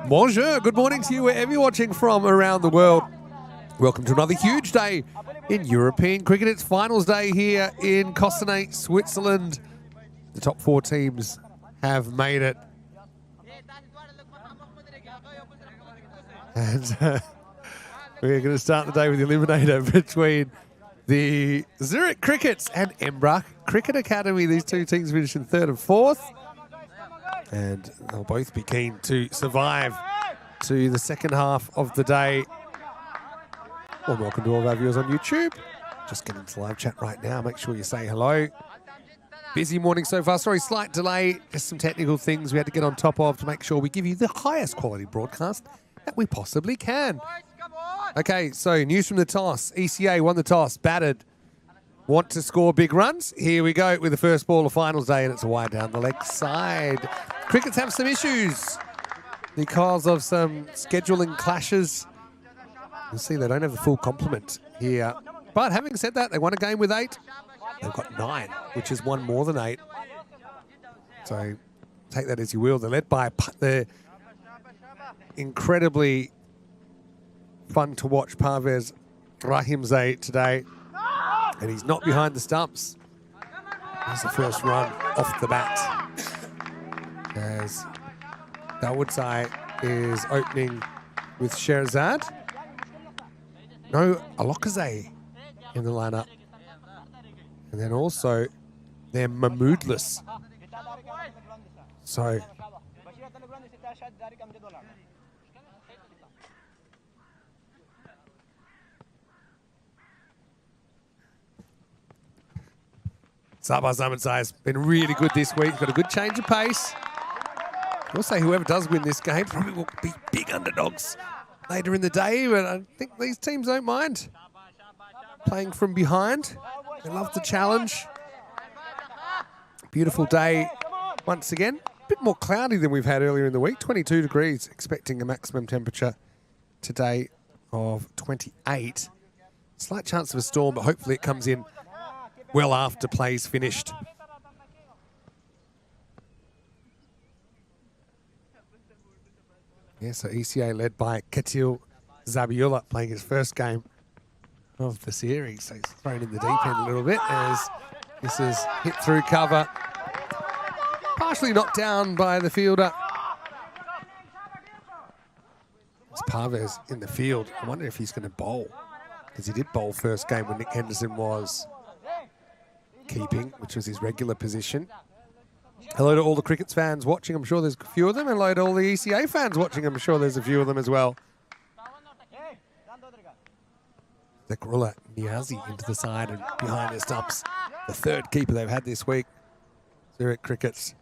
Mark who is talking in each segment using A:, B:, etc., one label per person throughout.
A: Bonjour, good morning to you wherever you're watching from around the world. Welcome to another huge day in European cricket. It's finals day here in Cossonay, Switzerland. The top 4 teams have made it. And we're going to start the day with the eliminator between the Zurich Crickets and Embra Cricket Academy. These two teams finish in 3rd and 4th. And they'll both be keen to survive to the second half of the day. Well, welcome to all of our viewers on YouTube. Just getting into live chat right now. Make sure you say hello. Busy morning so far. Sorry, slight delay. Just some technical things we had to get on top of to make sure we give you the highest quality broadcast that we possibly can. Okay, so news from the toss. ECA won the toss, batted. Want to score big runs? Here we go with the first ball of finals day, and it's a wide down the leg side. Crickets have some issues because of some scheduling clashes. You'll see they don't have the full complement here. But having said that, they won a game with 8. They've got 9, which is one more than 8. So take that as you will. They're led by the incredibly fun to watch Parvez Rahimzade today. And he's not behind the stumps. Here's the first run off the bat. As Dawodsai is opening with Sherzad. No Alokazay in the lineup. And then also they're Mahmoodless. So Sabah Zamansai has been really good this week. Got a good change of pace. I'll say whoever does win this game probably will be big underdogs later in the day, but I think these teams don't mind playing from behind. They love the challenge. Beautiful day once again. A bit more cloudy than we've had earlier in the week. 22 degrees, expecting a maximum temperature today of 28. Slight chance of a storm, but hopefully it comes in well after play's finished. Yeah, so ECA led by Katil Zabiullah playing his first game of the series. So he's thrown in the deep end a little bit as this is hit through cover. Partially knocked down by the fielder. It's Parvez in the field. I wonder if he's going to bowl, because he did bowl first game when Nick Henderson was keeping, which was his regular position. Hello to all the Crickets fans watching. I'm sure there's a few of them. Hello to all the ECA fans watching. I'm sure there's a few of them as well. Zakrullah Niazi into the side and behind the stumps. The 3rd keeper they've had this week. Zurich Crickets.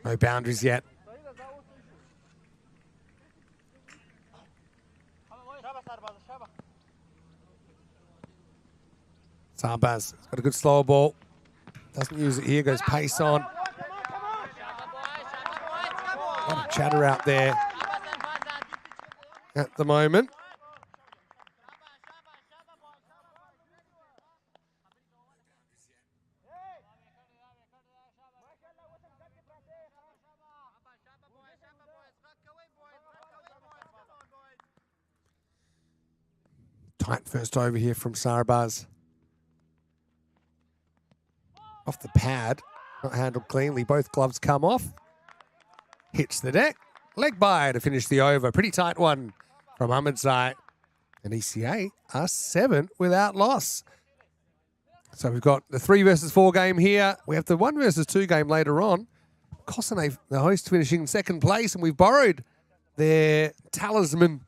A: No boundaries yet. Sarbaz got a good slow ball. Doesn't use it here, goes pace on. A lot of chatter out there at the moment. Tight first over here from Sarbaz. Off the pad, not handled cleanly. Both gloves come off. Hits the deck. Leg by to finish the over. Pretty tight one from Ahmedzai. And ECA are 7 without loss. So we've got the 3 versus 4 game here. We have the 1 versus 2 game later on. Cossonay, the host, finishing 2nd place, and we've borrowed their talisman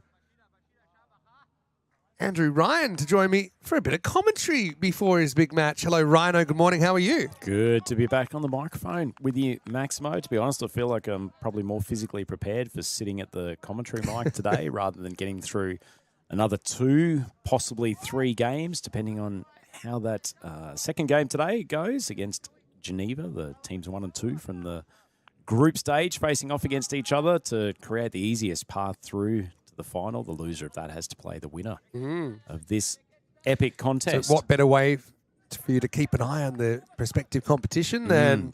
A: Andrew Ryan to join me for a bit of commentary before his big match. Hello, Rhino. Good morning. How are you?
B: Good to be back on the microphone with you, Maximo. To be honest, I feel like I'm probably more physically prepared for sitting at the commentary mic today rather than getting through another 2, possibly 3 games, depending on how that second game today goes against Geneva, the teams 1 and 2 from the group stage facing off against each other to create the easiest path through to the final. The loser of that has to play the winner of this epic contest.
A: So what better way for you to keep an eye on the prospective competition than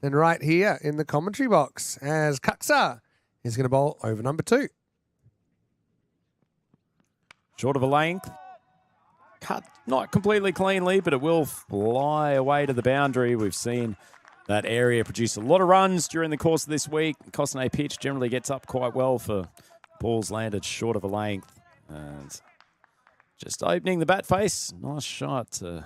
A: right here in the commentary box as Kaksa is going to bowl over number 2.
B: Short of a length. Cut not completely cleanly, but it will fly away to the boundary. We've seen that area produce a lot of runs during the course of this week. Cossonay pitch generally gets up quite well for balls landed short of a length. And just opening the bat face. Nice shot to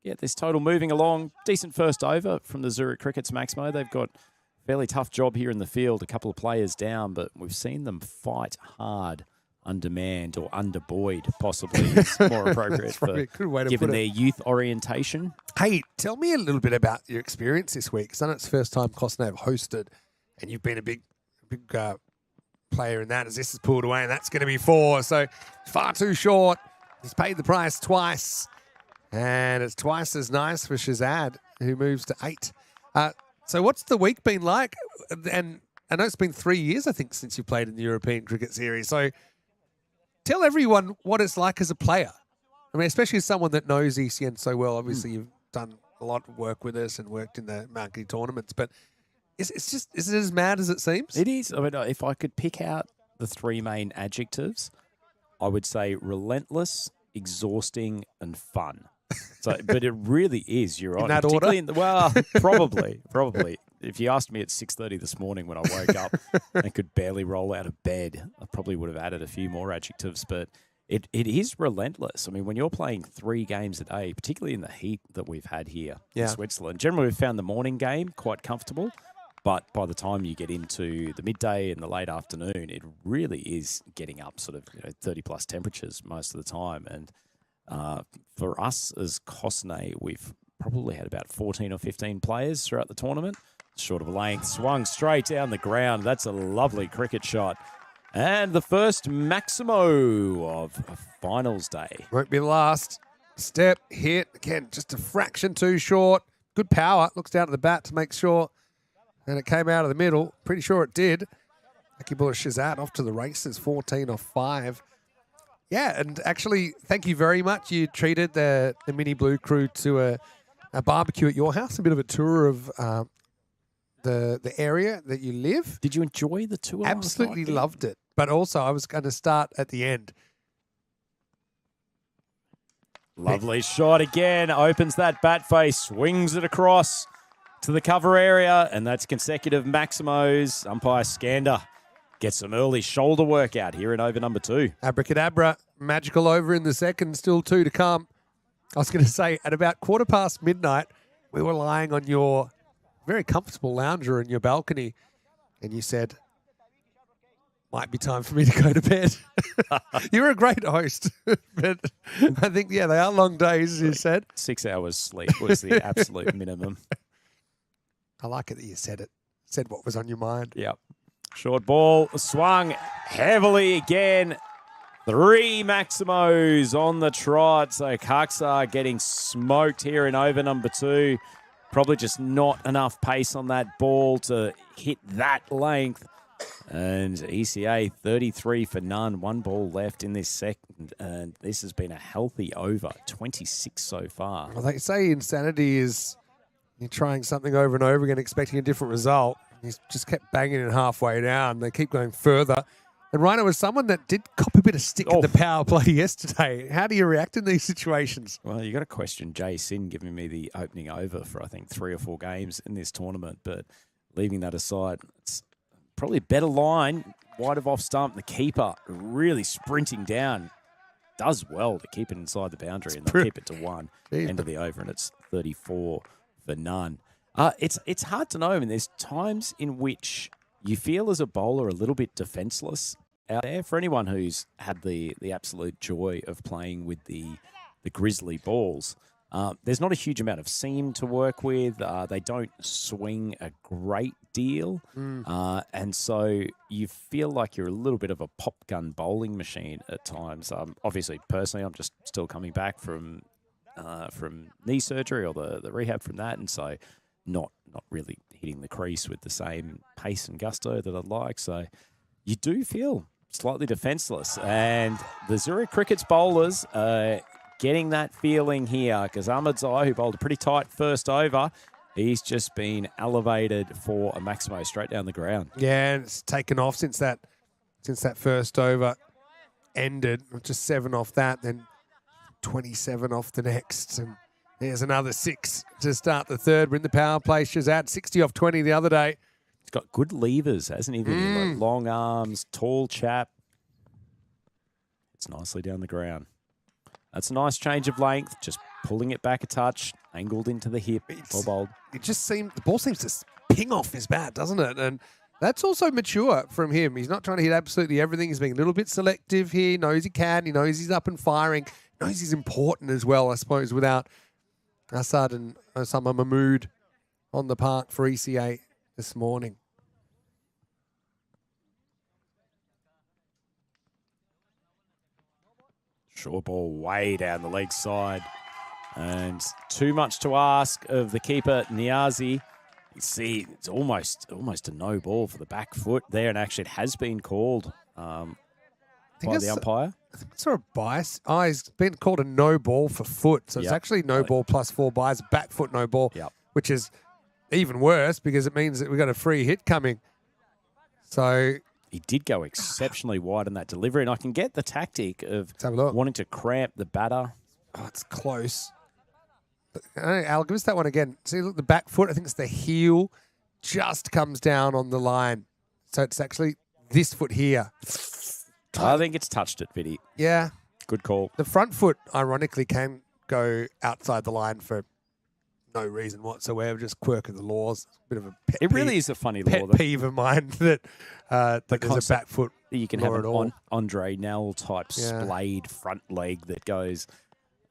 B: get this total moving along. Decent first over from the Zurich Crickets, Maximo. They've got a fairly tough job here in the field. A couple of players down, but we've seen them fight hard undermanned or underbuoyed, possibly is more appropriate for given their youth orientation.
A: Hey, tell me a little bit about your experience this week. Because I know it's the first time Cossonay have hosted, and you've been a big player in that as this is pulled away, and that's going to be 4. So far too short. He's paid the price twice, and it's twice as nice for Shazad, who moves to 8. So what's the week been like? And I know it's been 3 years, I think, since you played in the European Cricket Series. So tell everyone what it's like as a player. I mean, especially as someone that knows ECN so well. Obviously, you've done a lot of work with us and worked in the marquee tournaments. But is it as mad as it seems?
B: It is. I mean, if I could pick out the 3 main adjectives, I would say relentless, exhausting, and fun. So, but it really is. You're right.
A: In that order?
B: Well, probably. If you asked me at 6:30 this morning when I woke up and could barely roll out of bed, I probably would have added a few more adjectives. But it is relentless. I mean, when you're playing 3 games a day, particularly in the heat that we've had here in Switzerland, generally we've found the morning game quite comfortable. But by the time you get into the midday and the late afternoon, it really is getting up sort of 30-plus temperatures most of the time. And for us as Cossonay, we've probably had about 14 or 15 players throughout the tournament. Short of a length, swung straight down the ground. That's a lovely cricket shot. And the first Maximo of finals day.
A: Won't be the last. Step, hit. Again, just a fraction too short. Good power. Looks down at the bat to make sure. And it came out of the middle. Pretty sure it did. Lucky ball of Shazad off to the races. 14 off 5. Yeah, and actually, thank you very much. You treated the Mini Blue crew to a barbecue at your house. A bit of a tour of the area that you live.
B: Did you enjoy the tour?
A: Absolutely loved it. But also, I was going to start at the end.
B: Lovely shot again. Opens that bat face, swings it across to the cover area, and that's consecutive Maximos. Umpire Skander gets some early shoulder work out here in over number 2.
A: Abracadabra, magical over in the second, still 2 to come. I was going to say, at about midnight, we were lying on your very comfortable lounger in your balcony, and you said, might be time for me to go to bed. You're a great host, but I think, they are long days, as you said.
B: 6 hours sleep was the absolute minimum.
A: I like it that you said it. Said what was on your mind.
B: Yep. Short ball swung heavily again. 3 Maximos on the trot. So Kaksa getting smoked here in over number 2. Probably just not enough pace on that ball to hit that length. And ECA 33 for none. 1 ball left in this second. And this has been a healthy over. 26 so far.
A: Well, they say insanity is you're trying something over and over again, expecting a different result. He's just kept banging it halfway down. They keep going further. And Rhino was someone that did cop a bit of stick at the power play yesterday. How do you react in these situations?
B: Well, you got to question Jay Sin giving me the opening over for, I think, 3 or 4 games in this tournament. But leaving that aside, it's probably a better line. Wide of off stump. The keeper really sprinting down. Does well to keep it inside the boundary, and they'll keep it to 1. End of the over, and it's 34 for none. It's hard to know. I mean, there's times in which you feel as a bowler a little bit defenseless out there for anyone who's had the absolute joy of playing with the Grizzly balls. There's not a huge amount of seam to work with. They don't swing a great deal. And so you feel like you're a little bit of a pop gun bowling machine at times. Obviously, personally, I'm just still coming back from knee surgery or the rehab from that. And so not really hitting the crease with the same pace and gusto that I'd like. So you do feel slightly defenseless. And the Zurich Crickets bowlers getting that feeling here because Ahmadzai, who bowled a pretty tight first over, he's just been elevated for a Maximo straight down the ground.
A: Yeah, and it's taken off since that first over ended. Just 7 off that, then 27 off the next. And there's another 6 to start the third. We're in the power play. Shazad, 60 off 20 the other day.
B: He's got good levers, hasn't he? Like long arms, tall chap. It's nicely down the ground. That's a nice change of length, just pulling it back a touch, angled into the hip, well bowled.
A: The ball seems to ping off his bat, doesn't it? And that's also mature from him. He's not trying to hit absolutely everything. He's being a little bit selective here. He knows he can. He knows he's up and firing. He knows he's important as well, I suppose, without Assad and Osama Mahmood on the park for ECA this morning.
B: Short ball way down the leg side. And too much to ask of the keeper, Niazi. You see, it's almost a no ball for the back foot there. And actually, it has been called by the umpire.
A: I think it's a bias. Oh, he's been called a no ball for foot. So it's actually no ball plus 4 buys, back foot no ball, which is even worse because it means that we've got a free hit coming. So
B: he did go exceptionally wide in that delivery, and I can get the tactic of wanting to cramp the batter.
A: Oh, it's close. Al, give us that one again. See, look, the back foot, I think it's the heel, just comes down on the line. So it's actually this foot here.
B: I think it's touched it, Viddy.
A: Yeah.
B: Good call.
A: The front foot, ironically, can go outside the line for no reason whatsoever, just quirk of the laws. Bit of a pet
B: It
A: peeve,
B: really is a funny law.
A: pet peeve of mine that there's a back foot.
B: You can have an Andre Nell type splayed front leg that goes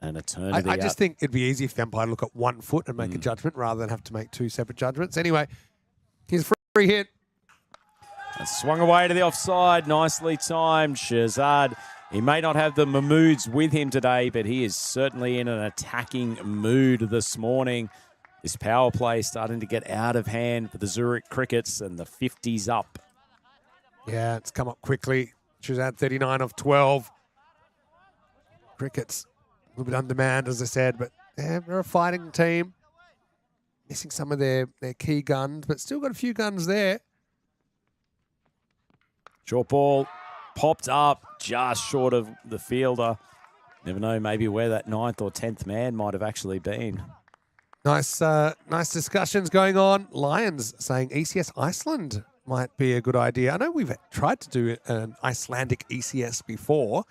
B: an eternity.
A: I just think it'd be easy if the umpire look at 1 foot and make a judgment rather than have to make 2 separate judgments. Anyway, here's a free hit.
B: And swung away to the offside. Nicely timed. Shazad. He may not have the Mahmoods with him today, but he is certainly in an attacking mood this morning. This power play is starting to get out of hand for the Zurich Crickets, and the 50's up.
A: Yeah, it's come up quickly. Shazad 39 off 12. Crickets a little bit undermanned, as I said, but they're a fighting team. Missing some of their key guns, but still got a few guns there.
B: Short ball popped up just short of the fielder. Never know maybe where that 9th or 10th man might have actually been.
A: Nice discussions going on. Lions saying ECS Iceland might be a good idea. I know we've tried to do an Icelandic ECS before,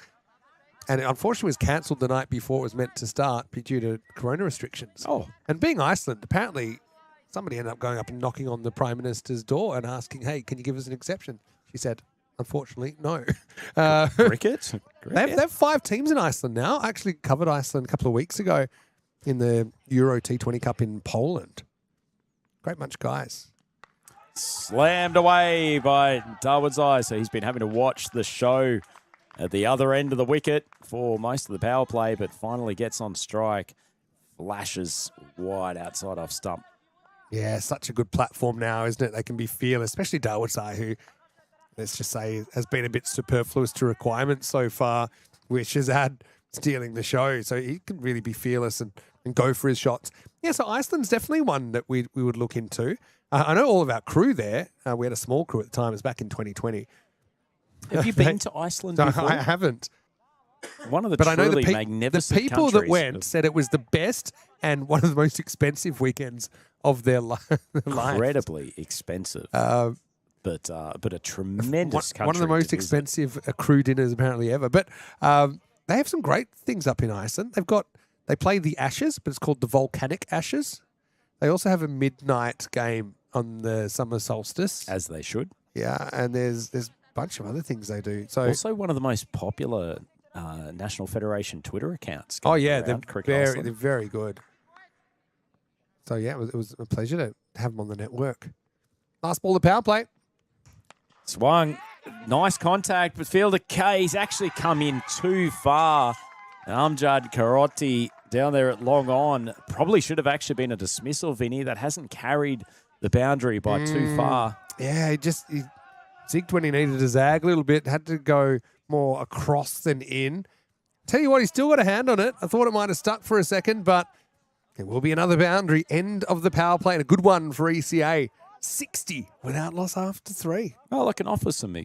A: and it unfortunately was cancelled the night before it was meant to start due to corona restrictions.
B: Oh.
A: And being Iceland, apparently somebody ended up going up and knocking on the Prime Minister's door and asking, hey, can you give us an exception? She said, unfortunately, no.
B: Cricket?
A: They have 5 teams in Iceland now. I actually covered Iceland a couple of weeks ago in the Euro T20 Cup in Poland. Great bunch of guys.
B: Slammed away by Darwood's eye. So he's been having to watch the show at the other end of the wicket for most of the power play, but finally gets on strike. Flashes wide outside off stump.
A: Yeah, such a good platform now, isn't it? They can be fearless, especially Darwood's eye, who, let's just say, has been a bit superfluous to requirements so far, which has had stealing the show. So he can really be fearless and go for his shots. Yeah, so Iceland's definitely one that we would look into. I know all of our crew there. We had a small crew at the time. It was back in 2020.
B: Have you been to Iceland before?
A: I haven't.
B: One of the
A: but I know
B: magnificent
A: the people that went said it was the best and one of the most expensive weekends of their life.
B: Incredibly expensive. But a tremendous country.
A: One of the most expensive crew dinners apparently ever. But they have some great things up in Iceland. They play the Ashes, but it's called the Volcanic Ashes. They also have a midnight game on the summer solstice.
B: As they should.
A: Yeah, and there's bunch of other things they do. So
B: Also, one of the most popular National Federation Twitter accounts.
A: oh yeah,
B: they're
A: they're very good. So yeah, it was a pleasure to have them on the network. Last ball, the power play.
B: Swung, nice contact, but fielder K's actually come in too far. Amjad Karoti down there at long on probably should have actually been a dismissal, Vinny. That hasn't carried the boundary by too far.
A: Yeah, he zigged when he needed to zag a little bit. Had to go more across than in. Tell you what, he's still got a hand on it. I thought it might have stuck for a second, but it will be another boundary. End of the power play and a good one for ECA. 60 without loss after 3.
B: Well, I can offer some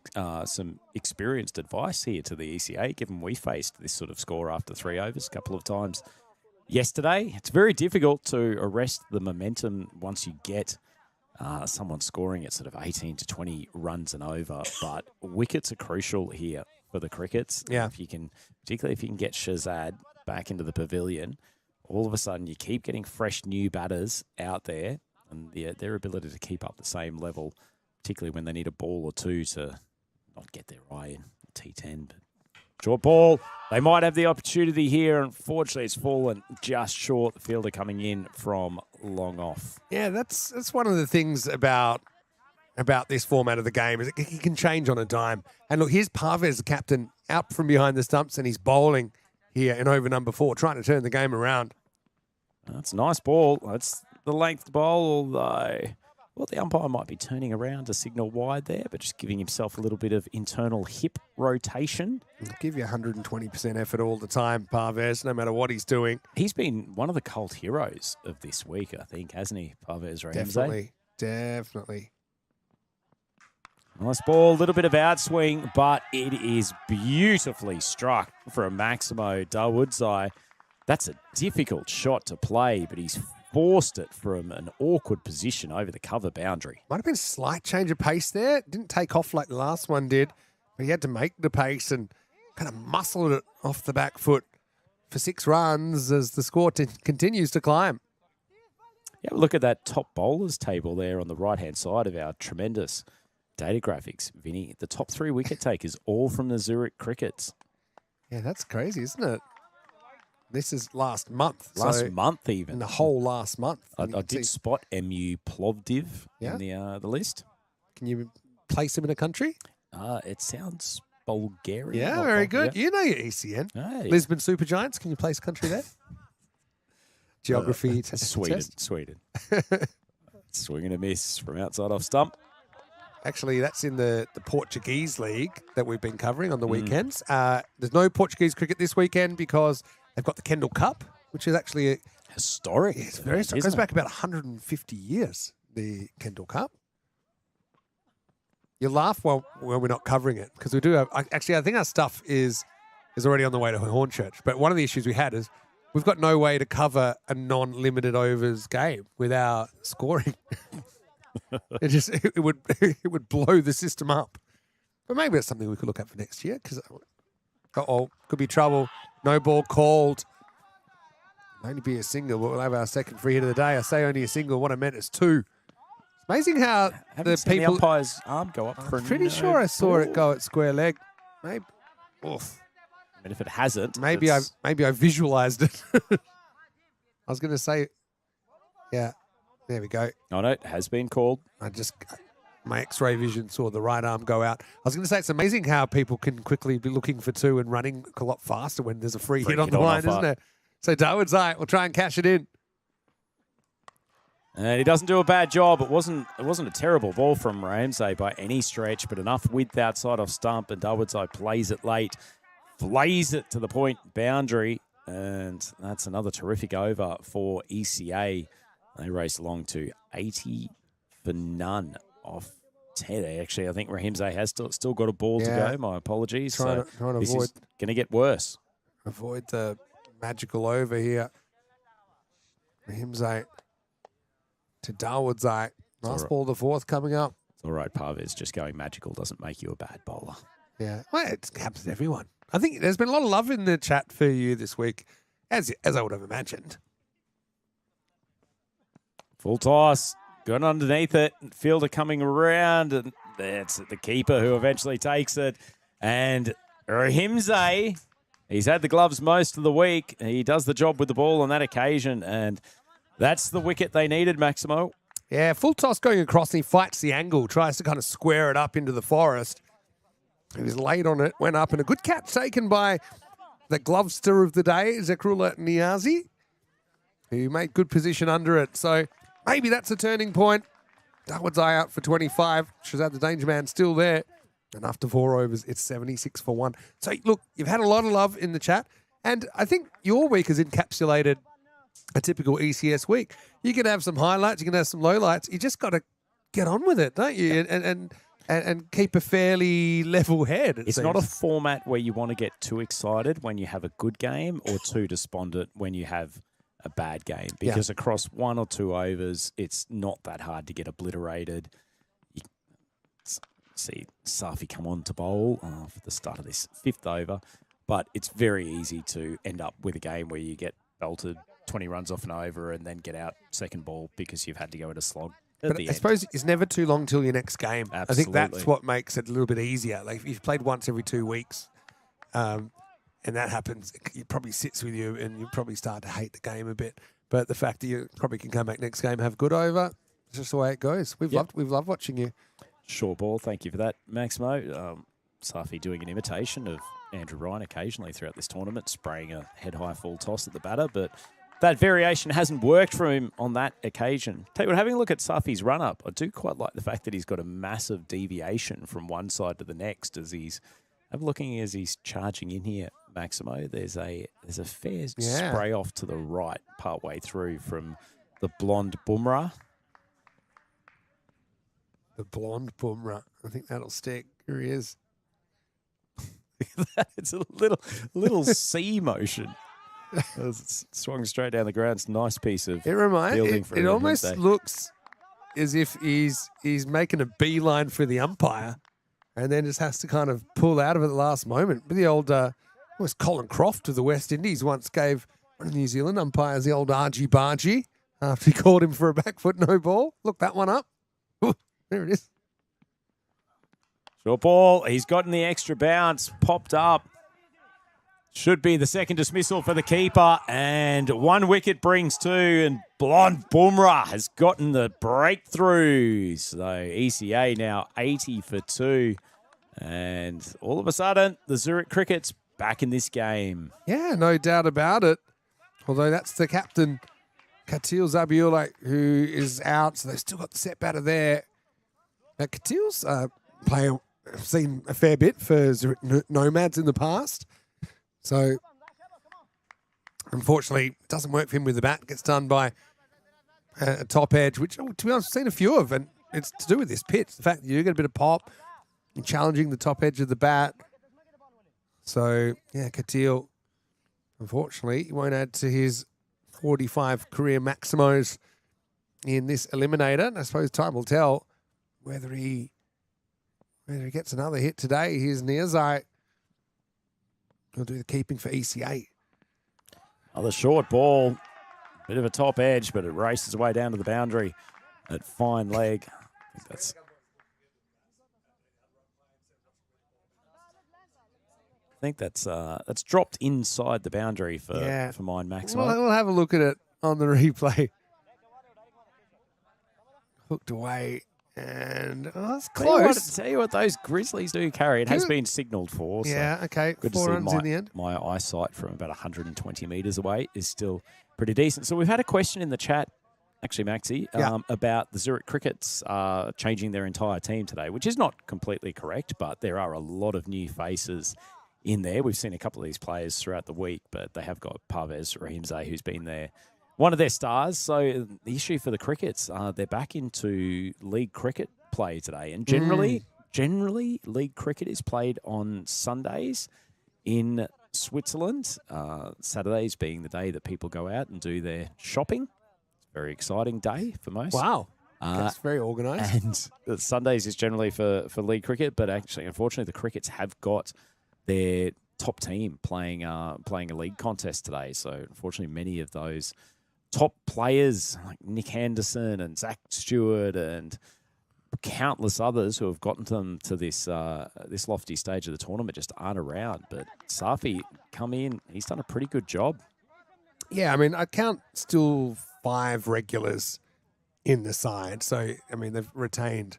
B: experienced advice here to the ECA, given we faced this sort of score after 3 overs a couple of times yesterday. It's very difficult to arrest the momentum once you get someone scoring at sort of 18 to 20 runs and over. But wickets are crucial here for the Crickets.
A: Yeah.
B: Particularly if you can get Shazad back into the pavilion, all of a sudden you keep getting fresh new batters out there. And their ability to keep up the same level, particularly when they need a ball or two to not get their eye in T10. But short ball, they might have the opportunity here. Unfortunately, it's fallen just short. The fielder coming in from long off.
A: Yeah, that's one of the things about this format of the game is it can change on a dime. And look, here's Parvez, the captain, out from behind the stumps, and he's bowling here in over number 4, trying to turn the game around.
B: That's a nice ball. That's the length bowl, although, well, the umpire might be turning around to signal wide there, but just giving himself a little bit of internal hip rotation.
A: He'll give you 120% effort all the time, Parvez, no matter what he's doing.
B: He's been one of the cult heroes of this week, I think, hasn't he, Parvez Rahimzai?
A: Definitely.
B: Nice ball, a little bit of outswing, but it is beautifully struck from Maximo Dawoodsi. That's a difficult shot to play, but he's forced it from an awkward position over the cover boundary.
A: Might have been a slight change of pace there. Didn't take off like the last one did, but he had to make the pace and kind of muscled it off the back foot for 6 runs as the score continues to climb.
B: Yeah, look at that top bowlers table there on the right-hand side of our tremendous data graphics, Vinny. The top 3 wicket takers, all from the Zurich Crickets.
A: Yeah, that's crazy, isn't it? This is last month.
B: Last month, even.
A: In the whole last month.
B: I did spot MU Plovdiv in the list.
A: Can you place him in a country?
B: It sounds Bulgarian.
A: Yeah, very good. You know your ECN.
B: Hey.
A: Lisbon Supergiants. Can you place country there? Geography.
B: Sweden. Swing and a miss from outside off stump.
A: Actually, that's in the Portuguese league that we've been covering on the weekends. There's no Portuguese cricket this weekend because they've got the Kendall Cup, which is actually
B: historic.
A: It's very historic. It goes back about 150 years, the Kendall Cup. You laugh while we're not covering it because we do have... Actually, I think our stuff is already on the way to Hornchurch. But one of the issues we had is we've got no way to cover a non-limited overs game without scoring. It would blow the system up. But maybe it's something we could look at for next year because could be trouble. No ball called. Only be a single, but we'll have our second free hit of the day. I say only a single. What I meant is 2. It's amazing how
B: the umpire's arm go up.
A: I'm pretty sure I saw it go at square leg. Maybe. Oof.
B: I mean, if it hasn't,
A: maybe I visualized it. I was going to say, yeah. There we go.
B: Oh, no, it has been called.
A: My X-ray vision saw the right arm go out. I was going to say, it's amazing how people can quickly be looking for 2 and running a lot faster when there's a free hit on the line, isn't there? So Dawood's we'll try and cash it in.
B: And he doesn't do a bad job. It wasn't a terrible ball from Ramsay by any stretch, but enough width outside off stump, and Dawood's plays it late, flays it to the point boundary, and that's another terrific over for ECA. They race along to 80 for none off 10. Actually, I think Rahimzai has still got a ball to go. My apologies.
A: Trying to avoid.
B: This is going to get worse.
A: Avoid the magical over here. Rahimzai to Dawood's. Nice ball, the 4th coming up.
B: It's all right, Parvez. Just going magical doesn't make you a bad bowler.
A: Yeah, well, it happens to everyone. I think there's been a lot of love in the chat for you this week, as I would have imagined.
B: Full toss, going underneath it. Fielder coming around, and it's the keeper who eventually takes it. And Rahimze, he's had the gloves most of the week. He does the job with the ball on that occasion, and that's the wicket they needed, Maximo.
A: Yeah, full toss going across, and he fights the angle, tries to kind of square it up into the forest. He was late on it, went up, and a good catch taken by the glovester of the day, Zekrullah Niazi, who made good position under it. So maybe that's a turning point. Darwood's eye out for 25. Shazad the danger man still there. And after 4 overs, it's 76 for 1. So, look, you've had a lot of love in the chat. And I think your week has encapsulated a typical ECS week. You can have some highlights, you can have some lowlights. You just got to get on with it, don't you? And keep a fairly level head.
B: It's not a format where you want to get too excited when you have a good game or too despondent when you have a bad game. Because across 1 or 2 overs, it's not that hard to get obliterated. You see Safi come on to bowl for the start of this 5th over. But it's very easy to end up with a game where you get belted 20 runs off an over and then get out second ball because you've had to go at a slog.
A: But I suppose it's never too long till your next game.
B: Absolutely.
A: I think that's what makes it a little bit easier. Like if you've played once every 2 weeks, and that happens, it probably sits with you, and you probably start to hate the game a bit. But the fact that you probably can come back next game, have good over, it's just the way it goes. We've loved watching you.
B: Short ball, thank you for that, Maximo. Safi doing an imitation of Andrew Ryan occasionally throughout this tournament, spraying a head-high full toss at the batter, but that variation hasn't worked for him on that occasion. Tell you what, having a look at Safi's run-up, I do quite like the fact that he's got a massive deviation from one side to the next as he's charging in here, Maximo. There's a fair spray off to the right partway through from the blonde Bumrah.
A: The blonde Bumrah. I think that'll stick. Here he is.
B: It's a little C motion. It's swung straight down the ground. It's a nice piece of fielding for him.
A: It almost looks as if he's making a beeline for the umpire and then just has to kind of pull out of it at the last moment. But the old, was Colin Croft of the West Indies once gave one of the New Zealand umpires the old argy bargy after he called him for a back foot no ball. Look that one up. Ooh, there it is.
B: Short ball. He's gotten the extra bounce. Popped up. Should be the second dismissal for the keeper. And 1 wicket brings 2. And blonde Bumrah has gotten the breakthrough. So ECA now 80 for 2. And all of a sudden, the Zurich Cricket's back in this game.
A: Yeah, no doubt about it. Although that's the captain, Katil Zabiullah, who is out. So they've still got the set batter there. Now, Katil's player, I've seen a fair bit for Zurich Nomads in the past. So, unfortunately, it doesn't work for him with the bat. Gets done by a top edge, which, to be honest, I've seen a few of, and it's to do with this pitch. The fact that you get a bit of pop and challenging the top edge of the bat. So, yeah, Katil, unfortunately, he won't add to his 45 career maximos in this eliminator. And I suppose time will tell whether he gets another hit today. Here's Niazai. He'll do the keeping for ECA.
B: Another short ball. Bit of a top edge, but it races away down to the boundary at fine leg. I think that's dropped inside the boundary for mine, Maximo.
A: We'll have a look at it on the replay. Hooked away. And that's close.
B: Tell you what, those Grizzlies do carry. It has been signalled for. So
A: yeah, okay.
B: Good
A: 4
B: to
A: runs
B: see
A: in the end.
B: my eyesight from about 120 metres away is still pretty decent. So we've had a question in the chat, actually, Maxi, about the Zurich Crickets changing their entire team today, which is not completely correct, but there are a lot of new faces in there. We've seen a couple of these players throughout the week, but they have got Parvez Rahimze, who's been there. One of their stars. So the issue for the Crickets, they're back into league cricket play today. And generally, league cricket is played on Sundays in Switzerland. Saturdays being the day that people go out and do their shopping. It's a very exciting day for most.
A: Wow. That's very organised.
B: And Sundays is generally for league cricket. But actually, unfortunately, the Crickets have got their top team playing a league contest today. So unfortunately, many of those top players like Nick Henderson and Zach Stewart and countless others who have gotten them to this this lofty stage of the tournament just aren't around. But Safi come in, he's done a pretty good job.
A: Yeah, I mean, I count still 5 regulars in the side. So, I mean, they've retained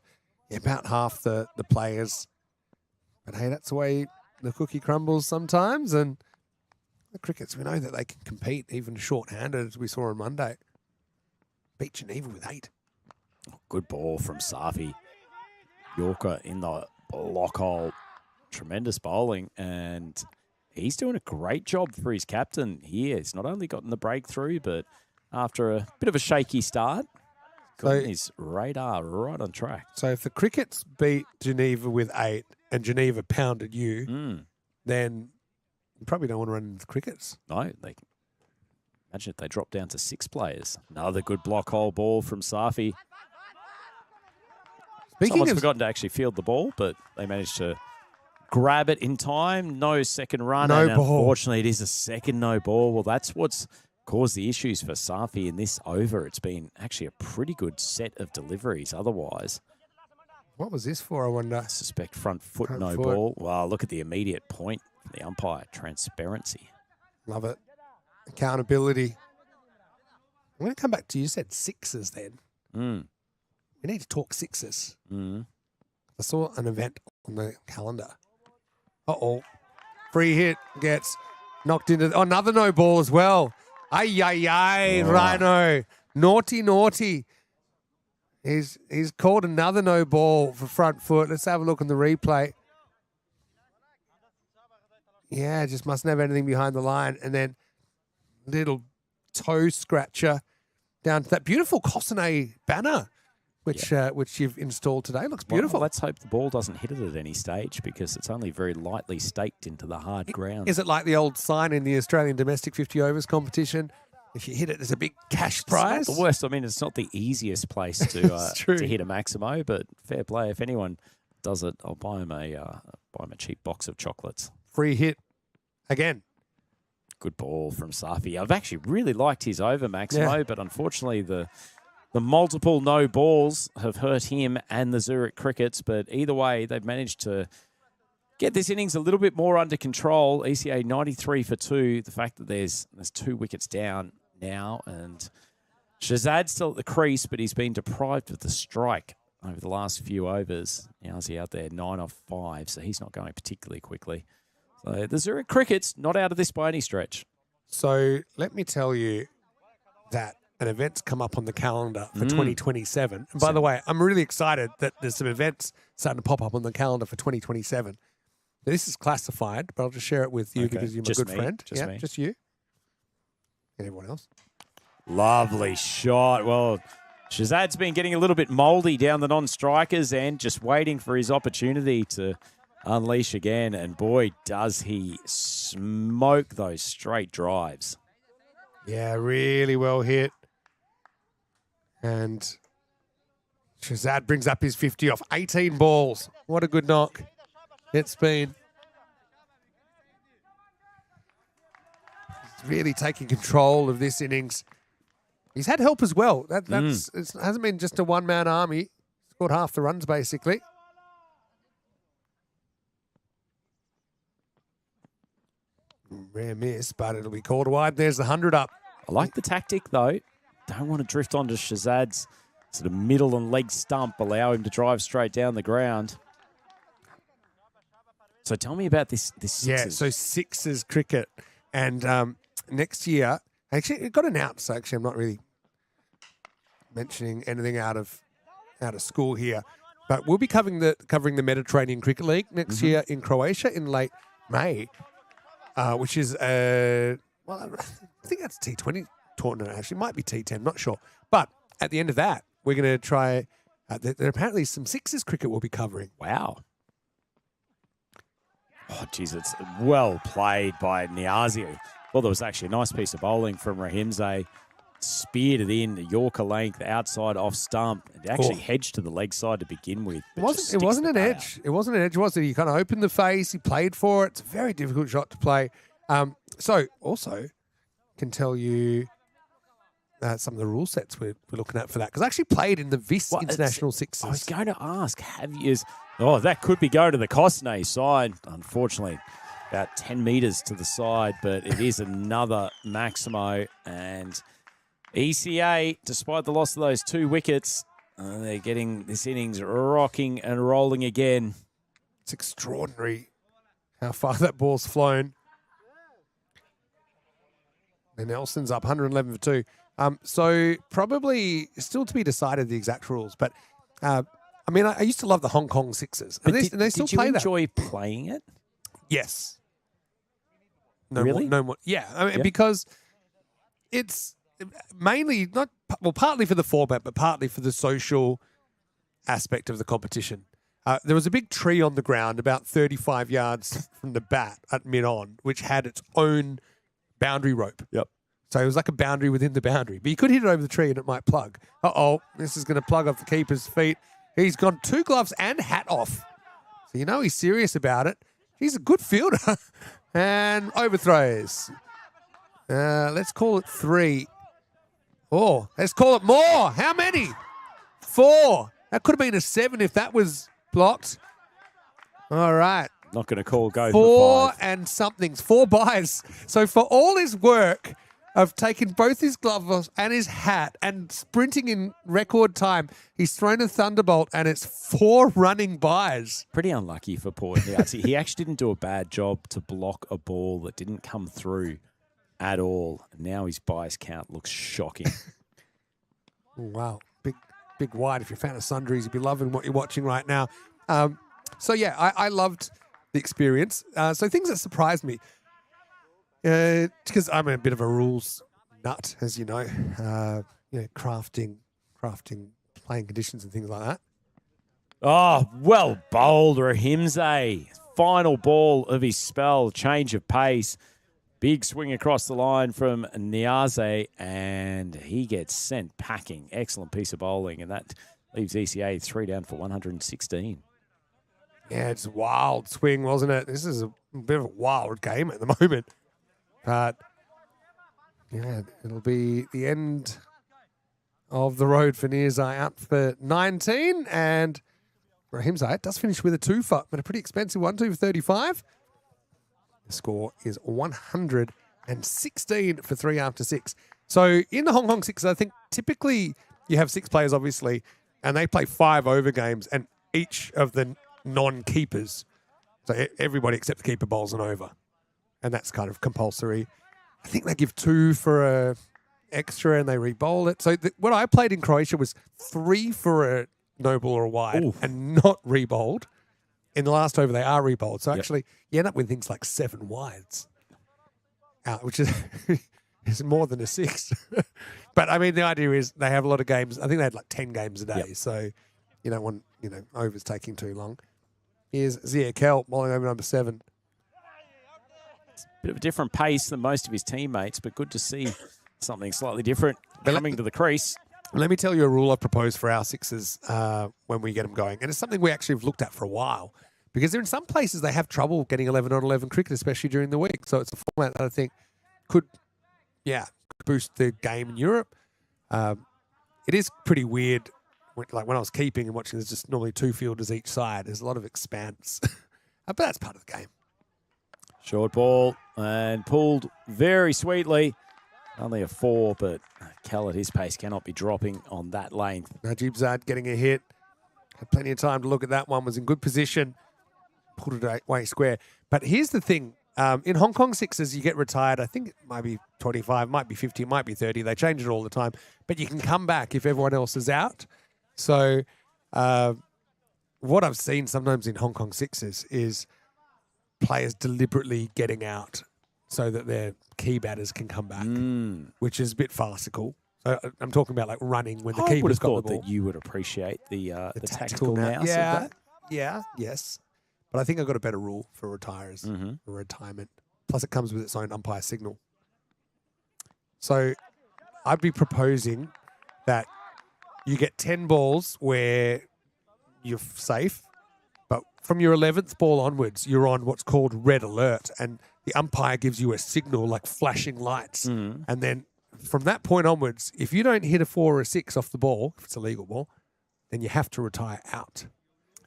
A: about half the players. But hey, that's the way the cookie crumbles sometimes. And the Crickets, we know that they can compete even short-handed, as we saw on Monday. Beat Geneva with 8.
B: Good ball from Safi. Yorker in the block hole. Tremendous bowling. And he's doing a great job for his captain here. He's not only gotten the breakthrough, but after a bit of a shaky start, got his radar right on track.
A: So if the Crickets beat Geneva with 8 and Geneva pounded you, then you probably don't want to run into the Crickets.
B: No, they imagine if they drop down to 6 players. Another good block hole ball from Safi. Someone's forgotten to actually field the ball, but they managed to grab it in time. No second run.
A: No
B: and
A: ball.
B: Unfortunately, it is a second no ball. Well, that's what's caused the issues for Safi in this over. It's been actually a pretty good set of deliveries otherwise.
A: What was this for, I wonder?
B: I suspect front foot,
A: Front
B: no
A: foot.
B: ball. Well, look at the immediate point from the umpire. Transparency.
A: Love it. Accountability. I'm going to come back to you. You said 6s then. We need to talk 6s. I saw an event on the calendar. Uh-oh. Free hit gets knocked into... Oh, another no ball as well. Ay, Rhino. Naughty, naughty. He's called another no ball for front foot. Let's have a look on the replay. Yeah, just mustn't have anything behind the line. And then little toe scratcher down to that beautiful Cossonay banner, which you've installed today. Looks beautiful.
B: Well, let's hope the ball doesn't hit it at any stage because it's only very lightly staked into the hard ground.
A: Is it like the old sign in the Australian domestic 50 overs competition? If you hit it, there's a big cash prize.
B: It's not the worst. I mean, it's not the easiest place to hit a Maximo, but fair play. If anyone does it, I'll buy him a cheap box of chocolates.
A: Free hit again.
B: Good ball from Safi. I've actually really liked his over, Maximo, but unfortunately the multiple no balls have hurt him and the Zurich Crickets. But either way, they've managed to get this innings a little bit more under control. ECA 93 for 2. The fact that there's 2 wickets down now, and Shazad's still at the crease, but he's been deprived of the strike over the last few overs. Now is he out there 9 off 5, so he's not going particularly quickly. So the Zurich Crickets not out of this by any stretch.
A: So let me tell you that an event's come up on the calendar for 2027. And by the way, I'm really excited that there's some events starting to pop up on the calendar for 2027. Now, this is classified, but I'll just share it with you because you're my good friend.
B: Just me.
A: Just you. And everyone else.
B: Lovely shot. Well, Shazad's been getting a little bit mouldy down the non-strikers and just waiting for his opportunity to unleash again. And boy, does he smoke those straight drives.
A: Yeah, really well hit. And Shazad brings up his 50 off 18 balls. What a good knock it's been. He's really taking control of this innings. He's had help as well. It hasn't been just a one-man army. Scored half the runs, basically. Rare miss, but it'll be called wide. There's the 100 up.
B: I like the tactic, though. Don't want to drift onto Shazad's sort of middle and leg stump. Allow him to drive straight down the ground. So tell me about this sixes.
A: Yeah, so sixes cricket. And next year, actually, it got announced. So actually, I'm not really mentioning anything out of school here. But we'll be covering the Mediterranean Cricket League next year in Croatia in late May, which is, I think that's T20 tournament, actually. It might be T10, not sure. But at the end of that, we're going to try, there apparently some sixes cricket we'll be covering.
B: Wow. Oh, geez, it's well played by Niazi. Well, there was actually a nice piece of bowling from Rahimzade. Speared it in, the Yorker length, outside, off stump. It actually hedged to the leg side to begin with.
A: It wasn't an edge. It wasn't an edge, was it? He kind of opened the face. He played for it. It's a very difficult shot to play. So, also, can tell you some of the rule sets we're looking at for that. Because I actually played in the VIS
B: Well,
A: International Sixes.
B: I was going to ask, have you? Oh, that could be going to the Cossonay side. Unfortunately, about 10 metres to the side, but it is another Maximo. And ECA, despite the loss of those 2 wickets, they're getting this innings rocking and rolling again.
A: It's extraordinary how far that ball's flown. And Nelson's up 111 for 2. So probably still to be decided the exact rules. But, I mean, I used to love the Hong Kong Sixes. And they still play that.
B: Did you enjoy playing it?
A: Yes. No
B: Really?
A: No more. Yeah. I mean, because it's mainly partly for the format, but partly for the social aspect of the competition. There was a big tree on the ground about 35 yards from the bat at mid-on, which had its own boundary rope.
B: Yep.
A: So it was like a boundary within the boundary. But you could hit it over the tree and it might plug. Uh-oh, this is going to plug off the keeper's feet. He's got 2 gloves and hat off. So you know he's serious about it. He's a good fielder. And overthrows. Let's call it 3. Oh, let's call it more. How many? 4. That could have been a 7 if that was blocked. All right.
B: Not going to call go
A: 4
B: for 5.
A: and somethings. 4 buys. So for all his work of taking both his gloves and his hat and sprinting in record time, he's thrown a thunderbolt and it's 4 running buys.
B: Pretty unlucky for poor Yahtzee. He actually didn't do a bad job to block a ball that didn't come through at all. Now his buys count looks shocking.
A: Wow. Big wide. If you're a fan of sundries, you'd be loving what you're watching right now. So yeah, I loved the experience. So things that surprised me, because I'm a bit of a rules nut, as you know, crafting, playing conditions and things like that.
B: Oh, well bowled, Rahimze. Final ball of his spell, change of pace. Big swing across the line from Niaze, and he gets sent packing. Excellent piece of bowling, and that leaves ECA 3 down for 116.
A: Yeah, it's a wild swing, wasn't it? This is a bit of a wild game at the moment. But, yeah, it'll be the end of the road for Niaze up for 19, and Rahimze does finish with a 2 for, but a pretty expensive 1, 2 for 35. The score is 116 for 3 after 6. So in the Hong Kong Six, I think typically you have 6 players, obviously, and they play 5 over games, and each of the non-keepers, so everybody except the keeper bowls an over, and that's kind of compulsory. I think they give 2 for a extra and they re-bowl it. So what I played in Croatia was 3 for a no ball or a wide. Oof. And not re-bowled. In the last over, they are re-bowled. So actually, you end up with things like 7 wides, which is is more than a 6. But I mean, the idea is they have a lot of games. I think they had like 10 games a day. So you don't want, overs taking too long. Here's Zia Kell bowling over number 7.
B: Bit of a different pace than most of his teammates, but good to see something slightly different coming to the crease.
A: Let me tell you a rule I've proposed for our Sixers when we get them going. And it's something we actually have looked at for a while. Because in some places they have trouble getting 11 on 11 cricket, especially during the week. So it's a format that I think could boost the game in Europe. It is pretty weird. Like when I was keeping and watching, there's just normally 2 fielders each side. There's a lot of expanse. But that's part of the game.
B: Short ball and pulled very sweetly. Only a 4, but Cal at his pace cannot be dropping on that length.
A: Najib Zad getting a hit. Had plenty of time to look at that one. Was in good position. Pulled it away square. But here's the thing. In Hong Kong Sixes, you get retired. I think it might be 25, might be 50, might be 30. They change it all the time. But you can come back if everyone else is out. So what I've seen sometimes in Hong Kong Sixes is players deliberately getting out so that their key batters can come back, which is a bit farcical. So I'm talking about like running when the keeper's got the ball.
B: That you would appreciate the tactical nous of that.
A: Yes. But I think I've got a better rule for retires, for retirement. Plus it comes with its own umpire signal. So I'd be proposing that you get 10 balls where you're safe, but from your 11th ball onwards, you're on what's called red alert, and the umpire gives you a signal like flashing lights, and then from that point onwards, if you don't hit a 4 or a 6 off the ball, if it's a legal ball, then you have to retire out.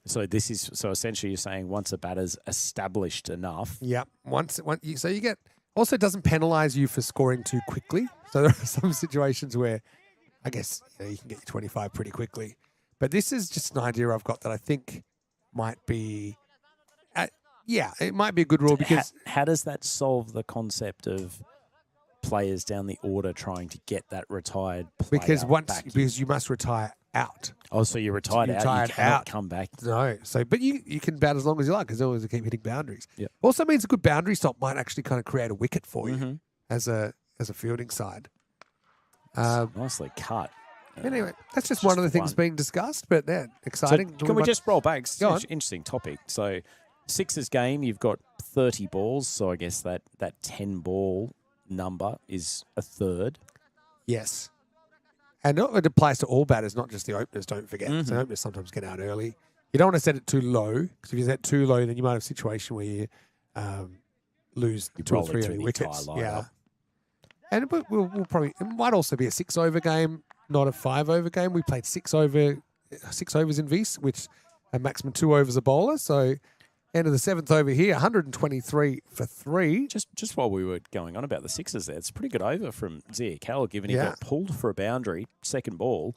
B: So essentially you're saying once a batter's established enough.
A: Yeah. So you get, also it doesn't penalise you for scoring too quickly. So there are some situations where I guess you can get your 25 pretty quickly. But this is just an idea I've got that I think might be, it might be a good rule because...
B: How does that solve the concept of players down the order trying to get that retired player
A: because you must retire out.
B: Oh, so you're retired out, you cannot come back.
A: No. But you can bat as long as you like, as long as you keep hitting boundaries.
B: Yep.
A: Also means a good boundary stop might actually kind of create a wicket for you as a fielding side.
B: Nicely cut.
A: Anyway, that's just one of the things being discussed, but exciting.
B: So can we just roll back? It's
A: Go
B: an
A: on.
B: interesting topic. So Sixers game, you've got 30 balls, so I guess that 10 ball number is a third.
A: Yes. And it applies to all batters, not just the openers, don't forget. So openers sometimes get out early. You don't want to set it too low, because if you set it too low, then you might have a situation where you lose 2 or 3 early wickets. Yeah. And we'll probably, it might also be a 6-over game, not a 5-over game. We played 6 overs in Vs, which a maximum 2 overs a bowler. So end of the 7th over here, 123 for 3.
B: Just while we were going on about the Sixers there, it's a pretty good over from Zia Cal, given he got pulled for a boundary, second ball,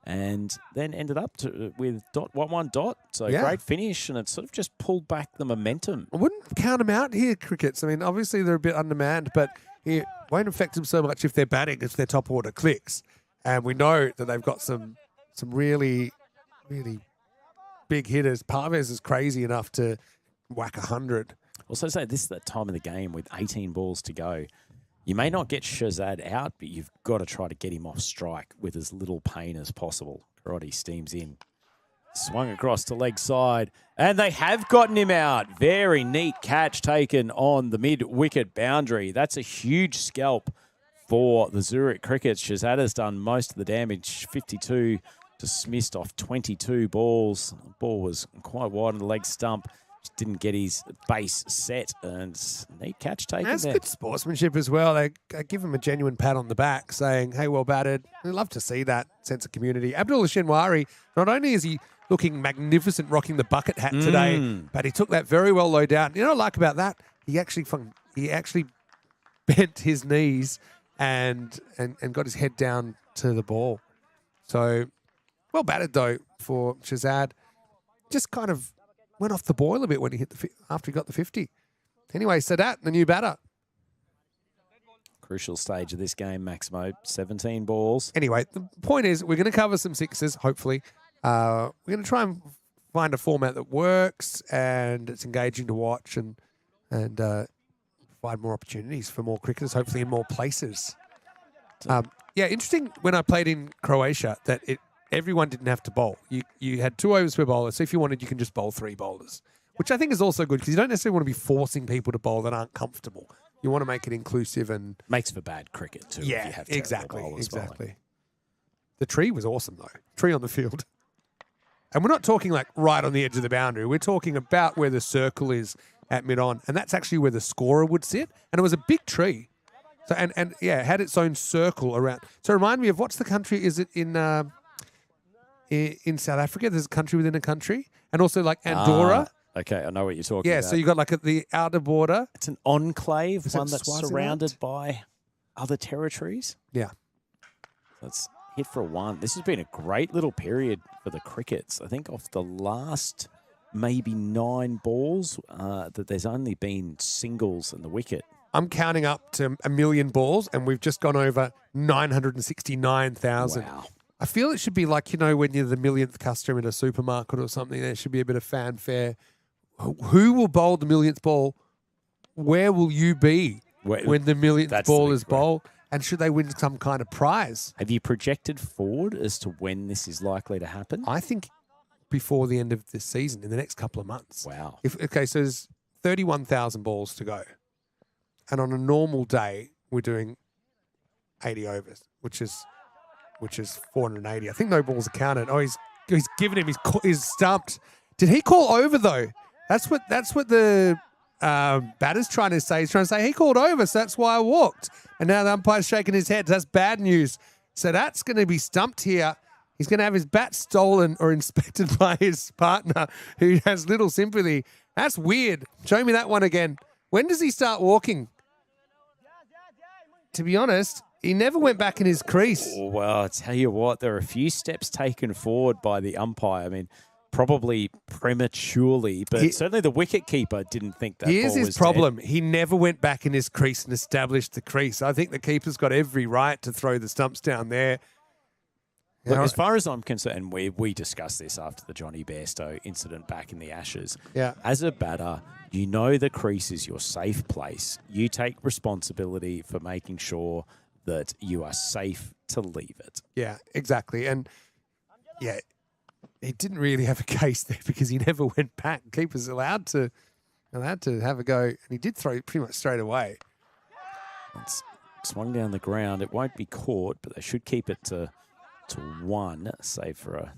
B: and then ended up with 1-1. So great finish, and it sort of just pulled back the momentum.
A: I wouldn't count him out here, Crickets. I mean, obviously they're a bit undermanned, but it won't affect them so much if they're batting if their top order clicks. And we know that they've got some really, really big hitters. Parvez is crazy enough to whack 100.
B: Also say this is that time of the game with 18 balls to go. You may not get Shazad out, but you've got to try to get him off strike with as little pain as possible. Karate steams in. Swung across to leg side, and they have gotten him out. Very neat catch taken on the mid-wicket boundary. That's a huge scalp for the Zurich Crickets. Shazad has done most of the damage, 52 dismissed off 22 balls. The ball was quite wide on the leg stump. Just didn't get his base set, and neat catch taken
A: That's
B: there.
A: good sportsmanship as well. They give him a genuine pat on the back saying, hey, well batted. We'd love to see that sense of community. Abdul Shinwari, not only is he looking magnificent rocking the bucket hat today, but he took that very well low down. You know what I like about that? He actually bent his knees and got his head down to the ball. So, well batted though for Shazad. Just kind of went off the boil a bit when he hit after he got the 50. Anyway, Sadat, the new batter.
B: Crucial stage of this game, Maximo. 17 balls.
A: Anyway, the point is we're going to cover some sixes, hopefully. We're going to try and find a format that works and it's engaging to watch and provide more opportunities for more cricketers, hopefully in more places. Interesting when I played in Croatia that everyone didn't have to bowl. You had 2 overs per bowler, so if you wanted, you can just bowl 3 bowlers, which I think is also good because you don't necessarily want to be forcing people to bowl that aren't comfortable. You want to make it inclusive and...
B: Makes for bad cricket too.
A: Yeah,
B: if you have
A: exactly.
B: bowling.
A: The tree was awesome, though. Tree on the field. And we're not talking like right on the edge of the boundary. We're talking about where the circle is at mid-on, and that's actually where the scorer would sit. And it was a big tree. So and it had its own circle around. So remind me of what's the country? Is it in South Africa? There's a country within a country, and also like Andorra.
B: Okay, I know what you're talking about.
A: Yeah, so you got like the outer border.
B: It's an enclave,
A: Is
B: one
A: it
B: that's
A: Swaziland?
B: surrounded by other territories.
A: Yeah.
B: That's hit for 1. This has been a great little period for the Crickets. I think off the last maybe 9 balls, that there's only been singles in the wicket.
A: I'm counting up to 1 million balls, and we've just gone over 969,000.
B: Wow.
A: I feel it should be like, when you're the millionth customer in a supermarket or something, there should be a bit of fanfare. Who will bowl the millionth ball? Where will you be when the millionth ball is bowled? And should they win some kind of prize?
B: Have you projected forward as to when this is likely to happen?
A: I think before the end of this season, in the next couple of months.
B: Wow.
A: So there's 31,000 balls to go. And on a normal day, we're doing 80 overs, which is 480. I think no balls are counted. Oh, he's given him. He's stumped. Did he call over though? That's what the batter's trying to say, he called over, so that's why I walked. And now the umpire's shaking his head. That's bad news. So that's going to be stumped here. He's going to have his bat stolen or inspected by his partner, who has little sympathy. That's weird. Show me that one again. When does he start walking? To be honest, he never went back in his crease.
B: Oh, well, I tell you what, there are a few steps taken forward by the umpire. I mean, probably prematurely, but certainly the wicketkeeper didn't think that
A: Here's
B: ball was
A: his problem.
B: dead.
A: He never went back in his crease and established the crease. I think the keeper's got every right to throw the stumps down there.
B: Look, as far as I'm concerned, we discussed this after the Johnny Bairstow incident back in the Ashes.
A: Yeah.
B: As a batter, you know the crease is your safe place. You take responsibility for making sure that you are safe to leave it.
A: Yeah, exactly. And, yeah, he didn't really have a case there because he never went back. Keeper's allowed to have a go, and he did throw it pretty much straight away.
B: It's swung down the ground. It won't be caught, but they should keep it to one, save for a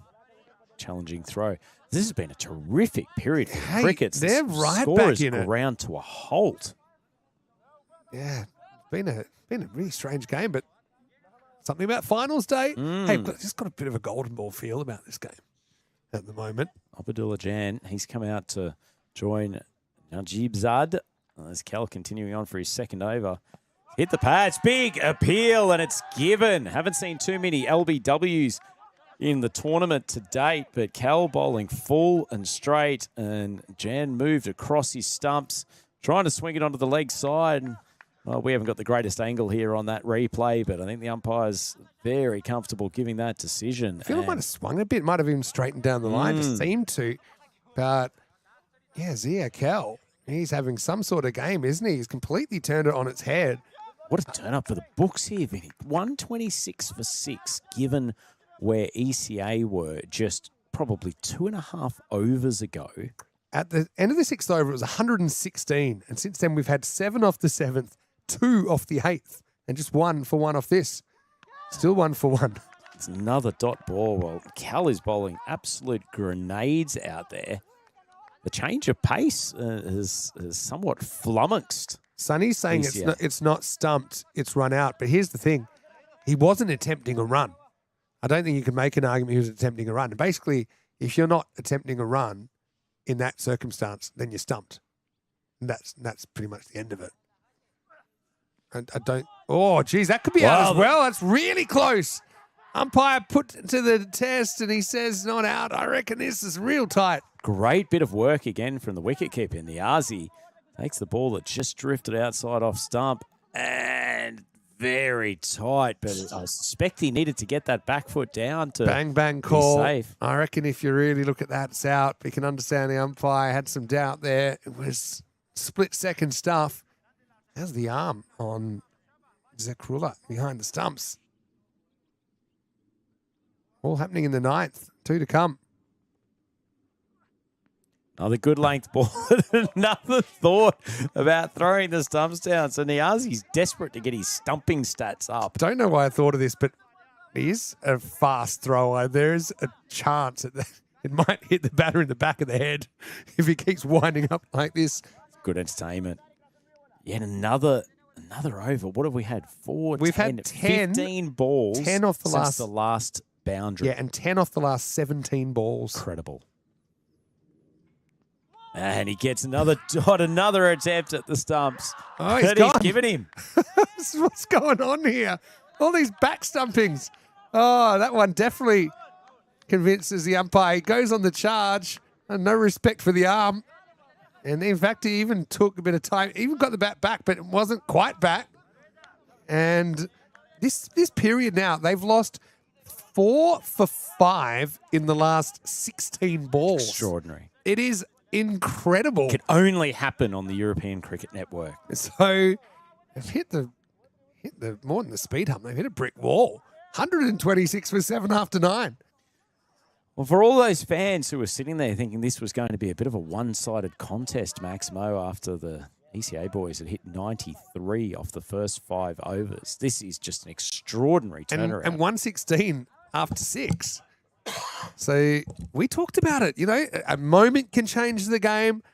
B: challenging throw. This has been a terrific period for the Crickets.
A: They're
B: the
A: right
B: score
A: back
B: has
A: in it.
B: ground to a halt.
A: Yeah, been a really strange game, but something about finals day. Hey, but just got a bit of a golden ball feel about this game at the moment.
B: Abdullah Jan, he's come out to join Najib Zad as Cal continuing on for his second over. Hit the pads, big appeal, and it's given. Haven't seen too many LBWs in the tournament to date, but Cal bowling full and straight, and Jan moved across his stumps, trying to swing it onto the leg side. And, well, we haven't got the greatest angle here on that replay, but I think the umpire's very comfortable giving that decision.
A: I feel it might have swung a bit, might have even straightened down the line, just seemed to. But, yeah, Zia Cal, he's having some sort of game, isn't he? He's completely turned it on its head.
B: What a turn up for the books here, Vinny. 126 for 6, given where ECA were just probably 2.5 overs ago.
A: At the end of the sixth over, it was 116. And since then, we've had 7 off the 7th, 2 off the 8th, and just 1 for 1 off this. Still 1 for 1.
B: It's another dot ball. Well, Cal is bowling absolute grenades out there. The change of pace has somewhat flummoxed.
A: Sonny's saying it's not stumped, it's run out. But here's the thing. He wasn't attempting a run. I don't think you can make an argument he was attempting a run. And basically, if you're not attempting a run in that circumstance, then you're stumped. And that's pretty much the end of it. And I don't... Oh, geez, that could be out as well. That's really close. Umpire put to the test, and he says not out. I reckon this is real tight.
B: Great bit of work again from the wicketkeeper in the Aussie. Takes the ball that just drifted outside off stump and very tight, but I suspect he needed to get that back foot down to
A: bang call.
B: Be safe.
A: I reckon if you really look at that, it's out. We can understand the umpire had some doubt there. It was split-second stuff. How's the arm on Zakrullah behind the stumps? All happening in the 9th. 2 to come.
B: Another good length ball. Another thought about throwing the stumps down. So Niazi's desperate to get his stumping stats up.
A: Don't know why I thought of this, but he is a fast thrower. There's a chance that it might hit the batter in the back of the head if he keeps winding up like this.
B: Good entertainment. Yet another over. What have we had?
A: We've had
B: 15 balls.
A: 10 off the
B: since the last boundary.
A: Yeah, and 10 off the last 17 balls.
B: Incredible. And he gets another dot, another attempt at the stumps.
A: Oh, he's gone.
B: He's given him.
A: This is what's going on here. All these back stumpings. Oh, that one definitely convinces the umpire. He goes on the charge. And no respect for the arm. And in fact, he even took a bit of time. He even got the bat back, but it wasn't quite back. And this period now, they've lost 4 for 5 in the last 16 balls.
B: Extraordinary.
A: It is incredible.
B: It could only happen on the European Cricket Network.
A: So they've hit the more than the speed hump. They've hit a brick wall. 126 for 7 after 9.
B: Well, for all those fans who were sitting there thinking this was going to be a bit of a one-sided contest, Max Mo, after the ECA boys had hit 93 off the first 5 overs, this is just an extraordinary turnaround.
A: And 116 after 6. So we talked about it. You know, a moment can change the game.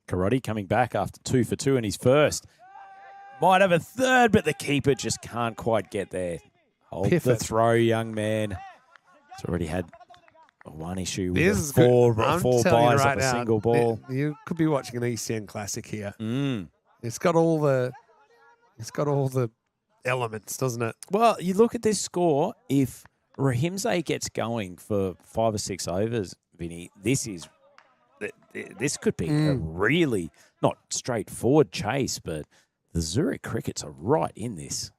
B: Carotti coming back after 2 for 2 in his first. Might have a third, but the keeper just can't quite get there. Hold the throw, young man. He's already had one issue with four buys off a single ball.
A: You could be watching an ECN classic here. It's got all the elements, doesn't it?
B: Well, you look at this score. If Rahimzade gets going for 5 or 6 overs, Vinny, this could be a really not straightforward chase, but the Zurich Crickets are right in this.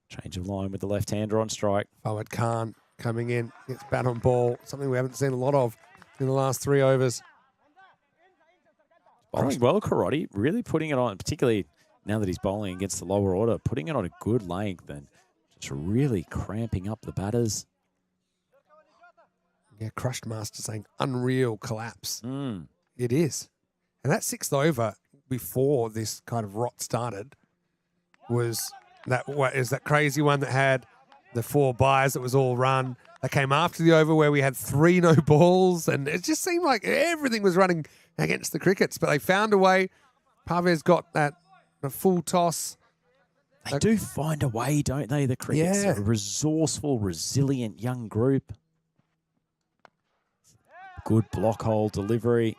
B: Change of line with the left-hander on strike.
A: Forward Khan coming in. Gets bat on ball. Something we haven't seen a lot of in the last 3 overs.
B: Bowling well, Carotti. Really putting it on, particularly now that he's bowling against the lower order, putting it on a good length and just really cramping up the batters.
A: Yeah, Crushed Master saying unreal collapse. It is. And that 6th over before this kind of rot started was that crazy one that had the 4 buys that was all run. That came after the over where we had 3 no balls, and it just seemed like everything was running against the Crickets. But they found a way. Pavez got the full toss.
B: They do find a way, don't they, the Crickets?
A: Yeah.
B: A resourceful, resilient young group. Good block hole delivery.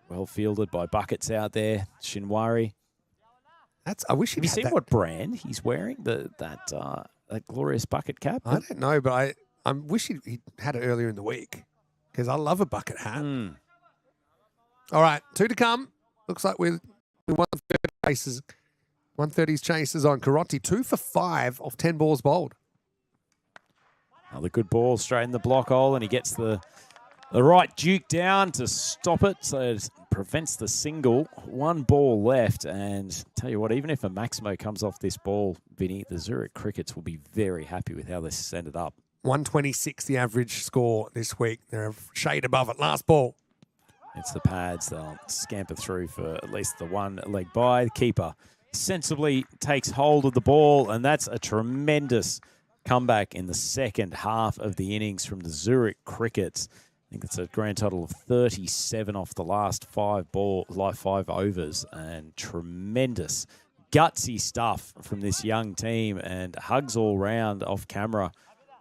B: Well fielded by buckets out there. Shinwari.
A: I wish he'd
B: Have you seen what brand he's wearing? That glorious bucket cap?
A: I don't know, but I wish he had it earlier in the week because I love a bucket hat. All right, 2 to come. Looks like we're 130's chases on Carotti. 2 for 5 off 10 balls bowled.
B: Another good ball straight in the block hole, and he gets the right duke down to stop it, so it prevents the single. 1 ball left, and tell you what, even if a Maximo comes off this ball, Vinny, the Zurich Crickets will be very happy with how this has ended up.
A: 126 the average score this week. They're a shade above it. Last ball.
B: It's the pads. They'll scamper through for at least the 1 leg by. The keeper sensibly takes hold of the ball, and that's a tremendous comeback in the second half of the innings from the Zurich Crickets. I think it's a grand total of 37 off the last 5 overs, and tremendous gutsy stuff from this young team, and hugs all round off camera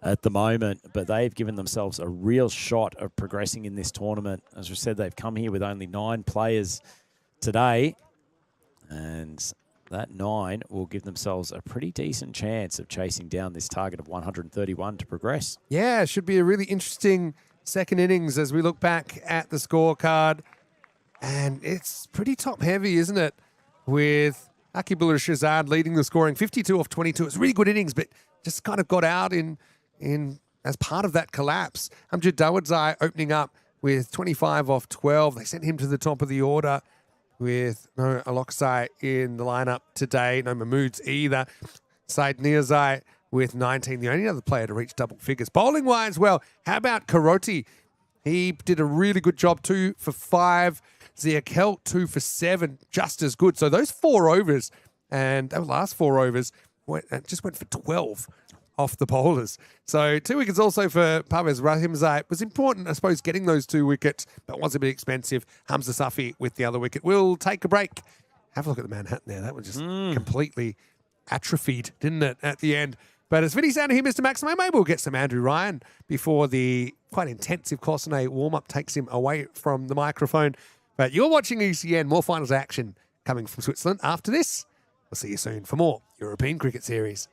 B: at the moment. But they've given themselves a real shot of progressing in this tournament. As we said, they've come here with only 9 players today, and that 9 will give themselves a pretty decent chance of chasing down this target of 131 to progress.
A: Yeah, it should be a really interesting second innings as we look back at the scorecard. And it's pretty top heavy, isn't it? With Akibullah Shazad leading the scoring, 52 off 22. It's a really good innings, but just kind of got out in as part of that collapse. Amjad Dawadzai opening up with 25 off 12. They sent him to the top of the order with no Aloksai in the lineup today. No Mahmoods either. Said Niazai with 19, the only other player to reach double figures. Bowling-wise, well, how about Carotti? He did a really good job, 2 for 5. Ziakel, 2 for 7, just as good. So those 4 overs, and those last 4 overs, just went for 12 off the bowlers. So 2 wickets also for Pavez Rahimzade. It was important, I suppose, getting those 2 wickets, but was a bit expensive. Hamza Safi with the other wicket. We'll take a break. Have a look at the Manhattan there. That was just completely atrophied, didn't it, at the end? But as Vinny's down here, Mr. Maximo, maybe we'll get some Andrew Ryan before the quite intensive Cossonay warm-up takes him away from the microphone. But you're watching ECN. More finals action coming from Switzerland after this. We'll see you soon for more European Cricket Series.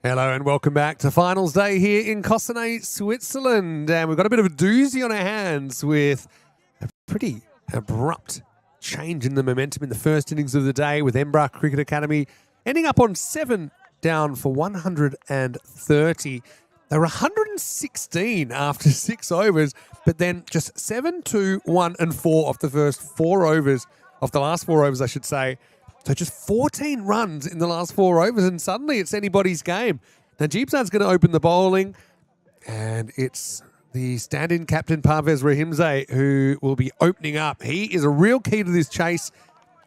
A: Hello and welcome back to finals day here in Cossonay, Switzerland. And we've got a bit of a doozy on our hands with a pretty abrupt change in the momentum in the first innings of the day, with Embra Cricket Academy ending up on 7 down for 130. They were 116 after 6 overs, but then just 7, 2, 1 and 4 off the first 4 overs, off the last 4 overs, I should say. So just 14 runs in the last 4 overs, and suddenly it's anybody's game. Najibzad's going to open the bowling, and it's the stand-in captain Parvez Rahimzade who will be opening up. He is a real key to this chase.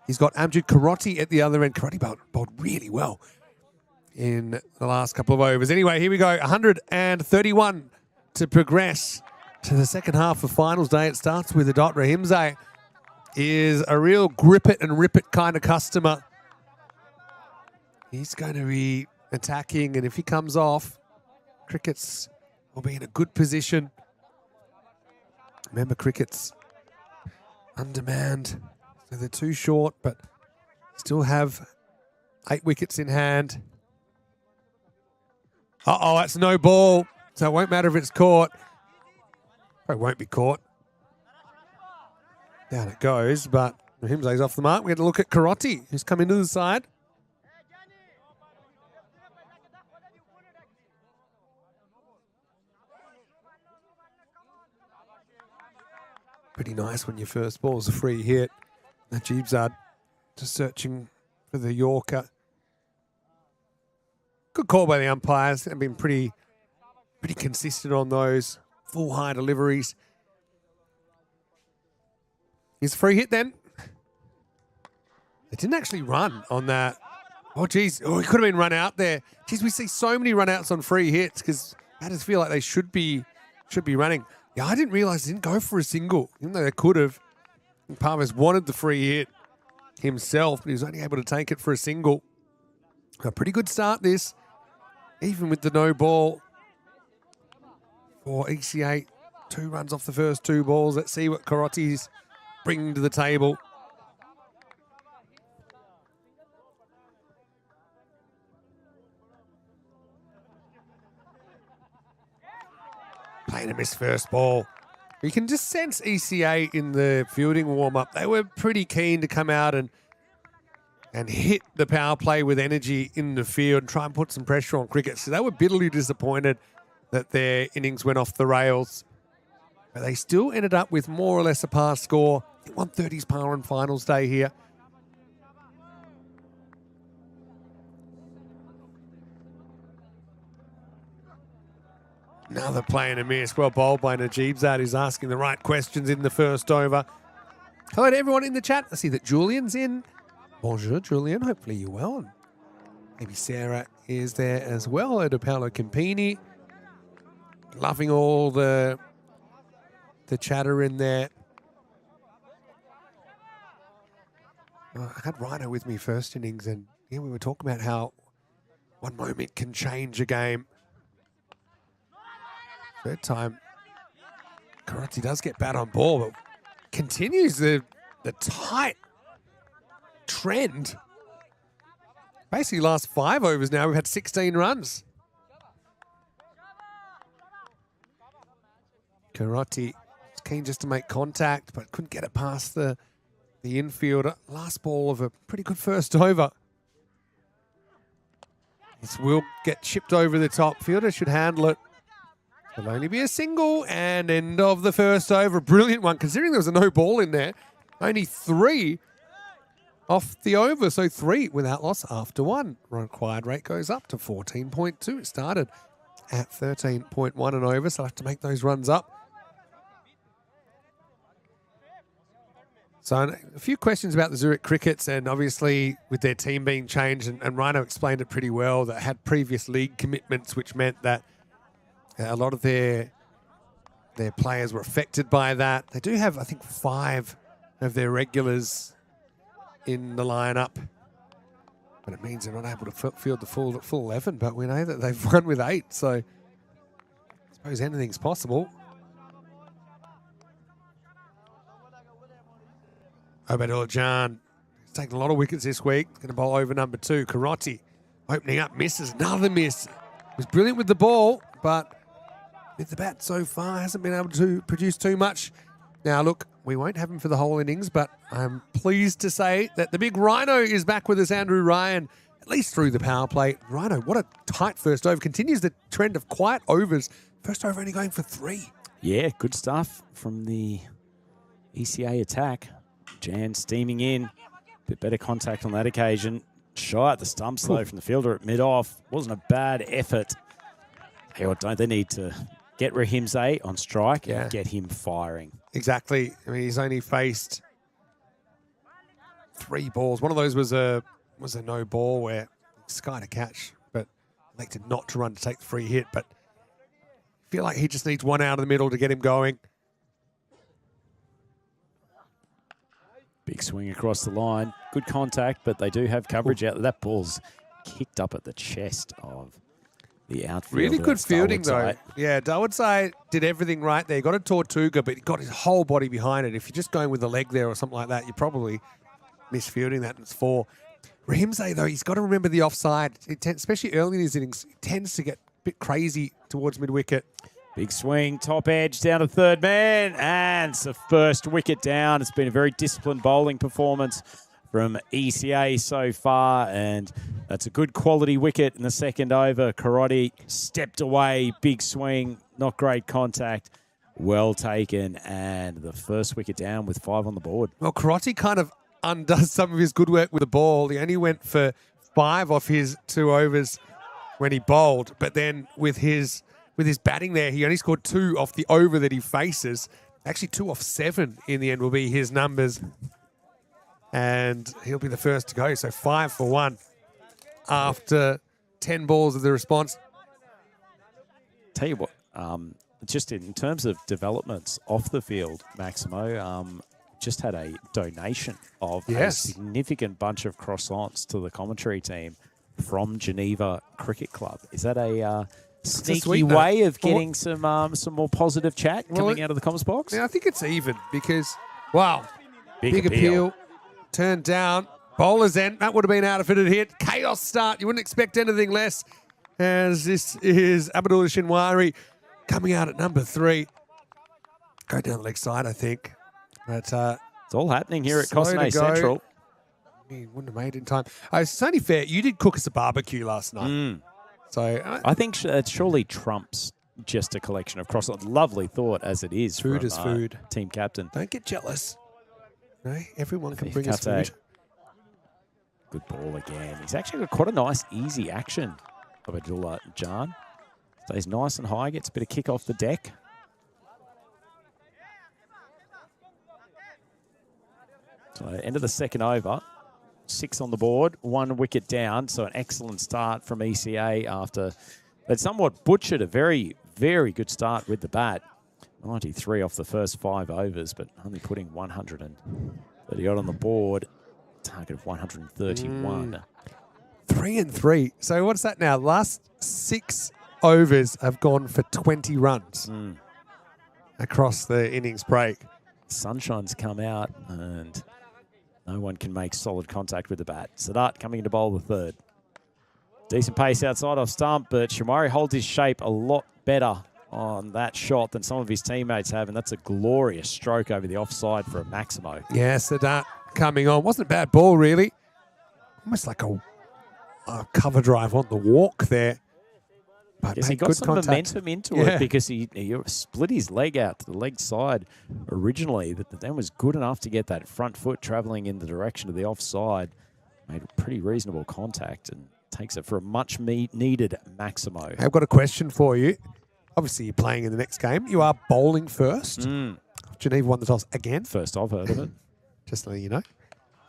A: He's got Amjad Karoti at the other end. Karoti bowled really well in the last couple of overs. Anyway, here we go. 131 to progress to the second half of finals day. It starts with a dot. Rahimzade is a real grip it and rip it kind of customer. He's going to be attacking, and if he comes off, Crickets will be in a good position. Remember, Crickets undemand, so they're too short, but still have 8 wickets in hand. Uh-oh, that's no ball, so it won't matter if it's caught. It won't be caught. Down it goes, but Rahimzade's off the mark. We had to look at Karoti, who's come into the side. Pretty nice when your first ball's a free hit. Najibzad just searching for the Yorker. Good call by the umpires. They've been pretty consistent on those full high deliveries. Here's a free hit then. They didn't actually run on that. Oh, geez. Oh, he could have been run out there. Geez, we see so many run outs on free hits because batters feel like they should be running. Yeah, I didn't realise they didn't go for a single, even though they could have. Parvez wanted the free hit himself, but he was only able to take it for a single. A pretty good start this, even with the no ball for ECS. 2 runs off the first 2 balls. Let's see what Karoti's bringing to the table. Playing a missed first ball. You can just sense ECS in the fielding warm-up. They were pretty keen to come out and hit the power play with energy in the field and try and put some pressure on cricket. So they were bitterly disappointed that their innings went off the rails. But they still ended up with more or less a par score. 130's par on finals day here. Another play and a miss. Well bowled by Najibzad, who's asking the right questions in the first over. Hello to everyone in the chat. I see that Julian's in. Bonjour, Julian. Hopefully you're well. And maybe Sarah is there as well. Hello to Paolo Campini. Loving all the chatter in there. I had Rhino with me first innings, and yeah, we were talking about how one moment can change a game. Third time, Karoti does get bat on ball, but continues the tight trend. Basically, last 5 overs now, we've had 16 runs. Karoti was keen just to make contact, but couldn't get it past the infielder. Last ball of a pretty good first over. This will get chipped over the top. Fielder should handle it. It'll only be a single, and end of the first over. Brilliant one, considering there was a no ball in there. Only 3 off the over, so 3 without loss after 1. Required rate goes up to 14.2. It started at 13.1 and over, so I'll have to make those runs up. So a few questions about the Zurich Crickets, and obviously with their team being changed, and Rhino explained it pretty well, that had previous league commitments, which meant that a lot of their players were affected by that. They do have, I think, 5 of their regulars in the lineup, but it means they're not able to field the full 11. But we know that they've won with 8, so I suppose anything's possible. Obadullah Jan has taken a lot of wickets this week. Going to bowl over number 2. Karoti opening up, misses, another miss. was brilliant with the ball, but with the bat so far, hasn't been able to produce too much. Now, look, we won't have him for the whole innings, but I'm pleased to say that the big Rhino is back with us, Andrew Ryan, at least through the power play. Rhino, what a tight first over. Continues the trend of quiet overs. First over only going for 3.
B: Yeah, good stuff from the ECA attack. Jan steaming in. Bit better contact on that occasion. Shy at the stumps, though, from the fielder at mid-off. Wasn't a bad effort. Hey, what don't they need to get Rahimzay on strike and get him firing?
A: Exactly. I mean, he's only faced 3 balls. One of those was a no ball where Sky to catch, but elected not to run to take the free hit. But I feel like he just needs one out of the middle to get him going.
B: Big swing across the line. Good contact, but they do have coverage out there. That ball's kicked up at the chest of the outfielder.
A: Really good fielding, though. Yeah, Dawodsai did everything right there. He got a Tortuga, but he got his whole body behind it. If you're just going with the leg there or something like that, you're probably misfielding that, and it's 4. Rahimzay, though, he's got to remember the offside. Especially early in his innings, he tends to get a bit crazy towards mid-wicket.
B: Big swing, top edge, down to third man, and it's the first wicket down. It's been a very disciplined bowling performance from ECA so far, and that's a good quality wicket in the second over. Karate stepped away, big swing, not great contact, well taken, and the first wicket down with 5 on the board.
A: Well, Karate kind of undoes some of his good work with the ball. He only went for 5 off his 2 overs when he bowled, but then with his batting there, he only scored 2 off the over that he faces. Actually, 2 off 7 in the end will be his numbers. And he'll be the first to go. So 5 for 1 after 10 balls of the response.
B: Tell you what, just in terms of developments off the field, Maximo, just had a donation of a significant bunch of croissants to the commentary team from Geneva Cricket Club. Is that a sneaky way of getting some more positive chat coming out of the comms box?
A: Yeah, I think it's even because, wow, big appeal. Turned down. Bowler's end. That would have been out if it had hit. Chaos start. You wouldn't expect anything less. As this is Abdul Shinwari coming out at number 3. Go down the leg side, I think. But
B: it's all happening here at Cossonay Central.
A: He wouldn't have made it in time. It's only fair. You did cook us a barbecue last night. So
B: I think it surely trumps just a collection of croissants. Lovely thought as it is.
A: Food is food.
B: Team captain.
A: Don't get jealous. No, everyone can bring us food.
B: Good ball again. He's actually got quite a nice, easy action of Abdullah Jan. Stays nice and high, gets a bit of kick off the deck. So end of the second over. 6 on the board, 1 wicket down. So an excellent start from ECA after they'd somewhat butchered a very, very good start with the bat. 93 off the first 5 overs, but only putting 130 odd on the board. Target of 131.
A: 3 and 3. So what's that now? Last 6 overs have gone for 20 runs across the innings break.
B: Sunshine's come out and no one can make solid contact with the bat. Sadat coming in to bowl the third. Decent pace outside off stump, but Shamari holds his shape a lot better on that shot than some of his teammates have, and that's a glorious stroke over the offside for a Maximo.
A: Yeah, Sadat coming on. Wasn't a bad ball, really. Almost like a cover drive on the walk there. But
B: yes, he got some momentum into it because he split his leg out to the leg side originally, but then was good enough to get that front foot travelling in the direction of the offside. Made a pretty reasonable contact and takes it for a much-needed Maximo.
A: I've got a question for you. Obviously, you're playing in the next game. You are bowling first. Geneva won the toss again.
B: First I've heard of it.
A: Just letting you know.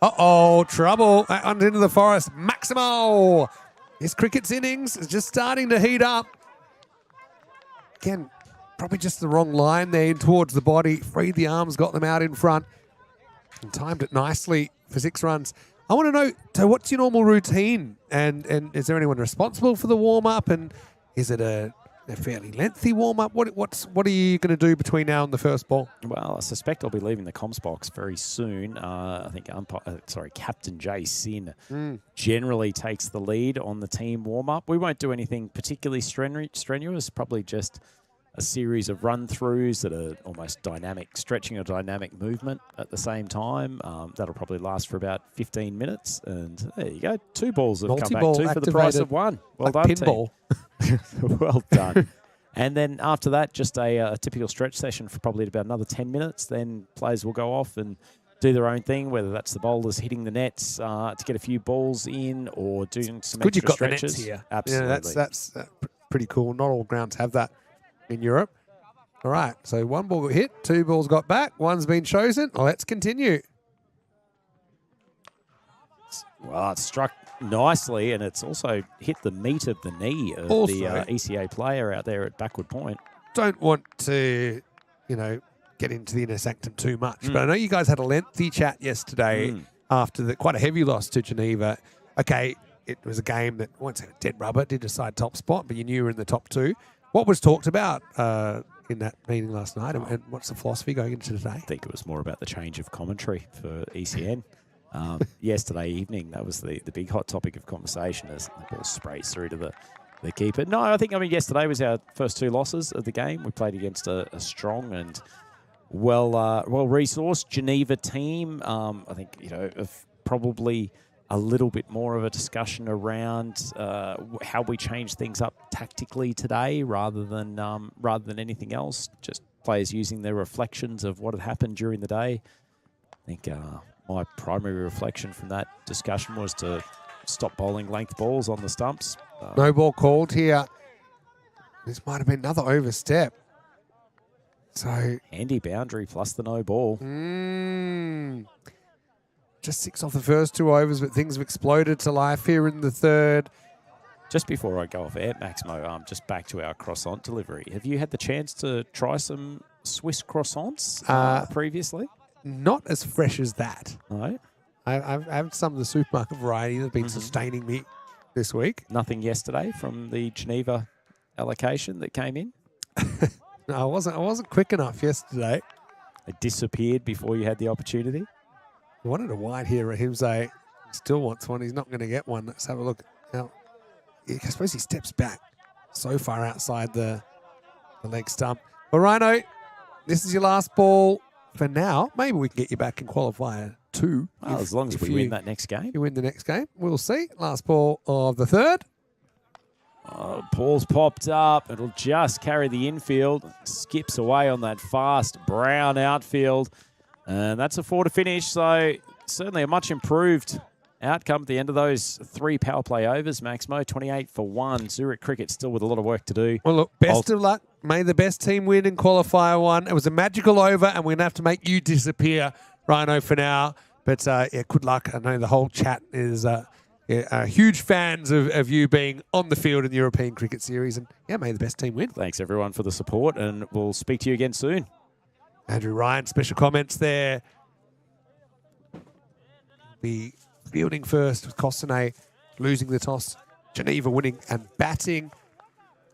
A: Uh-oh, trouble. Into the forest. Maximo. His cricket's innings is just starting to heat up. Again, probably just the wrong line there in towards the body. Freed the arms, got them out in front. And timed it nicely for 6 runs. I want to know, so what's your normal routine? And is there anyone responsible for the warm-up? And is it a a fairly lengthy warm-up. What are you going to do between now and the first ball?
B: Well, I suspect I'll be leaving the comms box very soon. I think Captain Jay Sin generally takes the lead on the team warm-up. We won't do anything particularly strenuous, probably just a series of run-throughs that are almost dynamic, stretching or dynamic movement at the same time. That'll probably last for about 15 minutes. And there you go. 2 balls have come back, 2 for the price of 1. Well
A: like
B: done,
A: pinball.
B: Team. Well done. And then after that, just a typical stretch session for probably about another 10 minutes. Then players will go off and do their own thing, whether that's the bowlers hitting the nets to get a few balls in or doing some
A: Good,
B: extra
A: you've got
B: stretches.
A: the nets here.
B: Absolutely.
A: Yeah, that's pretty cool. Not all grounds have that in Europe. All right, so 1 ball got hit, 2 balls got back, 1's been chosen. Let's continue.
B: Well, it's struck nicely, and it's also hit the meat of the knee of the ECA player out there at backward point.
A: Don't want to, get into the inner sanctum too much, but I know you guys had a lengthy chat yesterday after quite a heavy loss to Geneva. Okay, it was a game that, once dead rubber, did decide top spot, but you knew you were in the top 2. What was talked about in that meeting last night, and what's the philosophy going into today?
B: I think it was more about the change of commentary for ECN. Yesterday evening, that was the big hot topic of conversation as the ball sprays through to the keeper. No, I think, yesterday was our first 2 losses of the game. We played against a strong and well-resourced Geneva team. I think, probably a little bit more of a discussion around how we change things up tactically today rather than anything else. Just players using their reflections of what had happened during the day. I think my primary reflection from that discussion was to stop bowling length balls on the stumps.
A: No ball called here. This might have been another overstep. So
B: handy boundary plus the no ball.
A: Just 6 off the first 2 overs, but things have exploded to life here in the third.
B: Just before I go off air, Maximo, just back to our croissant delivery. Have you had the chance to try some Swiss croissants previously?
A: Not as fresh as that.
B: No?
A: I've had some of the supermarket variety that have been sustaining me this week.
B: Nothing yesterday from the Geneva allocation that came in?
A: No, I wasn't quick enough yesterday.
B: It disappeared before you had the opportunity?
A: I wanted a wide here at him say he still wants one. He's not going to get one. Let's have a look. Now, I suppose he steps back so far outside the leg stump. But Rhino, this is your last ball for now. Maybe we can get you back in qualifier 2.
B: Well, as long as we win that next game.
A: You win the next game. We'll see. Last ball of the third.
B: Oh, Paul's popped up. It'll just carry the infield. Skips away on that fast brown outfield. And that's a 4 to finish, so certainly a much improved outcome at the end of those 3 power play overs, Maximo. 28 for 1. Zurich Cricket still with a lot of work to do.
A: Well, look, best of luck. May the best team win in qualifier 1. It was a magical over, and we're going to have to make you disappear, Rhino, for now. But, good luck. I know the whole chat is huge fans of you being on the field in the European Cricket Series. And, may the best team win.
B: Thanks, everyone, for the support, and we'll speak to you again soon.
A: Andrew Ryan, special comments there. Be fielding first with Cossonay losing the toss. Geneva winning and batting.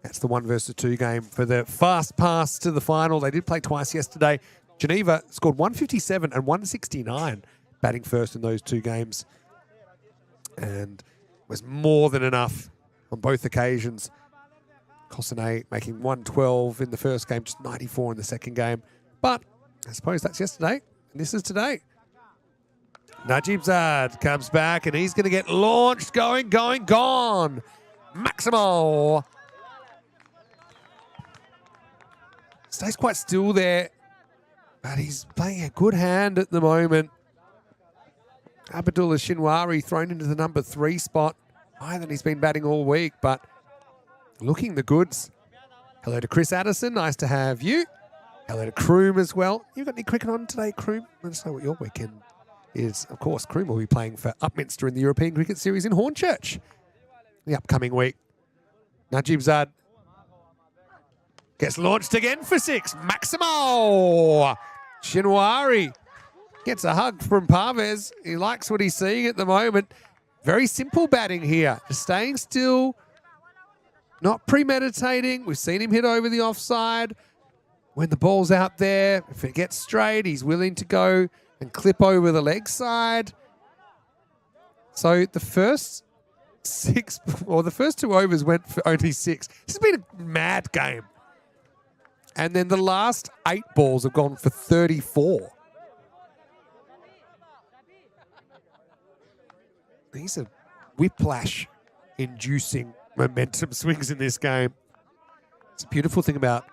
A: That's the 1 versus 2 game for the fast pass to the final. They did play twice yesterday. Geneva scored 157 and 169 batting first in those 2 games. And was more than enough on both occasions. Cossonay making 112 in the first game, just 94 in the second game. But I suppose that's yesterday, and this is today. Najib Zad comes back, and he's going to get launched, gone. Maximo stays quite still there, but he's playing a good hand at the moment. Abdullah Shinwari thrown into the number 3 spot. Higher than he's been batting all week, but looking the goods. Hello to Chris Addison. Nice to have you. Hello to Kroom as well. You got any cricket on today, Kroom? Let us know what your weekend is. Of course, Kroom will be playing for Upminster in the European Cricket Series in Hornchurch the upcoming week. Najib Zad gets launched again for 6. Maximo Shinwari gets a hug from Parvez. He likes what he's seeing at the moment. Very simple batting here. Just staying still. not premeditating. We've seen him hit over the offside. When the ball's out there, if it gets straight, he's willing to go and clip over the leg side. So the first the first 2 overs went for only 6. This has been a mad game. And then the last 8 balls have gone for 34. These are whiplash-inducing momentum swings in this game. It's a beautiful thing about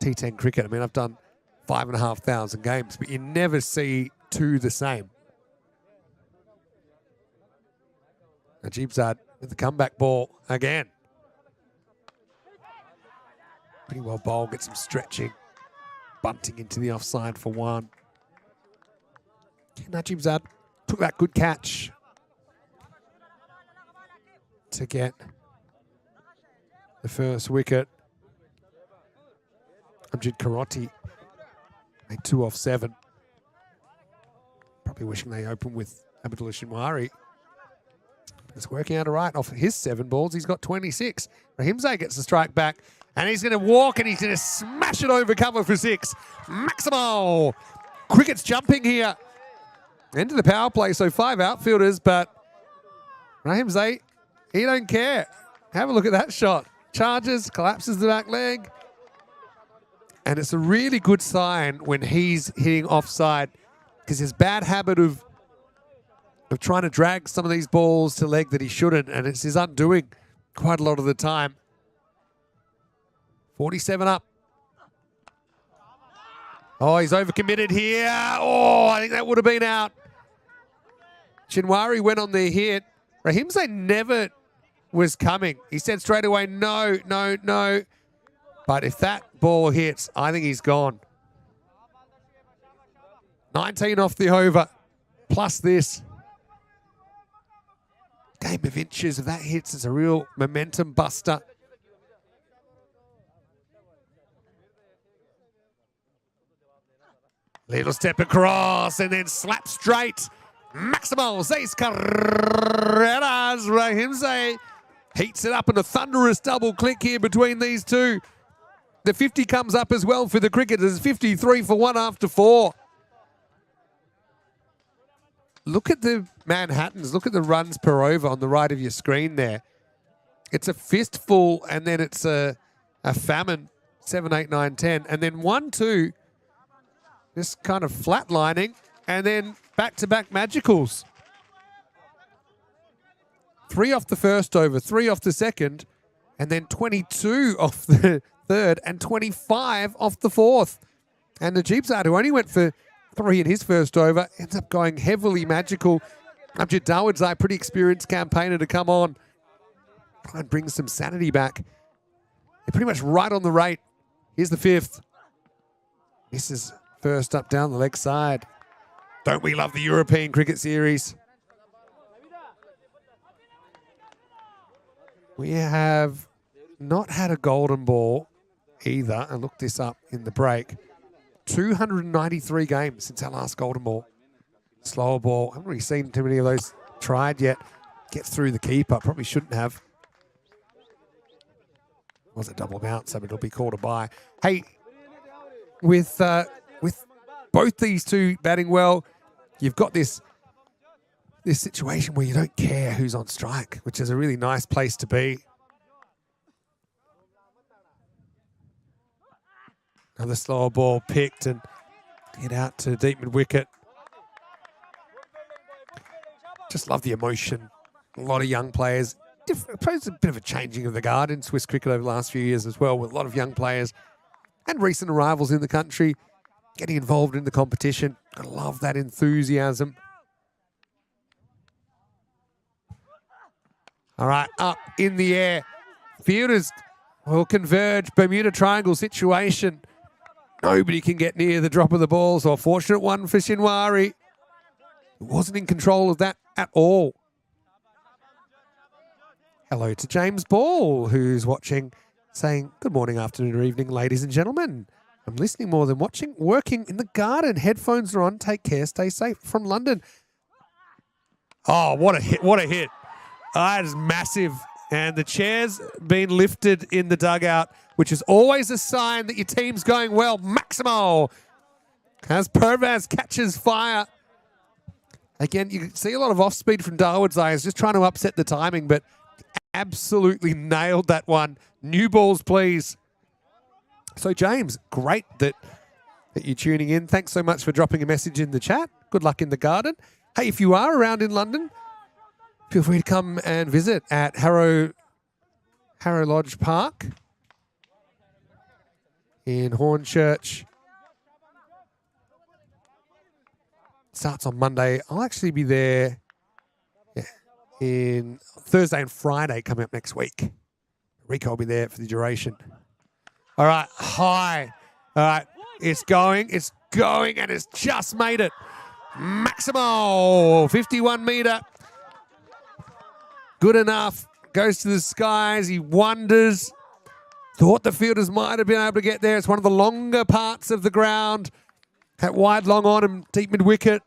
A: T10 cricket. I mean, I've done 5,500 games, but you never see 2 the same. Najibzad with the comeback ball again. Pretty well bowled, gets some stretching. Bunting into the offside for 1. Najibzad took that good catch to get the first wicket. Amjad Karoti made 2 off 7. Probably wishing they opened with Abdullah Shinwari. It's working out all right. Off his 7 balls, he's got 26. Rahimzai gets the strike back, and he's going to walk, and he's going to smash it over cover for 6. Maximal. Cricket's jumping here. Into the power play, so 5 outfielders, but Rahimzai, he don't care. Have a look at that shot. Charges, collapses the back leg. And it's a really good sign when he's hitting offside, because his bad habit of trying to drag some of these balls to leg that he shouldn't, and it's his undoing quite a lot of the time. 47 up. Oh, he's overcommitted here. Oh, I think that would have been out. Shinwari went on the hit. Rahimzai never was coming. He said straight away, no, no, no. But if that ball hits, I think he's gone. 19 off the over, plus this. Game of inches. If that hits, it's a real momentum buster. Little step across and then slap straight. Maximal Zeis Carreras. Rahimzai heats it up in a thunderous double click here between these two. The 50 comes up as well for the cricketers. 53 for 1 after 4. Look at the Manhattans. Look at the runs per over on the right of your screen there. It's a fistful, and then it's a famine. 7, 8, 9, 10. And then 1, 2, just kind of flatlining. And then back-to-back magicals. 3 off the first over, 3 off the second, and then 22 off the third, and 25 off the fourth. And Najibzad, who only went for 3 in his first over, ends up going heavily magical. Amjad Dawood's pretty experienced campaigner to come on. Try and bring some sanity back. They're pretty much right on the rate. Here's the 5th. This is first up down the leg side. Don't we love the European Cricket Series? We have not had a golden ball either. I looked this up in the break. 293 games since our last golden ball. Slower ball. I haven't really seen too many of those tried yet. Gets through the keeper. Probably shouldn't have. Was a double bounce, so it'll be called a bye. Hey, with both these two batting well, you've got this situation where you don't care who's on strike, which is a really nice place to be. Another slower ball picked and hit out to deep mid-wicket. Just love the emotion. A lot of young players. It's a bit of a changing of the guard in Swiss cricket over the last few years as well, with a lot of young players and recent arrivals in the country getting involved in the competition. I love that enthusiasm. All right, up in the air. Fielders will converge. Bermuda Triangle situation. Nobody can get near the drop of the ball. So a fortunate one for Shinwari, who wasn't in control of that at all. Hello to James Ball, who's watching, saying, good morning, afternoon, or evening, ladies and gentlemen. I'm listening more than watching. Working in the garden. Headphones are on. Take care. Stay safe. From London. Oh, what a hit. What a hit. That is massive. And the chair's been lifted in the dugout, which is always a sign that your team's going well. Maximo as Pervez catches fire. Again, you can see a lot of off-speed from Darwood's eyes, just trying to upset the timing, but absolutely nailed that one. New balls, please. So, James, great that you're tuning in. Thanks so much for dropping a message in the chat. Good luck in the garden. Hey, if you are around in London, feel free to come and visit at Harrow Lodge Park in Hornchurch. Starts on Monday. I'll actually be there in Thursday and Friday coming up next week. Rico will be there for the duration. All right, high. All right, it's going, and it's just made it. Maximo, 51 metre. Good enough. Goes to the skies. He wonders. Thought the fielders might have been able to get there. It's one of the longer parts of the ground. That wide long on and deep mid wicket.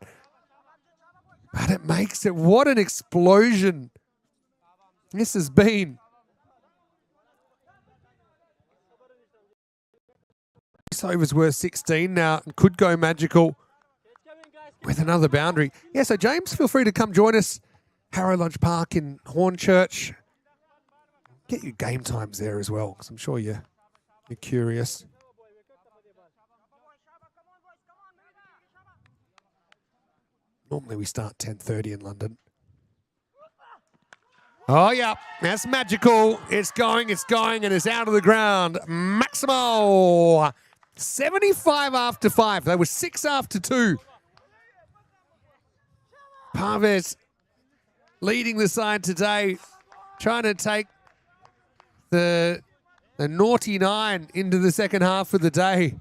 A: But it makes it. What an explosion this has been. This over's worth 16 now and could go magical with another boundary. Yeah, so James, feel free to come join us. Harrow Lodge Park in Hornchurch. Get your game times there as well, because I'm sure you're curious. Normally we start 10:30 in London. Oh, yeah, that's magical. It's going, and it's out of the ground. Maximo, 75 after 5. They were 6 after 2. Parvez leading the side today, trying to take the naughty 9 into the second half of the day.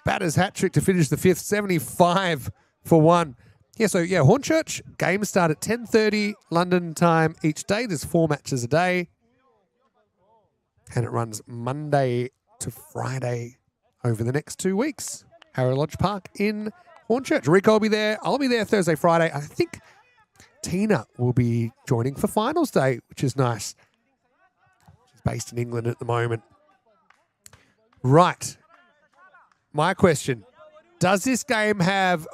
A: Batter's hat-trick to finish the 5th, 75 for 1. Yeah, so yeah, Hornchurch, games start at 10:30 London time each day. There's 4 matches a day. And it runs Monday to Friday over the next 2 weeks. Harrow Lodge Park in Hornchurch. Rico will be there. I'll be there Thursday, Friday. I think Tina will be joining for finals day, which is nice. She's based in England at the moment. Right. My question. Does this game have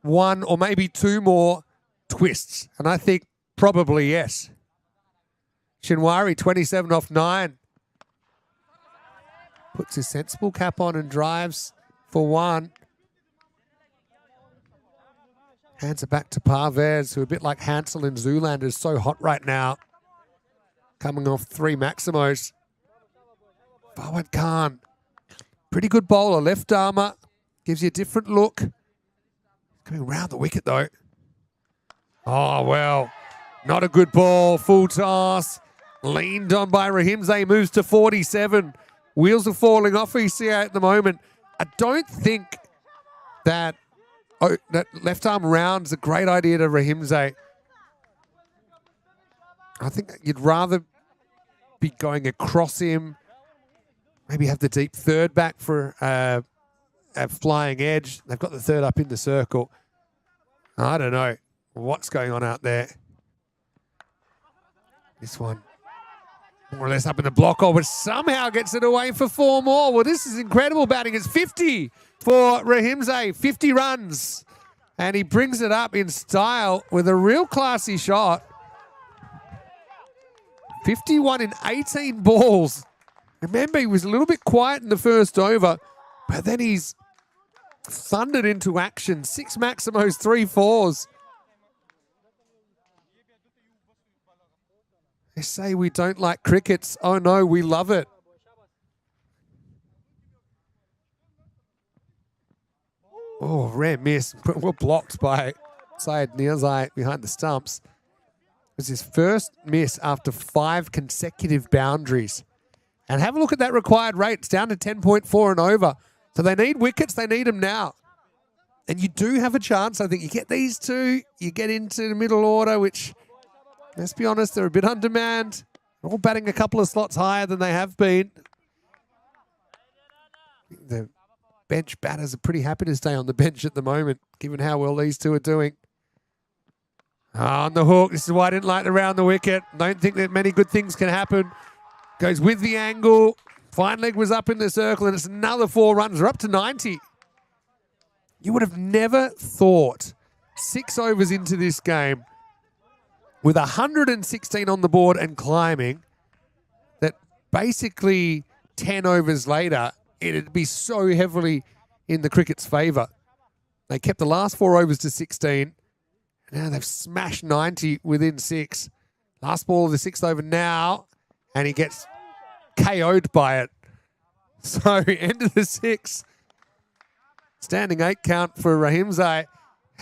A: 1 or maybe 2 more twists? And I think probably yes. Shinwari, 27 off 9. Puts his sensible cap on and drives for 1. Hands it back to Parvez, who a bit like Hansel in Zoolander is so hot right now. Coming off 3 Maximos. Fawad Khan. Pretty good bowler, left armour. Gives you a different look. Coming around the wicket, though. Oh, well. Not a good ball. Full toss. Leaned on by Rahimzay. Moves to 47. Wheels are falling off ECS at the moment. I don't think that left arm round is a great idea to Rahimzay. I think you'd rather be going across him. Maybe have the deep third back for a flying edge. They've got the third up in the circle. I don't know what's going on out there. This one more or less up in the block hole, but somehow gets it away for 4 more. Well, this is incredible batting. It's 50 for Rahimzay, 50 runs. And he brings it up in style with a real classy shot. 51 in 18 balls. Remember, he was a little bit quiet in the first over, but then he's thundered into action. 6 Maximos, 3 4s. They say we don't like crickets. Oh, no, we love it. Oh, rare miss. We're blocked by Syed Niazai behind the stumps. It was his first miss after 5 consecutive boundaries. And have a look at that required rate. It's down to 10.4 and over. So they need wickets. They need them now. And you do have a chance. I think you get these 2. You get into the middle order, which, let's be honest, they're a bit undermanned. They're all batting a couple of slots higher than they have been. The bench batters are pretty happy to stay on the bench at the moment, given how well these 2 are doing. On the hook. This is why I didn't like the round the wicket. Don't think that many good things can happen. Goes with the angle. Fine leg was up in the circle, and it's another 4 runs. We're up to 90. You would have never thought 6 overs into this game with 116 on the board and climbing that basically 10 overs later, it'd be so heavily in the cricket's favour. They kept the last 4 overs to 16. Now they've smashed 90 within 6. Last ball of the 6th over now, and he gets KO'd by it. So end of the 6. Standing 8 count for Rahimzai,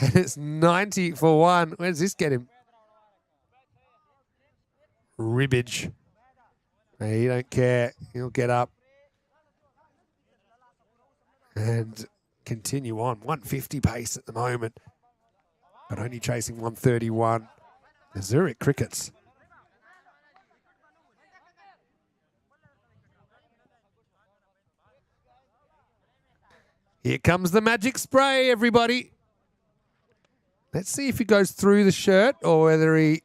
A: and it's 90 for 1. Where does this get him? Ribbage. He don't care. He'll get up and continue on. 150 pace at the moment, but only chasing 131. The Zurich Crickets. Here comes the magic spray, everybody. Let's see if he goes through the shirt or whether he's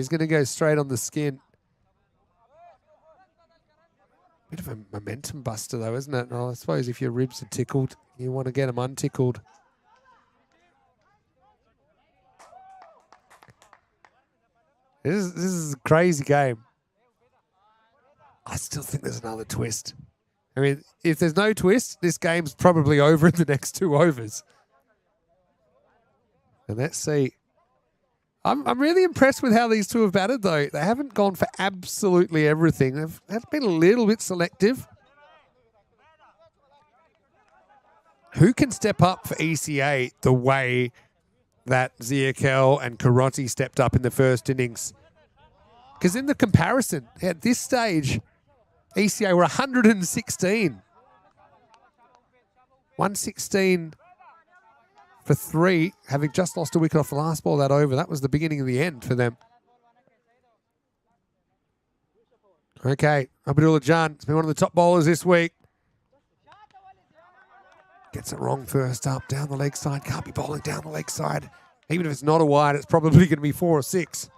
A: going to go straight on the skin. Bit of a momentum buster, though, isn't it? Well, I suppose if your ribs are tickled, you want to get them untickled. This is a crazy game. I still think there's another twist. I mean, if there's no twist, this game's probably over in the next 2 overs. And let's see. I'm really impressed with how these two have batted, though. They haven't gone for absolutely everything. They've been a little bit selective. Who can step up for ECA the way that Ziakel and Karoti stepped up in the first innings? Because in the comparison, at this stage, ECA were 116. 116 for 3, having just lost a wicket off the last ball that over. That was the beginning of the end for them. Okay, Abdullah Jan has been one of the top bowlers this week. Gets it wrong first up, down the leg side. Can't be bowling down the leg side. Even if it's not a wide, it's probably going to be 4 or 6.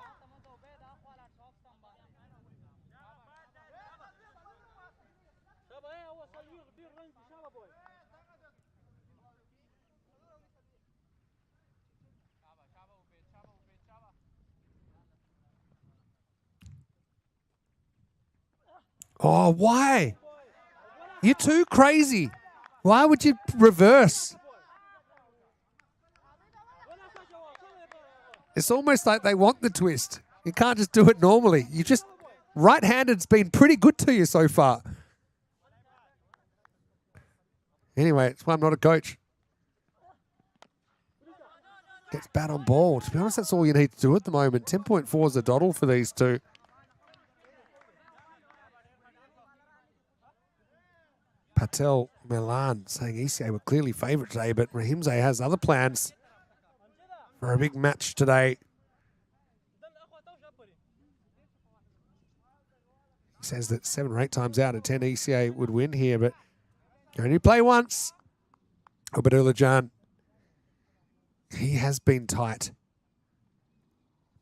A: Oh, why? You're too crazy. Why would you reverse? It's almost like they want the twist. You can't just do it normally. You just, right-handed's been pretty good to you so far. Anyway, that's why I'm not a coach. Gets bat on ball. To be honest, that's all you need to do at the moment. 10.4 is a doddle for these two. Patel Milan saying ECA were clearly favourite today, but Rahimzai has other plans for a big match today. He says that 7 or 8 times out of 10 ECA would win here, but you only play once. Abdullah Jan, he has been tight.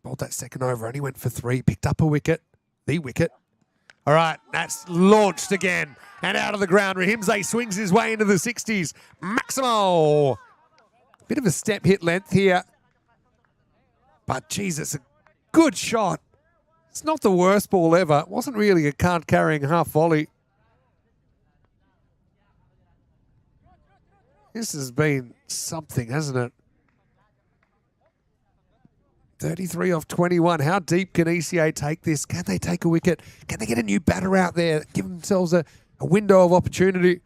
A: Bowled that second over, only went for 3, picked up a wicket, the wicket. All right, that's launched again and out of the ground. Rahimzai swings his way into the 60s. Maximo. Bit of a step hit length here. But, geez, it's a good shot. It's not the worst ball ever. It wasn't really a card-carrying half volley. This has been something, hasn't it? 33 off 21. How deep can ECA take this? Can they take a wicket? Can they get a new batter out there? Give themselves a window of opportunity.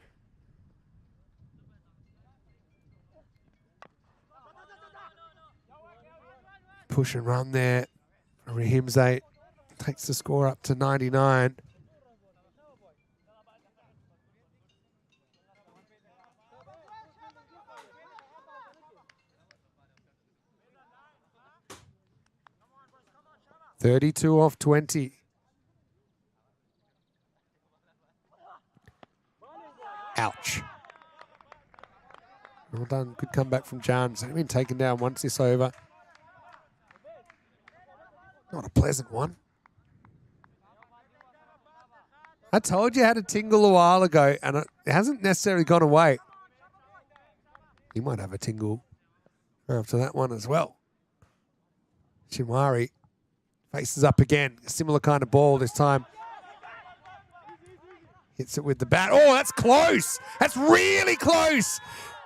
A: Push and run there. Rahimzai takes the score up to 99. .32 off 20. Ouch. Well done. Good comeback from Jan. He's only been taken down once this over. Not a pleasant one. I told you I had a tingle a while ago, and it hasn't necessarily gone away. You might have a tingle after that one as well. Shinwari faces up again. A similar kind of ball this time. Hits it with the bat. Oh, that's close. That's really close.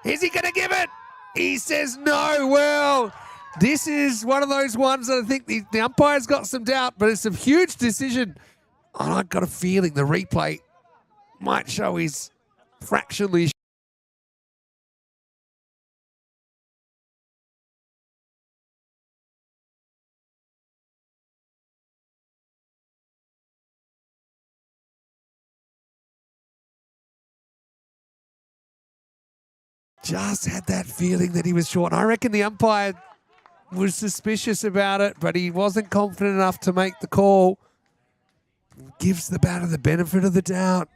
A: Is he going to give it? He says no. Well, this is one of those ones that I think the umpire's got some doubt, but it's a huge decision. And I've got a feeling the replay might show he's fractionally. Just had that feeling that he was short. I reckon the umpire was suspicious about it, but he wasn't confident enough to make the call. Gives the batter the benefit of the doubt.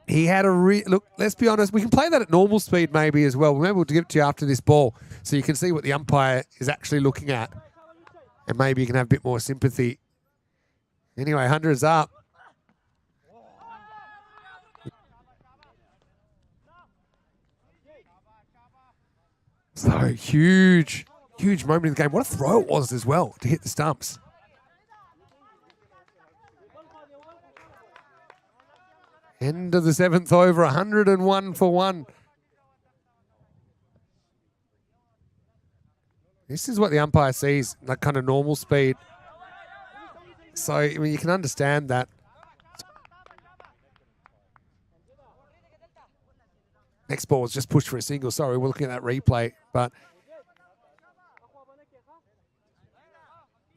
A: He had a look, let's be honest, we can play that at normal speed maybe as well. Maybe we'll give it to you after this ball so you can see what the umpire is actually looking at. And maybe you can have a bit more sympathy. Anyway, 100's up. So huge moment in the game. What a throw it was as well to hit the stumps. End of the 7th over, 101 for 1. This is what the umpire sees, that kind of normal speed. So, I mean, you can understand that. Next ball was just pushed for a single. Sorry, we're looking at that replay. But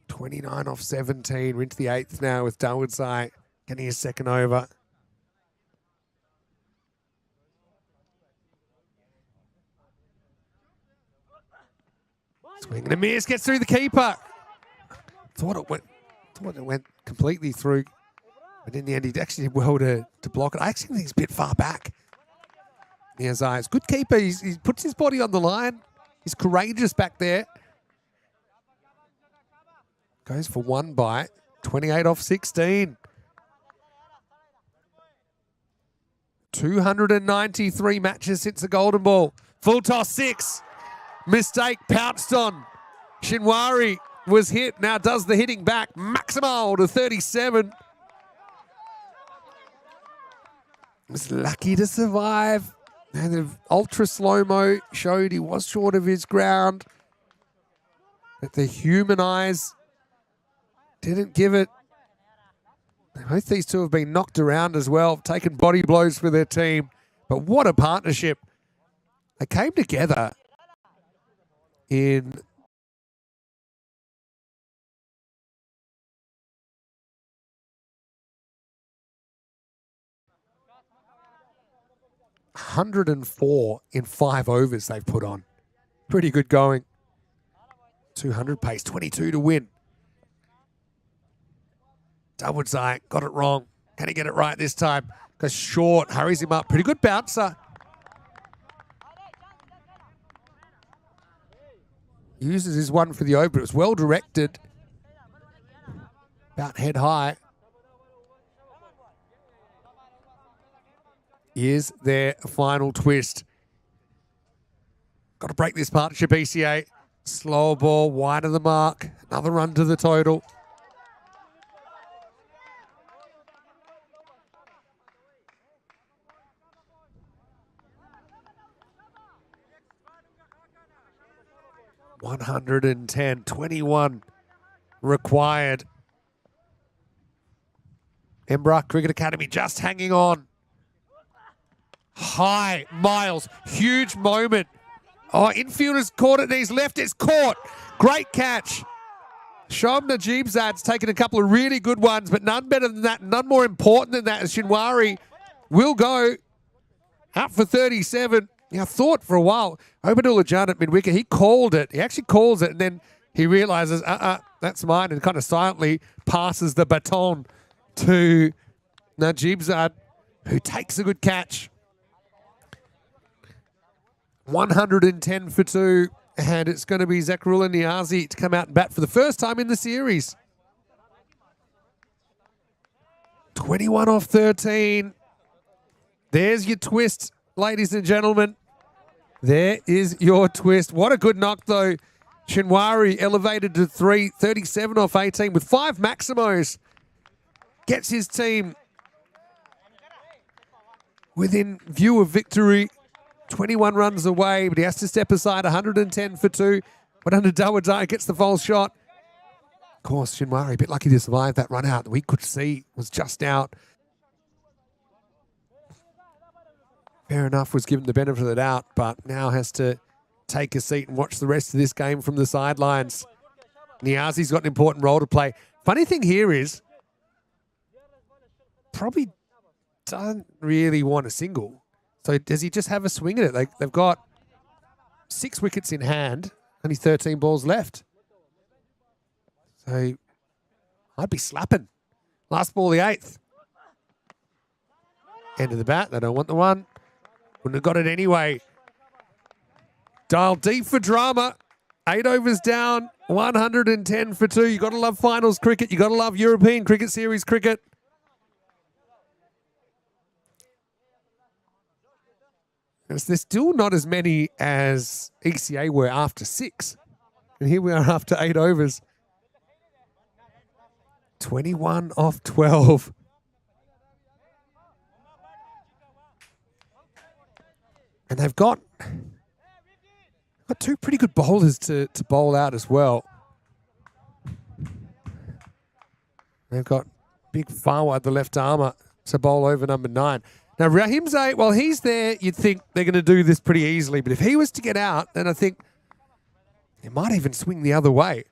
A: 29 off 17. We're into the 8th now with Dawodsai getting his second over. Swing and a miss, gets through the keeper. Thought it went completely through. But in the end, he actually did well to block it. I actually think he's a bit far back. He has eyes. Good keeper. He puts his body on the line. He's courageous back there. Goes for one bite. 28 off 16. 293 matches since the Golden Ball. Full toss 6. Mistake pounced on. Shinwari was hit. Now does the hitting back. Maximal to 37. Was lucky to survive. And the ultra slow-mo showed he was short of his ground. But the human eyes didn't give it. Both these two have been knocked around as well, taken body blows for their team. But what a partnership. They came together in .104 in 5 overs they've put on. Pretty good going. 200 pace, 22 to win. Dawodsai got it wrong. Can he get it right this time? Goes short, hurries him up. Pretty good bouncer. Uses his one for the over. It was well directed. About head high. Is their final twist. Got to break this partnership, ECA. Slower ball, wide of the mark. Another run to the total. .110, 21 required. Embrough Cricket Academy just hanging on. High, Miles, huge moment. Oh, infielder's caught it, and he's left, it's caught. Great catch. Shoaib Najibzad's taken a couple of really good ones, but none better than that, none more important than that, as Shinwari will go out for 37. I thought for a while, Obadullah Jan at mid-wicket, he called it. He actually calls it, and then he realizes, that's mine, and kind of silently passes the baton to Najibzad, who takes a good catch. 110 for 2, And it's going to be Zakarullah Niazi to come out and bat for the first time in the series. 21 off 13. There's your twist, ladies and gentlemen. There is your twist. What a good knock, though. Shinwari elevated to 37 off 18 with 5 Maximos. Gets his team within view of victory. 21 runs away, but he has to step aside. 110 for 2. But under Dawadai gets the false shot. Of course, Shinwari a bit lucky to survive that run out. We could see was just out. Fair enough, was given the benefit of the doubt, but now has to take a seat and watch the rest of this game from the sidelines. Niazi's got an important role to play. Funny thing here is, probably doesn't really want a single. So does he just have a swing at it? They've got 6 wickets in hand, only 13 balls left. So I'd be slapping. Last ball, the 8th. End of the bat. They don't want the one. Wouldn't have got it anyway. Dial deep for drama. 8 overs down. 110 for 2. You got to love finals cricket. You got to love European Cricket Series cricket. There's still not as many as ECA were after 6. And here we are after 8 overs. 21 off 12. And they've got 2 pretty good bowlers to bowl out as well. They've got big Fawad, the left armour, to bowl over number 9. Now, Rahimzai, while he's there, you'd think they're going to do this pretty easily. But if he was to get out, then I think he might even swing the other way.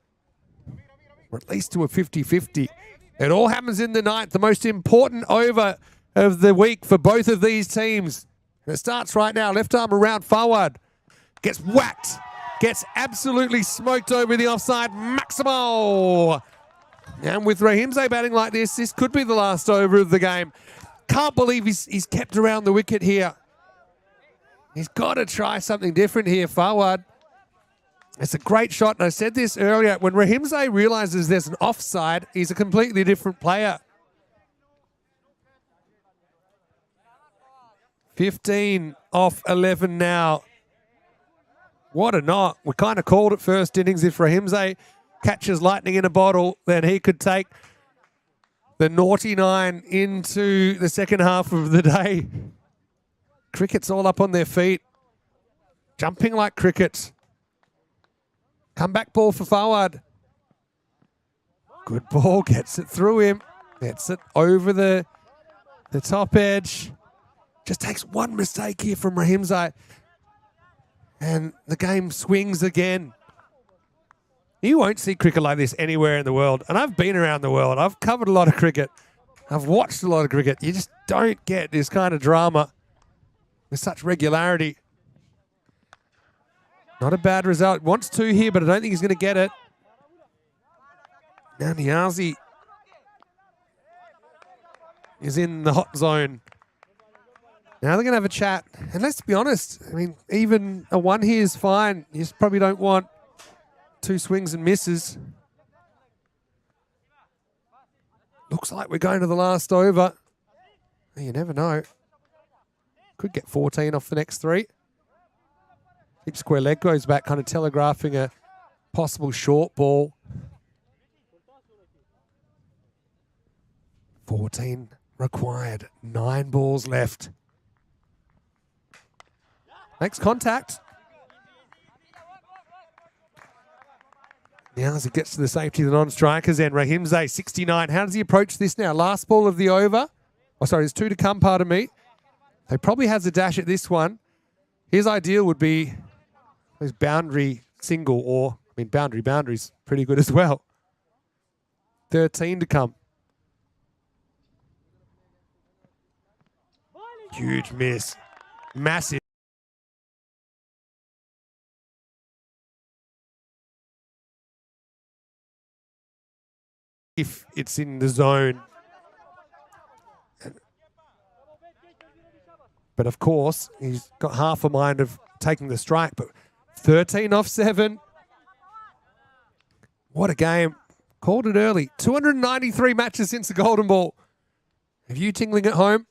A: Or at least to a 50-50. It all happens in the 9th, the most important over of the week for both of these teams. And it starts right now. Left arm around Fawad. Gets whacked. Gets absolutely smoked over the offside. Maximo. And with Rahimzai batting like this could be the last over of the game. Can't believe he's kept around the wicket here. He's got to try something different here, Fawad. It's a great shot, and I said this earlier. When Rahimzai realises there's an offside, he's a completely different player. 15 off 11 now. What a knock. We kind of called it first innings. If Rahimzai catches lightning in a bottle, then he could take the naughty 9 into the second half of the day. Cricket's all up on their feet. Jumping like cricket. Comeback ball for Fawad. Good ball. Gets it through him. Gets it over the top edge. Just takes one mistake here from Rahimzai. And the game swings again. You won't see cricket like this anywhere in the world. And I've been around the world. I've covered a lot of cricket. I've watched a lot of cricket. You just don't get this kind of drama with such regularity. Not a bad result. Wants 2 here, but I don't think he's going to get it. Now Niazi is in the hot zone. Now they're going to have a chat. And let's be honest, I mean, even a 1 here is fine. You just probably don't want 2 swings and misses. Looks like we're going to the last over. You never know. Could get 14 off the next 3. Deep square leg goes back, kind of telegraphing a possible short ball. 14 required. 9 balls left. Makes contact. Now as it gets to the safety of the non-strikers end, Rahimzai, 69. How does he approach this now? Last ball of the over. Oh, sorry, there's 2 to come, pardon me. He probably has a dash at this one. His ideal would be his boundary single, or, I mean, boundary's pretty good as well. 13 to come. Huge miss. Massive. If it's in the zone. But of course, he's got half a mind of taking the strike. But 13 off 7. What a game. Called it early. 293 matches since the Golden Ball. Have you tingling at home?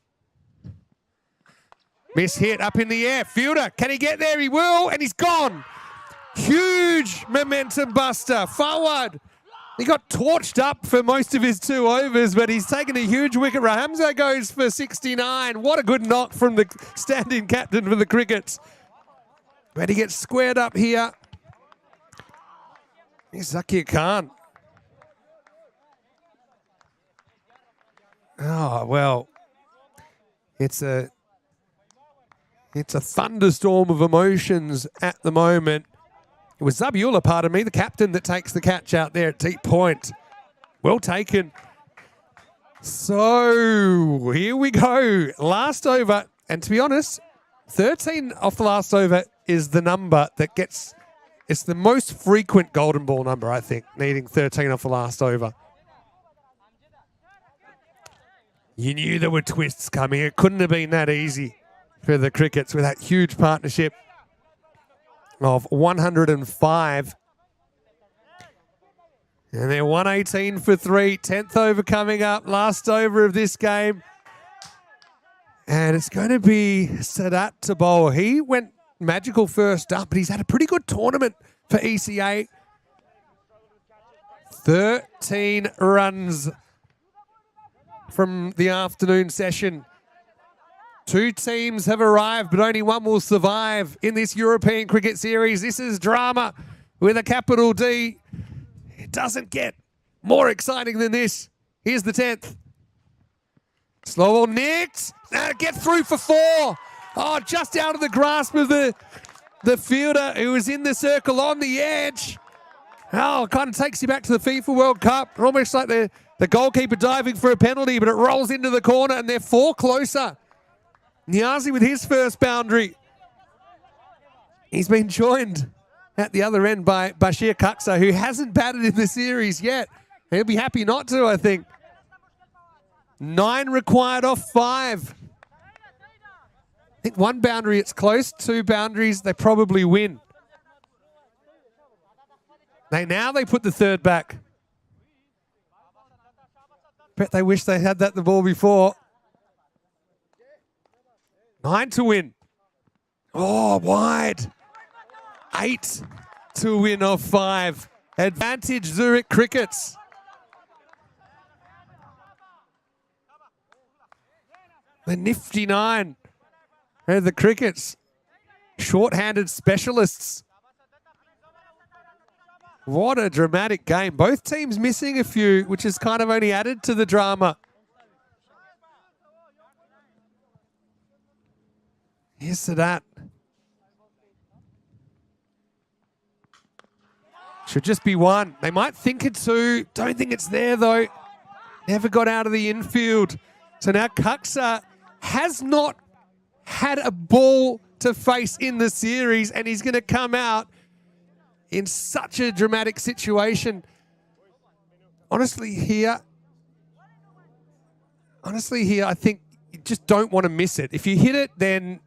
A: Miss hit up in the air. Fielder, can he get there? He will, and he's gone. Huge momentum buster. Forward. He got torched up for most of his 2 overs, but he's taken a huge wicket. Rahamza goes for 69. What a good knock from the stand-in captain for the Crickets. But he gets squared up here. Here's Zakir Khan. Oh, well, it's a thunderstorm of emotions at the moment. It was Zabiullah, pardon me, the captain, that takes the catch out there at deep point. Well taken. So here we go. Last over. And to be honest, 13 off the last over is the number that gets... It's the most frequent Golden Ball number, I think, needing 13 off the last over. You knew there were twists coming. It couldn't have been that easy for the Crickets with that huge partnership of 105. And they're 118 for 3. 10th over coming up. Last over of this game. And it's going to be Sadat to bowl. He went magical first up, but he's had a pretty good tournament for ECA. 13 runs from the afternoon session. 2 teams have arrived, but only one will survive in this European Cricket Series. This is drama with a capital D. It doesn't get more exciting than this. Here's the 10th. Slow ball nicked. Get through for 4. Oh, just out of the grasp of the fielder who was in the circle on the edge. Oh, it kind of takes you back to the FIFA World Cup. Almost like the goalkeeper diving for a penalty, but it rolls into the corner and they're 4 closer. Niazi with his first boundary. He's been joined at the other end by Bashir Kaksa, who hasn't batted in the series yet. He'll be happy not to, I think. 9 required off 5. I think 1 boundary, it's close. 2 boundaries, they probably win. Now they put the 3rd back. Bet they wish they had the ball before. 9 to win. Oh, wide. 8 to win off 5. Advantage Zurich Crickets. The nifty 9. And the Crickets, short-handed specialists. What a dramatic game. Both teams missing a few, which has kind of only added to the drama. Here's Sadat. Should just be 1. They might think it's 2. Don't think it's there, though. Never got out of the infield. So now Kaksa has not had a ball to face in the series, and he's going to come out in such a dramatic situation. Honestly, here, I think you just don't want to miss it. If you hit it, then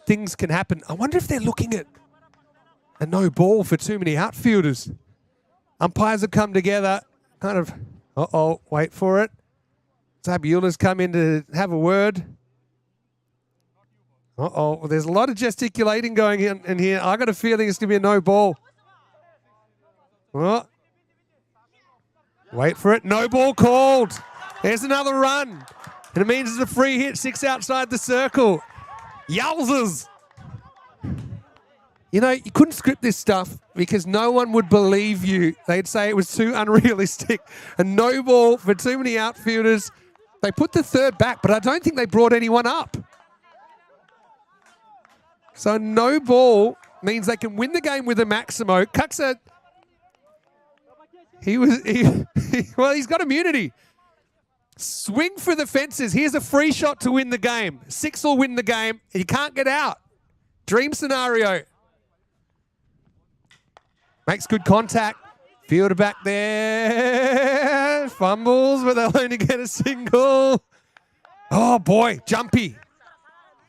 A: things can happen. I wonder if they're looking at a no ball for too many outfielders. Umpires have come together, kind of, wait for it. Zabiullah's come in to have a word. Well, there's a lot of gesticulating going in here. I got a feeling it's going to be a no ball. Well, wait for it. No ball called. There's another run. And it means it's a free hit, 6 outside the circle. Yowzers. You know, you couldn't script this stuff because no one would believe you. They'd say it was too unrealistic. A no ball for too many outfielders. They put the 3rd back, but I don't think they brought anyone up. So no ball means they can win the game with a Maximo. Kaksa, he's got immunity. Swing for the fences. Here's a free shot to win the game. 6 will win the game. He can't get out. Dream scenario. Makes good contact. Fielder back there. Fumbles, but they'll only get a single. Oh, boy. Jumpy.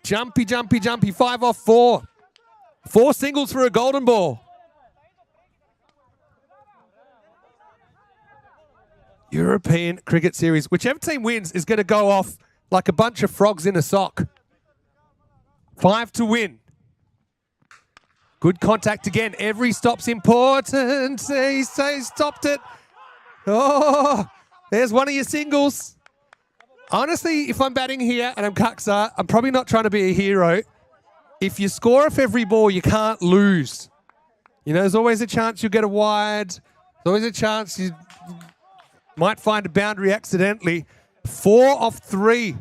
A: Jumpy. 5 off 4. 4 singles for a golden ball. European Cricket Series. Whichever team wins is going to go off like a bunch of frogs in a sock. 5 to win. Good contact again. Every stop's important. He stopped it. Oh, there's one of your singles. Honestly, if I'm batting here and I'm Kaksa, I'm probably not trying to be a hero. If you score off every ball, you can't lose. You know, there's always a chance you'll get a wide. There's always a chance you might find a boundary accidentally. 4 off 3.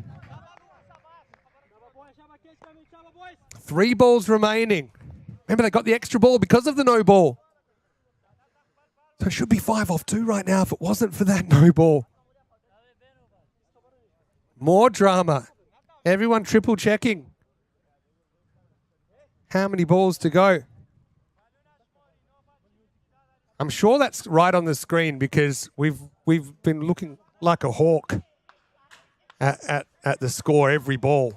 A: 3 balls remaining. Remember, they got the extra ball because of the no ball. So it should be 5 off 2 right now if it wasn't for that no ball. More drama. Everyone triple checking. How many balls to go? I'm sure that's right on the screen because we've been looking like a hawk at the score every ball.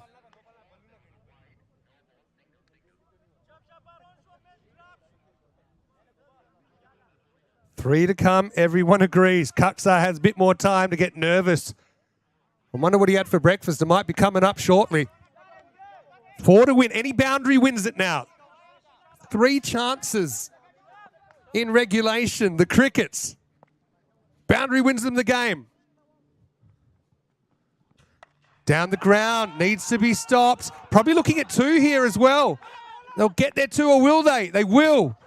A: Three to come. Everyone agrees. Kaksa has a bit more time to get nervous. I wonder what he had for breakfast. It might be coming up shortly. 4 to win. Any boundary wins it now. 3 chances in regulation. The Crickets. Boundary wins them the game. Down the ground. Needs to be stopped. Probably looking at 2 here as well. They'll get there 2, or will they? They will.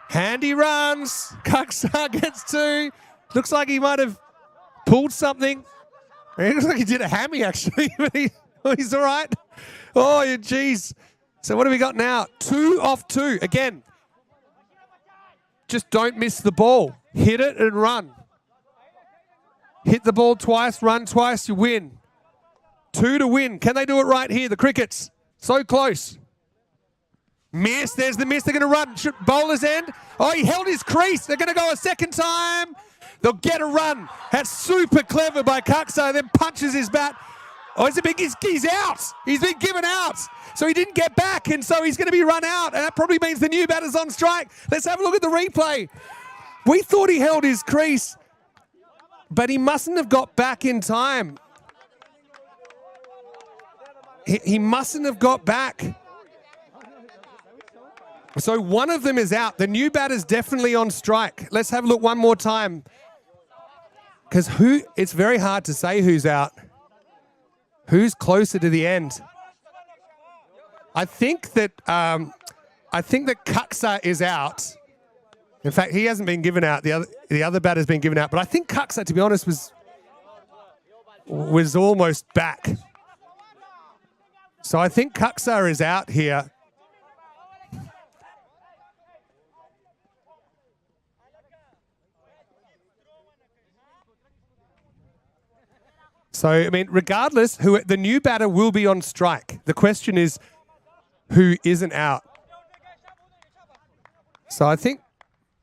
A: Handy runs. Kaksa gets 2. Looks like he might have pulled something. It looks like he did a hammy, actually. But he's all right. Oh, jeez. So what have we got now? 2 off 2. Again, just don't miss the ball. Hit it and run. Hit the ball twice, run twice, you win. 2 to win. Can they do it right here? The Crickets. So close. Miss. There's the miss. They're going to run. Bowler's end. Oh, he held his crease. They're going to go a second time. They'll get a run. That's super clever by Kaksa. Then punches his bat. Oh, he's out. He's been given out. So he didn't get back, and so he's going to be run out. And that probably means the new batter's on strike. Let's have a look at the replay. We thought he held his crease, but he mustn't have got back in time. He mustn't have got back. So one of them is out. The new batter's definitely on strike. Let's have a look one more time. Because it's very hard to say who's out. Who's closer to the end? I think that Kaksa is out. In fact, he hasn't been given out. The other batter's been given out. But I think Kaksa, to be honest, was almost back. So I think Kaksa is out here. So, I mean, regardless, the new batter will be on strike. The question is, who isn't out? So I think,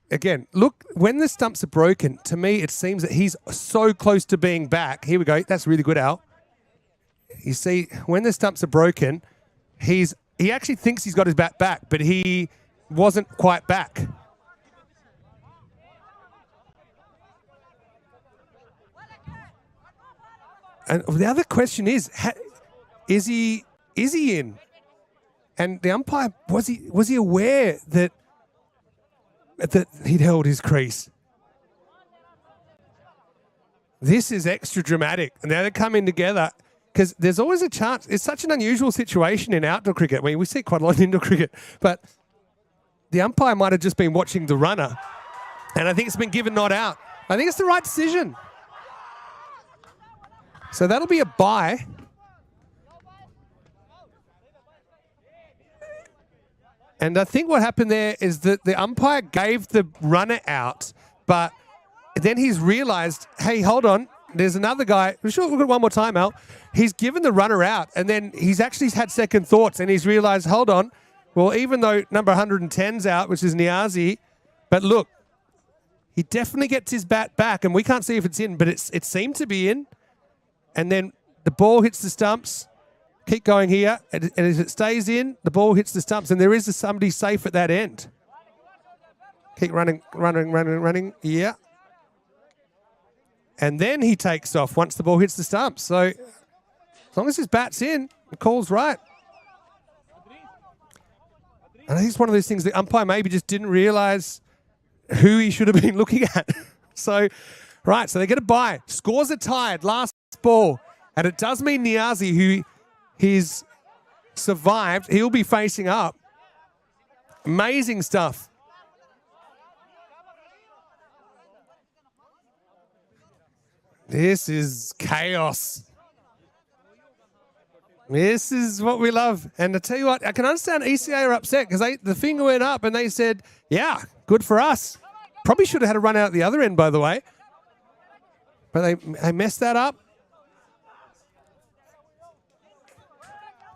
A: again, look, when the stumps are broken, to me, it seems that he's so close to being back. Here we go. That's really good, Al. You see, when the stumps are broken, he actually thinks he's got his bat back, but he wasn't quite back. And the other question is he in? And the umpire, was he aware that he'd held his crease? This is extra dramatic. And now they're coming together because there's always a chance. It's such an unusual situation in outdoor cricket. I mean, we see it quite a lot in indoor cricket, but the umpire might have just been watching the runner, and I think it's been given not out. I think it's the right decision. So that'll be a bye. And I think what happened there is that the umpire gave the runner out, but then he's realized, hey, hold on, there's another guy. We should look at it one more time, Al. He's given the runner out, and then he's actually had second thoughts, and he's realized, hold on, well, even though number 110's out, which is Niazi, but look, he definitely gets his bat back, and we can't see if it's in, but it seemed to be in. And then the ball hits the stumps. Keep going here. And as it stays in, the ball hits the stumps, and there is somebody safe at that end. Keep running. Yeah. And then he takes off once the ball hits the stumps. So as long as his bat's in, the call's right. And I think it's one of those things the umpire maybe just didn't realise who he should have been looking at. So they get a bye. Scores are tied. Last ball. And it does mean Niazi, who he's survived, he'll be facing up. Amazing stuff. This is chaos. This is what we love. And I tell you what, I can understand ECA are upset because the finger went up and they said, yeah, good for us. Probably should have had a run out at the other end, by the way. But they messed that up.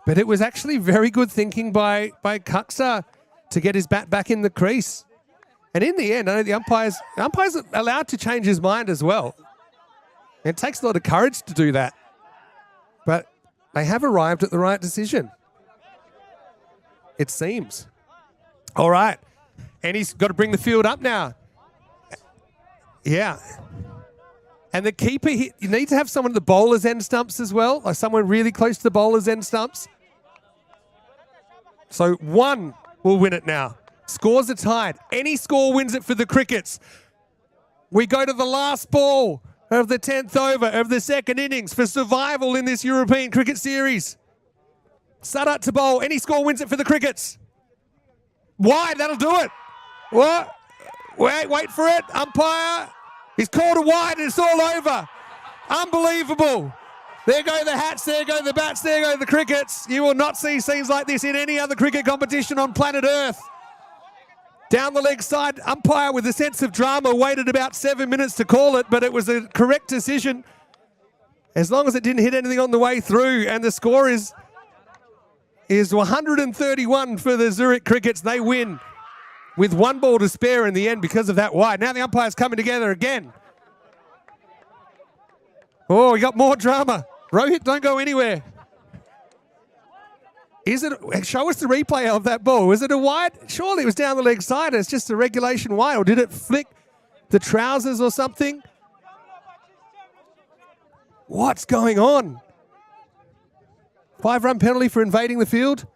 A: But it was actually very good thinking by Cossonay to get his bat back in the crease. And in the end, I know the umpire's allowed to change his mind as well. It takes a lot of courage to do that. But they have arrived at the right decision. It seems. All right. And he's got to bring the field up now. Yeah. And the keeper, you need to have someone at the bowler's end stumps as well, like someone really close to the bowler's end stumps. So one will win it now. Scores are tied. Any score wins it for the Crickets. We go to the last ball of the 10th over of the second innings for survival in this European Cricket Series. Sadat to bowl. Any score wins it for the Crickets. Wide, that'll do it. What? Wait for it. Umpire. He's called a wide and it's all over. Unbelievable. There go the hats, there go the bats, there go the Crickets. You will not see scenes like this in any other cricket competition on planet Earth. Down the leg side, umpire with a sense of drama waited about 7 minutes to call it, but it was a correct decision as long as it didn't hit anything on the way through. And the score is 131 for the Zurich Crickets. They win with one ball to spare in the end because of that wide. Now the umpire's coming together again. Oh, we got more drama. Rohit, don't go anywhere. Show us the replay of that ball. Was it a wide? Surely it was down the leg side. It's just a regulation wide. Or did it flick the trousers or something? What's going on? 5-run penalty for invading the field.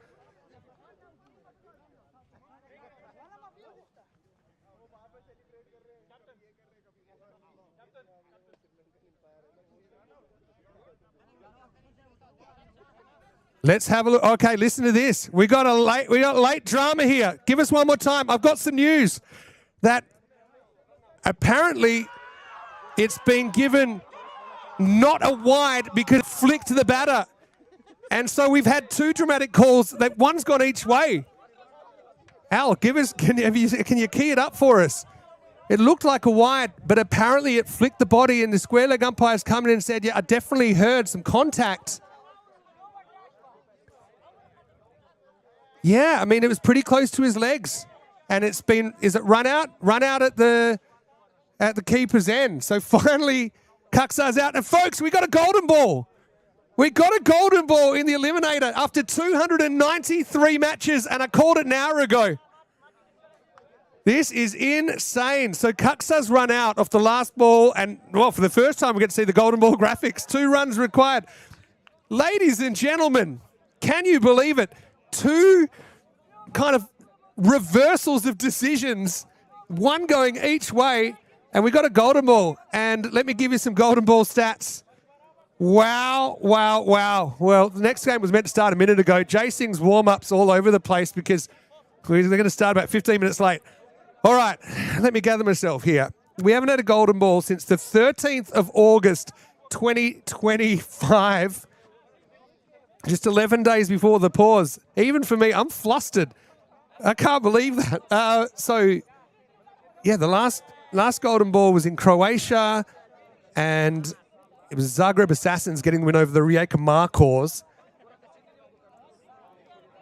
A: Let's have a look. Okay, listen to this. We got late drama here. Give us one more time. I've got some news that apparently it's been given not a wide because it flicked the batter. And so we've had two dramatic calls that one's gone each way. Al, can you key it up for us? It looked like a wide, but apparently it flicked the body, and the square leg umpire's come in and said, yeah, I definitely heard some contact. Yeah, I mean, it was pretty close to his legs. And is it run out? Run out at the keeper's end. So finally, Cossonay's out. And folks, we got a golden ball. We got a golden ball in the Eliminator after 293 matches, and I called it an hour ago. This is insane. So Cossonay's run out off the last ball, and, well, for the first time we get to see the golden ball graphics. 2 runs required. Ladies and gentlemen, can you believe it? 2 kind of reversals of decisions, one going each way, and we got a golden ball. And let me give you some golden ball stats. Wow, wow, wow. Well, the next game was meant to start a minute ago. Jay Singh's warm-ups all over the place because they're going to start about 15 minutes late. All right, let me gather myself here. We haven't had a golden ball since the 13th of August, 2025. Just 11 days before the pause. Even for me, I'm flustered. I can't believe that. So, yeah, the last golden ball was in Croatia, and it was Zagreb Assassins getting the win over the Rijeka Markors.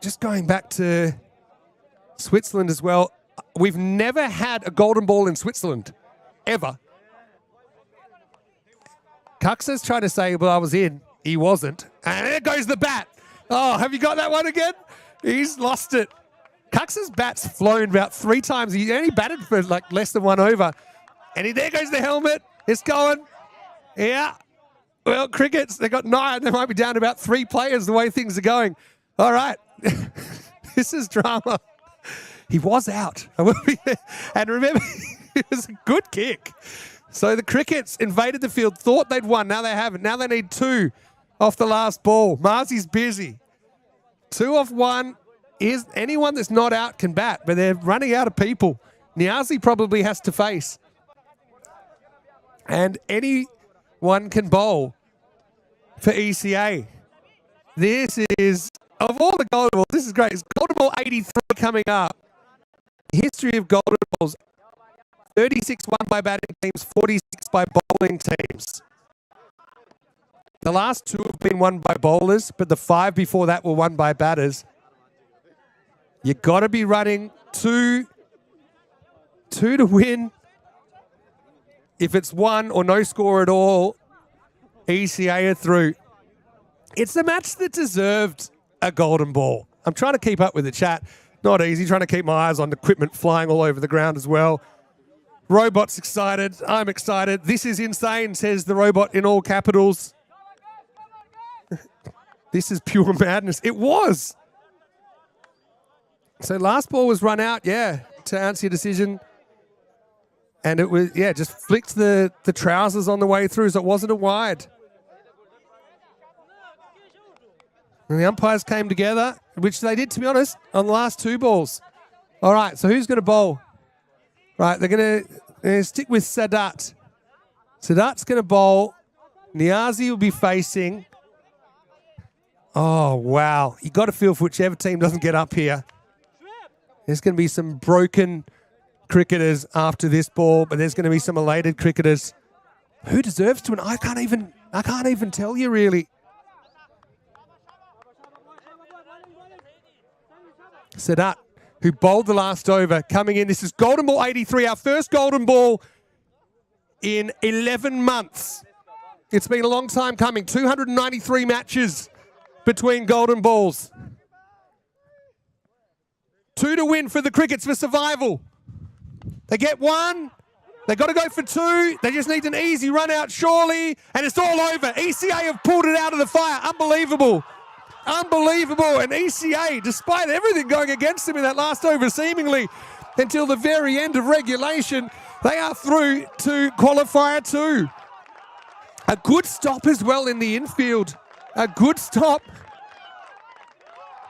A: Just going back to Switzerland as well. We've never had a golden ball in Switzerland, ever. Cossonay's trying to say, well, I was in. He wasn't. And there goes the bat. Oh, have you got that one again? He's lost it. Cux's bat's flown about 3 times. He only batted for like less than 1 over. And there goes the helmet. It's going. Yeah. Well, Crickets, they got 9. They might be down to about 3 players the way things are going. All right. This is drama. He was out. And remember, it was a good kick. So the Crickets invaded the field, thought they'd won. Now they haven't. Now they need 2 off the last ball. Marzi's busy. 2 off 1. Is anyone that's not out can bat, but they're running out of people. Niazi probably has to face. And anyone can bowl for ECA. This is, of all the golden balls, this is great. It's golden ball 83 coming up. History of golden balls. 36 won by batting teams, 46 by bowling teams. The last 2 have been won by bowlers, but the 5 before that were won by batters. You got to be running 2 to win. If it's 1 or no score at all, ECA are through. It's a match that deserved a golden ball. I'm trying to keep up with the chat. Not easy, trying to keep my eyes on equipment flying all over the ground as well. Robot's excited. I'm excited. This is insane, says the robot in all capitals. This is pure madness. It was. So last ball was run out, yeah, to answer your decision. And it was, yeah, just flicked the trousers on the way through, so it wasn't a wide. And the umpires came together, which they did, to be honest, on the last 2 balls. All right, so who's going to bowl? Right, they're going to stick with Sadat. Sadat's going to bowl. Niazi will be facing. Oh, wow. You got to feel for whichever team doesn't get up here. There's going to be some broken cricketers after this ball, but there's going to be some elated cricketers. Who deserves to win? I can't even tell you, really. Sadat, who bowled the last over, coming in. This is golden ball 83, our first golden ball in 11 months. It's been a long time coming. 293 matches between golden balls. 2 to win for the Crickets for survival. They get 1. They got to go for 2. They just need an easy run out, surely. And it's all over. ECA have pulled it out of the fire. Unbelievable. Unbelievable. And ECA, despite everything going against them in that last over, seemingly until the very end of regulation, they are through to qualifier 2. A good stop as well in the infield. A good stop.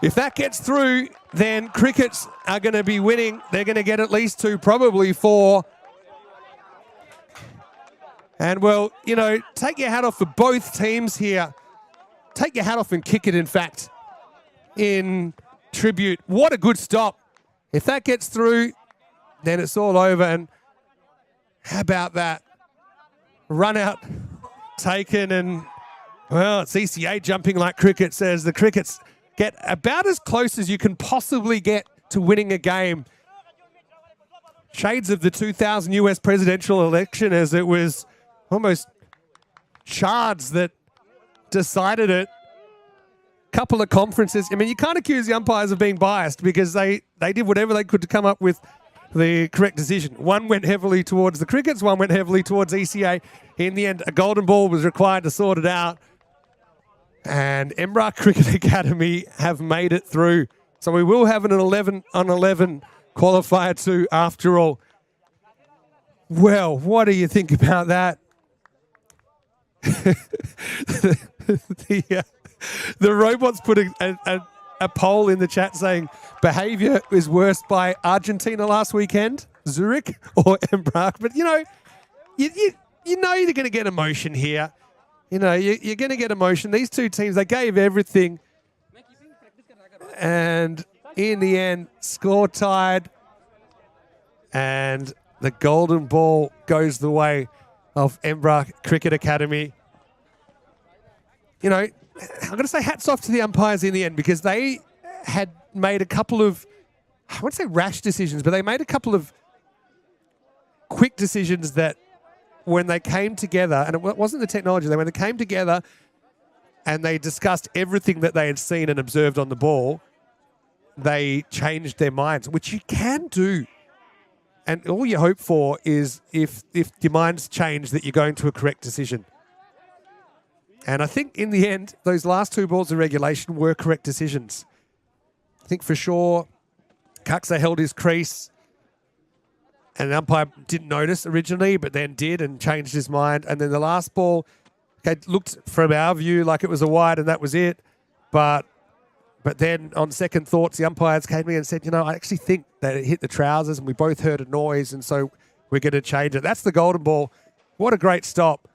A: If that gets through, then Crickets are going to be winning. They're going to get at least 2, probably 4. And, well, you know, take your hat off for both teams here. Take your hat off and kick it, in fact, in tribute. What a good stop. If that gets through, then it's all over. And how about that? Run out taken, and, well, it's ECA jumping like Cricket, says the Crickets get about as close as you can possibly get to winning a game. Shades of the 2000 US presidential election, as it was almost chards that decided it. Couple of conferences. I mean, you can't accuse the umpires of being biased because they did whatever they could to come up with the correct decision. One went heavily towards the Crickets, one went heavily towards ECA. In the end, a golden ball was required to sort it out. And Embrough Cricket Academy have made it through. So we will have an 11-on-11 qualifier 2 after all. Well, what do you think about that? The robots put a poll in the chat saying behaviour is worse by Argentina last weekend, Zurich, or Embrough. But, you know, you know you're going to get emotion here. You know, you're going to get emotion. These 2 teams, they gave everything. And in the end, score tied. And the golden ball goes the way of Embrough Cricket Academy. You know, I'm going to say hats off to the umpires in the end, because they had made a couple of, I wouldn't say rash decisions, but they made a couple of quick decisions that when they came together, and it wasn't the technology, when they came together, and they discussed everything that they had seen and observed on the ball, they changed their minds, which you can do. And all you hope for is if your mind's change that you're going to a correct decision. And I think in the end, those last 2 balls of regulation were correct decisions. I think for sure, Cossonay held his crease, and the umpire didn't notice originally, but then did and changed his mind. And then the last ball, okay, looked from our view like it was a wide and that was it. But then on second thoughts, the umpires came in and said, you know, I actually think that it hit the trousers and we both heard a noise, and so we're going to change it. That's the golden ball. What a great stop.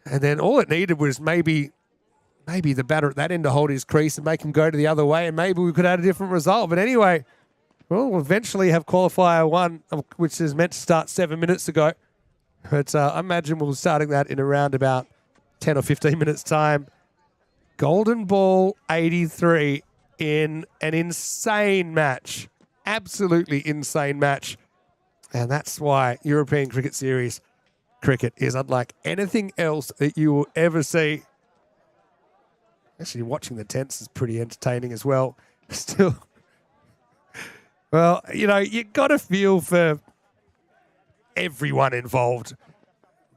A: And then all it needed was maybe the batter at that end to hold his crease and make him go to the other way, and maybe we could have had a different result. But anyway, we'll eventually have qualifier 1, which is meant to start 7 minutes ago. But I imagine we'll be starting that in around about 10 or 15 minutes' time. Golden ball 83 in an insane match. Absolutely insane match. And that's why European Cricket Series cricket is unlike anything else that you will ever see. Actually, watching the tenths is pretty entertaining as well. Still, well, you know, you got to feel for everyone involved.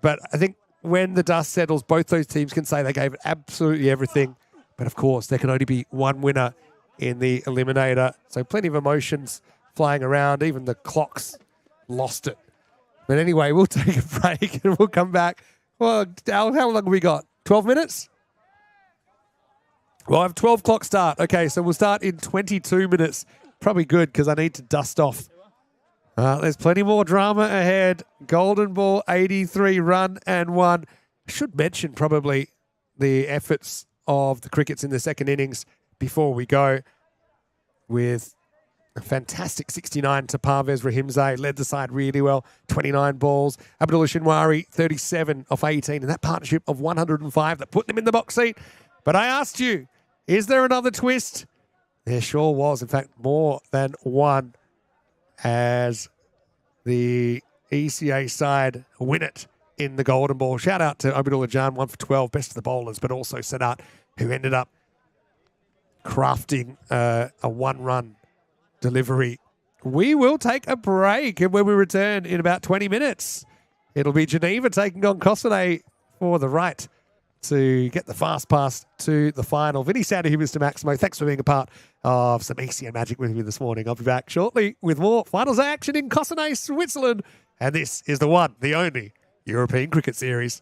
A: But I think when the dust settles, both those teams can say they gave it absolutely everything. But of course, there can only be one winner in the eliminator. So plenty of emotions flying around. Even the clocks lost it. But anyway, we'll take a break and we'll come back. Well, Al, how long have we got? 12 minutes? Well, I have 12 o'clock start. Okay, so we'll start in 22 minutes. Probably good because I need to dust off. There's plenty more drama ahead. Golden ball, 83 run and 1. I should mention probably the efforts of the Crickets in the second innings before we go, with a fantastic 69 to Parvez Rahimzai, led the side really well, 29 balls. Abdullah Shinwari, 37 off 18, and that partnership of 105 that put them in the box seat. But I asked you, is there another twist? There sure was. In fact, more than one, as the ECA side win it in the golden ball. Shout out to Abdullah Jan, 1 for 12, best of the bowlers, but also Sanat, who ended up crafting a 1-run delivery. We will take a break, and when we return in about 20 minutes, it'll be Geneva taking on Cossonay for the right to get the fast pass to the final. Vinny Sander here, Mr. Maximo. Thanks for being a part of some ECA magic with me this morning. I'll be back shortly with more finals action in Cossonay, Switzerland. And this is the one, the only European Cricket Series.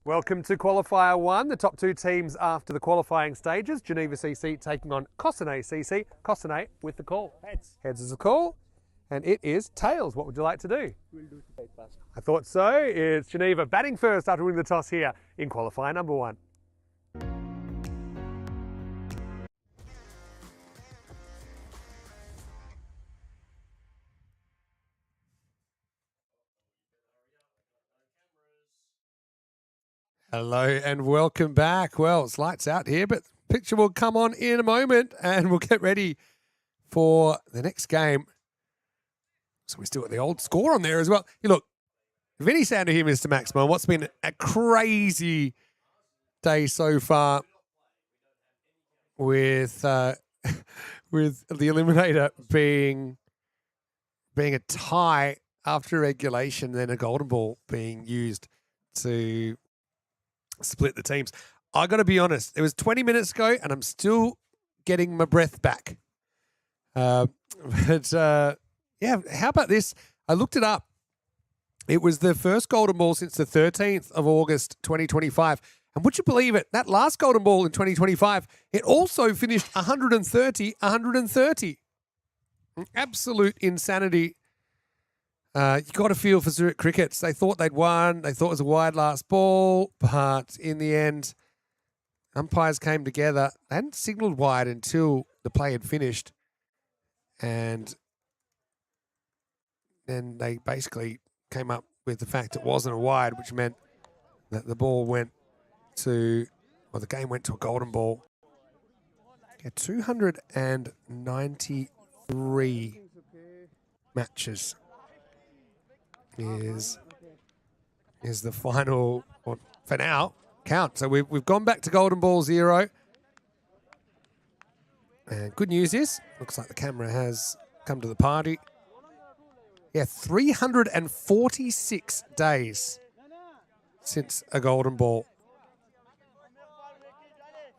A: Welcome to Qualifier 1, the top two teams after the qualifying stages. Geneva CC taking on Cossonay CC. Cossonay with the call. Heads. Heads is the call. And it is tails. What would you like to do?
C: We'll do it fast.
A: I thought so. It's Geneva batting first after winning the toss here in qualifier number 1. Hello and welcome back. Well, it's lights out here, but picture will come on in a moment and we'll get ready for the next game. So we still got the old score on there as well. You look, Vinny Sander here, Mr. Maximo. What's been a crazy day so far with with the eliminator being a tie after regulation, then a golden ball being used to split the teams. I got to be honest, it was 20 minutes ago and I'm still getting my breath back. Yeah, how about this? I looked it up. It was the first golden ball since the 13th of August, 2025. And would you believe it? That last golden ball in 2025, it also finished 130. Absolute insanity. You got to feel for Zurich Crickets. They thought they'd won. They thought it was a wide last ball, but in the end, umpires came together. They hadn't signalled wide until the play had finished, and then they basically came up with the fact it wasn't a wide, which meant that the ball went to, well, the game went to a golden ball. Yeah, 293 matches is the final, or for now, count. So we've gone back to golden ball 0. And good news is, looks like the camera has come to the party. Yeah, 346 days since a golden ball.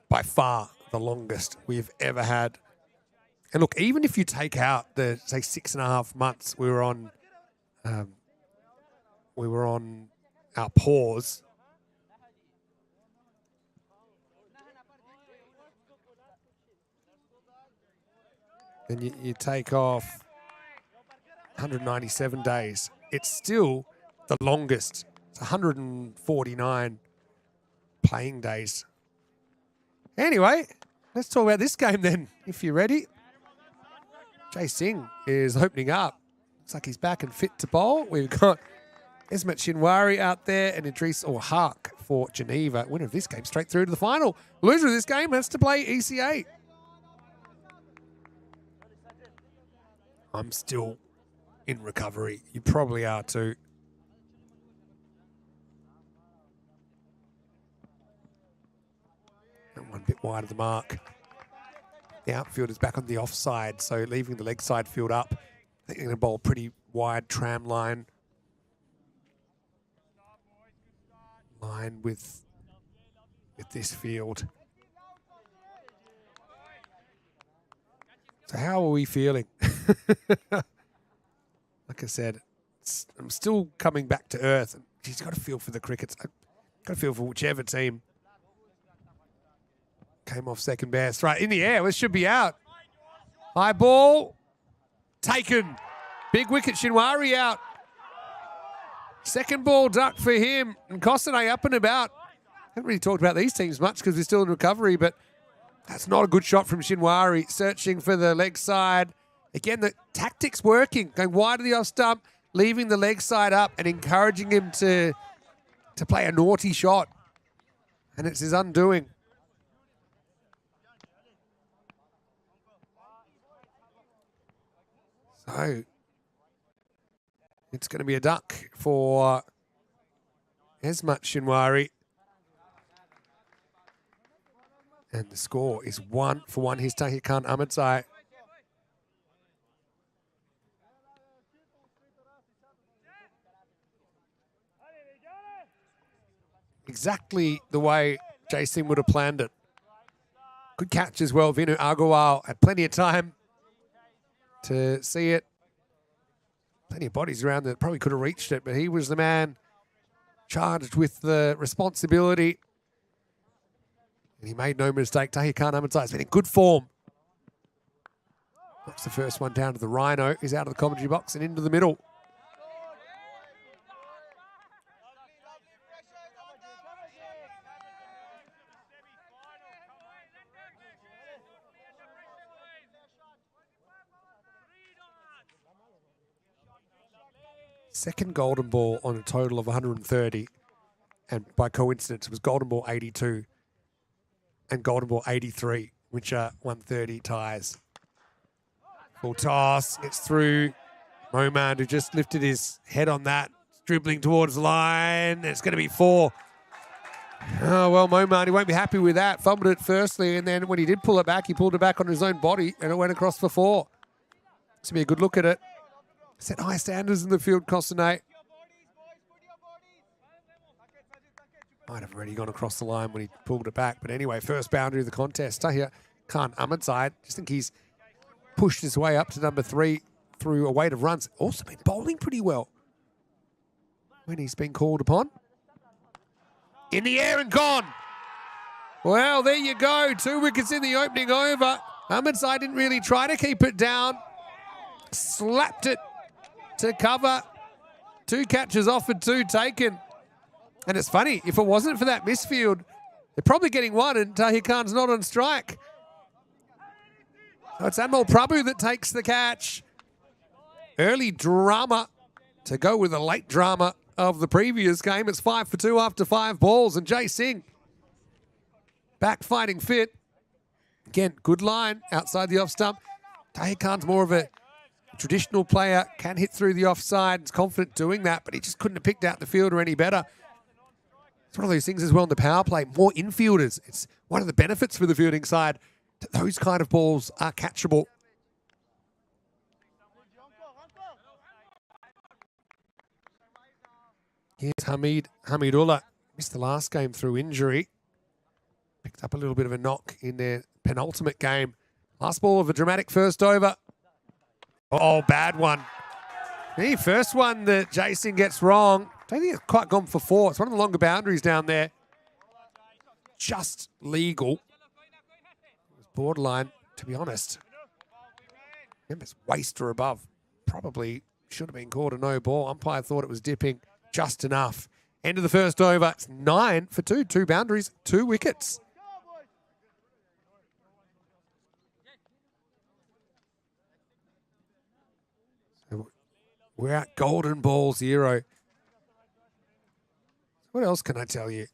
A: By far the longest we've ever had. And look, even if you take out the, say, 6.5 months we were on our pause, then you take off 197 days. It's still the longest. It's 149 playing days. Anyway, let's talk about this game then, if you're ready. Jay Singh is opening up. Looks like he's back and fit to bowl. We've got Esmat Shinwari out there and Idris or Hark for Geneva. Winner of this game straight through to the final. Loser of this game has to play ECA. I'm still in recovery. You probably are too. That one bit wide of the mark. The outfield is back on the offside, so leaving the leg side field up. I think they're going to bowl a pretty wide tram line. With this field. So how are we feeling? Like I said, I'm still coming back to earth. She's got to feel for the Crickets. I've got to feel for whichever team came off second best. Right, in the air. This should be out. High ball. Taken. Big wicket. Shinwari out. Second ball duck for him. And Cossonay up and about. Haven't really talked about these teams much because we're still in recovery, but that's not a good shot from Shinwari. Searching for the leg side. Again, the tactics working. Going wide of the off stump, leaving the leg side up and encouraging him to play a naughty shot. And it's his undoing. So it's going to be a duck for Esmat Shinwari. And the score is 1 for 1. He's Tahir Khan Ahmedzai. Exactly the way Jason would have planned it. Good catch as well. Vinu Agarwal had plenty of time to see it. Plenty of bodies around that probably could have reached it, but he was the man charged with the responsibility. And he made no mistake. Tahir Khan Ahmadzai's been in good form. Knocks the first one down to the Rhino. He's out of the commentary box and into the middle. Second golden ball on a total of 130. And by coincidence, it was golden ball 82 and golden ball 83, which are 130 ties. Full toss, gets through. Moman, who just lifted his head on that, dribbling towards the line. It's going to be 4. Oh, well, Moman, he won't be happy with that. Fumbled it firstly, and then when he did pull it back, he pulled it back on his own body, and it went across for 4. This will be a good look at it. Set high standards in the field, Cossonay. Might have already gone across the line when he pulled it back. But anyway, first boundary of the contest. Tahir Khan Ahmadzai. Just think he's pushed his way up to number 3 through a weight of runs. Also been bowling pretty well when he's been called upon. In the air and gone. Well, there you go. 2 wickets in the opening over. Ahmadzai didn't really try to keep it down. Slapped it to cover. 2 catches offered, 2 taken. And it's funny, if it wasn't for that misfield, they're probably getting 1 and Tahir Khan's not on strike. So it's Anmol Prabhu that takes the catch. Early drama to go with the late drama of the previous game. It's 5 for 2 after 5 balls. And Jay Singh back fighting fit. Again, good line outside the off stump. Tahir Khan's more of a traditional player, can hit through the offside, is confident doing that, but he just couldn't have picked out the fielder any better. It's one of those things as well in the power play, more infielders. It's one of the benefits for the fielding side that those kind of balls are catchable. Here's Hamidullah. Missed the last game through injury. Picked up a little bit of a knock in their penultimate game. Last ball of a dramatic first over. Oh, bad one. The first one that Jason gets wrong. I don't think it's quite gone for 4. It's one of the longer boundaries down there. Just legal. It was borderline, to be honest. Remember, it's waist or above. Probably should have been called a no ball. Umpire thought it was dipping just enough. End of the first over. It's 9 for 2. 2 boundaries, 2 wickets. We're at golden ball 0. What else can I tell you?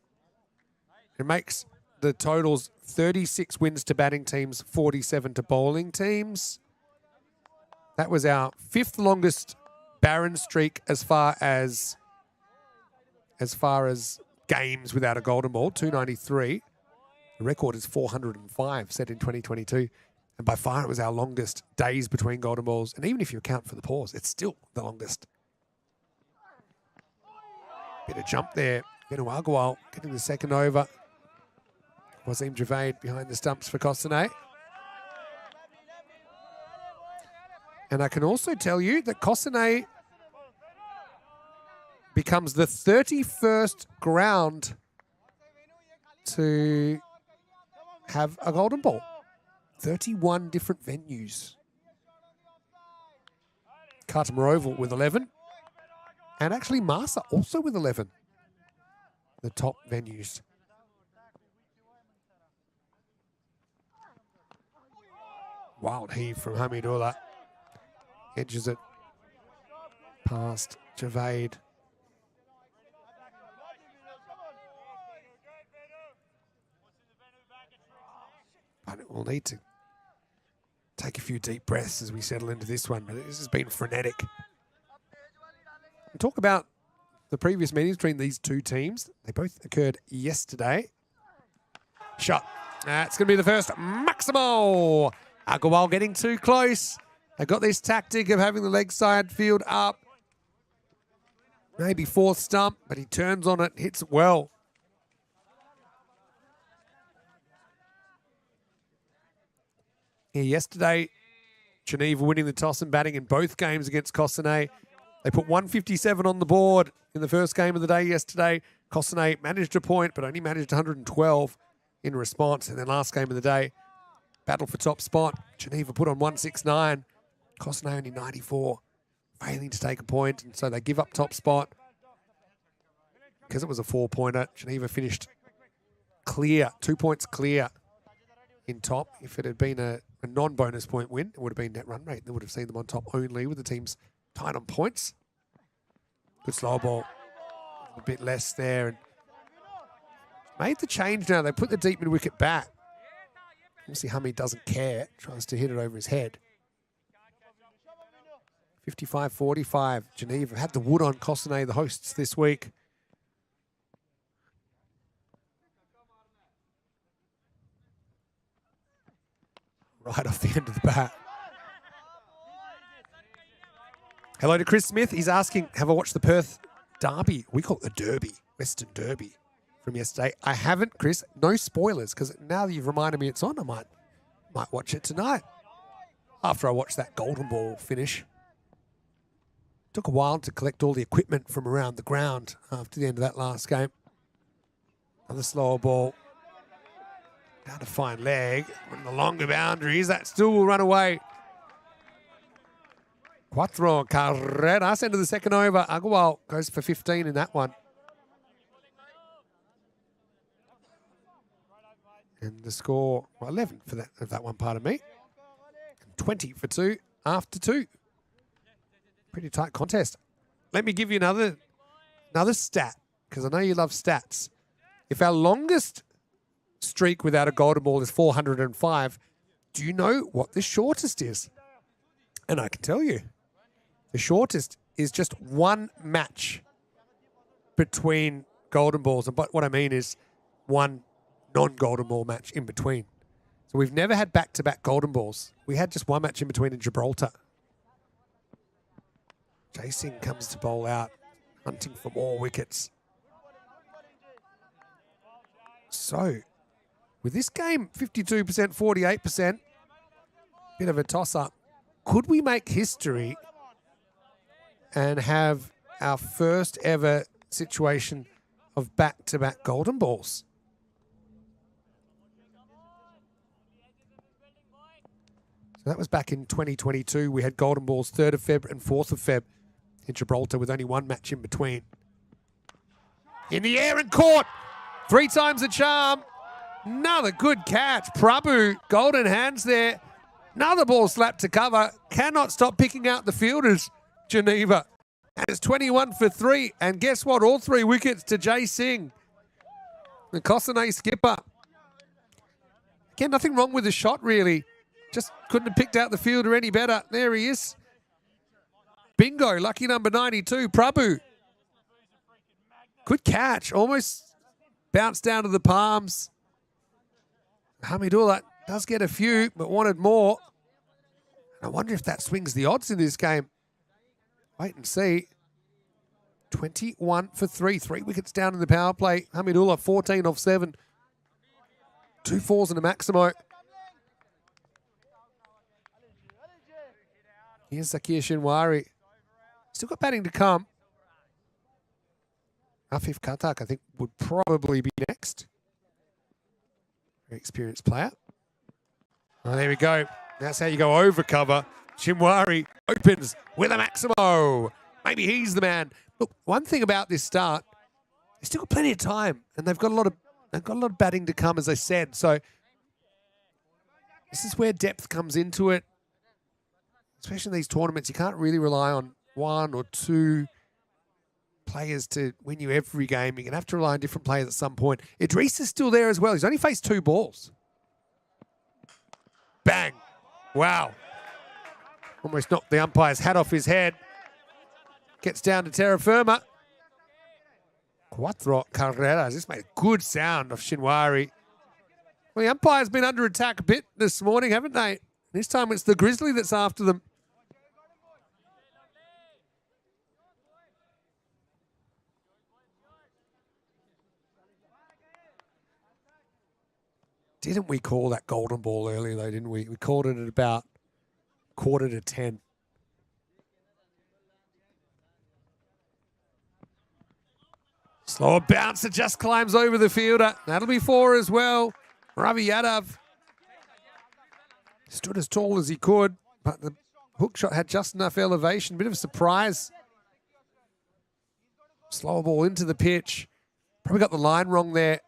A: It makes the totals 36 wins to batting teams, 47 to bowling teams. That was our 5th longest Barron streak as far as games without a golden ball, 293. The record is 405 set in 2022. And by far, it was our longest days between golden balls. And even if you account for the pause, it's still the longest. Bit of jump there. Benu Agarwal getting the second over. Wasim Javed behind the stumps for Cossonay. And I can also tell you that Cossonay becomes the 31st ground to have a golden ball. 31 different venues. Khartoum Oval with 11. And actually Marsa also with 11. The top venues. Wild heave from Hamidullah. Edges it past Javed. But we'll need to take a few deep breaths as we settle into this one. But this has been frenetic. We'll talk about the previous meetings between these 2 teams. They both occurred yesterday. Shot. It's going to be the first. Maximo. Agarwal getting too close. They got this tactic of having the leg side field up. Maybe 4th stump, but he turns on it, hits it well. Here yesterday, Geneva winning the toss and batting in both games against Cossonay. They put 157 on the board in the first game of the day yesterday. Cossonay managed a point, but only managed 112 in response. And then last game of the day, battle for top spot. Geneva put on 169. Cossonay only 94, failing to take a point. And so they give up top spot. Because it was a 4-pointer, Geneva finished clear, 2 points clear in top. If it had been a non-bonus point win, it would have been net run rate. They would have seen them on top only with the teams tied on points. Good slow ball. A bit less there. And made the change now. They put the deep mid-wicket back. Obviously, Hamid doesn't care. Tries to hit it over his head. 55-45. Geneva had the wood on Cossonay, the hosts this week. Right off the end of the bat. Hello to Chris Smith. He's asking, have I watched the Perth Derby? We call it the Derby, Western Derby from yesterday. I haven't, Chris. No spoilers, because now that you've reminded me it's on, I might watch it tonight after I watch that golden ball finish. Took a while to collect all the equipment from around the ground after the end of that last game. Another slower ball. Down to fine leg. On the longer boundaries, that still will run away. Cuatro carreras into the second over. Agarwal goes for 15 in that one. And the score, well, 11 for that one, pardon me. And 20 for 2 after 2. Pretty tight contest. Let me give you another stat, because I know you love stats. If our longest streak without a golden ball is 405, do you know what the shortest is? And I can tell you. The shortest is just one match between golden balls. And what I mean is one non-golden ball match in between. So we've never had back-to-back golden balls. We had just one match in between in Gibraltar. Jay Singh comes to bowl out, hunting for more wickets. So, with this game, 52%, 48%, bit of a toss-up. Could we make history and have our first ever situation of back-to-back golden balls? So that was back in 2022. We had golden balls 3rd of Feb and 4th of Feb in Gibraltar with only one match in between. In the air and caught. 3 times the charm. Another good catch. Prabhu, golden hands there. Another ball slapped to cover. Cannot stop picking out the fielders, Geneva. And it's 21 for 3. And guess what? All 3 wickets to Jay Singh, the Cossonay skipper. Again, nothing wrong with the shot, really. Just couldn't have picked out the fielder any better. There he is. Bingo, lucky number 92, Prabhu. Good catch. Almost bounced down to the palms. Hamidullah does get a few, but wanted more. I wonder if that swings the odds in this game. Wait and see. 21 for 3. 3 wickets down in the power play. Hamidullah, 14 off 7. 2 fours and a Maximo. Here's Zakir Shinwari. Still got batting to come. Afif Khatak, I think, would probably be next. Very experienced player. Oh, there we go. That's how you go over cover. Shinwari opens with a Maximo. Maybe he's the man. Look, one thing about this start, they've still got plenty of time, and they've got a lot of batting to come, as I said. So this is where depth comes into it. Especially in these tournaments, you can't really rely on 1 or 2 players to win you every game. You're going to have to rely on different players at some point. Idris is still there as well. He's only faced 2 balls. Bang. Wow. Almost knocked the umpire's hat off his head. Gets down to terra firma. Cuatro carreras. This made a good sound of Shinwari. Well, the umpire's been under attack a bit this morning, haven't they? This time it's the Grizzly that's after them. Didn't we call that golden ball earlier, though, didn't we? We called it at about 9:45. Slower bouncer just climbs over the fielder. That'll be 4 as well. Ravi Yadav stood as tall as he could, but the hook shot had just enough elevation. Bit of a surprise. Slower ball into the pitch. Probably got the line wrong there.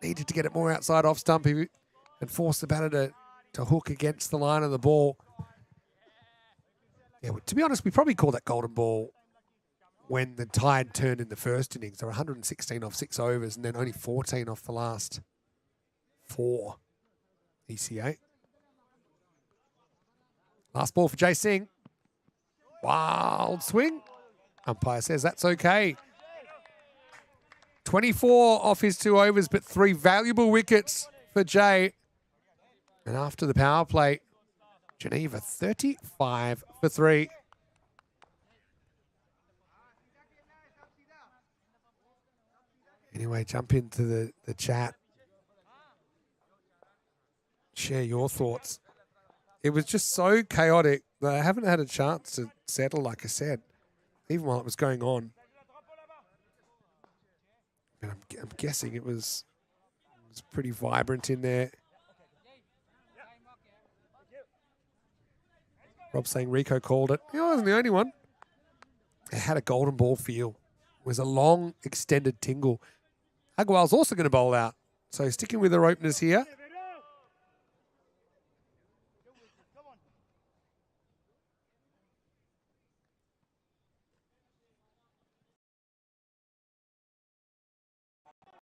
A: Needed to get it more outside off stump and force the batter to hook against the line of the ball. Yeah, to be honest, we probably call that golden ball when the tide turned in the first innings. They were 116 off 6 overs and then only 14 off the last 4 ECA. Last ball for Jay Singh. Wild swing. Umpire says that's okay. 24 off his 2 overs, but 3 valuable wickets for Jay. And after the power play, Geneva 35 for 3. Anyway, jump into the chat. Share your thoughts. It was just so chaotic that I haven't had a chance to settle, like I said, even while it was going on. And I'm guessing it was pretty vibrant in there. Rob saying Rico called it. He wasn't the only one. It had a golden ball feel. It was a long, extended tingle. Agarwal's also going to bowl out. So sticking with their openers here.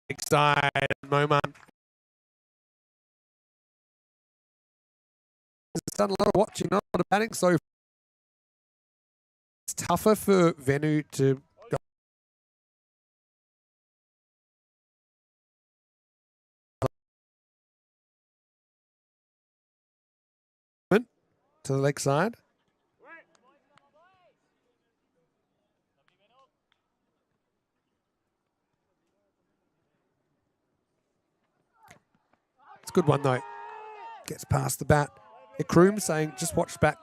A: Big side, Moman. He's done a lot of watching, not a lot of batting, so it's tougher for Venu to go. To the leg side. It's a good one though. Gets past the bat. Ikroom saying, just watch back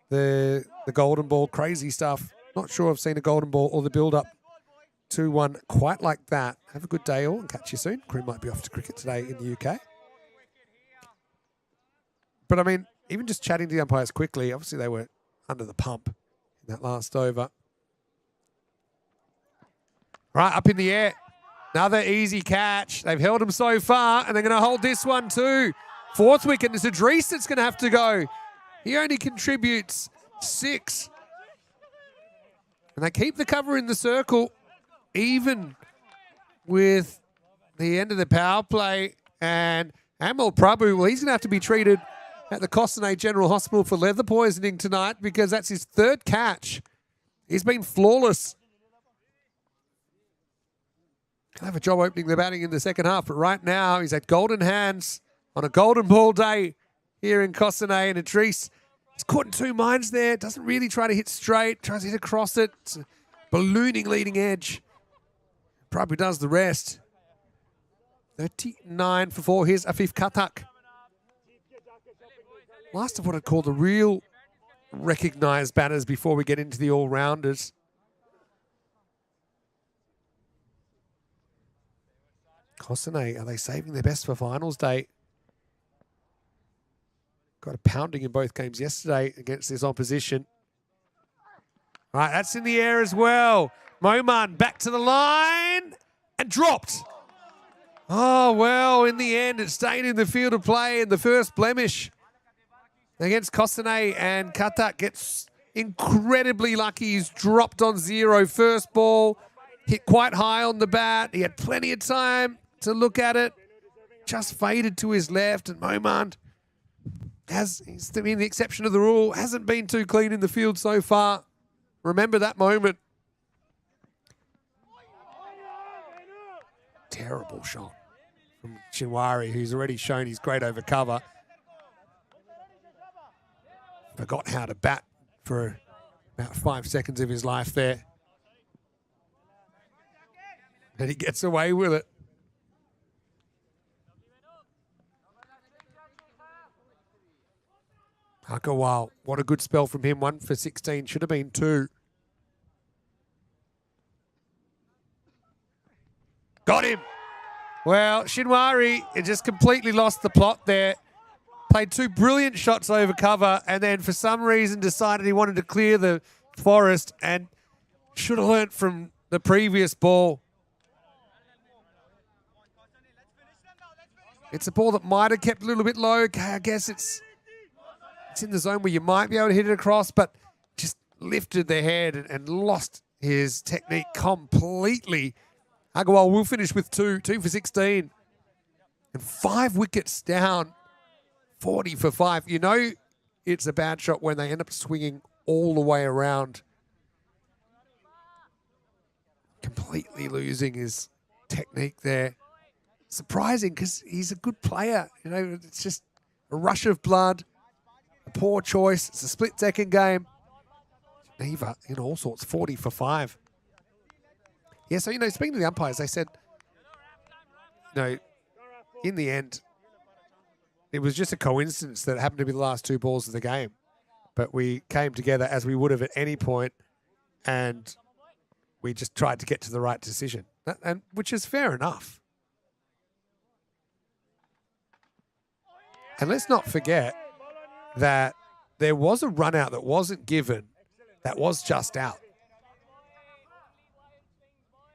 A: the golden ball, crazy stuff. Not sure I've seen a golden ball or the build-up to one quite like that. Have a good day all and catch you soon. Ikroom might be off to cricket today in the UK. But I mean, even just chatting to the umpires quickly, obviously they were under the pump in that last over. Right, up in the air. Another easy catch. They've held him so far, and they're going to hold this one too. 4th wicket, and it's Idris that's going to have to go. He only contributes 6. And they keep the cover in the circle, even with the end of the power play. And Amal Prabhu, well, he's going to have to be treated at the Cossonay General Hospital for leather poisoning tonight because that's his 3rd catch. He's been flawless. He'll have a job opening the batting in the second half, but right now he's at golden hands on a golden ball day here in Cossonay, and Idris is caught in 2 minds there. Doesn't really try to hit straight, tries to hit across it. It's a ballooning leading edge. Probably does the rest. 39 for 4. Here's Afif Katak. Last of what I'd call the real recognised batters before we get into the all-rounders. Cossonay, are they saving their best for finals day? Got a pounding in both games yesterday against this opposition. All right, that's in the air as well. Moman back to the line and dropped. Oh, well, in the end, it stayed in the field of play in the first blemish against Cossonay, and Katak gets incredibly lucky. He's dropped on 0. First ball, hit quite high on the bat. He had plenty of time to look at it. Just faded to his left, and Moman, he's been the exception of the rule, hasn't been too clean in the field so far. Remember that moment. Terrible shot from Chinwari, who's already shown he's great over cover. Forgot how to bat for about 5 seconds of his life there. And he gets away with it. Agarwal, what a good spell from him. 1 for 16, should have been 2. Got him. Well, Shinwari just completely lost the plot there. Played 2 brilliant shots over cover and then for some reason decided he wanted to clear the forest and should have learnt from the previous ball. It's a ball that might have kept a little bit low. I guess it's in the zone where you might be able to hit it across, but just lifted the head and lost his technique completely. Agarwal will finish with 2 for 16. And 5 wickets down, 40 for 5. You know it's a bad shot when they end up swinging all the way around. Completely losing his technique there. Surprising because he's a good player. You know, it's just a rush of blood, a poor choice. It's a split-second game. Geneva, all sorts, 40 for 5. Yeah, so, speaking to the umpires, they said, in the end, it was just a coincidence that it happened to be the last 2 balls of the game. But we came together as we would have at any point, and we just tried to get to the right decision, and which is fair enough. And let's not forget that there was a run out that wasn't given, that was just out.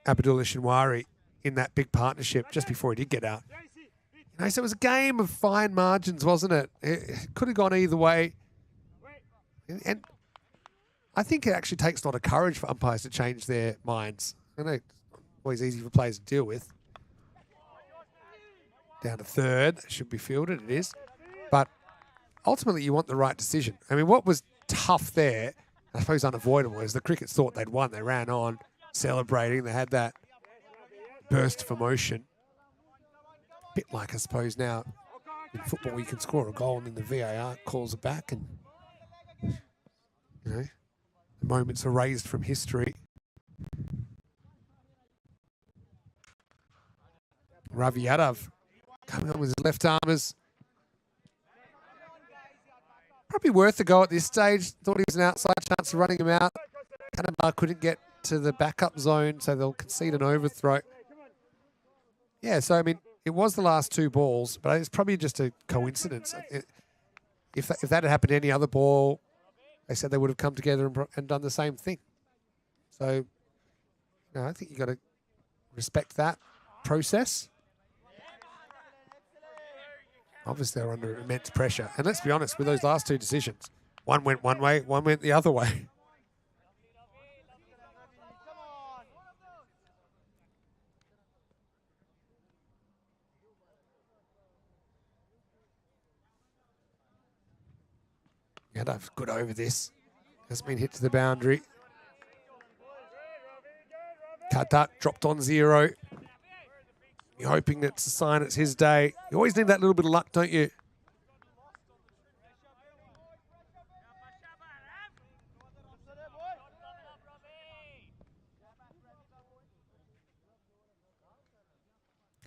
A: Abdullah Shinwari in that big partnership just before he did get out. So it was a game of fine margins, wasn't it? It could have gone either way. And I think it actually takes a lot of courage for umpires to change their minds. I know it's always easy for players to deal with. Down to third, that should be fielded, it is. But ultimately you want the right decision. I mean, what was tough there, I suppose unavoidable, is the Crickets thought they'd won. They ran on, celebrating. They had that burst of emotion. A bit like, I suppose, now in football you can score a goal and then the VAR calls it back and, the moments erased from history. Ravi Yadav coming on with his left armers. Probably worth a go at this stage. Thought he was an outside chance of running him out. Kanabar couldn't get to the backup zone, so they'll concede an overthrow. Yeah, so, I mean, it was the last 2 balls, but it's probably just a coincidence. If that had happened to any other ball, they said they would have come together and done the same thing. So, I think you've got to respect that process. Obviously, they're under immense pressure. And let's be honest, with those last 2 decisions, one went one way, one went the other way. Yadav, good over this. Has been hit to the boundary. Kartak dropped on 0. You're hoping that's a sign it's his day. You always need that little bit of luck, don't you?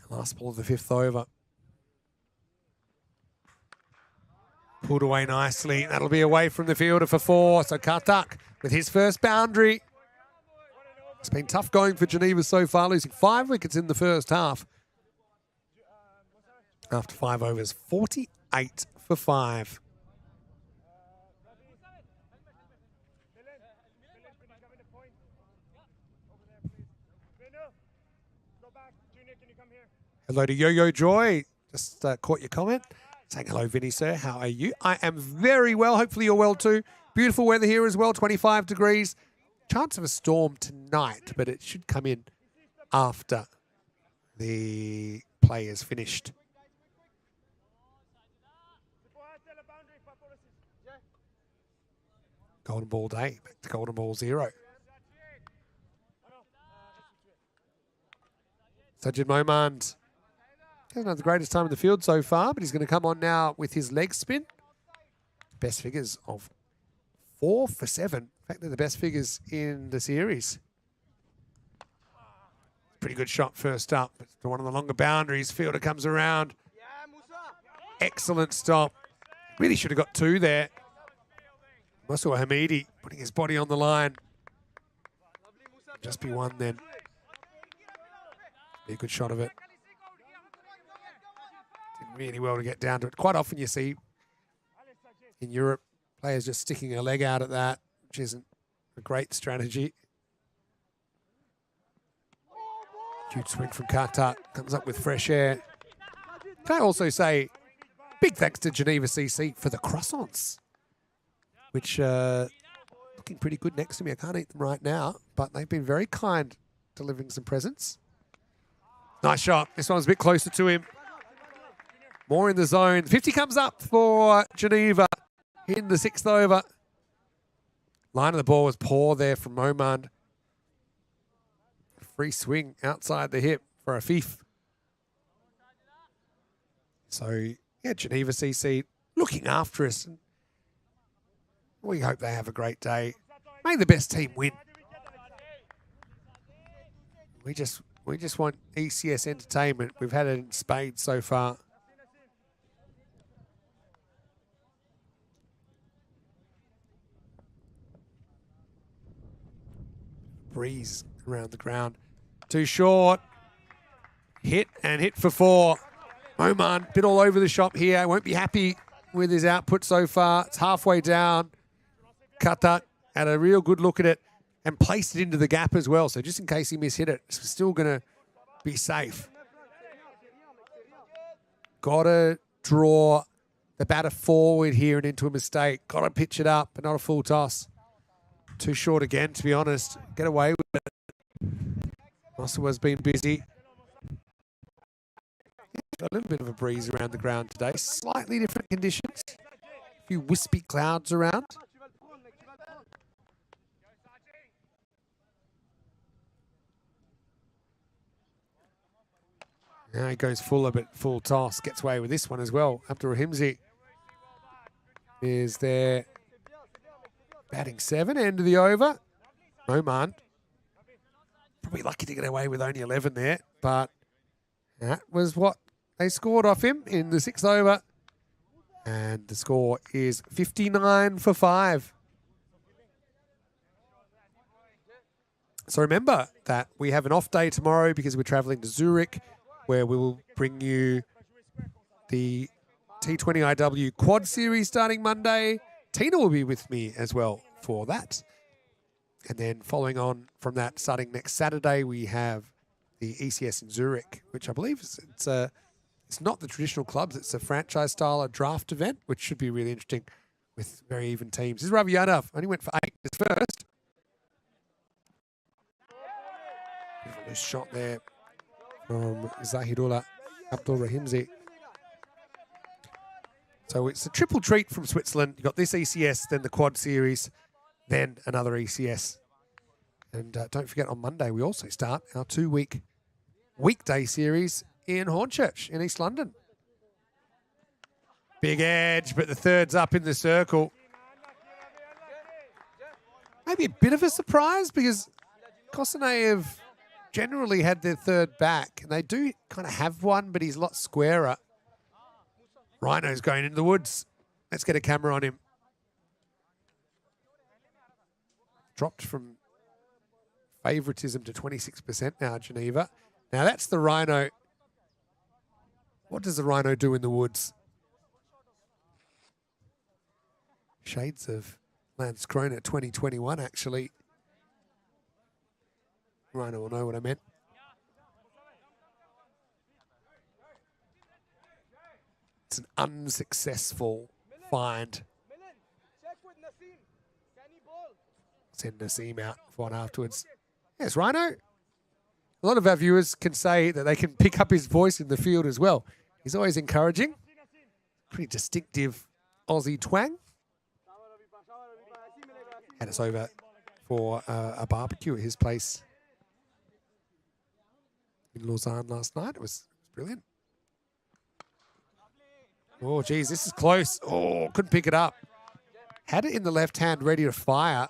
A: Last ball of the 5th over. Pulled away nicely. That'll be away from the fielder for 4. So Kartak with his first boundary. It's been tough going for Geneva so far, losing 5 wickets in the first half. After 5 overs, 48 for 5. Hello to Yo-Yo Joy. Just caught your comment. Saying hello, Vinny, sir. How are you? I am very well. Hopefully you're well too. Beautiful weather here as well, 25 degrees. Chance of a storm tonight, but it should come in after the play is finished. Golden ball day, back to golden ball 0. Sajid Momand hasn't had the greatest time in the field so far, but he's going to come on now with his leg spin. Best figures of 4 for 7. In fact, they're the best figures in the series. Pretty good shot first up. It's one of the longer boundaries. Fielder comes around. Excellent stop. Really should have got 2 there. Musa Hamidi putting his body on the line. Just be 1 then. Be a good shot of it. Did really well to get down to it. Quite often you see in Europe players just sticking a leg out at that, which isn't a great strategy. Huge swing from Kata. Comes up with fresh air. Can I also say big thanks to Geneva CC for the croissants, which looking pretty good next to me. I can't eat them right now, but they've been very kind delivering some presents. Nice shot. This one's a bit closer to him. More in the zone. 50 comes up for Geneva in the 6th over. Line of the ball was poor there from Momand. Free swing outside the hip for a fifth. So, yeah, Geneva CC looking after us. We hope they have a great day. May the best team win. We just want ECS entertainment. We've had it in spades so far. Breeze around the ground. Too short. Hit and hit for 4. Oman, bit all over the shop here. Won't be happy with his output so far. It's halfway down. Kata had a real good look at it and placed it into the gap as well. So just in case he mishit it, it's still going to be safe. Got to draw the batter forward here and into a mistake. Got to pitch it up, but not a full toss. Too short again, to be honest. Get away with it. Mossawa's been busy. Got a little bit of a breeze around the ground today. Slightly different conditions. A few wispy clouds around. Now he goes full of it, full toss. Gets away with this one as well. Abdul Rahimzi is there. Batting 7, end of the over. Oman. Probably lucky to get away with only 11 there, but that was what they scored off him in the 6th over. And the score is 59 for 5. So remember that we have an off day tomorrow because we're traveling to Zurich, where we will bring you the T20 IW Quad Series starting Monday. Tina will be with me as well for that. And then following on from that, starting next Saturday, we have the ECS in Zurich, which I believe it's not the traditional clubs. It's a franchise-style a draft event, which should be really interesting with very even teams. This is Ravi Yadav. Only went for 8 his first. Loose shot there from Zahidullah Abdul Rahimzi. So it's a triple treat from Switzerland. You've got this ECS, then the Quad Series, then another ECS. And don't forget, on Monday, we also start our 2-week weekday series in Hornchurch in East London. Big edge, but the third's up in the circle. Maybe a bit of a surprise because Cossonay have generally had their third back. And they do kind of have one, but he's a lot squarer. Rhino's going into the woods. Let's get a camera on him. Dropped from favoritism to 26% now, Geneva. Now that's the Rhino. What does the Rhino do in the woods? Shades of Landskrona 2021, actually. Rhino will know what I meant. It's an unsuccessful find. Send Naseem out for one afterwards. Yes, Rhino. A lot of our viewers can say that they can pick up his voice in the field as well. He's always encouraging. Pretty distinctive Aussie twang. Had us over for a barbecue at his place in Lausanne last night. It was brilliant. Oh, geez, this is close. Oh, couldn't pick it up. Had it in the left hand ready to fire.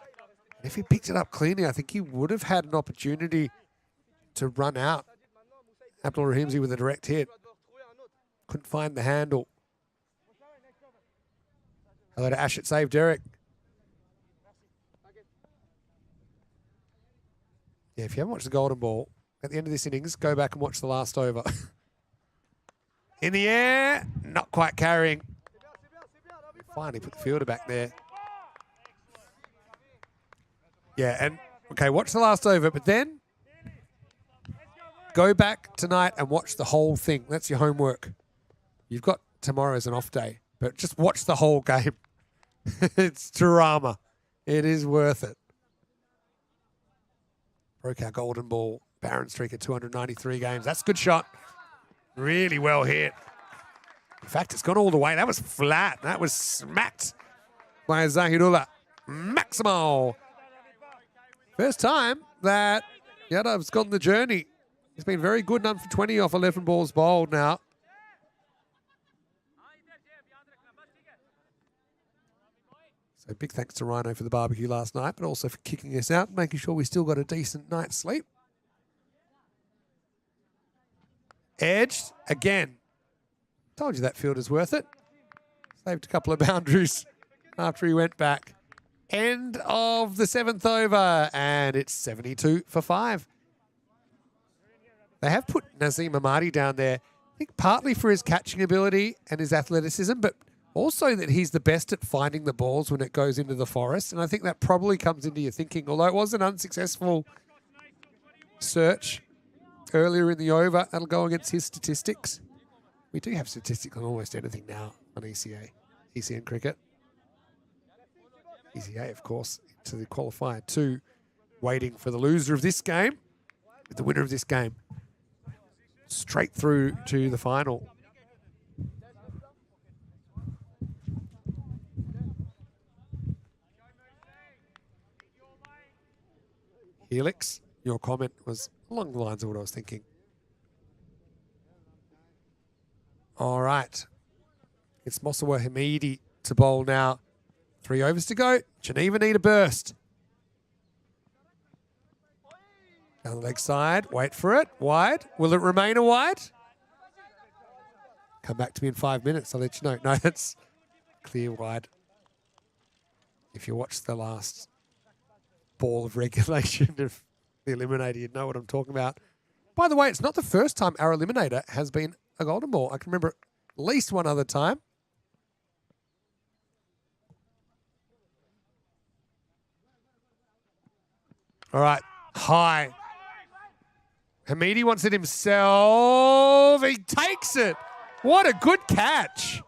A: And if he picked it up cleanly, I think he would have had an opportunity to run out Abdul Rahimzi with a direct hit. Couldn't find the handle. Hello to Ash at Save Derek. Yeah, if you haven't watched the Golden Ball, at the end of this innings, go back and watch the last over. In the air, not quite carrying. Finally put the fielder back there. Yeah, and okay, watch the last over, but then go back tonight and watch the whole thing. That's your homework. You've got tomorrow as an off day, but just watch the whole game. It's drama. It is worth it. Broke our golden ball. Barron streak at 293 games. That's a good shot. Really well hit. In fact, it's gone all the way. That was flat. That was smacked by Zahidullah Maximo. First time that Yadav's gone the journey. He's been very good, 9 for 20 off 11 balls bowled now. So big thanks to Rhino for the barbecue last night, but also for kicking us out and making sure we still got a decent night's sleep. Edged again. Told you that fielder's worth it. Saved a couple of boundaries after he went back. End of the 7th over, and it's 72 for 5. They have put Nazim Amadi down there, I think partly for his catching ability and his athleticism, but also that he's the best at finding the balls when it goes into the forest. And I think that probably comes into your thinking, although it was an unsuccessful search earlier in the over. That'll go against his statistics. We do have statistics on almost anything now on ECN cricket. ECA, of course, to the qualifier 2, waiting for the loser of this game, with the winner of this game, straight through to the final. Helix, your comment was along the lines of what I was thinking. All right. It's Mosawa Hamidi to bowl now. 3 overs to go. Geneva need a burst. Down the leg side. Wait for it. Wide. Will it remain a wide? Come back to me in 5 minutes. I'll let you know. No, that's clear wide. If you watch the last ball of regulation of the Eliminator, you'd know what I'm talking about. By the way, it's not the first time our Eliminator has been a golden ball. I can remember at least one other time. All right, high. Hamidi wants it himself. He takes it. What a good catch.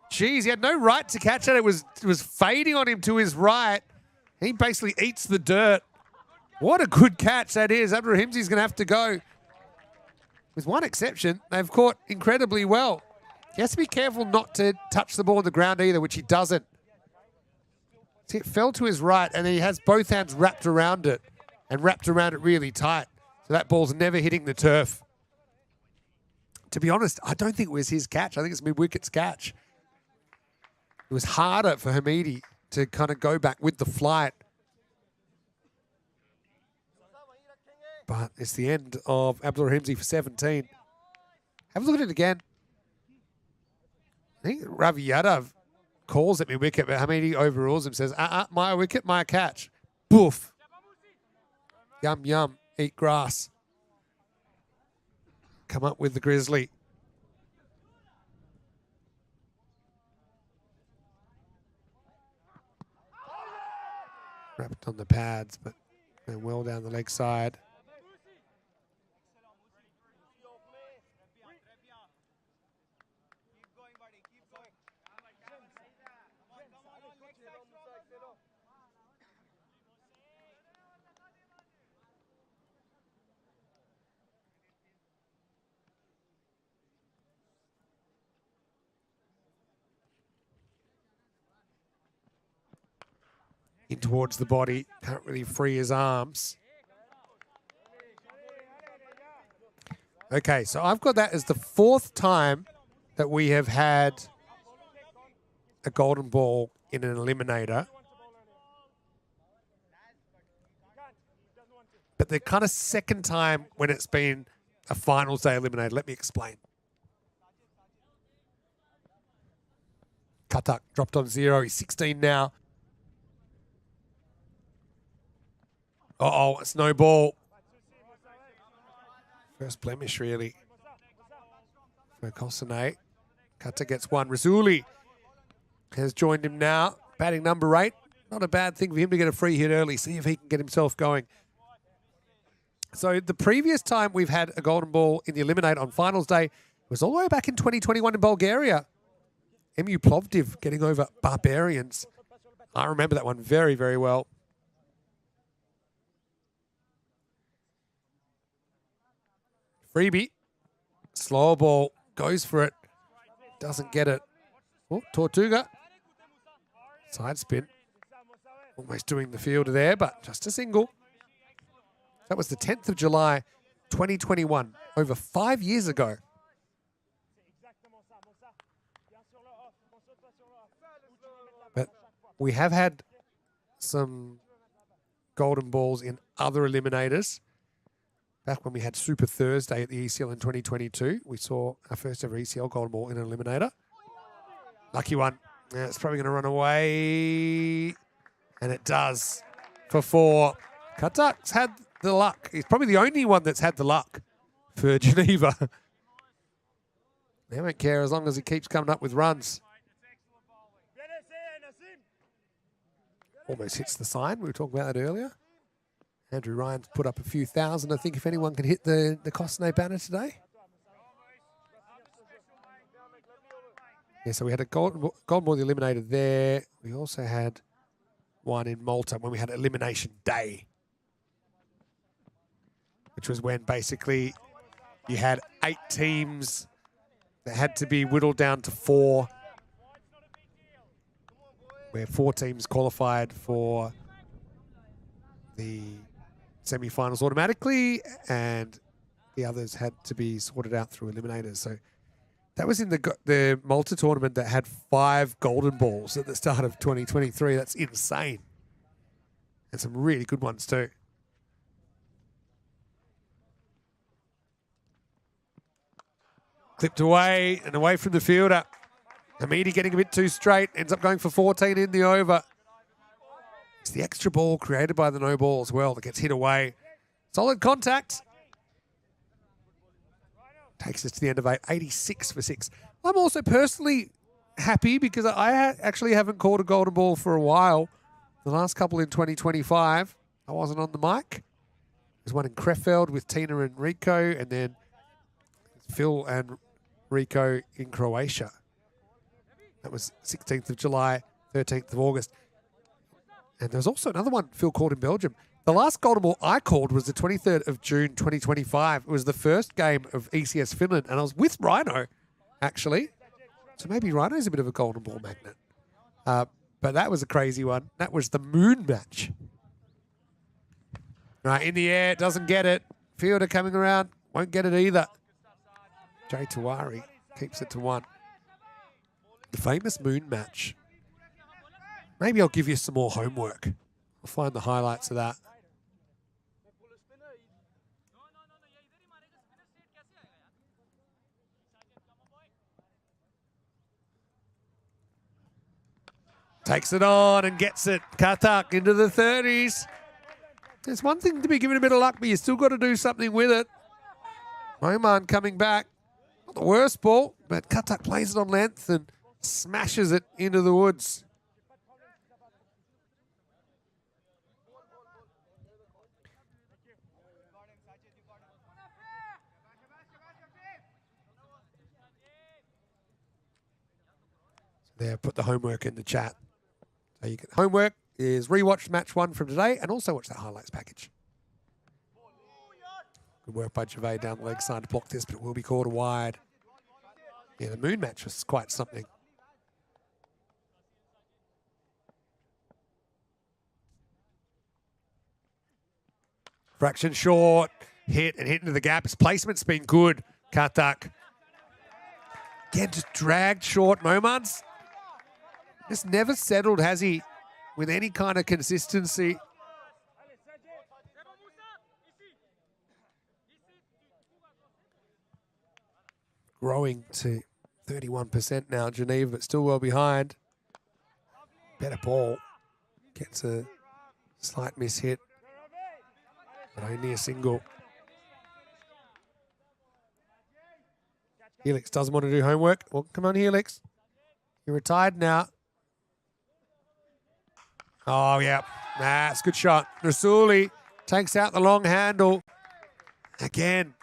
A: Jeez, he had no right to catch it. It was fading on him to his right. He basically eats the dirt. What a good catch that is. Abdurrahimzi's going to have to go. With one exception, they've caught incredibly well. He has to be careful not to touch the ball on the ground either, which he doesn't. See, it fell to his right, and then he has both hands wrapped around it, and wrapped around it really tight. So that ball's never hitting the turf. To be honest, I don't think it was his catch. I think it's mid-wicket's catch. It was harder for Hamidi to kind of go back with the flight. But it's the end of Abdul Rahimzi for 17. Have a look at it again. I think Ravi Yadav calls at mid-wicket, but Hamidi overrules him, says, my wicket, my catch. Boof. Yum, yum, eat grass. Come up with the Grizzly. Wrapped on the pads, but then well down the leg side. In towards the body, can't really free his arms. Okay, so I've got that as the 4th time that we have had a golden ball in an eliminator. But the kind of 2nd time when it's been a finals day eliminator. Let me explain. Katak dropped on 0. He's 16 now. Uh-oh, it's no ball. First blemish, really, for Cossonay. Kata gets one. Rasuli has joined him now. Batting number 8. Not a bad thing for him to get a free hit early. See if he can get himself going. So the previous time we've had a golden ball in the Eliminate on finals day was all the way back in 2021 in Bulgaria. MU Plovdiv getting over Barbarians. I remember that one very, very well. Freebie. Slow ball. Goes for it. Doesn't get it. Oh, Tortuga. Side spin. Almost doing the fielder there, but just a single. That was the 10th of July, 2021. Over 5 years ago. But we have had some golden balls in other eliminators. Back when we had Super Thursday at the ECL in 2022, we saw our first ever ECL golden ball in an eliminator. Lucky one. Yeah, it's probably going to run away. And it does for 4. Katak's had the luck. He's probably the only one that's had the luck for Geneva. They won't care as long as he keeps coming up with runs. Almost hits the sign. We were talking about that earlier. Andrew Ryan's put up a few thousand. I think if anyone can hit the Cossonay banner today. Yeah, so we had a golden ball eliminated there. We also had one in Malta when we had Elimination Day, which was when basically you had 8 teams that had to be whittled down to 4, where 4 teams qualified for the semi-finals automatically, and the others had to be sorted out through eliminators. So that was in the Malta tournament that had 5 golden balls at the start of 2023. That's insane. And some really good ones too. Clipped away and away from the fielder. Hamidi getting a bit too straight. Ends up going for 14 in the over. It's the extra ball created by the no ball as well that gets hit away. Solid contact. Takes us to the end of 8, 86 for 6. I'm also personally happy because I actually haven't called a golden ball for a while. The last couple in 2025, I wasn't on the mic. There's one in Krefeld with Tina and Rico, and then Phil and Rico in Croatia. That was 16th of July, 13th of August. And there was also another one Phil called in Belgium. The last golden ball I called was the 23rd of June, 2025. It was the first game of ECS Finland, and I was with Rhino, actually. So maybe Rhino's a bit of a golden ball magnet. But that was a crazy one. That was the moon match. Right, in the air, doesn't get it. Fielder coming around, won't get it either. Jay Tawari keeps it to 1. The famous moon match. Maybe I'll give you some more homework. I'll find the highlights of that. Takes it on and gets it. Katak into the 30s. There's one thing to be given a bit of luck, but you still got to do something with it. Oman coming back. Not the worst ball, but Katak plays it on length and smashes it into the woods. There, put the homework in the chat. So you can, homework is rewatch match 1 from today and also watch that highlights package. Good work by Gervais down the leg side to block this, but it will be called wide. Yeah, the moon match was quite something. Fraction short, hit and hit into the gap. His placement's been good, Katak. Again, just dragged short. Momans just never settled, has he, with any kind of consistency. Growing to 31% now, Geneva, but still well behind. Better ball. Gets a slight miss hit, but only a single. Helix doesn't want to do homework. Well, come on, Helix. You're retired now. Oh, yeah. It's a good shot. Rasuli takes out the long handle. Again.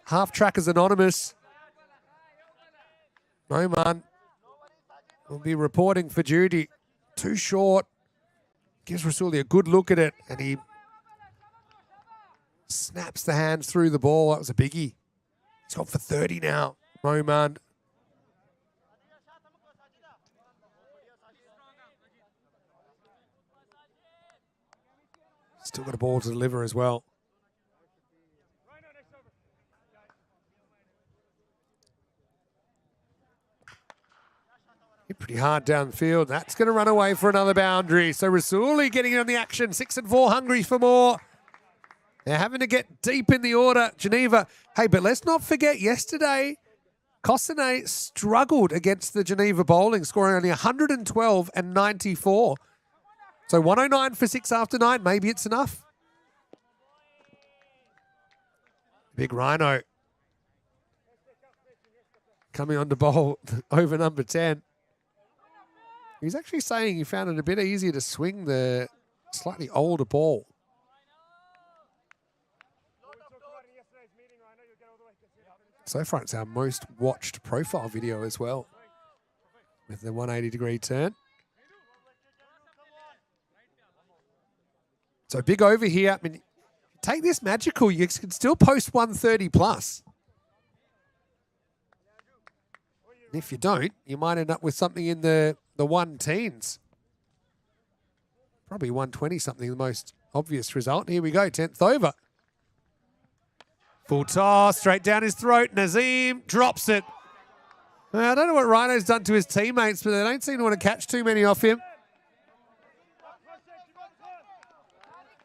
A: Half trackers anonymous. Moman will be reporting for duty. Too short. Gives Rasuli a good look at it, and he snaps the hands through the ball. That was a biggie. He's got for 30 now, Moman. Still got a ball to deliver as well. Hit pretty hard downfield. That's going to run away for another boundary. So Rasuli getting in on the action. 6 and 4, hungry for more. They're having to get deep in the order, Geneva. Hey, but let's not forget yesterday, Cossonay struggled against the Geneva bowling, scoring only 112 and 94. So 109 for 6 after 9. Maybe it's enough. Big Rhino coming on to bowl over number 10. He's actually saying he found it a bit easier to swing the slightly older ball. So far, it's our most watched profile video as well, with the 180-degree turn. So big over here. I mean, take this magical. You can still post 130 plus. And if you don't, you might end up with something in the 1-teens. Probably 120 something, the most obvious result. Here we go, 10th over. Full toss, straight down his throat. Nazim drops it. I don't know what Rhino's done to his teammates, but they don't seem to want to catch too many off him.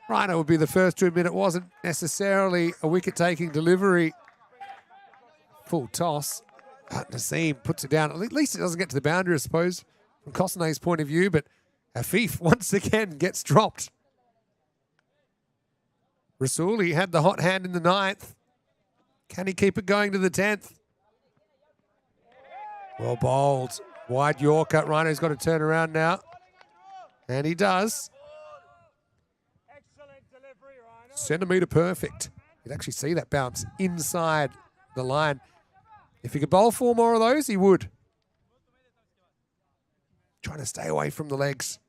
A: Rhino would be the first to admit it wasn't necessarily a wicket-taking delivery. Full toss. Nazim puts it down. At least it doesn't get to the boundary, I suppose, from Cossonay's point of view, but Afif once again gets dropped. Rasuli had the hot hand in the 9th. Can he keep it going to the 10th? Well bowled. Wide Yorker. Rhino's got to turn around now. And he does. Centimetre perfect. You'd actually see that bounce inside the line. If he could bowl 4 more of those, he would. Trying to stay away from the legs.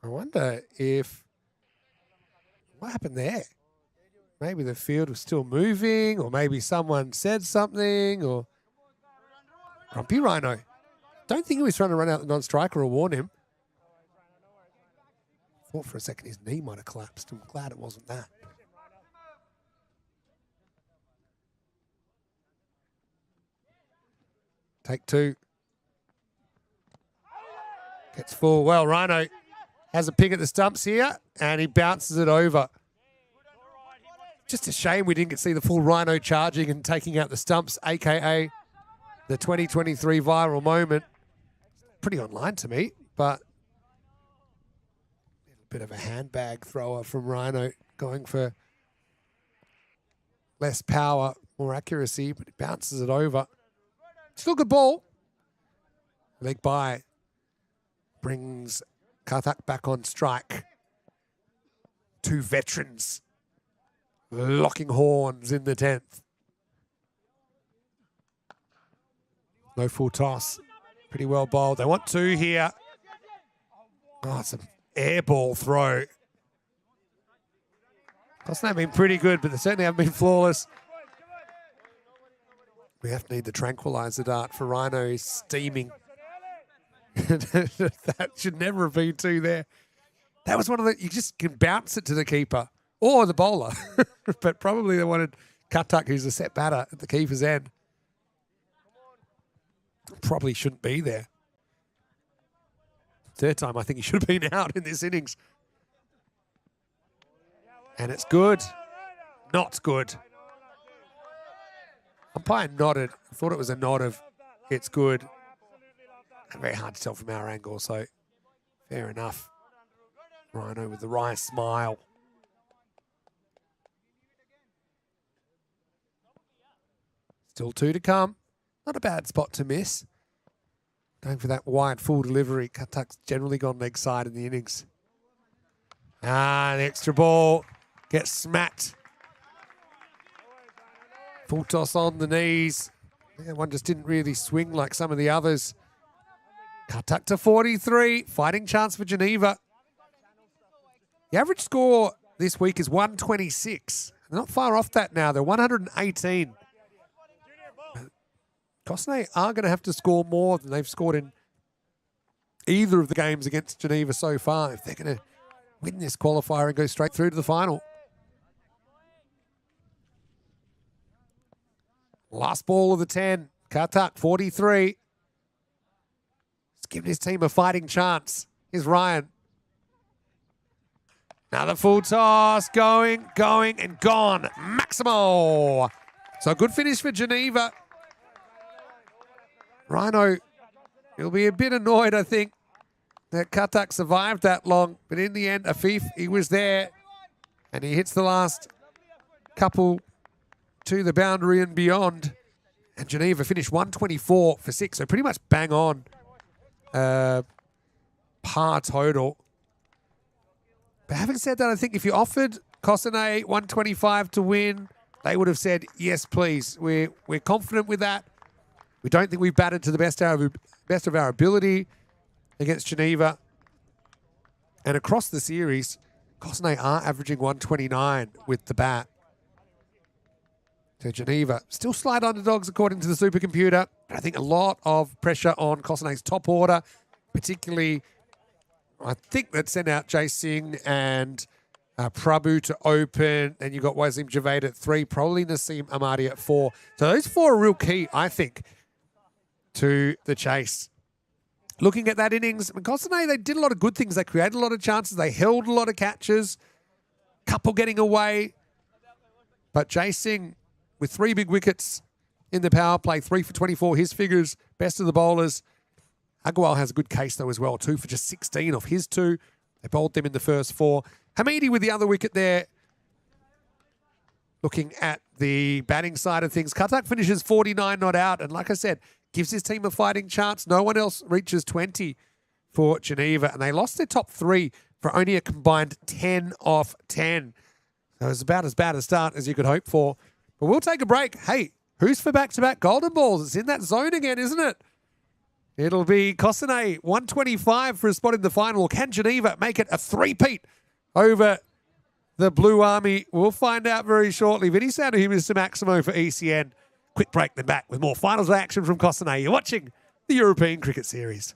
A: I wonder if, what happened there? Maybe the field was still moving, or maybe someone said something, or Grumpy Rhino. Don't think he was trying to run out the non-striker or warn him. Thought for a second his knee might have collapsed. I'm glad it wasn't that. Take 2. Gets full. Well, Rhino has a pick at the stumps here, and he bounces it over. Just a shame we didn't get to see the full Rhino charging and taking out the stumps, a.k.a. the 2023 viral moment. Pretty online to me, but a little bit of a handbag thrower from Rhino, going for less power, more accuracy, but he bounces it over. Still good ball. Leg by. Brings Karthak back on strike. 2 veterans locking horns in the 10th. No full toss. Pretty well bowled. They want 2 here. Oh, it's an air ball throw. Cossonay have been pretty good, but they certainly haven't been flawless. We have to need the tranquilizer dart for Rhino. He's steaming. That should never have been 2 there. That was one of the, you just can bounce it to the keeper or the bowler. But probably they wanted Katak, who's a set batter, at the keeper's end. Probably shouldn't be there. 3rd time I think he should have been out in this innings. And it's good. Not good. Umpire nodded. I thought it was a nod of it's good. Very hard to tell from our angle, so fair enough. Rhino with the wry smile. Still 2 to come. Not a bad spot to miss. Going for that wide full delivery. Katak's generally gone leg side in the innings. The extra ball gets smacked. Full toss on the knees. That one just didn't really swing like some of the others. Katak to 43. Fighting chance for Geneva. The average score this week is 126. They're not far off that now. They're 118. Cossonay are going to have to score more than they've scored in either of the games against Geneva so far if they're going to win this qualifier and go straight through to the final. Last ball of the 10. Katak, 43. He's giving his team a fighting chance. Here's Ryan. Another full toss. Going, and gone. Maximo. So a good finish for Geneva. Rhino, he'll be a bit annoyed, I think, that Katak survived that long. But in the end, Afif, he was there. And he hits the last couple to the boundary and beyond. And Geneva finished 124 for 6. So pretty much bang on. Par total. But having said that, I think if you offered Cossonay 125 to win, they would have said, yes, please. We're confident with that. We don't think we've batted to the best of our ability against Geneva. And across the series, Cossonay are averaging 129 with the bat. So Geneva still slight underdogs according to the supercomputer. But I think a lot of pressure on Cossonay's top order, particularly I think that sent out Jay Singh and Prabhu to open. Then you've got Wasim Javed at 3, probably Naseem Ahmadi at 4. So those 4 are real key, I think, to the chase. Looking at that innings, Cossonay, they did a lot of good things. They created a lot of chances. They held a lot of catches. Couple getting away. But Jay Singh, with 3 big wickets in the power play, 3 for 24, his figures, best of the bowlers. Agarwal has a good case, though, as well. 2 for just 16 off his 2. They bowled them in the first 4. Hamidi with the other wicket there. Looking at the batting side of things, Katak finishes 49 not out. And like I said, gives his team a fighting chance. No one else reaches 20 for Geneva. And they lost their top 3 for only a combined 10 off 10. So it's about as bad a start as you could hope for. But we'll take a break. Hey, who's for back-to-back golden balls? It's in that zone again, isn't it? It'll be Cossonay, 125 for a spot in the final. Can Geneva make it a three-peat over the Blue Army? We'll find out very shortly. Vinny Sandohim is to Maximo for ECN. Quick break, then back with more finals action from Cossonay. You're watching the European Cricket Series.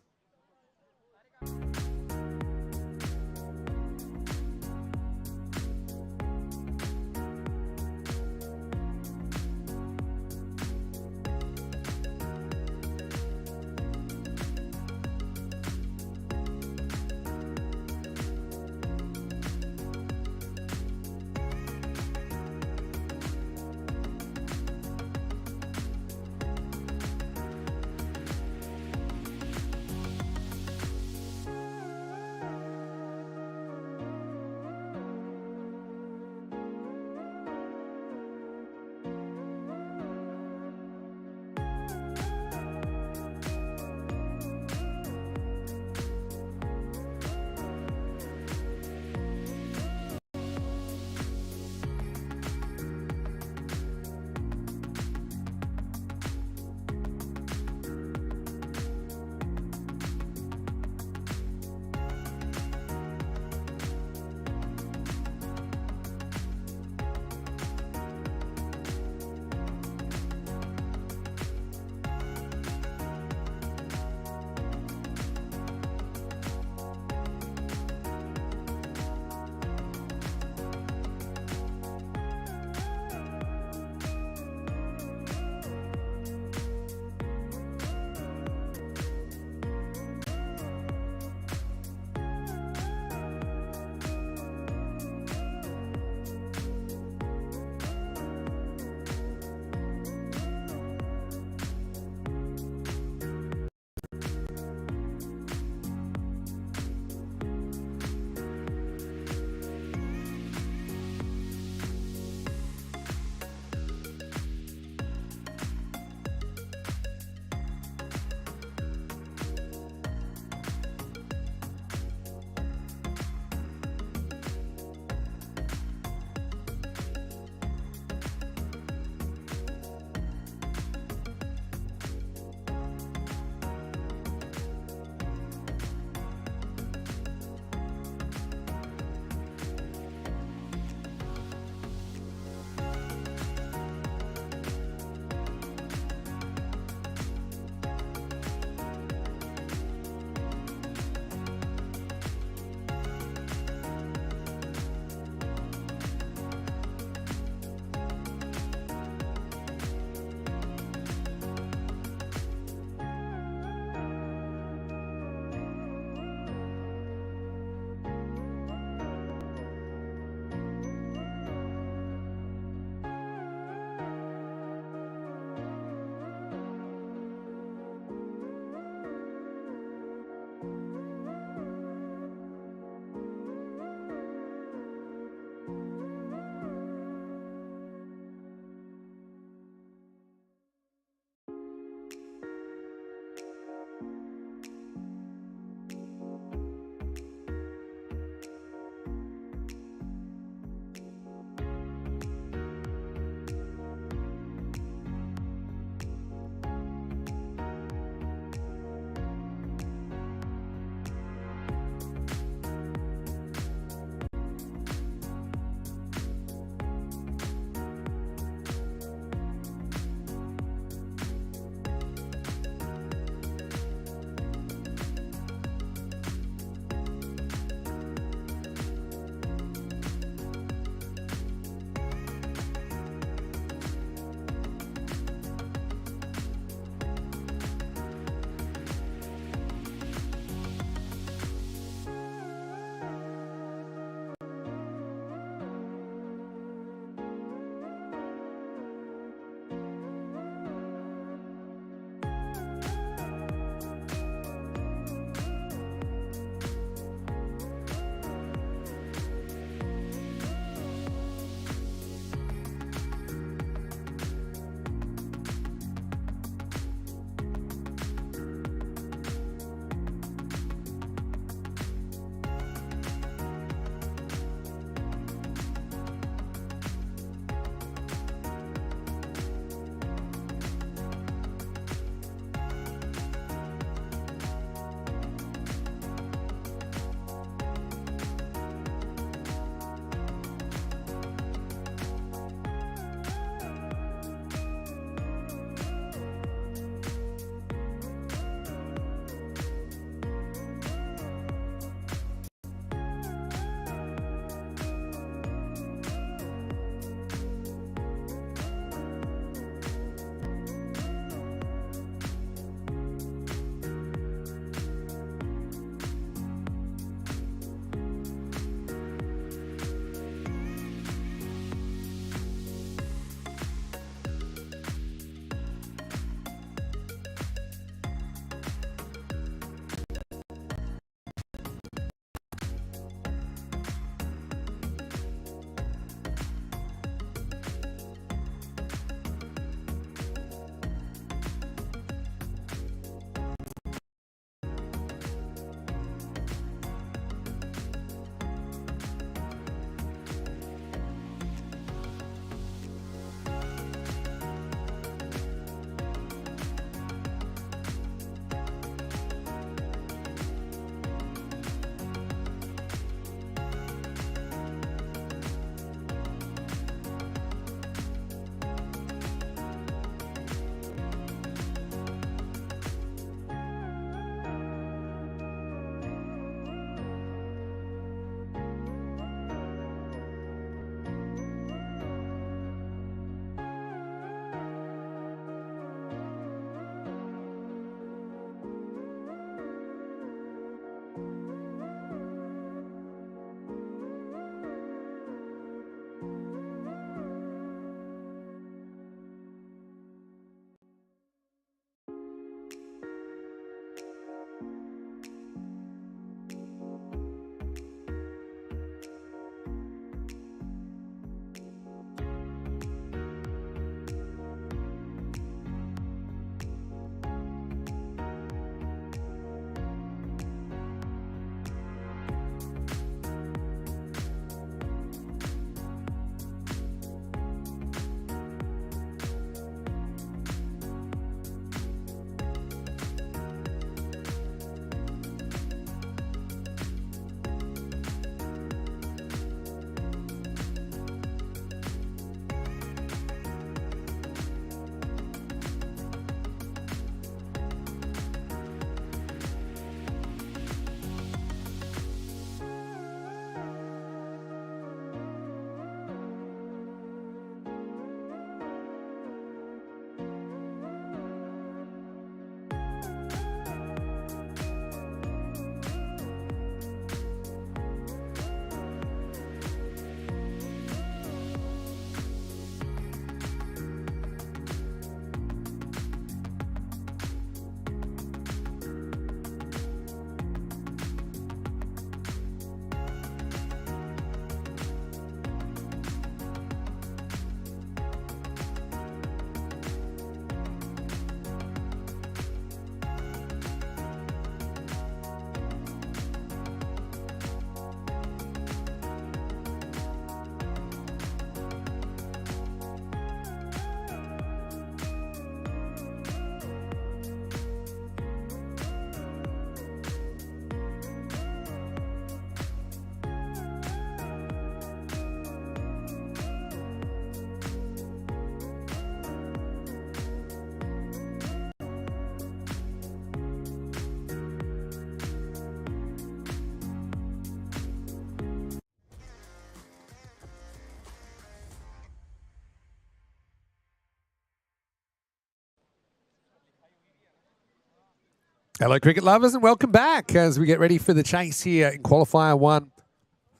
A: Hello, cricket lovers, and welcome back as we get ready for the chase here in Qualifier 1.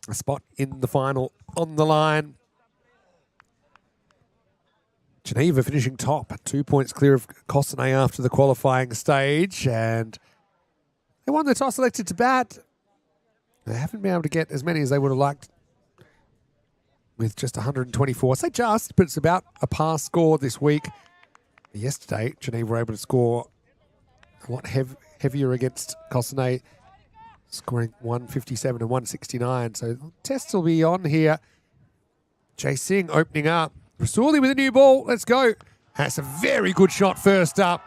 A: A spot in the final on the line. Geneva finishing top, 2 points clear of Cossonay after the qualifying stage, and they won the toss, elected to bat. They haven't been able to get as many as they would have liked with just 124. Say just, but it's about a par score this week. Yesterday, Geneva were able to score a lot heavier against Cossonay, scoring 157 and 169. So tests will be on here. Jay Singh opening up. Rasooli with a new ball. Let's go. That's a very good shot first up.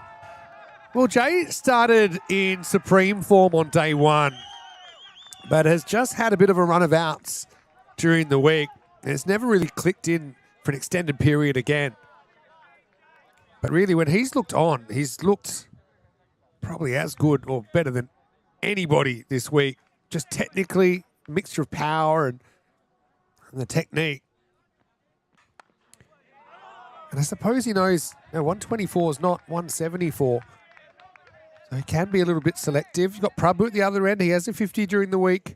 A: Well, Jay started in supreme form on day one, but has just had a bit of a run of outs during the week. And it's never really clicked in for an extended period again. But really, when he's looked on, he's looked probably as good or better than anybody this week. Just technically, mixture of power and the technique. And I suppose he knows 124 is not 174. So he can be a little bit selective. You've got Prabhu at the other end. He has a 50 during the week.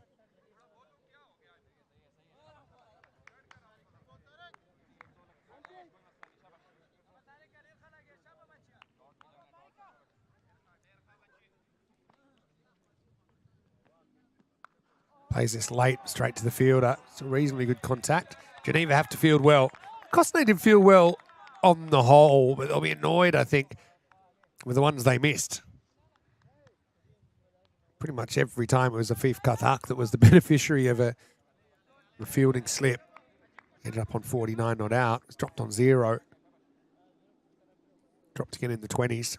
A: Plays this late, straight to the fielder. It's a reasonably good contact. Geneva have to field well. Cossonay did field well on the whole, but they'll be annoyed, I think, with the ones they missed. Pretty much every time it was Afif Kathak that was the beneficiary of a fielding slip. Ended up on 49, not out. It's dropped on 0. Dropped again in the 20s. This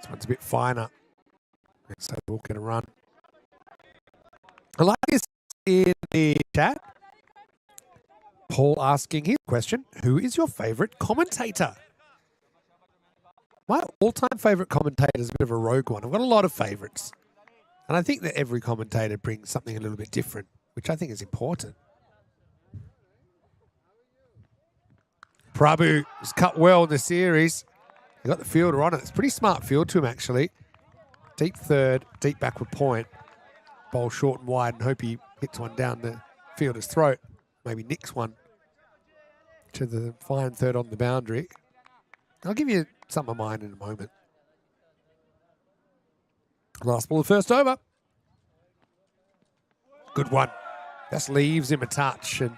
A: one's a bit finer. So we'll get a run. I like this in the chat. Paul asking his question, who is your favourite commentator? My all-time favourite commentator is a bit of a rogue one. I've got a lot of favourites. And I think that every commentator brings something a little bit different, which I think is important. Prabhu was cut well in the series. He got the fielder on it. It's a pretty smart field to him, actually. Deep third, deep backward point. Bowl short and wide, and hope he hits one down the fielder's throat. Maybe nicks one to the fine third on the boundary. I'll give you some of mine in a moment. Last ball of the first over. Good one. Just leaves him a touch. And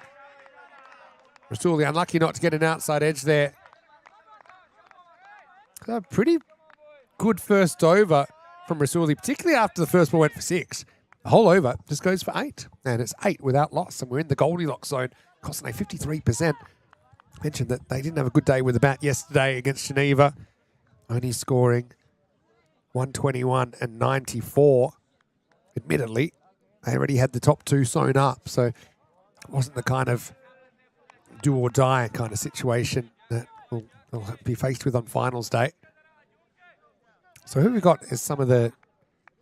A: Rasooli unlucky not to get an outside edge there. A pretty good first over from Rasooli, particularly after the first ball went for 6. The whole over just goes for 8. And it's 8 without loss. And we're in the Goldilocks zone. Cossonay 53%. Mentioned that they didn't have a good day with the bat yesterday against Geneva. Only scoring 121 and 94. Admittedly, they already had the top 2 sewn up. So it wasn't the kind of do or die kind of situation that they'll be faced with on finals day. So who we got is some of the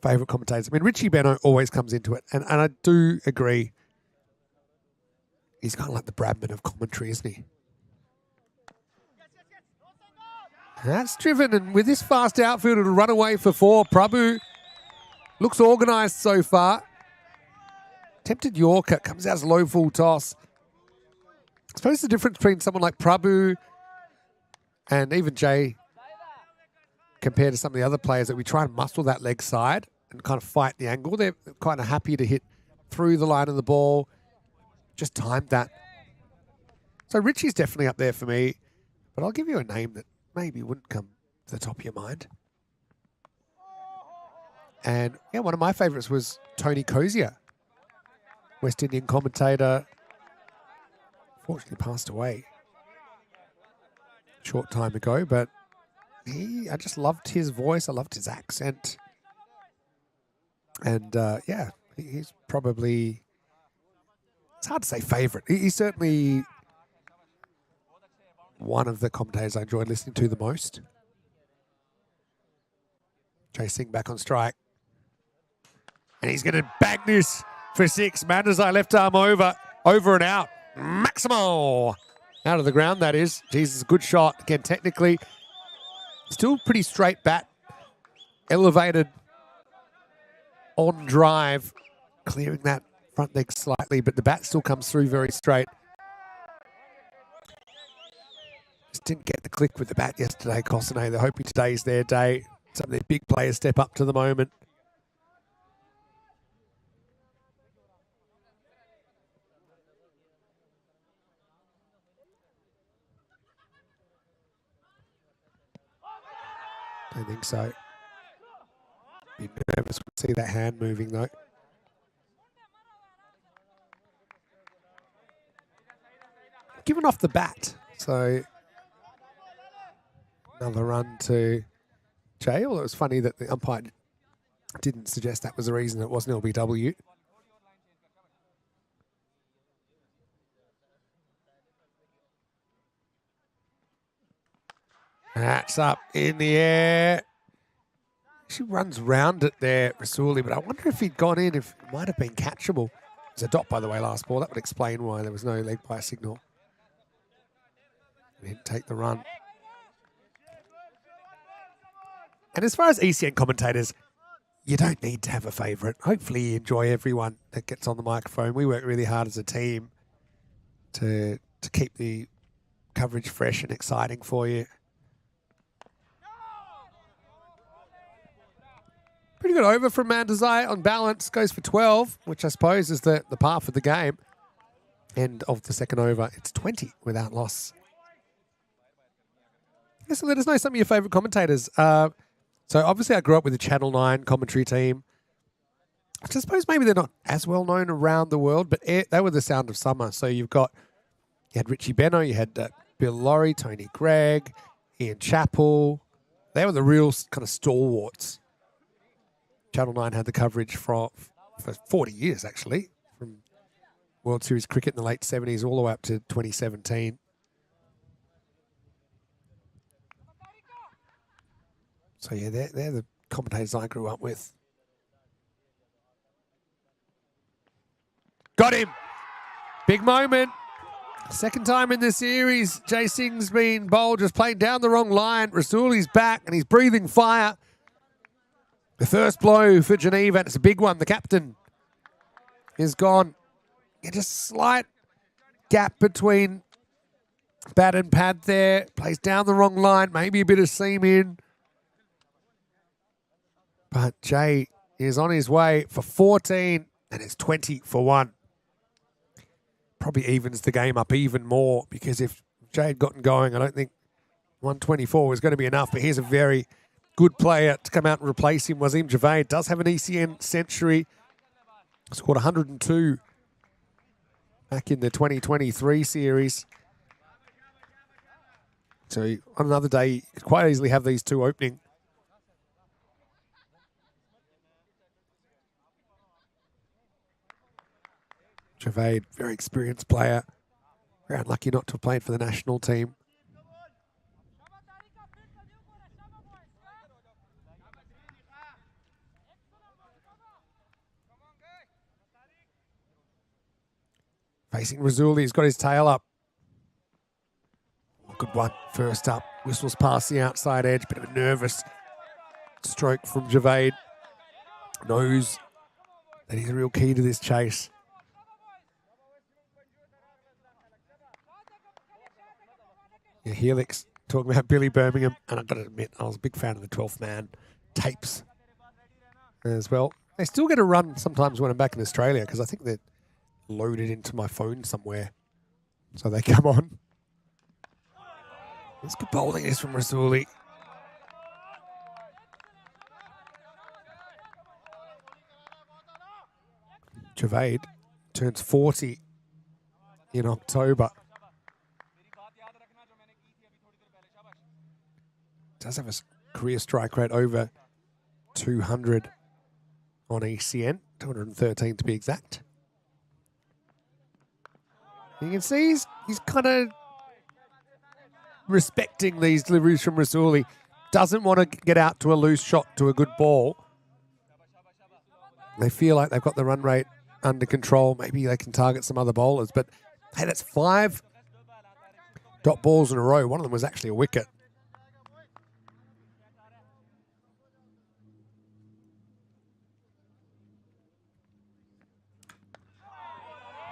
A: favourite commentators. I mean, Richie Beno always comes into it. And I do agree. He's kind of like the Bradman of commentary, isn't he? That's driven, and with this fast outfield, it'll run away for 4. Prabhu looks organised so far. Tempted Yorker, comes out as low full toss. I suppose the difference between someone like Prabhu and even Jay compared to some of the other players that we try and muscle that leg side and kind of fight the angle. They're kind of happy to hit through the line of the ball. Just timed that. So Richie's definitely up there for me, but I'll give you a name that maybe wouldn't come to the top of your mind. And yeah, one of my favourites was Tony Cozier, West Indian commentator. Fortunately passed away a short time ago, but I just loved his voice. I loved his accent. And yeah, he's probably, it's hard to say favourite. He's certainly one of the commentators I enjoyed listening to the most. Jay Singh back on strike. And he's going to bag this for 6. Mandazai left arm over and out. Maximo! Out of the ground, that is. Jesus, good shot. Again, technically, still pretty straight bat elevated on drive, clearing that front leg slightly, but the bat still comes through very straight. Just didn't get the click with the bat yesterday, Cossonay. They're hoping today's their day. Some of their big players step up to the moment. Don't think so. Be nervous to see that hand moving though. Given off the bat, so another run to Jay. Although it was funny that the umpire didn't suggest that was the reason it wasn't LBW. That's up in the air. She runs round it there, Rasuli, but I wonder if he'd gone in, if it might have been catchable. There's a dot, by the way, last ball. That would explain why there was no leg by signal. He didn't take the run. And as far as ECN commentators, you don't need to have a favourite. Hopefully you enjoy everyone that gets on the microphone. We work really hard as a team to keep the coverage fresh and exciting for you. Pretty good over from Mandazai on balance. Goes for 12, which I suppose is the par for the game. End of the second over. It's 20 without loss. So let us know some of your favourite commentators. So obviously I grew up with the Channel 9 commentary team. I suppose maybe they're not as well known around the world, but they were the sound of summer. So you had Richie Benno, you had Bill Laurie, Tony Gregg, Ian Chappell. They were the real kind of stalwarts. Channel 9 had the coverage for 40 years, actually, from World Series cricket in the late 70s all the way up to 2017. So, yeah, they're the commentators I grew up with. Got him! Big moment. Second time in the series, Jay Singh's been bowled, just playing down the wrong line. Rasuli's back, and he's breathing fire. The first blow for Geneva, and it's a big one. The captain is gone. Yeah, just slight gap between bat and pad there. Plays down the wrong line, maybe a bit of seam in. But Jay is on his way for 14, and it's 20 for 1. Probably evens the game up even more, because if Jay had gotten going, I don't think 124 was going to be enough. But here's a very good player to come out and replace him. Wasim Javed does have an ECN century. Scored 102 back in the 2023 series. So on another day, you could quite easily have these two opening. Javed, very experienced player. Very unlucky not to have played for the national team. Facing Rasuli, he's got his tail up. Oh, good one. First up, whistles past the outside edge. Bit of a nervous stroke from Javed. Knows that he's a real key to this chase. Yeah, Helix talking about Billy Birmingham, and I've got to admit, I was a big fan of the 12th Man tapes as well. They still get a run sometimes when I'm back in Australia, because I think they're loaded into my phone somewhere. So they come on. This good bowling is from Rasuli. Javed turns 40 in October. Does have a career strike rate over 200 on ECN, 213 to be exact. You can see he's kind of respecting these deliveries from Rasuli. Doesn't want to get out to a loose shot to a good ball. They feel like they've got the run rate under control. Maybe they can target some other bowlers. But, hey, that's 5 dot balls in a row. One of them was actually a wicket.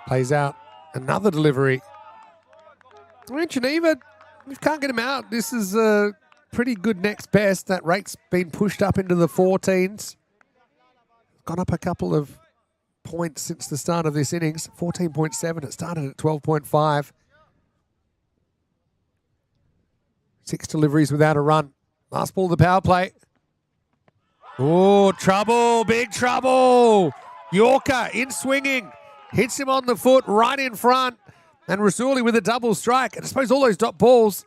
A: Plays out another delivery. I mean, Geneva, you can't get him out. This is a pretty good next best. That rate's been pushed up into the 14s. Gone up a couple of points since the start of this innings. 14.7. It started at 12.5. 6 deliveries without a run. Last ball of the power play. Oh, trouble. Big trouble. Yorker in swinging. Hits him on the foot right in front. And Rasuli with a double strike. And I suppose all those dot balls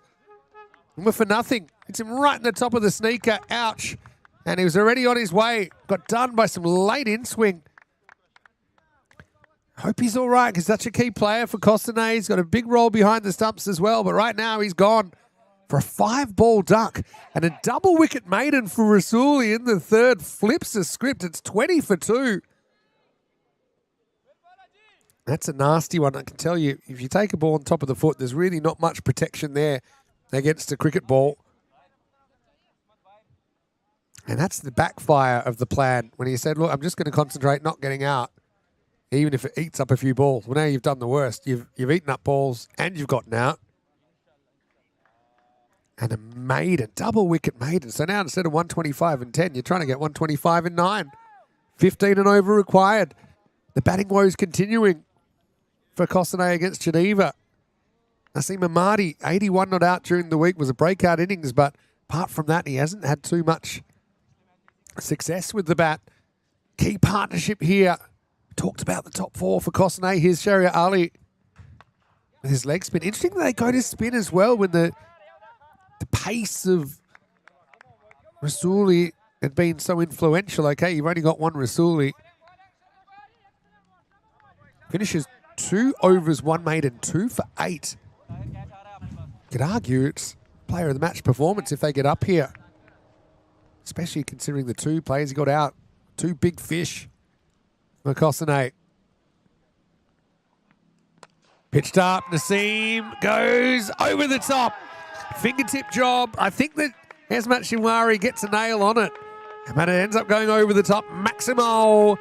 A: were for nothing. Hits him right in the top of the sneaker. Ouch. And he was already on his way. Got done by some late in-swing. Hope he's all right because such a key player for Cossonay. He's got a big role behind the stumps as well. But right now he's gone for a 5-ball duck. And a double wicket maiden for Rasuli in the third. Flips the script. It's 20 for 2. That's a nasty one. I can tell you, if you take a ball on top of the foot, there's really not much protection there against a cricket ball. And that's the backfire of the plan when he said, look, I'm just going to concentrate not getting out, even if it eats up a few balls. Well, now you've done the worst. You've eaten up balls and you've gotten out. And a maiden, double wicket maiden. So now instead of 125 and 10, you're trying to get 125 and 9. 15 and over required. The batting woes continuing for Cossonay against Geneva. Naseem Ahmadi, 81 not out during the week, was a breakout innings, but apart from that, he hasn't had too much success with the bat. Key partnership here. Talked about the top 4 for Cossonay. Here's Sharia Ali with his leg spin. Interesting that they go to spin as well when the pace of Rasuli had been so influential. Okay, you've only got one Rasuli. Finishes 2 overs, 1 maiden, 2 for 8. Could argue it's player of the match performance if they get up here. Especially considering the 2 players he got out. 2 big fish for Cossonay. Pitched up, Naseem goes over the top. Fingertip job. I think that Hesmat Shinwari gets a nail on it. But it ends up going over the top. Maximo.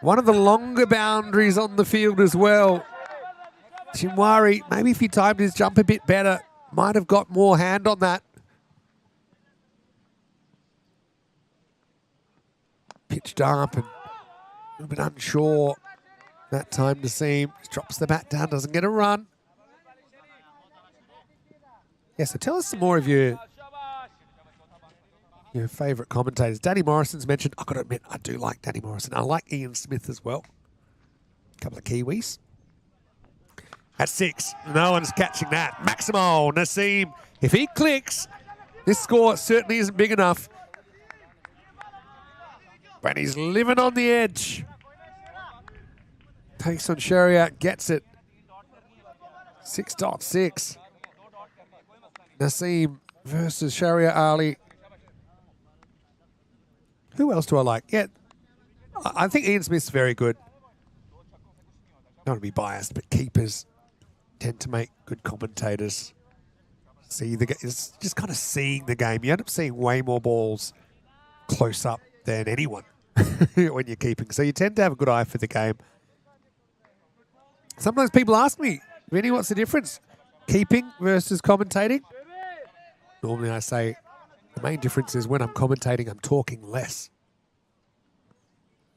A: One of the longer boundaries on the field as well. Shinwari, maybe if he timed his jump a bit better, might have got more hand on that. Pitched up and a little bit unsure that time to see him. Just drops the bat down, doesn't get a run. Yeah, so tell us some more of your favourite commentators. Danny Morrison's mentioned. I've got to admit, I do like Danny Morrison. I like Ian Smith as well. A couple of Kiwis. At 6, no one's catching that. Maximo, Naseem. If he clicks, this score certainly isn't big enough. But he's living on the edge. Takes on Shariat, gets it. 6.6. Naseem versus Sharia Ali. Who else do I like? Yeah, I think Ian Smith's very good. Don't want to be biased, but keepers tend to make good commentators. It's just kind of seeing the game. You end up seeing way more balls close up than anyone when you're keeping. So you tend to have a good eye for the game. Sometimes people ask me, Vinny, what's the difference? Keeping versus commentating? Normally I say, the main difference is when I'm commentating, I'm talking less.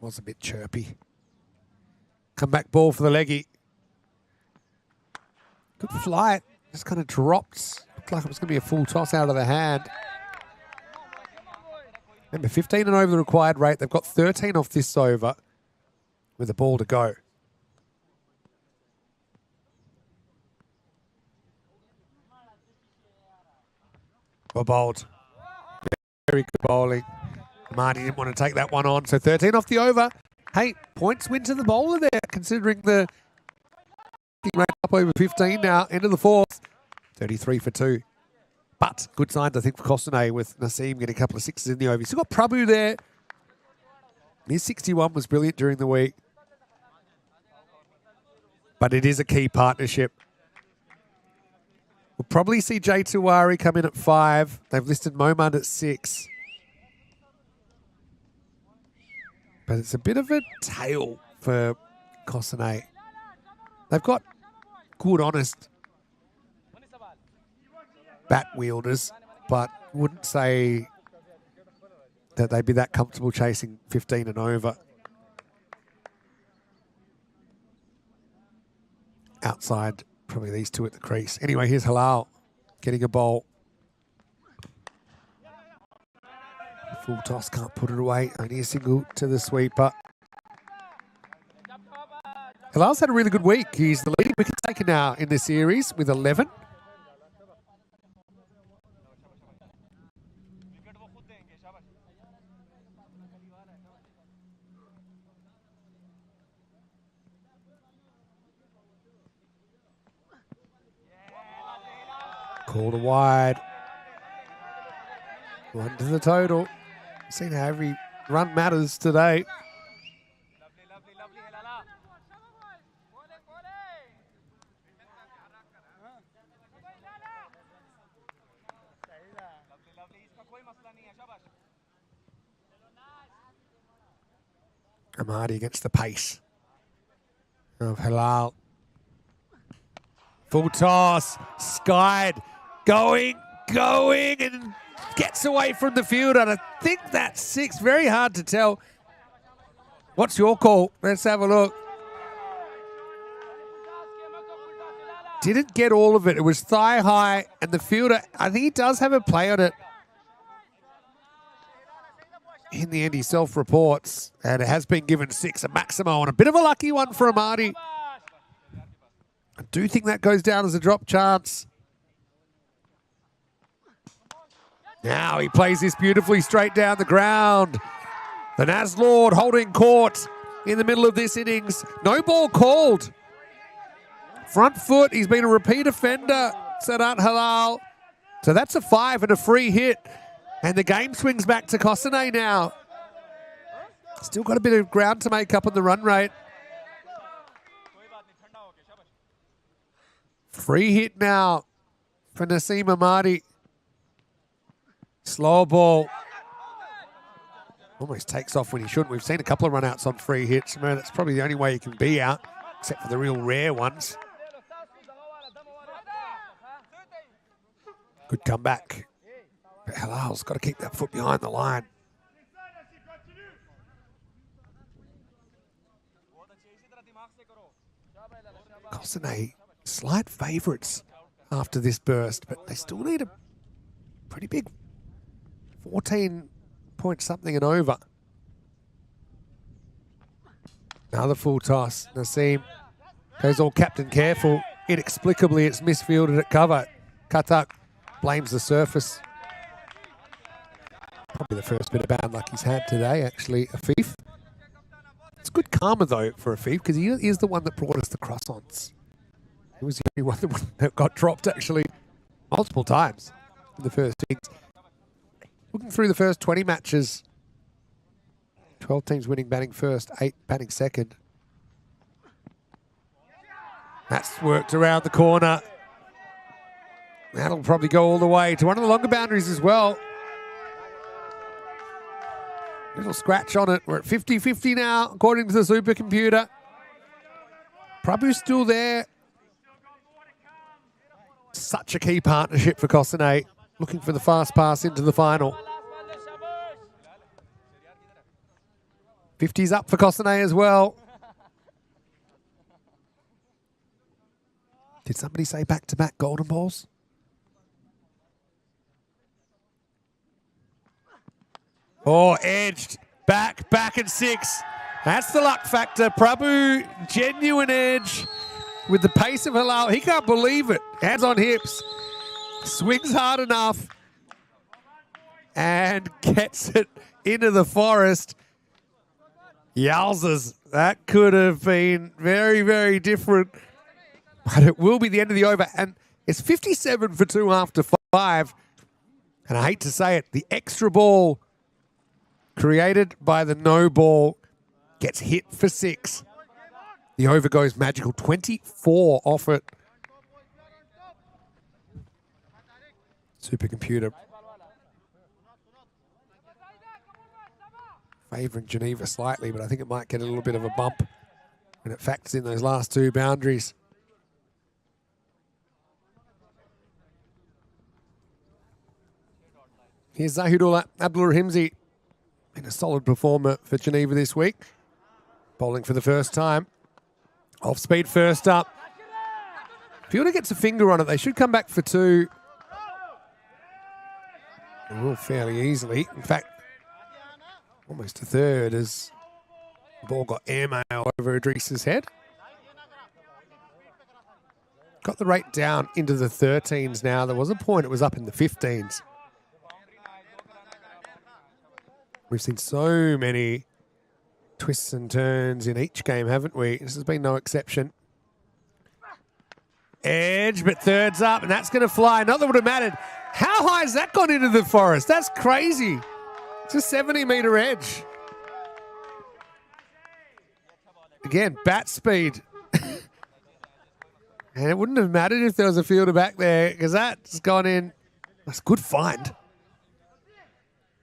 A: Was a bit chirpy. Come back ball for the leggy. Good flight. Just kind of dropped. Looked like it was going to be a full toss out of the hand. Remember, 15 and over the required rate. They've got 13 off this over with a ball to go. Well bowled. Very good bowling. Marty didn't want to take that one on. So 13 off the over. Hey, points win to the bowler there, considering the rate up over 15 now. End of the 4th. 33 for 2. But good signs, I think, for Cossonay with Naseem getting a couple of 6s in the over. You've still got Prabhu there. His 61 was brilliant during the week. But it is a key partnership. We'll probably see Jay Tiwari come in at 5. They've listed Momad at 6. But it's a bit of a tale for Cossonay. They've got good, honest bat wielders, but wouldn't say that they'd be that comfortable chasing 15 and over. Outside, probably these two at the crease. Anyway, here's Halal getting a bowl. Full toss, can't put it away. Only a single to the sweeper. Halal's had a really good week. He's the leading wicket taker now in this series with 11. Called a wide. One to the total. Seen how every run matters today. Amadi against the pace of Halal. Full toss, skied, going, and gets away from the field. And I think that's 6. Very hard to tell. What's your call? Let's have a look. Didn't get all of it. It was thigh high, and the fielder, I think he does have a play on it. In the end, he self-reports, and it has been given 6, a Maximo, and a bit of a lucky one for Amadi. I do think that goes down as a drop chance. Now he plays this beautifully straight down the ground. The Naz Lord holding court in the middle of this innings. No ball called. Front foot, he's been a repeat offender, Sadat Halal. So that's a 5 and a free hit. And the game swings back to Cossonay now. Still got a bit of ground to make up on the run rate. Free hit now for Naseem Amadi. Slow ball. Almost takes off when he shouldn't. We've seen a couple of run-outs on free hits. Man, that's probably the only way you can be out, except for the real rare ones. Good comeback. But Halal's got to keep that foot behind the line. Cossonay, slight favourites after this burst, but they still need a pretty big 14 point something and over. Another full toss. Naseem goes all captain careful. Inexplicably, it's misfielded at cover. Katak blames the surface. Probably the first bit of bad luck he's had today, actually, Afif. It's good karma, though, for Afif, because he is the one that brought us the cross-ons. He was the only one that got dropped, actually, multiple times in the first innings. Looking through the first 20 matches, 12 teams winning batting first, 8 batting second. That's worked around the corner. That'll probably go all the way to one of the longer boundaries as well. Little scratch on it. We're at 50-50 now, according to the supercomputer. Prabhu's still there. Such a key partnership for Cossonay. Looking for the fast pass into the final. 50's up for Cossonay as well. Did somebody say back-to-back golden balls? Oh, edged. Back and 6. That's the luck factor. Prabhu, genuine edge with the pace of Halal. He can't believe it. Hands on hips. Swings hard enough. And gets it into the forest. Yowzers. That could have been very, very different. But it will be the end of the over. And it's 57 for 2 after 5. And I hate to say it, the extra ball created by the no ball gets hit for 6. The over goes magical. 24 off it. Supercomputer favouring Geneva slightly, but I think it might get a little bit of a bump when it factors in those last two boundaries. Here's Zahidullah Abdulrahimzi, been a solid performer for Geneva this week. Bowling for the first time. Off speed first up. Fielder gets a finger on it. They should come back for two. They will fairly easily. In fact, almost a third as the ball got airmail over Idris's head. Got the rate down into the 13s now. There was a point it was up in the 15s. We've seen so many twists and turns in each game, haven't we? This has been no exception. Edge, but third's up, and that's going to fly. Not that would have mattered. How high has that gone into the forest? That's crazy. It's a 70-metre edge. Again, bat speed. And it wouldn't have mattered if there was a fielder back there, because that's gone in. That's a good find.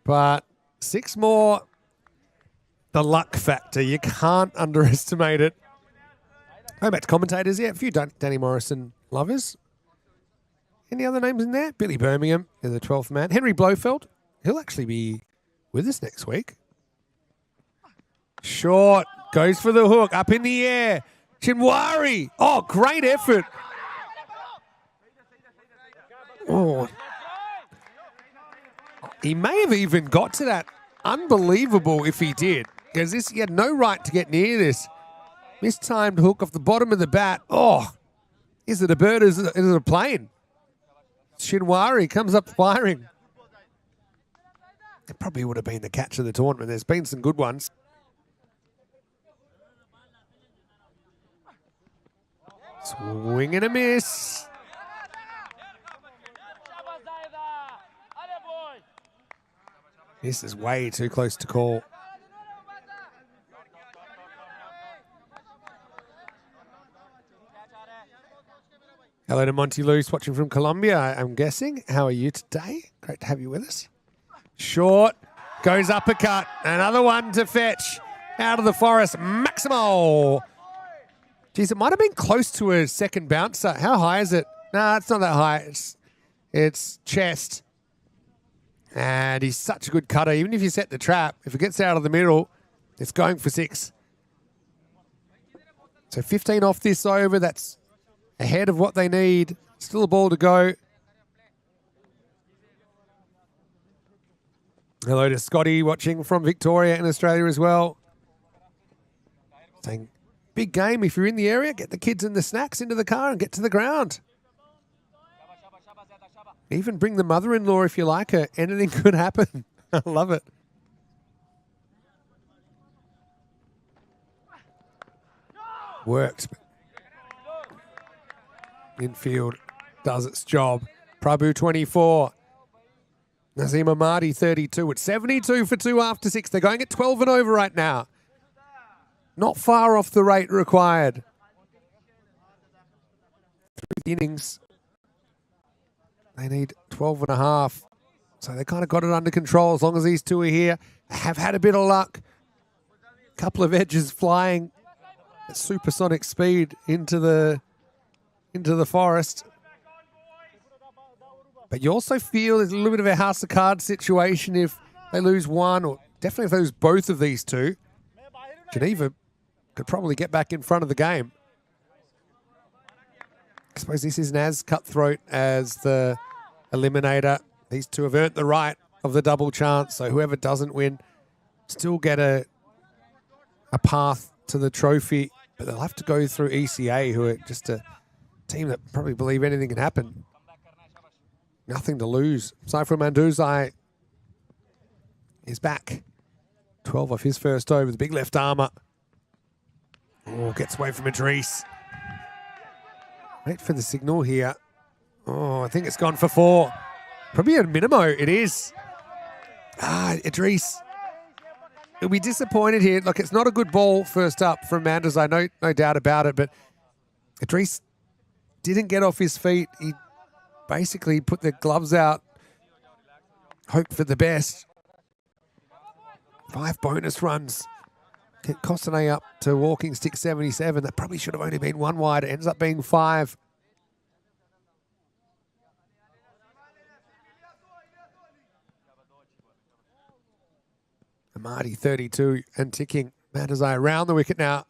A: But 6 more. The luck factor. You can't underestimate it. Going back to commentators, yeah, a few Danny Morrison lovers. Any other names in there? Billy Birmingham, the 12th man. Henry Blofeld, he'll actually be with us next week. Short, goes for the hook, up in the air. Chinwari, oh, great effort. Oh. He may have even got to that. Unbelievable if he did, because he had no right to get near this. Mistimed hook off the bottom of the bat. Oh, is it a bird or is it a plane? Chinwari comes up firing. It probably would have been the catch of the tournament. There's been some good ones. Swing and a miss. This is way too close to call. Hello to Monty Luce watching from Colombia, I'm guessing. How are you today? Great to have you with us. Short, goes uppercut. Another one to fetch. Out of the forest, Maximo. Geez, it might have been close to a second bouncer. How high is it? Nah, it's not that high. It's chest. And he's such a good cutter. Even if you set the trap, if it gets out of the middle, it's going for 6. So 15 off this over. That's ahead of what they need. Still a ball to go. Hello to Scotty watching from Victoria in Australia as well. Saying, big game. If you're in the area, get the kids and the snacks into the car and get to the ground. Even bring the mother-in-law if you like her. Anything could happen. I love it. Works. Infield does its job. Prabhu 24. Nazim Ahmadi 32. It's 72 for 2 after 6. They're going at 12 and over right now. Not far off the rate required. Through the innings. They need 12 and a half. So they kind of got it under control as long as these two are here. They have had a bit of luck. A couple of edges flying at supersonic speed into the forest. But you also feel there's a little bit of a house of cards situation if they lose one, or definitely if they lose both of these two. Geneva could probably get back in front of the game. I suppose this isn't as cutthroat as the eliminator. These two have earned the right of the double chance, so whoever doesn't win still get a path to the trophy, but they'll have to go through ECA, who are just a team that probably believe anything can happen. Nothing to lose. Saiful Manduzai is back. 12 off his first over, the big left armour. Oh, gets away from Idris. Wait for the signal here. Oh, I think it's gone for 4. Probably a minimo. It is. Idris. He'll be disappointed here. Look, it's not a good ball first up from Manders. I know, no doubt about it, but Idris didn't get off his feet. He basically put the gloves out, hoped for the best. 5 bonus runs. Get Cossonay up to walking stick 77. That probably should have only been 1 wide. It ends up being 5. Amadi 32 and ticking. Mandazai around the wicket now.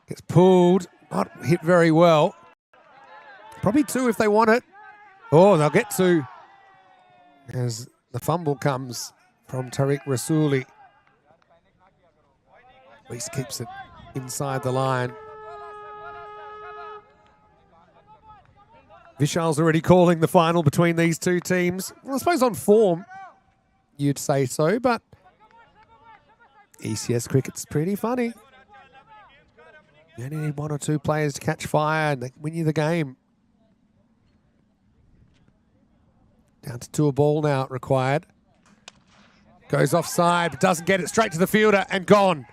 A: Gets pulled. Not hit very well. Probably 2 if they want it. Oh, they'll get 2. As the fumble comes from Tariq Rasuli. At least keeps it inside the line. Vishal's already calling the final between these two teams. Well, I suppose on form, you'd say so, but ECS cricket's pretty funny. You only need 1 or 2 players to catch fire and they win you the game. Down to 2 a ball now required. Goes offside, but doesn't get it. Straight to the fielder and gone.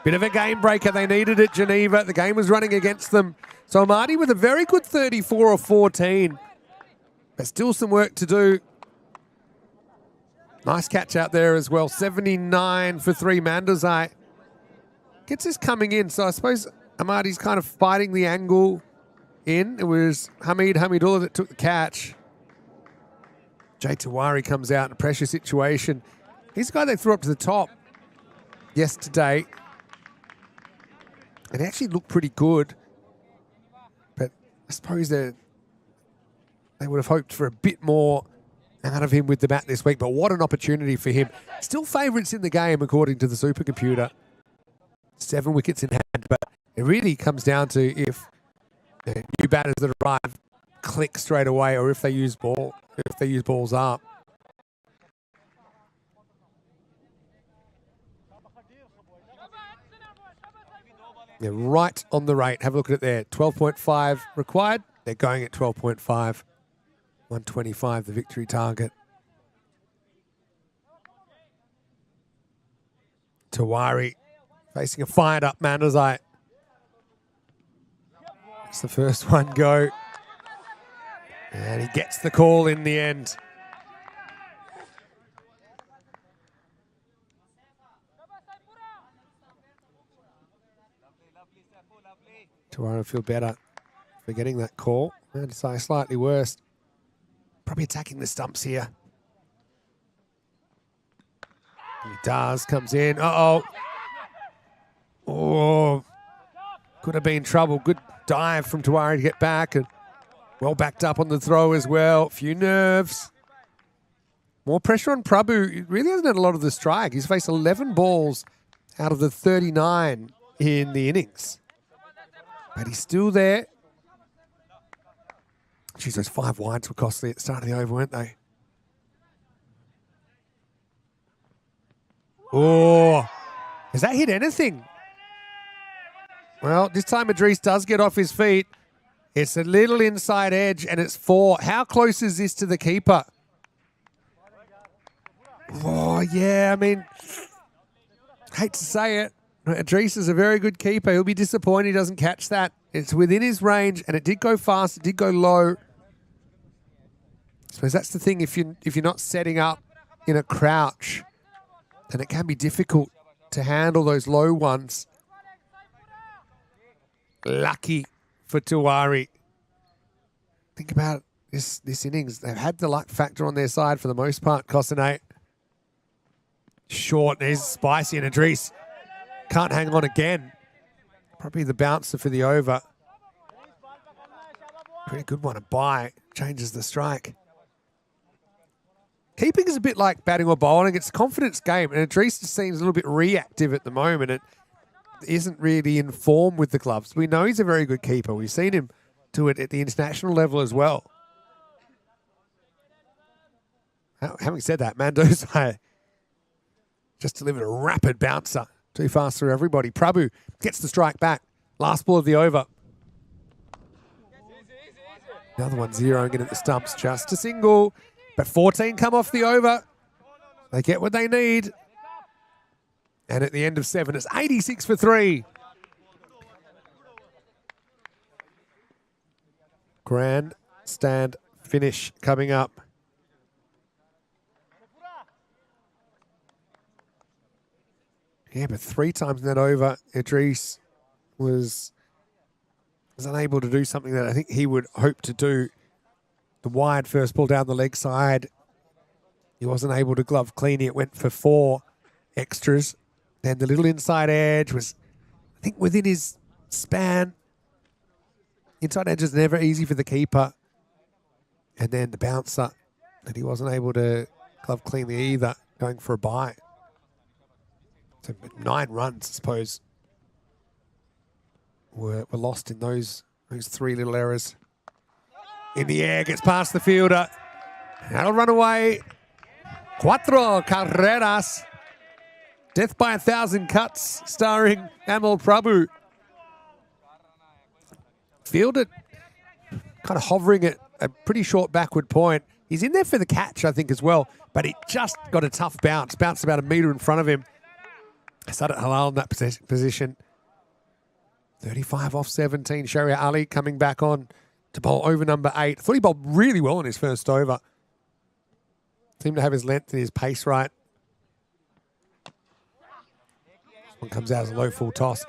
A: Bit of a game breaker. They needed it, Geneva. The game was running against them. So Amadi with a very good 34 or 14. There's still some work to do. Nice catch out there as well. 79 for 3. Mandazai gets this coming in. So I suppose Amadi's kind of fighting the angle in. It was Hamidullah that took the catch. Jay Tawari comes out in a pressure situation. He's the guy they threw up to the top yesterday. And he actually looked pretty good. But I suppose they would have hoped for a bit more out of him with the bat this week. But what an opportunity for him. Still favourites in the game, according to the supercomputer. 7 wickets in hand. But it really comes down to if the new batters that arrive click straight away or if they use balls up. Yeah, right on the rate. Have a look at it there. 12.5 required. They're going at 12.5. 125, the victory target. Tawari facing a fired up Mandazai. It's the first one go. And he gets the call in the end. Tawari will feel better for getting that call. Mandazai slightly worse. Probably attacking the stumps here. He does, comes in. Uh-oh. Oh, could have been trouble. Good dive from Tawari to get back and well backed up on the throw as well. Few nerves. More pressure on Prabhu. He really hasn't had a lot of the strike. He's faced 11 balls out of the 39 in the innings. But he's still there. Geez, those 5 wides were costly at the start of the over, weren't they? Oh, has that hit anything? Well, this time Idris does get off his feet. It's a little inside edge and it's 4. How close is this to the keeper? Oh, yeah, I mean, hate to say it. Idris is a very good keeper. He'll be disappointed he doesn't catch that. It's within his range and it did go fast. It did go low. I suppose that's the thing. If you're not setting up in a crouch, then it can be difficult to handle those low ones. Lucky for Tawari. Think about this innings. They've had the luck factor on their side for the most part. Cossonay. Short. There's Spicy and Idris. Can't hang on again. Probably the bouncer for the over. Pretty good one. A bye. Changes the strike. Keeping is a bit like batting or bowling. It's a confidence game. And Idris just seems a little bit reactive at the moment. It isn't really in form with the gloves. We know he's a very good keeper. We've seen him do it at the international level as well. Having said that, Mandazai just delivered a rapid bouncer. Too fast through everybody. Prabhu gets the strike back. Last ball of the over. Another one zeroing in at the stumps. Just a single. But 14 come off the over. They get what they need. And at the end of 7, it's 86 for 3. Grandstand finish coming up. Yeah, but 3 times in that over, Idris was unable to do something that I think he would hope to do. The wide first ball down the leg side. He wasn't able to glove clean. It went for 4 extras. Then the little inside edge was, I think, within his span. Inside edge is never easy for the keeper. And then the bouncer that he wasn't able to glove clean either, going for a bye. So 9 runs, I suppose, were lost in those 3 little errors. In the air, gets past the fielder. That'll run away. 4 carreras. Death by 1,000 cuts, starring Amal Prabhu. Fielded, kind of hovering at a pretty short backward point. He's in there for the catch, I think, as well. But it just got a tough bounce. Bounced about a metre in front of him. Sadat Halal in that position. 35 off 17. Sharia Ali coming back on to bowl over number 8. Thought he bowled really well in his first over. Seemed to have his length and his pace right. This one comes out as a low full toss.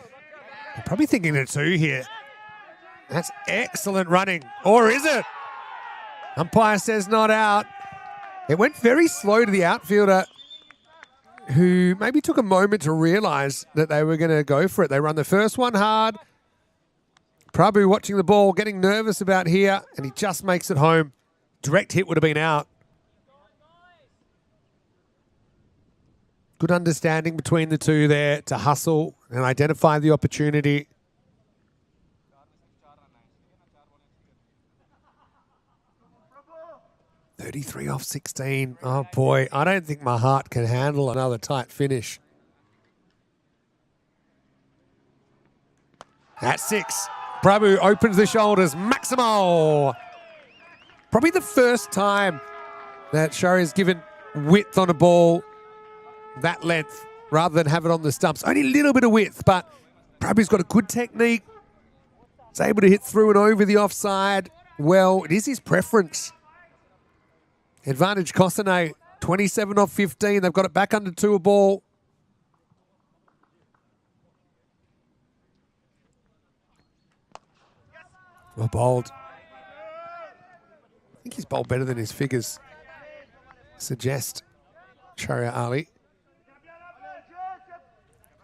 A: I'm probably thinking a 2 here. That's excellent running. Or is it? Umpire says not out. It went very slow to the outfielder, who maybe took a moment to realise that they were going to go for it. They run the first one hard. Prabhu watching the ball, getting nervous about here, and he just makes it home. Direct hit would have been out. Good understanding between the two there to hustle and identify the opportunity. $33 off 16. Oh boy, I don't think my heart can handle another tight finish. At 6, Prabhu opens the shoulders. Maximo! Probably the first time that Shari has given width on a ball that length rather than have it on the stumps. Only a little bit of width, but Prabhu's got a good technique. He's able to hit through and over the offside. Well, it is his preference. Advantage Cossonay, 27 off 15. They've got it back under 2 a ball. Well bowled. I think he's bowled better than his figures suggest. Sharia Ali.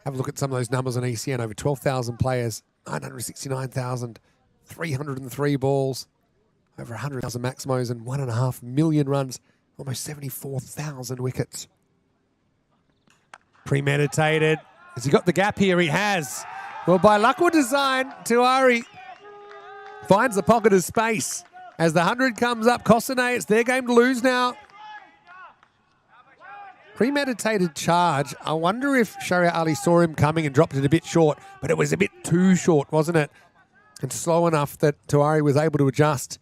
A: Have a look at some of those numbers on ECN. Over 12,000 players, 969,303 balls, over 100,000 maximos and 1.5 million runs, almost 74,000 wickets. Premeditated. Has he got the gap here? He has. Well, by luck or design, Tiwari finds the pocket of space. As the 100 comes up, Cossonay, it's their game to lose now. Premeditated charge. I wonder if Sharia Ali saw him coming and dropped it a bit short, but it was a bit too short, wasn't it? And slow enough that Tiwari was able to adjust.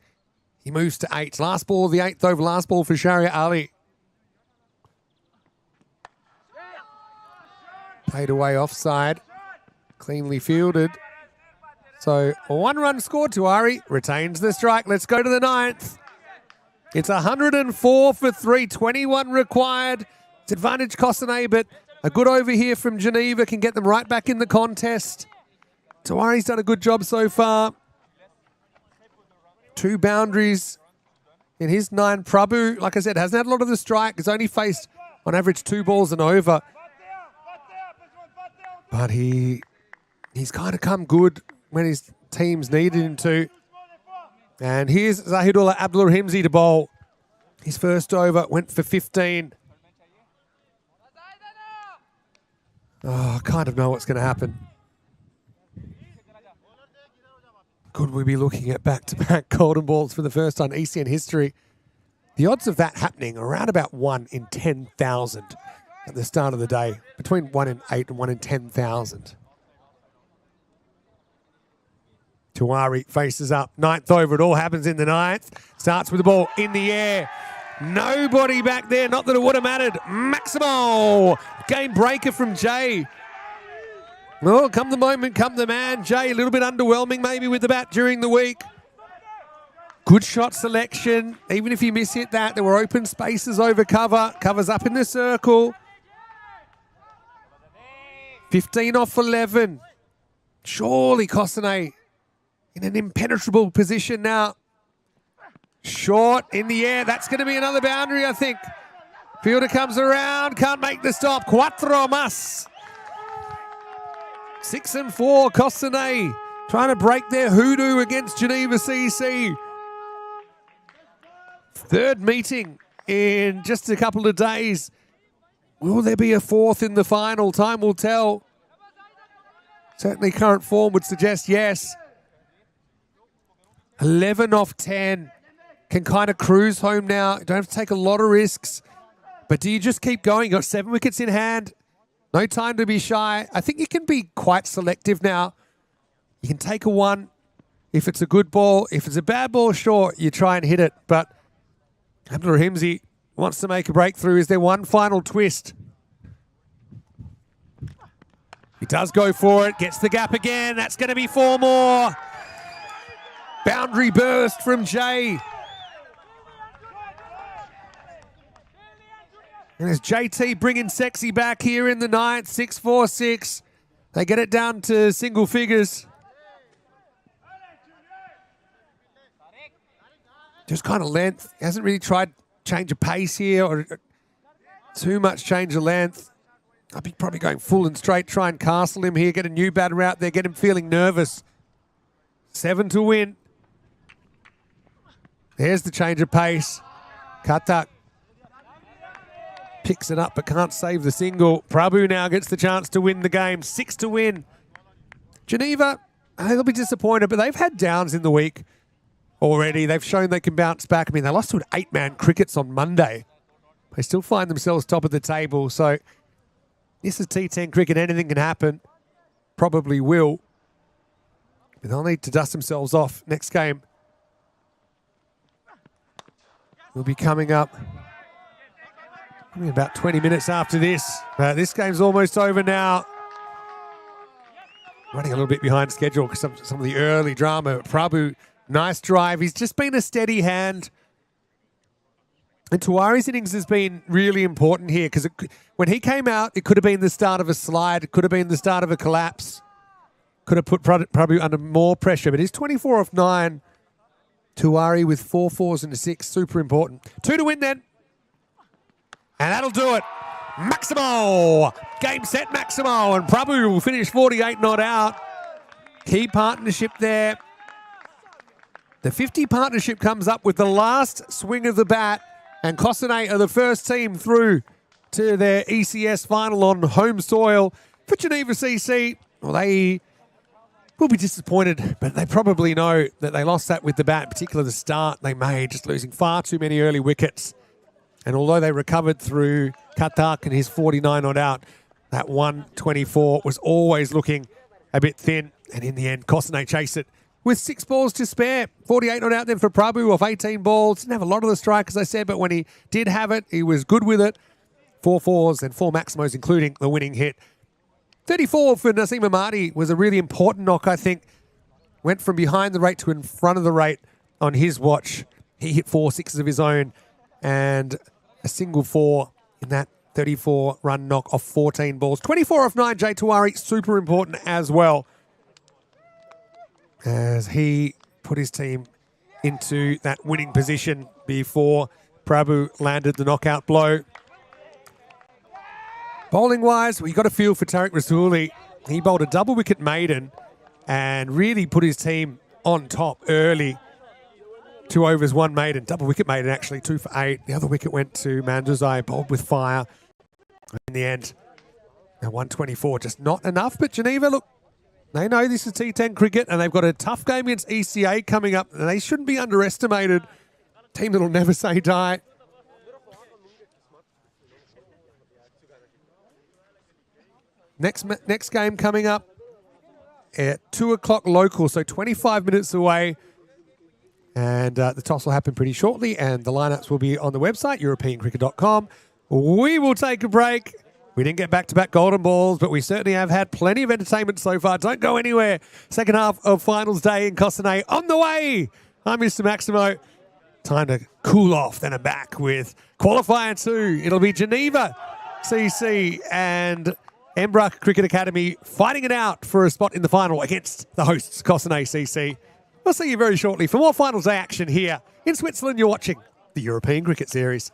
A: He moves to 8. Last ball of the 8th over, last ball for Sharia Ali. Played away offside. Cleanly fielded. So a 1-run score. Tiwari retains the strike. Let's go to the 9th. It's 104 for 3. 21 required. It's advantage Cossonay, but a good over here from Geneva can get them right back in the contest. Tiwari's done a good job so far. 2 boundaries in his 9. Prabhu, like I said, hasn't had a lot of the strike. He's only faced, on average, 2 balls and over. But he's kind of come good when his teams needed him to. And here's Zahidullah Abdulrahimzi to bowl. His first over went for 15. Oh, I kind of know what's going to happen. Could we be looking at back-to-back golden balls for the first time in ECN history? The odds of that happening are around about 1 in 10,000 at the start of the day. Between 1 in 8 and 1 in 10,000. Tiwari faces up. 9th over. It all happens in the 9th. Starts with the ball in the air. Nobody back there. Not that it would have mattered. Maximo. Game breaker from Jay. Well, come the moment, come the man. Jay, a little bit underwhelming maybe with the bat during the week. Good shot selection. Even if he mishit that, there were open spaces over cover. Covers up in the circle. 15 off 11. Surely Cossonay in an impenetrable position now. Short in the air. That's going to be another boundary, I think. Fielder comes around. Can't make the stop. Cuatro más. 6 and 4. Cossonay trying to break their hoodoo against Geneva CC. Third meeting in just a couple of days. Will there be a fourth in the final? Time will tell. Certainly current form would suggest yes. 11 off 10. Can kind of cruise home now. You don't have to take a lot of risks. But do you just keep going? You've got 7 wickets in hand. No time to be shy. I think you can be quite selective now. You can take a 1 if it's a good ball. If it's a bad ball, sure, you try and hit it. But Abdul Rahimzi wants to make a breakthrough. Is there one final twist? He does go for it. Gets the gap again. That's going to be 4 more. Boundary burst from Jay. And as JT bringing sexy back here in the 9th, 6-4-6. They get it down to single figures. Just kind of length. Hasn't really tried change of pace here or too much change of length. I'd be probably going full and straight, try and castle him here, get a new batter out there, get him feeling nervous. 7 to win. There's the change of pace. Katak picks it up but can't save the single. Prabhu now gets the chance to win the game. 6 to win. Geneva, they'll be disappointed, but they've had downs in the week already. They've shown they can bounce back. I mean, they lost to an 8-man crickets on Monday. They still find themselves top of the table. So this is T10 cricket. Anything can happen. Probably will. But they'll need to dust themselves off. Next game will be coming up about 20 minutes after this. This game's almost over now. Running a little bit behind schedule because some of the early drama. Prabhu, nice drive. He's just been a steady hand. And Tuari's innings has been really important here because when he came out, it could have been the start of a slide. It could have been the start of a collapse. Could have put Prabhu under more pressure. But he's 24 off 9. Tuari with 4 fours and a 6. Super important. 2 to win then. And that'll do it. Maximo. Game set, Maximo. And Prabhu will finish 48 not out. Key partnership there. The 50 partnership comes up with the last swing of the bat. And Cossonay are the first team through to their ECS final on home soil. For Geneva CC, well, they will be disappointed, but they probably know that they lost that with the bat, particularly the start they made, just losing far too many early wickets. And although they recovered through Katak and his 49 not out, that 124 was always looking a bit thin. And in the end, Cossonay chased it with 6 balls to spare. 48 not out then for Prabhu off 18 balls. Didn't have a lot of the strike, as I said, but when he did have it, he was good with it. 4 fours and 4 maximos, including the winning hit. 34 for Naseem Ahmadi was a really important knock, I think. Went from behind the rate to in front of the rate on his watch. He hit 4 sixes of his own and a single 4 in that 34-run knock off 14 balls. 24 off 9, Jay Tuari, super important as well, as he put his team into that winning position before Prabhu landed the knockout blow. Bowling-wise, we got a feel for Tariq Rasooli. He bowled a double-wicket maiden and really put his team on top early. 2 overs, 1 maiden. Double-wicket maiden, actually, 2 for 8. The other wicket went to Manduzai, bowled with fire. In the end, now 124, just not enough. But Geneva, look, they know this is T10 cricket, and they've got a tough game against ECA coming up. And they shouldn't be underestimated. Team that'll never say die. Next game coming up at 2 o'clock local, so 25 minutes away. And the toss will happen pretty shortly, and the lineups will be on the website, europeancricket.com. We will take a break. We didn't get back-to-back golden balls, but we certainly have had plenty of entertainment so far. Don't go anywhere. Second half of finals day in Cossonay on the way. I'm Mr. Maximo. Time to cool off, then I'm back with qualifier 2. It'll be Geneva CC and Embrook Cricket Academy fighting it out for a spot in the final against the hosts, Cossonay CC. We'll see you very shortly for more Finals Day action here in Switzerland. You're watching the European Cricket Series.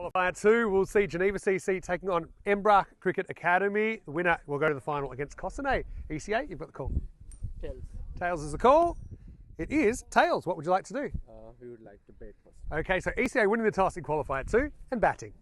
A: Qualifier 2, we'll see Geneva CC taking on Embrough Cricket Academy. The winner will go to the final against Cossonay. ECA, you've got the call.
C: Tails.
A: Tails is the call. It is Tails. What would you like to do?
C: We would like to bet first.
A: Okay, so ECA winning the toss in Qualifier 2 and batting.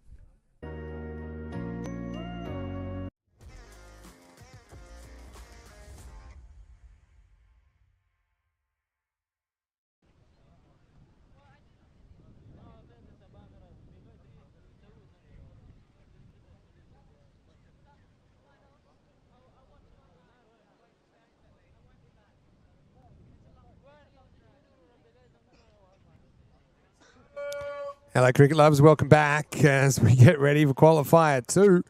A: Hello, cricket lovers. Welcome back as we get ready for Qualifier 2.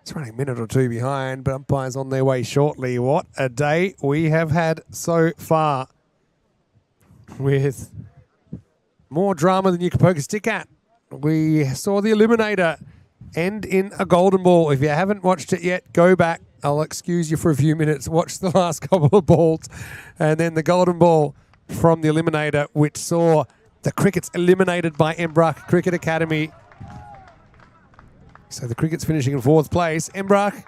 A: It's running a minute or two behind, but umpires on their way shortly. What a day we have had so far, with more drama than you could poke a stick at. We saw the Eliminator end in a golden ball. If you haven't watched it yet, go back. I'll excuse you for a few minutes. Watch the last couple of balls. And then the golden ball from the Eliminator, which saw the Crickets eliminated by Embrough Cricket Academy. So the Crickets finishing in 4th place. Embrough,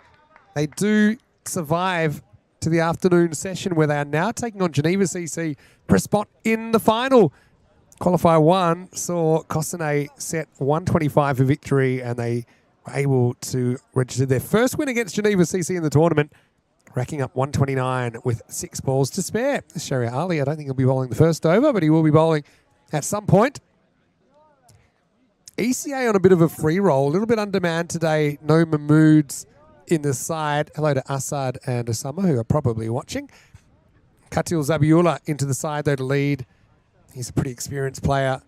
A: they do survive to the afternoon session where they are now taking on Geneva CC for a spot in the final. Qualifier 1 saw Cossonay set 125 for victory, and they were able to register their first win against Geneva CC in the tournament, racking up 129 with 6 balls to spare. Sherry Ali, I don't think he'll be bowling the first over, but he will be bowling at some point. ECA on a bit of a free roll, a little bit undermanned today. No Mahmoods in the side. Hello to Assad and Osama, who are probably watching. Katil Zabiullah into the side, though, to lead. He's a pretty experienced player.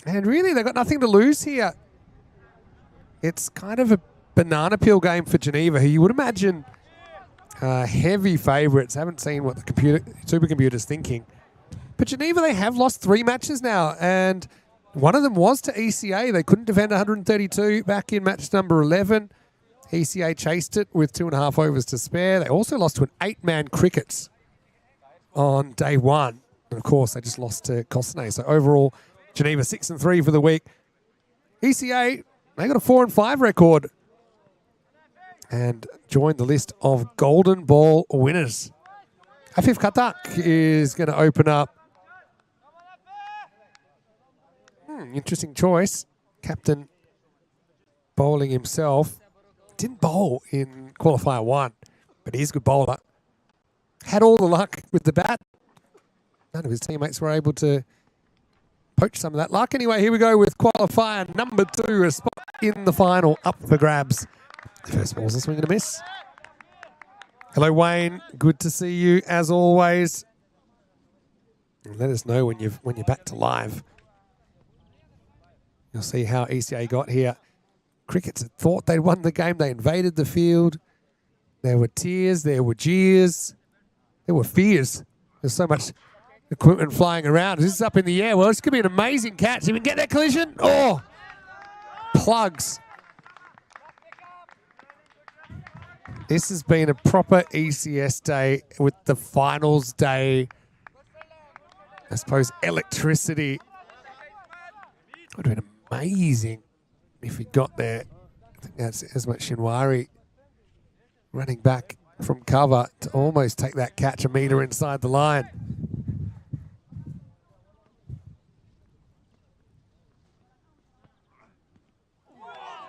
A: And really, they've got nothing to lose here. It's kind of a banana peel game for Geneva, who you would imagine heavy favourites. Haven't seen what the supercomputer's thinking. But Geneva, they have lost 3 matches now, and one of them was to ECA. They couldn't defend 132 back in match number 11. ECA chased it with 2.5 overs to spare. They also lost to an 8-man Crickets on day 1. And, of course, they just lost to Cossonay. So, overall, Geneva 6-3 for the week. ECA, they got a 4-5 record and joined the list of Golden Ball winners. Afif Khatak is going to open up. Interesting choice. Captain bowling himself. Didn't bowl in Qualifier 1, but he's a good bowler. Had all the luck with the bat. None of his teammates were able to poach some of that luck. Anyway, here we go with Qualifier number 2. A spot in the final up for grabs. The first ball's a swing and a miss. Hello, Wayne. Good to see you as always. And let us know when you're back to live. You'll see how ECA got here. Crickets had thought they'd won the game. They invaded the field. There were tears. There were jeers. There were fears. There's so much equipment flying around. This is up in the air. Well, this could be an amazing catch. Even get that collision. Oh, plugs. This has been a proper ECS day with the finals day. I suppose electricity. Would have been amazing if he got there. I think that's Esmat Shinwari running back from cover to almost take that catch a metre inside the line.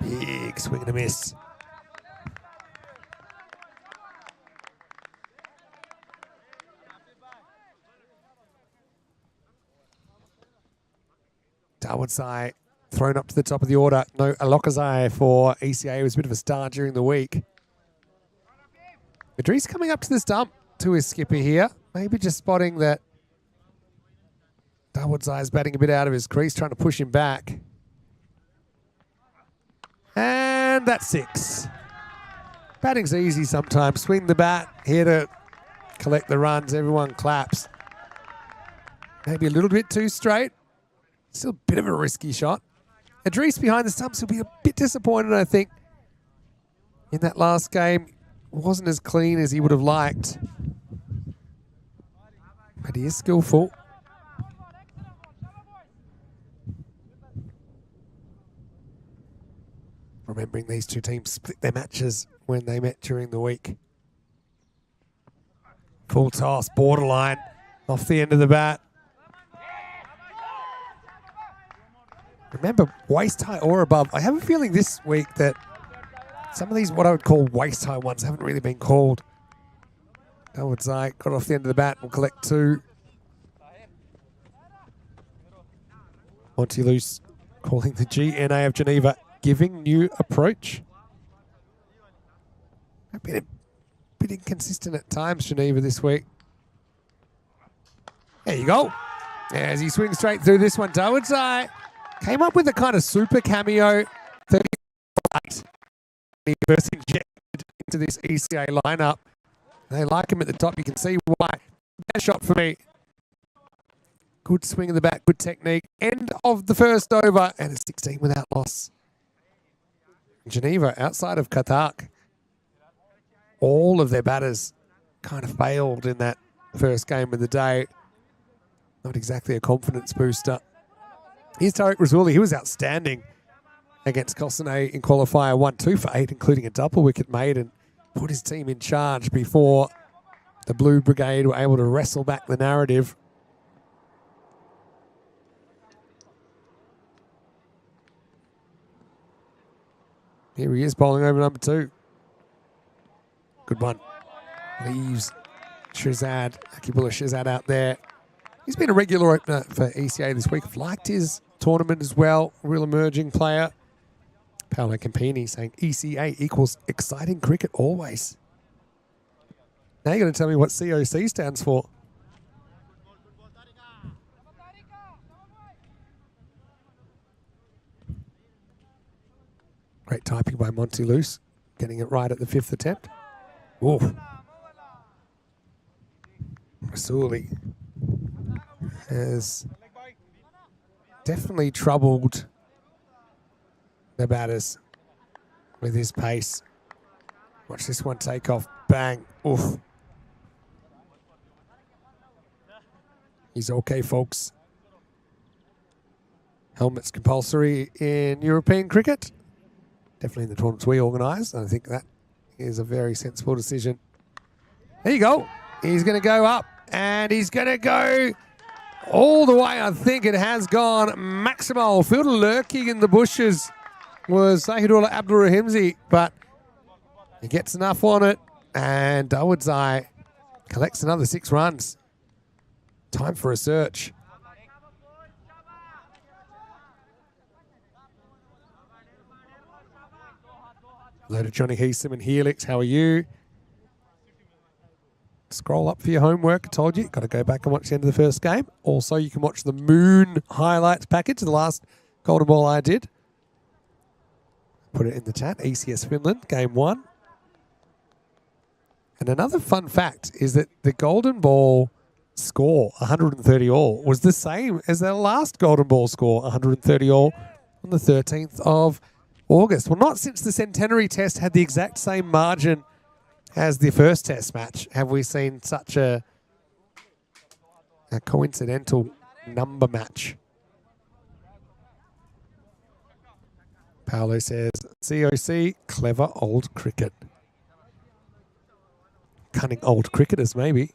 A: Big swing and a miss. Dawodsai thrown up to the top of the order. No Alokazai for ECA. It was a bit of a star during the week. Idris coming up to the stump to his skipper here. Maybe just spotting that Dawodsai is batting a bit out of his crease, trying to push him back. And that's 6. Batting's easy sometimes. Swing the bat, here to collect the runs. Everyone claps. Maybe a little bit too straight. Still a bit of a risky shot. Idris behind the stumps will be a bit disappointed, I think. In that last game, wasn't as clean as he would have liked. But he is skillful. remembering these two teams split their matches when they met during the week. Full toss, borderline, off the end of the bat. Remember, waist high or above. I have a feeling this week that some of these, what I would call waist high ones, haven't really been called. Dawodzai got off the end of the bat, will collect two. Monty Loose calling the GNA of Geneva, giving new approach. A bit inconsistent at times, Geneva, this week. There you go. As he swings straight through this one, Dawodzai came up with a kind of super cameo. 38. He first injected into this ECA lineup. They like him at the top. You can see why. Bad shot for me. Good swing in the back, good technique. End of the first over, and a 16 without loss. Geneva, outside of Katak, all of their batters kind of failed in that first game of the day. Not exactly a confidence booster. Here's Tariq Razuli. He was outstanding against Cossonay in qualifier 1-2 for 8, including a double wicket made, and put his team in charge before the Blue Brigade were able to wrestle back the narrative. Here he is, bowling over number 2. Good one. Leaves Shazad, Akibullah Shazad out there. He's been a regular opener for ECA this week. I've liked his tournament as well. Real emerging player. Paolo Campini saying ECA equals exciting cricket always. Now you're going to tell me what COC stands for. Great typing by Monty Loose, getting it right at the 5th attempt. Ooh. Rasuli has definitely troubled the batters with his pace. Watch this one take off. Bang. Oof. He's okay, folks. Helmets compulsory in European cricket. Definitely in the tournaments we organise. I think that is a very sensible decision. There you go. He's going to go up, and he's going to go all the way. I think it has gone maximal. Fielder lurking in the bushes was Zahidullah Abdul Rahimzi, but he gets enough on it, and Dawodzai collects another 6 runs. Time for a search. Hello to Johnny Heesom and Helix. How are you? Scroll up for your homework. I told you, got to go back and watch the end of the first game. Also, you can watch the Moon highlights package, the last Golden Ball I did. Put it in the chat. ECS Finland, game 1. And another fun fact is that the Golden Ball score, 130 all, was the same as their last Golden Ball score, 130 all, on the 13th of August. Well, not since the Centenary Test had the exact same margin as the first Test match have we seen such a coincidental number match. Paolo says, COC, clever old cricket. Cunning old cricketers, maybe.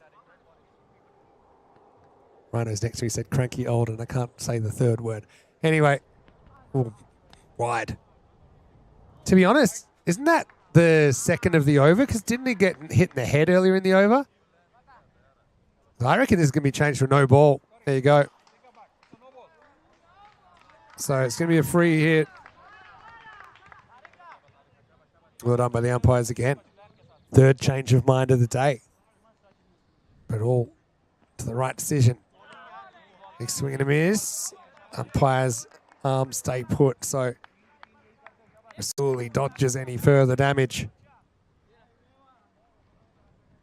A: Rhino's next to me said cranky old, and I can't say the third word. Anyway, ooh, wide. To be honest, isn't that the second of the over? Because didn't he get hit in the head earlier in the over? I reckon this is going to be changed to a no ball. There you go. So it's going to be a free hit. Well done by the umpires again. Third change of mind of the day. But all to the right decision. Big swing and a miss. Umpires stay put. So Rasuli dodges any further damage.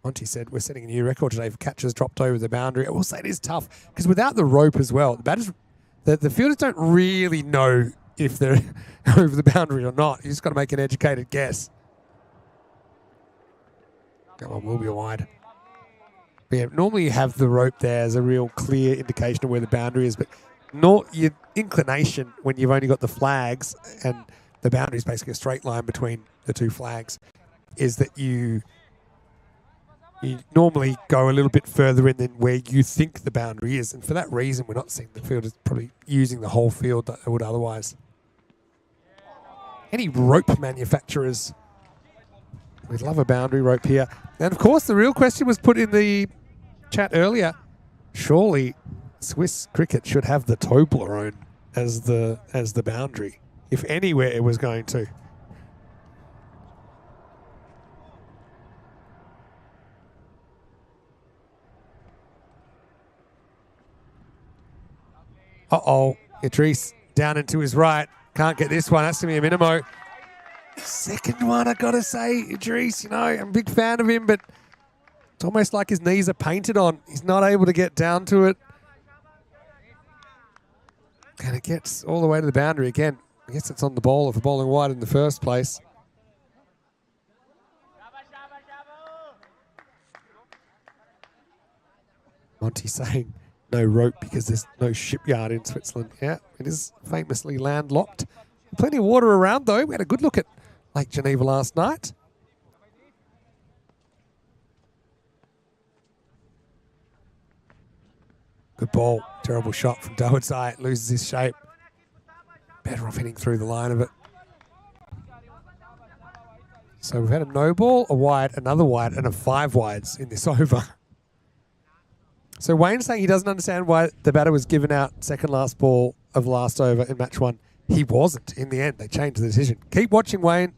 A: Monty said we're setting a new record today for catches dropped over the boundary. I will say it is tough because without the rope as well, the batters, the fielders don't really know if they're over the boundary or not. You just got to make an educated guess. That one will be wide. But yeah, normally you have the rope there as a real clear indication of where the boundary is, but not your inclination when you've only got the flags and the boundary is basically a straight line between the two flags, is that you normally go a little bit further in than where you think the boundary is. And for that reason, we're not seeing the field as probably using the whole field that it would otherwise. Any rope manufacturers, we'd love a boundary rope here. And of course, the real question was put in the chat earlier. Surely Swiss cricket should have the Toblerone as the boundary, if anywhere it was going to. Uh-oh, Idris down into his right. Can't get this one. That's going to be a minimo. Second one, I got to say, Idris, you know, I'm a big fan of him, but it's almost like his knees are painted on. He's not able to get down to it. And it gets all the way to the boundary again. I guess it's on the bowler for bowling wide in the first place. Monty saying no rope because there's no shipyard in Switzerland. Yeah, it is famously landlocked. Plenty of water around, though. We had a good look at Lake Geneva last night. Good ball. Terrible shot from Dawidzai. Loses his shape. Better off hitting through the line of it. So we've had a no ball, a wide, another wide, and a 5 wides in this over. So Wayne's saying he doesn't understand why the batter was given out second last ball of last over in match 1. He wasn't. In the end, they changed the decision. Keep watching, Wayne.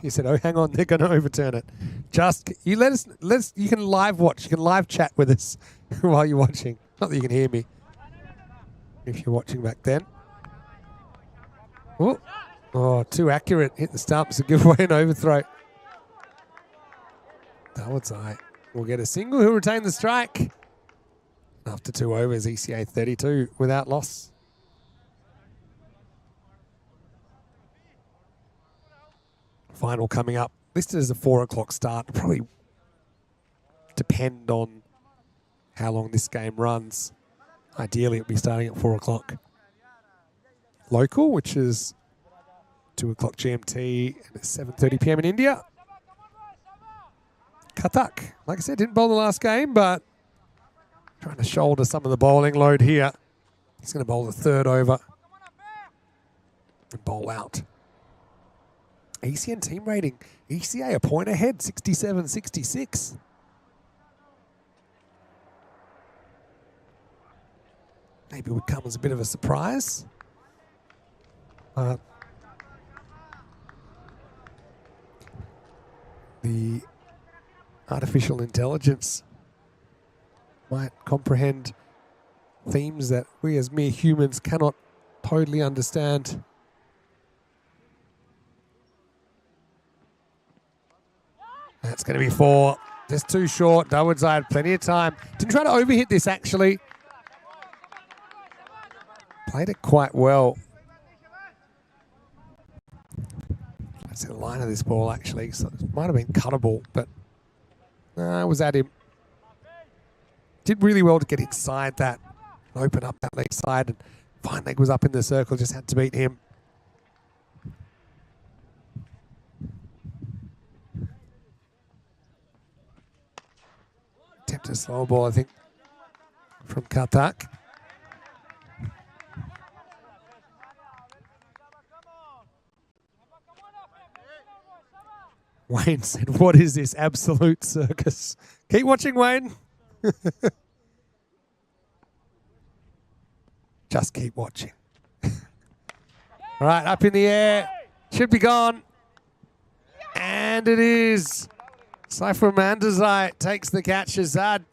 A: He said, oh, hang on, they're going to overturn it. Just, you let us, you can live watch, you can live chat with us while you're watching. Not that you can hear me if you're watching back then. Oh, too accurate. Hit the stumps and give away an overthrow. Dawidzai will get a single. He'll retain the strike. After 2 overs, ECA 32 without loss. Final coming up. Listed as a 4 o'clock start. It'll probably depend on how long this game runs. Ideally, it'll be starting at 4 o'clock. Local, which is 2 o'clock GMT, and it's 7:30 p.m. in India. Katak, like I said, didn't bowl the last game, but trying to shoulder some of the bowling load here. He's going to bowl the 3rd over and bowl out. ECN team rating, ECA a point ahead, 67-66. Maybe it would come as a bit of a surprise. The artificial intelligence might comprehend themes that we as mere humans cannot totally understand. That's going to be 4. Just too short. Dawidzai had plenty of time. Didn't try to overhit this, actually. Played it quite well. That's the line of this ball, actually. So it might have been cuttable, but it was at him. Did really well to get inside that, open up that leg side, and fine leg was up in the circle, just had to beat him. Attempted a slow ball, I think, from Katak. Wayne said, what is this absolute circus? Keep watching, Wayne. Just keep watching. All right, up in the air. Should be gone. And it is. Saiful Mandazai takes the catch. Azad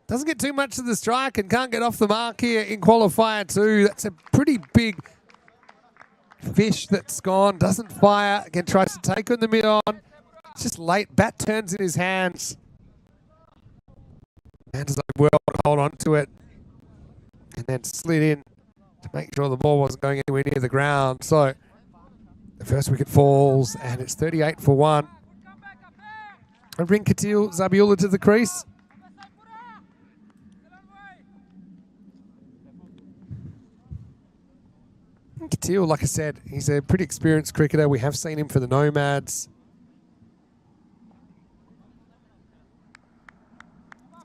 A: doesn't get too much of the strike and can't get off the mark here in qualifier 2. That's a pretty big fish that's gone. Doesn't fire. Again, tries to take on the mid-on. It's just late. Bat turns in his hands. Mandazai well to hold on to it. And then slid in to make sure the ball wasn't going anywhere near the ground. So the first wicket falls and it's 38 for 1. And bring Katil Zabiullah to the crease. Katil, like I said, he's a pretty experienced cricketer. We have seen him for the Nomads.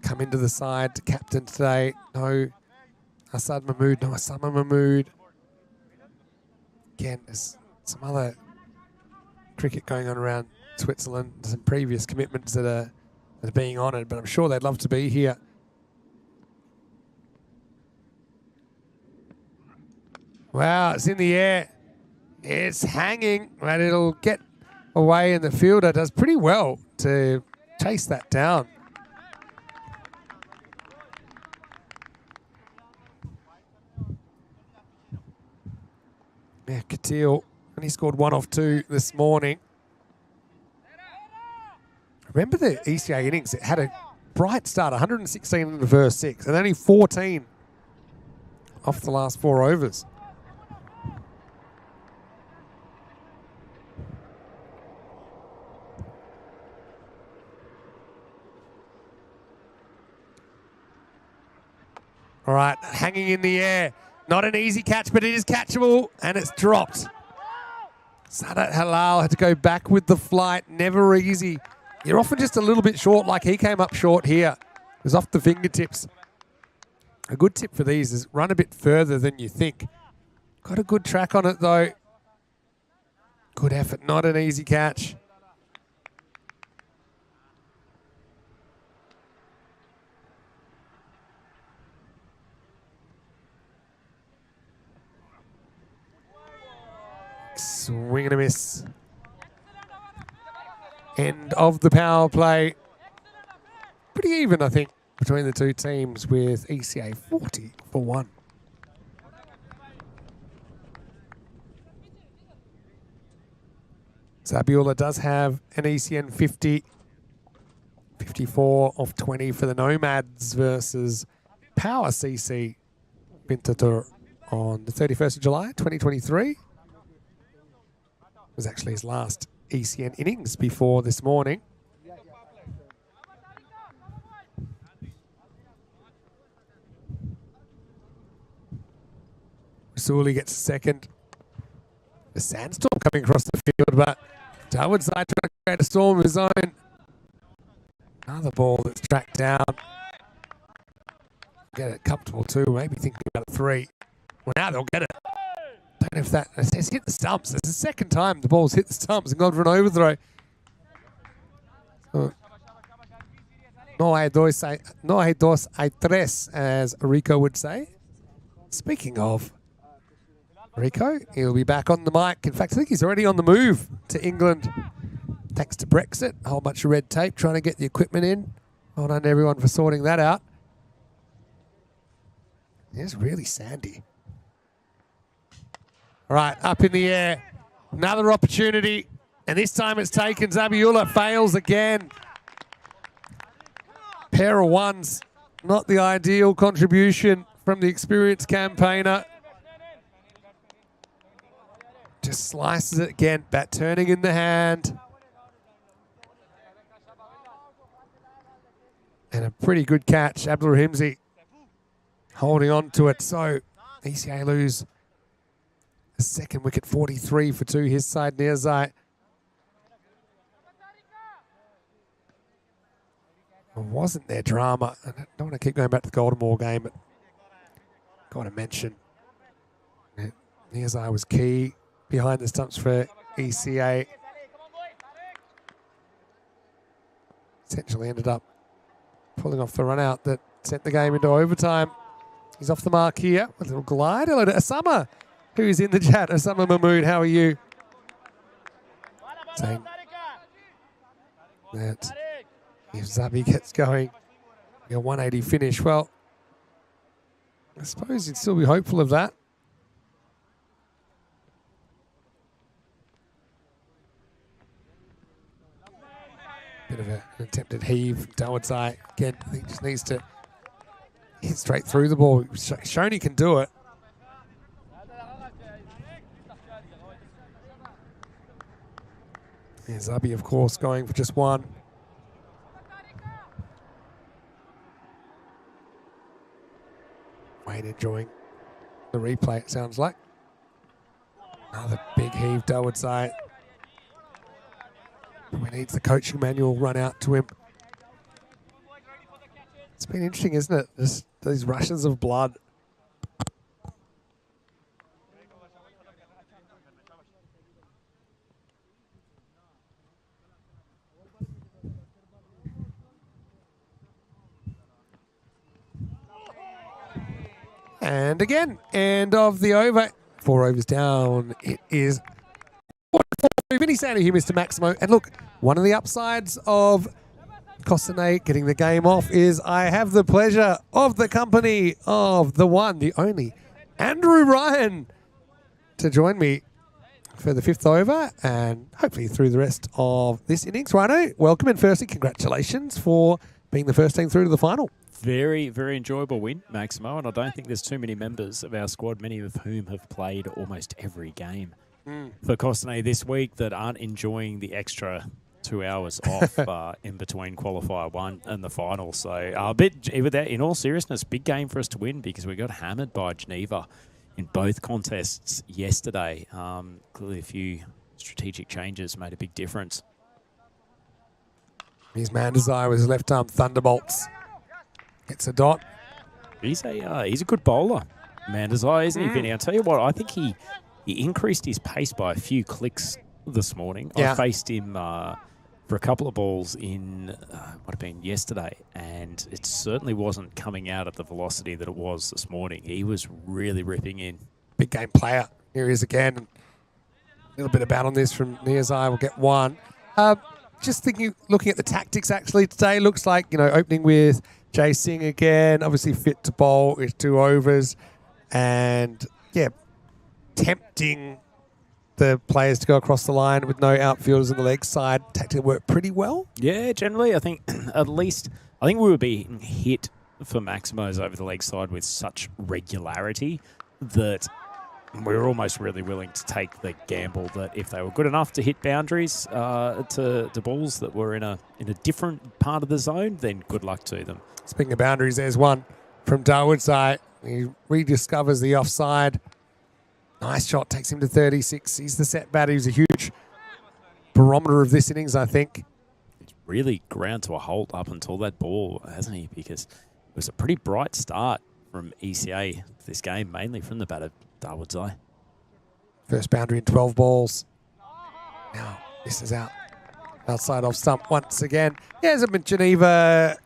A: Come into the side to captain today. No Asad Mahmood, no Osama Mahmood. Again, there's some other cricket going on around Switzerland. Some previous commitments that are being honoured, but I'm sure they'd love to be here. Wow, it's in the air. It's hanging, but it'll get away, and the fielder does pretty well to chase that down. Yeah, Katil, and he scored 1 off 2 this morning. Remember the ECA innings? It had a bright start, 116 in the first 6, and only 14 off the last 4 overs. All right, hanging in the air. Not an easy catch, but it is catchable, and it's dropped. Sadat Halal had to go back with the flight. Never easy. You're often just a little bit short, like he came up short here. It was off the fingertips. A good tip for these is run a bit further than you think. Got a good track on it, though. Good effort. Not an easy catch. Swing and a miss. End of the power play. Pretty even, I think, between the two teams, with ECA 40 for 1. Zabiola does have an ECN 50. 54 off 20 for the Nomads versus Power CC Winterthur on the 31st of July, 2023. Was actually his last ECN innings before this morning. Rasuli gets a second. The sandstorm coming across the field, but Dawood side trying to create a storm of his own. Another ball that's tracked down. Get it comfortable too, maybe thinking about a 3. Well, now they'll get it. Don't know if that has hit the stumps. It's the second time the ball's hit the stumps and gone for an overthrow. No hay dos, hay tres, as Rico would say. Speaking of Rico, he'll be back on the mic. In fact, I think he's already on the move to England. Thanks to Brexit, a whole bunch of red tape trying to get the equipment in. Well done to everyone for sorting that out. It's really sandy. All right, up in the air. Another opportunity. And this time it's taken. Zabiullah fails again. Pair of ones. Not the ideal contribution from the experienced campaigner. Just slices it again. Bat turning in the hand. And a pretty good catch. Abdul Rahimzi holding on to it. So ECA lose a second wicket, 43 for 2 his side. Niazai. Wasn't there drama? I don't want to keep going back to the Golden game, but got to mention Niazai was key behind the stumps for ECA. Essentially ended up pulling off the run out that sent the game into overtime. He's off the mark here with a little glide. Hello to Osama, who's in the chat. Osama Mahmood, how are you? Saying that if Zabi gets going, a 180 finish. Well, I suppose you'd still be hopeful of that. Bit of an attempted heave from Dawood's eye. Again, I think he just needs to hit straight through the ball. Shown he can do it. Yeah, Zabi, of course, going for just 1. Wayne enjoying the replay, it sounds like. Another big heave, Darwood side. Probably needs the coaching manual run out to him. It's been interesting, isn't it? Just these rushes of blood. And again, end of the over. 4 overs down. It is Vinny Sandy here, Mr. Maximo. And look, one of the upsides of Cossonay getting the game off is I have the pleasure of the company of the one, the only, Andrew Ryan, to join me for the 5th over and hopefully through the rest of this innings. Rhino, welcome, and firstly, congratulations for being the first team through to the final.
B: Very, very enjoyable win, Maximo, and I don't think there's too many members of our squad, many of whom have played almost every game for Cossonay this week, that aren't enjoying the extra 2 hours off in between qualifier 1 and the final. So a bit, with that, in all seriousness, big game for us to win because we got hammered by Geneva in both contests yesterday. Clearly a few strategic changes made a big difference.
A: Here's Mandazai with his left arm thunderbolts. It's a dot.
B: He's a good bowler, Mandazai, isn't he, Vinny? I'll tell you what, I think he increased his pace by a few clicks this morning.
A: Yeah.
B: I faced him for a couple of balls in what had been yesterday, and it certainly wasn't coming out at the velocity that it was this morning. He was really ripping in.
A: Big game player. Here he is again. A little bit of bat on this from Niazai. We'll get one. Just thinking, looking at the tactics actually today, looks like, opening with Jay Singh again, obviously fit to bowl with 2 overs, and tempting the players to go across the line with no outfielders on the leg side. Tactically worked pretty well.
B: Yeah, generally, I think we were being hit for Maximos over the leg side with such regularity that we were almost really willing to take the gamble that if they were good enough to hit boundaries to balls that were in a different part of the zone, then good luck to them.
A: Speaking of boundaries, there's one from Darwood's side. He rediscovers the offside. Nice shot, takes him to 36. He's the set batter. He's a huge barometer of this innings, I think.
B: He's really ground to a halt up until that ball, hasn't he? Because it was a pretty bright start from ECA this game, mainly from the batter, Darwood's eye.
A: First boundary in 12 balls. Now, this is out. Outside off stump once again. Yeah, it's been Geneva.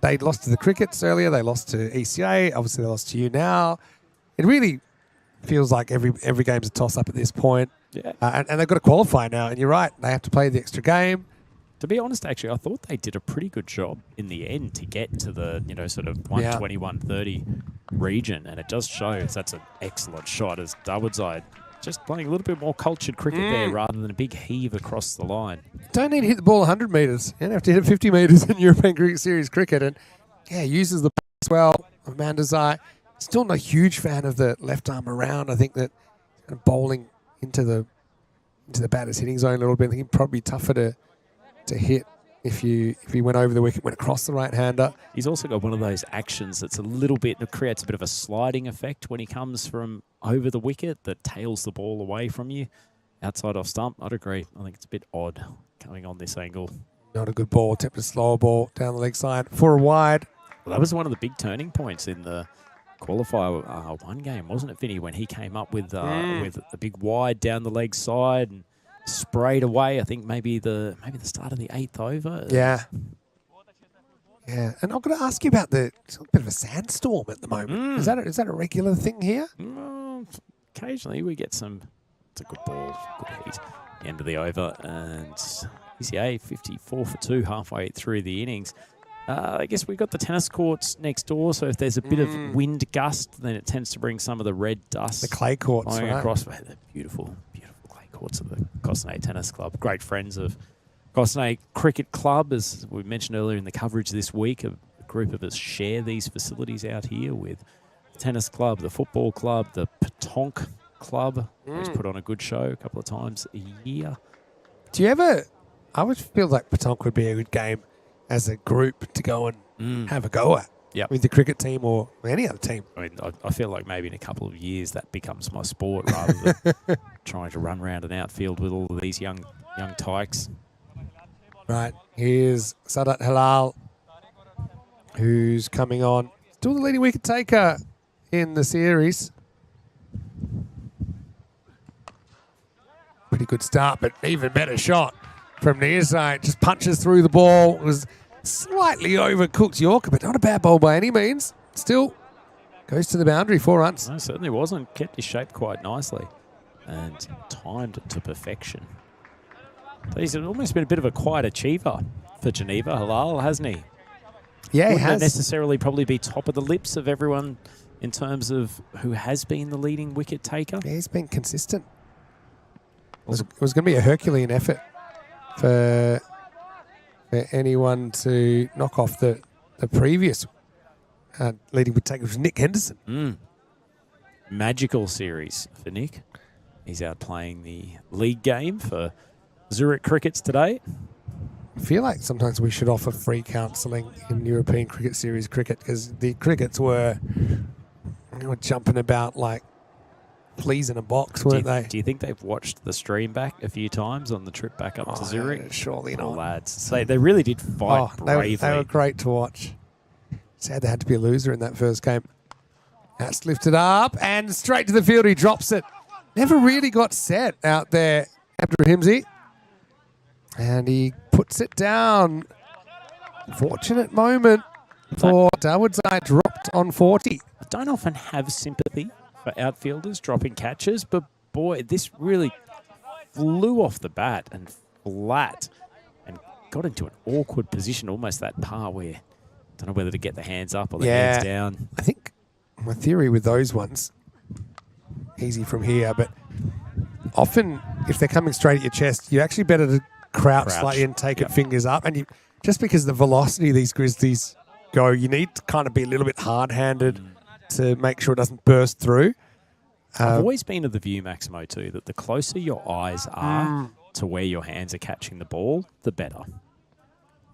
A: They lost to the Crickets earlier. They lost to ECA. Obviously, they lost to you now. It really feels like every game's a toss-up at this point.
B: Yeah.
A: And they've got to qualify now. And you're right. They have to play the extra game.
B: To be honest, actually, I thought they did a pretty good job in the end to get to the, sort of 120, 130 region. And it does show that's an excellent shot as Darwood's eye just playing a little bit more cultured cricket there rather than a big heave across the line. Don't
A: need to hit the ball 100 metres. You don't have to hit it 50 metres in European Cricket Series cricket. And, uses the pace well of Mandazai. Still not a huge fan of the left arm around. I think that kind of bowling into the batter's hitting zone a little bit. I think he'd probably be tougher to hit if he went over the wicket, went across the right-hander.
B: He's also got one of those actions that's a little bit, it creates a bit of a sliding effect when he comes from over the wicket that tails the ball away from you. Outside off stump, I'd agree. I think it's a bit odd coming on this angle.
A: Not a good ball. Attempted a slower ball down the leg side for a wide.
B: Well, that was one of the big turning points in the qualifier 1 game, wasn't it, Vinny, when he came up with a big wide down the leg side and sprayed away, I think maybe the start of the 8th over.
A: Yeah. Yeah. And I'm going to ask you about a bit of a sandstorm at the moment. Is that a regular thing here?
B: Occasionally we get some. It's a good ball, good heat. End of the over, and ECA 54 for 2 halfway through the innings. I guess we've got the tennis courts next door, so if there's a bit of wind gust, then it tends to bring some of the red dust.
A: The clay courts, right?
B: Across. They're beautiful, beautiful clay courts of the Cossonay Tennis Club. Great friends of Cossonay Cricket Club, as we mentioned earlier in the coverage this week. A group of us share these facilities out here with the tennis club, the football club, the Petanque Club. Always put on a good show a couple of times a year.
A: Do you ever... I would feel like Petanque would be a good game as a group to go and have a go at.
B: Yep.
A: with the cricket team or any other team.
B: I mean, I feel like maybe in a couple of years that becomes my sport rather than trying to run around an outfield with all of these young tykes.
A: Right, here's Sadat Halal, who's coming on. Still the leading wicket taker in the series. Pretty good start, but even better shot from near side. Just punches through the ball. It was slightly overcooked Yorker, but not a bad ball by any means. Still goes to the boundary, 4 runs.
B: No, certainly wasn't. Kept his shape quite nicely and timed it to perfection. So he's almost been a bit of a quiet achiever for Geneva Halal, hasn't he?
A: Yeah, he
B: Wouldn't
A: has.
B: necessarily probably be top of the lips of everyone in terms of who has been the leading wicket taker.
A: Yeah, he's been consistent. It was going to be a Herculean effort for anyone to knock off the previous leading wicket taker, which was Nick Henderson.
B: Magical series for Nick. He's out playing the league game for Zurich Crickets today.
A: I feel like sometimes we should offer free counselling in European Cricket Series cricket because the crickets were jumping about like fleas in a box, weren't they?
B: Do you think they've watched the stream back a few times on the trip back up to Zurich?
A: Surely
B: Oh,
A: not.
B: lads. So they really did fight bravely.
A: They were great to watch. Sad they had to be a loser in that first game. That's lifted up and straight to the field. He drops it. Never really got set out there, Abdurahimzi. And he puts it down. Fortunate moment for Dawood dropped on 40.
B: I don't often have sympathy for outfielders dropping catches, but boy, this really flew off the bat and flat and got into an awkward position, almost that par where don't know whether to get the hands up or the hands down.
A: I think my theory with those ones, easy from here, but often if they're coming straight at your chest, you're actually better to crouch slightly and take it fingers up. And just because the velocity these Grizzlies go, you need to kind of be a little bit hard-handed to make sure it doesn't burst through.
B: I've always been of the view, Maximo, too, that the closer your eyes are to where your hands are catching the ball, the better.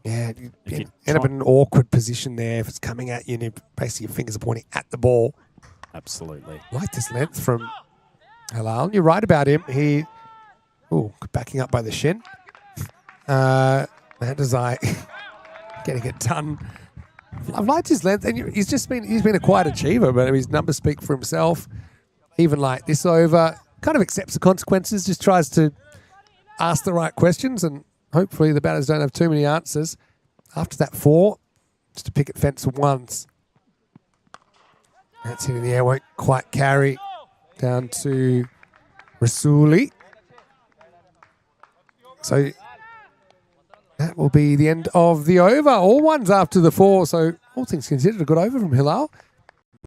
A: Yeah, you end up in an awkward position there if it's coming at you and basically your fingers are pointing at the ball.
B: Absolutely.
A: Like this length from Halal. You're right about him. He, backing up by the shin. Mandazai getting it done. I've liked his length, and he's been a quiet achiever, but his numbers speak for himself. Even like this over, kind of accepts the consequences, just tries to ask the right questions, and hopefully the batters don't have too many answers. After that 4, just a picket fence once. That's hitting the air, won't quite carry. Down to Rasuli. So that will be the end of the over. All ones after the 4, so all things considered, a good over from Hilal.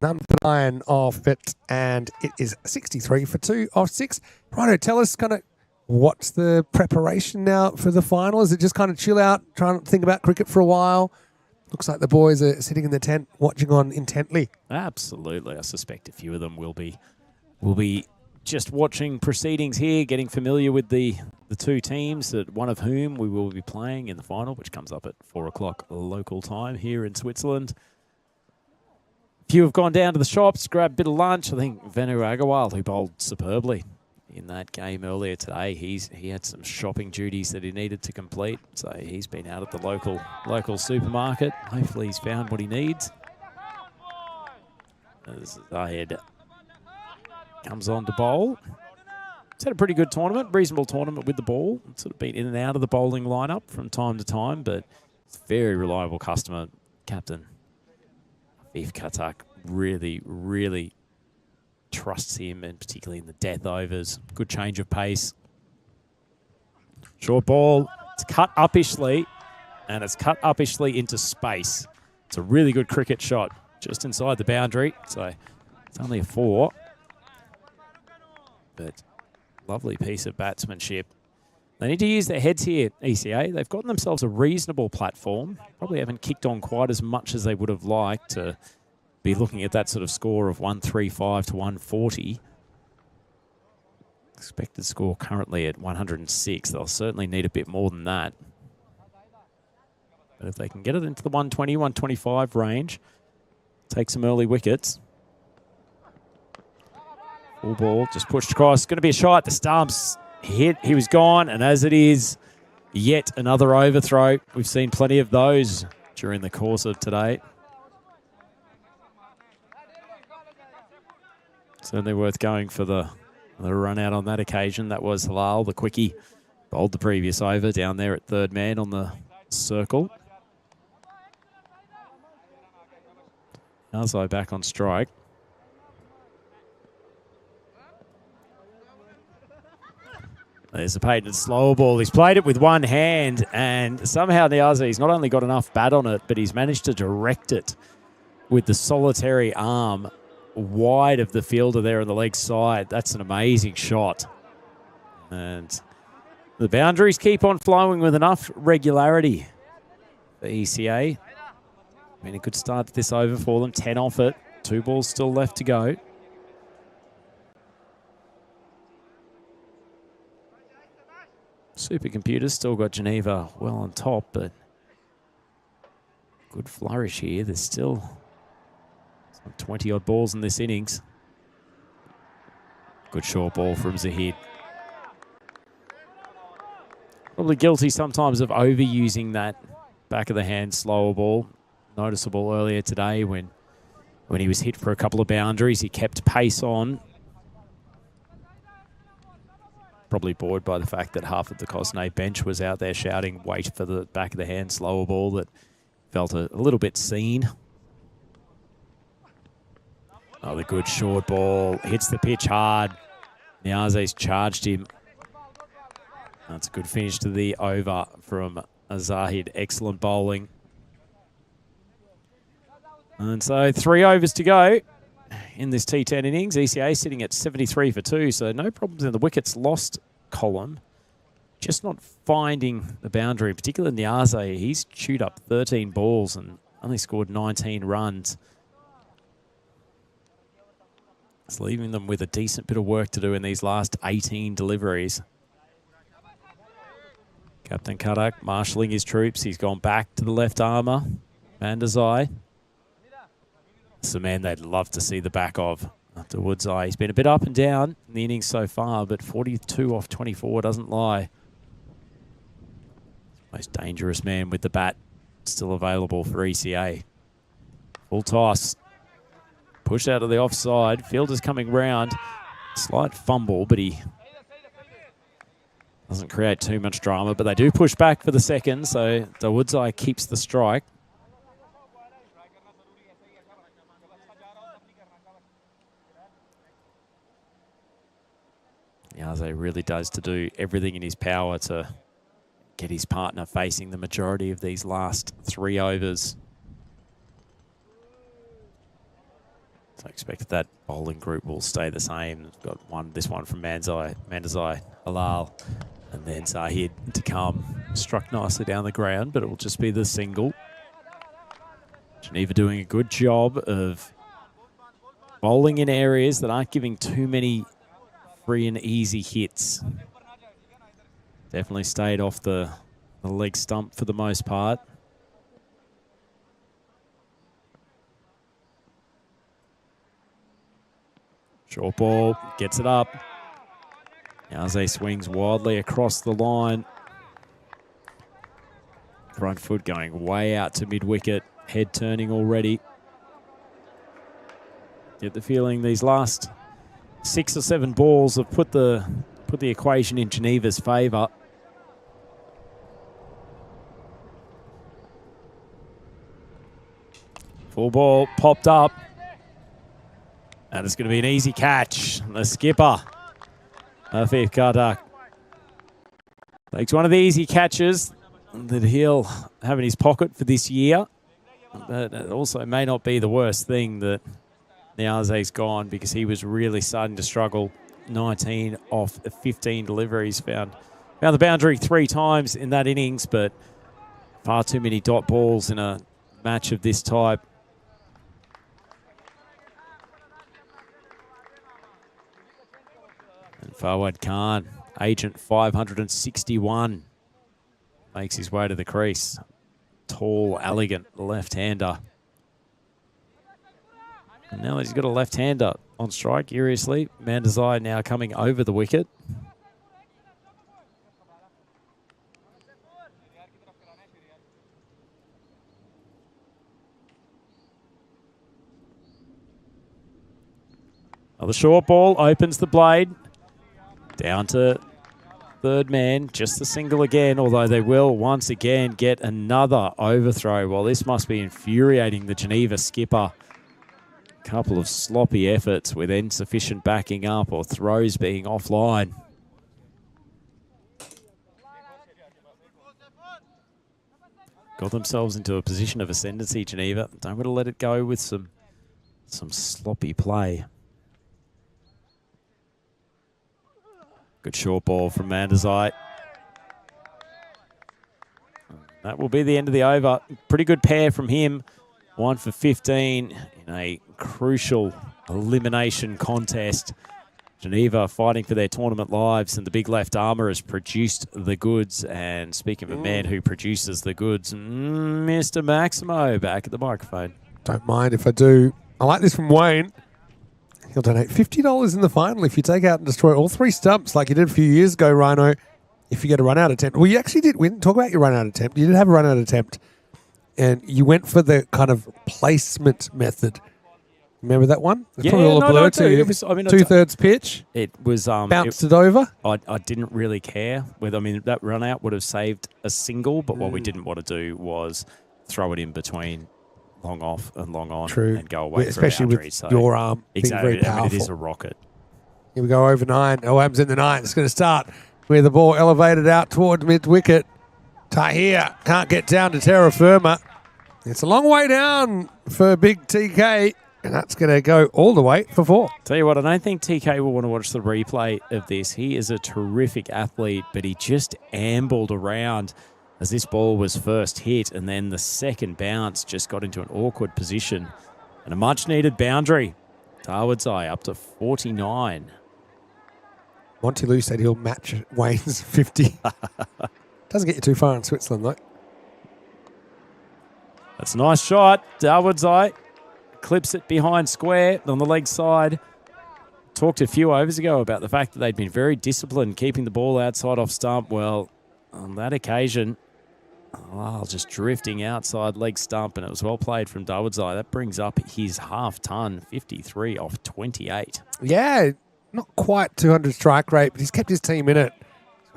A: None for 9 off it, and it is 63 for 2 off 6. Righto, tell us kind of what's the preparation now for the final? Is it just kind of chill out, trying to think about cricket for a while? Looks like the boys are sitting in the tent watching on intently.
B: Absolutely. I suspect a few of them will be just watching proceedings here, getting familiar with the two teams, that one of whom we will be playing in the final, which comes up at 4 o'clock local time here in Switzerland. A few have gone down to the shops, grabbed a bit of lunch. I think Venu Agarwal, who bowled superbly in that game earlier today, he had some shopping duties that he needed to complete. So he's been out at the local supermarket. Hopefully he's found what he needs. As Zahid comes on to bowl. He's had a pretty good tournament, reasonable tournament with the ball. Sort of been in and out of the bowling lineup from time to time, but it's a very reliable customer. Captain Afif Khatak really, really trusts him, and particularly in the death overs. Good change of pace. Short ball. It's cut uppishly, and it's cut uppishly into space. It's a really good cricket shot just inside the boundary. So it's only a 4. But lovely piece of batsmanship. They need to use their heads here, ECA. They've gotten themselves a reasonable platform. Probably haven't kicked on quite as much as they would have liked to be looking at that sort of score of 135 to 140. Expected score currently at 106. They'll certainly need a bit more than that. But if they can get it into the 120, 125 range, take some early wickets. Full ball, just pushed across. Going to be a shot. The stumps hit. He was gone. And as it is, yet another overthrow. We've seen plenty of those during the course of today. Certainly worth going for the run out on that occasion. That was Halal, the quickie. Bowled the previous over down there at third man on the circle. Arzo back on strike. There's a patented slower ball. He's played it with one hand, and somehow Niazi's not only got enough bat on it, but he's managed to direct it with the solitary arm wide of the fielder there on the leg side. That's an amazing shot. And the boundaries keep on flowing with enough regularity for ECA. I mean, a good start to this over for them. 10 off it. 2 balls still left to go. Supercomputers still got Geneva well on top, but good flourish here. There's still some 20-odd balls in this innings. Good short ball from Zahid. Probably guilty sometimes of overusing that back of the hand slower ball. Noticeable earlier today when he was hit for a couple of boundaries. He kept pace on. Probably bored by the fact that half of the Cossonay bench was out there shouting, wait for the back of the hand slower ball, that felt a little bit seen. Oh, the good short ball. Hits the pitch hard. Niaze's charged him. That's a good finish to the over from Zahid. Excellent bowling. And so 3 overs to go in this T10 innings. ECA sitting at 73 for 2, so no problems in the wickets lost column. Just not finding the boundary, particularly Niaze. He's chewed up 13 balls and only scored 19 runs. It's leaving them with a decent bit of work to do in these last 18 deliveries. Captain Kadak marshalling his troops. He's gone back to the left armour. Mandazai. It's a man they'd love to see the back of after Woodseye. He's been a bit up and down in the innings so far, but 42 off 24 doesn't lie. Most dangerous man with the bat still available for ECA. Full toss. Push out of the offside. Fielder's coming round. Slight fumble, but he doesn't create too much drama. But they do push back for the second, so the Woodseye keeps the strike. Niaze really does to do everything in his power to get his partner facing the majority of these last 3 overs. So I expect that bowling group will stay the same. Got this one from Mandazai, Halal, and then Zahid to come. Struck nicely down the ground, but it will just be the single. Geneva doing a good job of bowling in areas that aren't giving too many free and easy hits. Definitely stayed off the leg stump for the most part. Short ball, gets it up. Niaze swings wildly across the line. Front foot going way out to mid-wicket. Head turning already. Get the feeling these last 6 or 7 balls have put the equation in Geneva's favour. Full ball popped up. And it's going to be an easy catch. The skipper, Afif Kardak, takes one of the easy catches that he'll have in his pocket for this year. But it also may not be the worst thing that Niaze's gone, because he was really starting to struggle. 19 off 15 deliveries. Found the boundary 3 times in that innings, but far too many dot balls in a match of this type. And Fawad Khan, agent 561, makes his way to the crease. Tall, elegant left-hander. And now that he's got a left-hander on strike, curiously, Mandazai now coming over the wicket. Now the short ball opens the blade. Down to third man, just the single again, although they will once again get another overthrow. Well, this must be infuriating the Geneva skipper. A couple of sloppy efforts with insufficient backing up or throws being offline. Got themselves into a position of ascendancy, Geneva. Don't want to let it go with some sloppy play. Good short ball from Mandazai. That will be the end of the over. Pretty good pair from him. 1 for 15 in a crucial elimination contest. Geneva fighting for their tournament lives, and the big left armour has produced the goods. And speaking of a man who produces the goods, Mr. Maximo back at the microphone.
A: Don't mind if I do. I like this from Wayne. He'll donate $50 in the final if you take out and destroy all 3 stumps like you did a few years ago, Rhino, if you get a run-out attempt. Well, you actually did win. Talk about your run-out attempt. You did have a run-out attempt, and you went for the kind of placement method. Remember that one? It's probably all a blur to you. Two-thirds pitch.
B: It was...
A: bounced it over.
B: I didn't really care. That run-out would have saved a single, but what we didn't want to do was throw it in between long off and long on.
A: True.
B: And go away
A: especially
B: for a boundary.
A: with your arm
B: Exactly.
A: being very powerful.
B: It is a rocket.
A: Here we go over 9. Oh, happens in the 9. It's going to start with the ball elevated out towards mid-wicket. Tahir can't get down to terra firma. It's a long way down for big TK, and that's going to go all the way for 4.
B: Tell you what, I don't think TK will want to watch the replay of this. He is a terrific athlete, but he just ambled around as this ball was first hit, and then the second bounce just got into an awkward position. And a much-needed boundary. Darwood's up to 49.
A: Monty Lou said he'll match Wayne's 50. Doesn't get you too far in Switzerland, though.
B: That's a nice shot. Darwood's clips it behind square on the leg side. Talked a few overs ago about the fact that they'd been very disciplined keeping the ball outside off stump. Well, on that occasion, just drifting outside leg stump, and it was well played from Darwood's. That brings up his half-ton, 53 off 28.
A: Yeah, not quite 200 strike rate, but he's kept his team in it.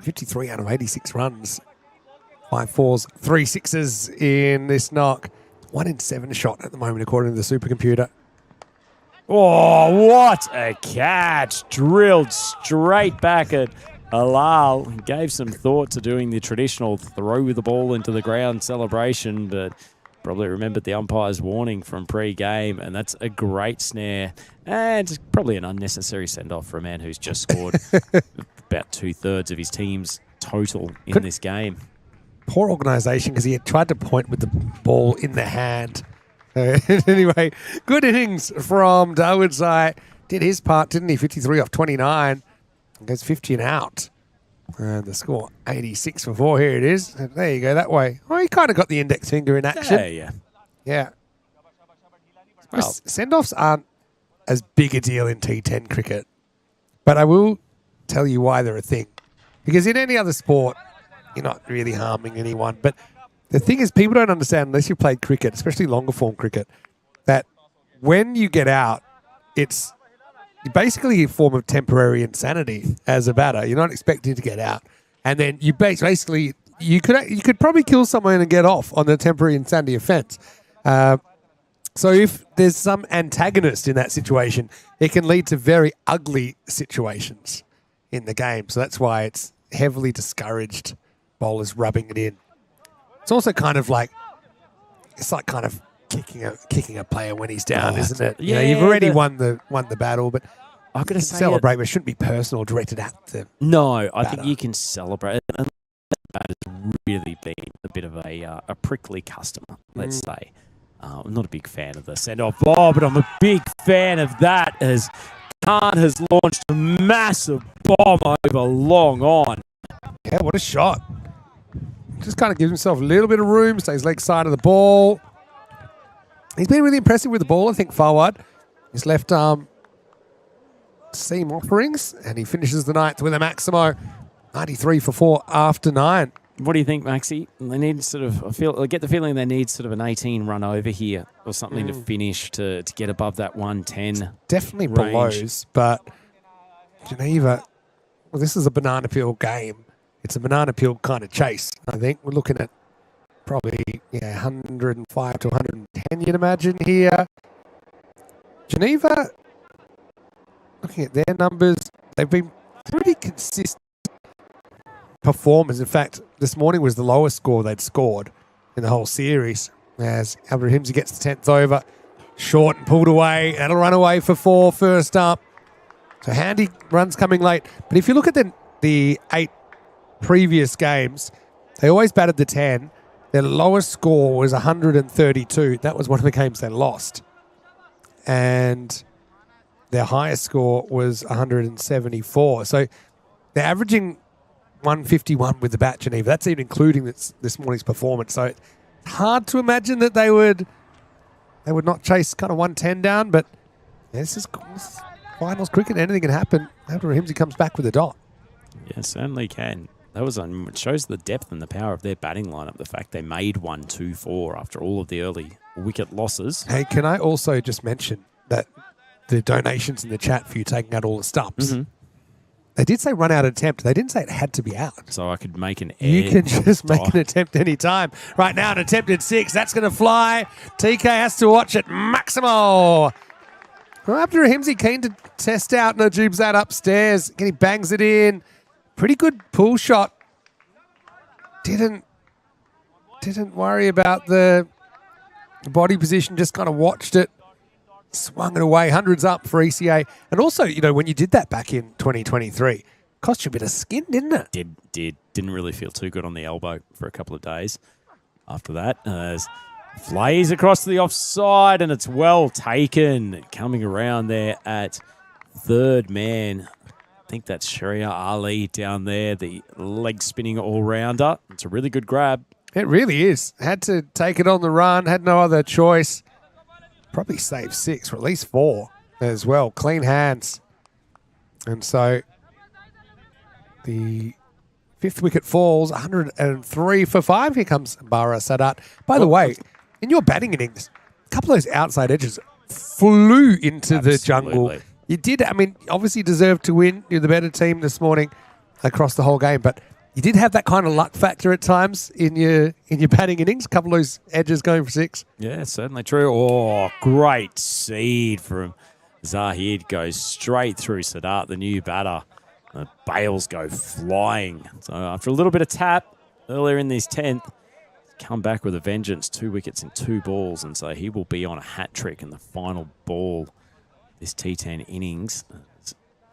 A: 53 out of 86 runs. 5 fours, 3 sixes in this knock. 1 in 7 shot at the moment, according to the supercomputer.
B: Oh, what a catch. Drilled straight back at Halal. He gave some thought to doing the traditional throw the ball into the ground celebration, but probably remembered the umpire's warning from pre-game, and that's a great snare. And probably an unnecessary send-off for a man who's just scored about 2/3 of his team's total in this game.
A: Poor organisation, because he had tried to point with the ball in the hand. Anyway, good innings from Darwood's. Did his part, didn't he? 53 off 29. Goes 50 and out. And the score, 86 for 4. Here it is. And there you go, that way. Oh, he kind of got the index finger in action. Yeah. Well, send-offs aren't as big a deal in T10 cricket. But I will tell you why they're a thing. Because in any other sport, you're not really harming anyone. But the thing is, people don't understand, unless you've played cricket, especially longer form cricket, that when you get out, it's basically a form of temporary insanity as a batter. You're not expecting to get out. And then you basically, you could probably kill someone and get off on the temporary insanity offence. So if there's some antagonist in that situation, it can lead to very ugly situations in the game. So that's why it's heavily discouraged, bowlers rubbing it in. It's also kind of like, it's like kind of kicking a player when he's down, isn't it?
B: Yeah,
A: you've already won the battle, but
B: I've got to say
A: celebrate, but it shouldn't be personal, directed at them.
B: No, I think you can celebrate. And that has really been a bit of a prickly customer, let's say. I'm not a big fan of the send-off ball, but I'm a big fan of that as Khan has launched a massive bomb over long on.
A: Yeah, what a shot. Just kind of gives himself a little bit of room, stays leg side of the ball. He's been really impressive with the ball, I think, forward. his left arm seam offerings, and he finishes the ninth with a Maximo 93 for 4 after 9.
B: What do you think, Maxi? They need I get the feeling they need sort of an 18 run over here or something to finish to get above that 110.
A: Definitely
B: range.
A: belows, but Geneva, well, this is a banana peel game. It's a banana peel kind of chase. I think we're looking at probably 105 to 110, you'd imagine here. Geneva, looking at their numbers, they've been pretty consistent performers. In fact, this morning was the lowest score they'd scored in the whole series as Abrahimsi gets the 10th over. Short and pulled away. That'll run away for 4 first up. So handy runs coming late. But if you look at the 8 previous games, they always batted the 10. Their lowest score was 132. That was one of the games they lost. And their highest score was 174. So they're averaging 151 with the bat, Geneva. That's even including this morning's performance. So it's hard to imagine that they would not chase kind of 110 down. But this is finals cricket. Anything can happen. Abrahimsi comes back with a dot.
B: Yeah, certainly can. That was it shows the depth and the power of their batting lineup. The fact they made 1-2-4 after all of the early wicket losses.
A: Hey, can I also just mention that the donations in the chat for you taking out all the stumps? They did say run out attempt. They didn't say it had to be out.
B: So I could make an air.
A: You can just make an attempt any time. Right now, an attempt at 6. That's going to fly. TK has to watch it. Maximo. Well, Abdurrahimsi keen to test out Najibzad upstairs. He bangs it in. Pretty good pull shot. Didn't worry about the body position. Just kind of watched it. Swung it away, hundreds up for ECA. And also, when you did that back in 2023, cost you a bit of skin, didn't it?
B: Didn't really feel too good on the elbow for a couple of days after that. Flays across to the offside, and it's well taken. Coming around there at third man. I think that's Sharia Ali down there, the leg spinning all-rounder. It's a really good grab.
A: It really is. Had to take it on the run, had no other choice. Probably saved 6 or at least 4 as well. Clean hands. And so the 5th wicket falls, 103 for 5. Here comes Bara Sadat. By the way, in your batting innings, a couple of those outside edges flew into the jungle. You did, obviously deserved to win. You're the better team this morning across the whole game, but you did have that kind of luck factor at times in your batting innings. A couple of those edges going for 6.
B: Yeah, certainly true. Oh, great seed from Zahid. Goes straight through Sadat, the new batter. The bails go flying. So after a little bit of tap earlier in this 10th, come back with a vengeance. 2 wickets in 2 balls, and so he will be on a hat trick in the final ball. This T10 innings.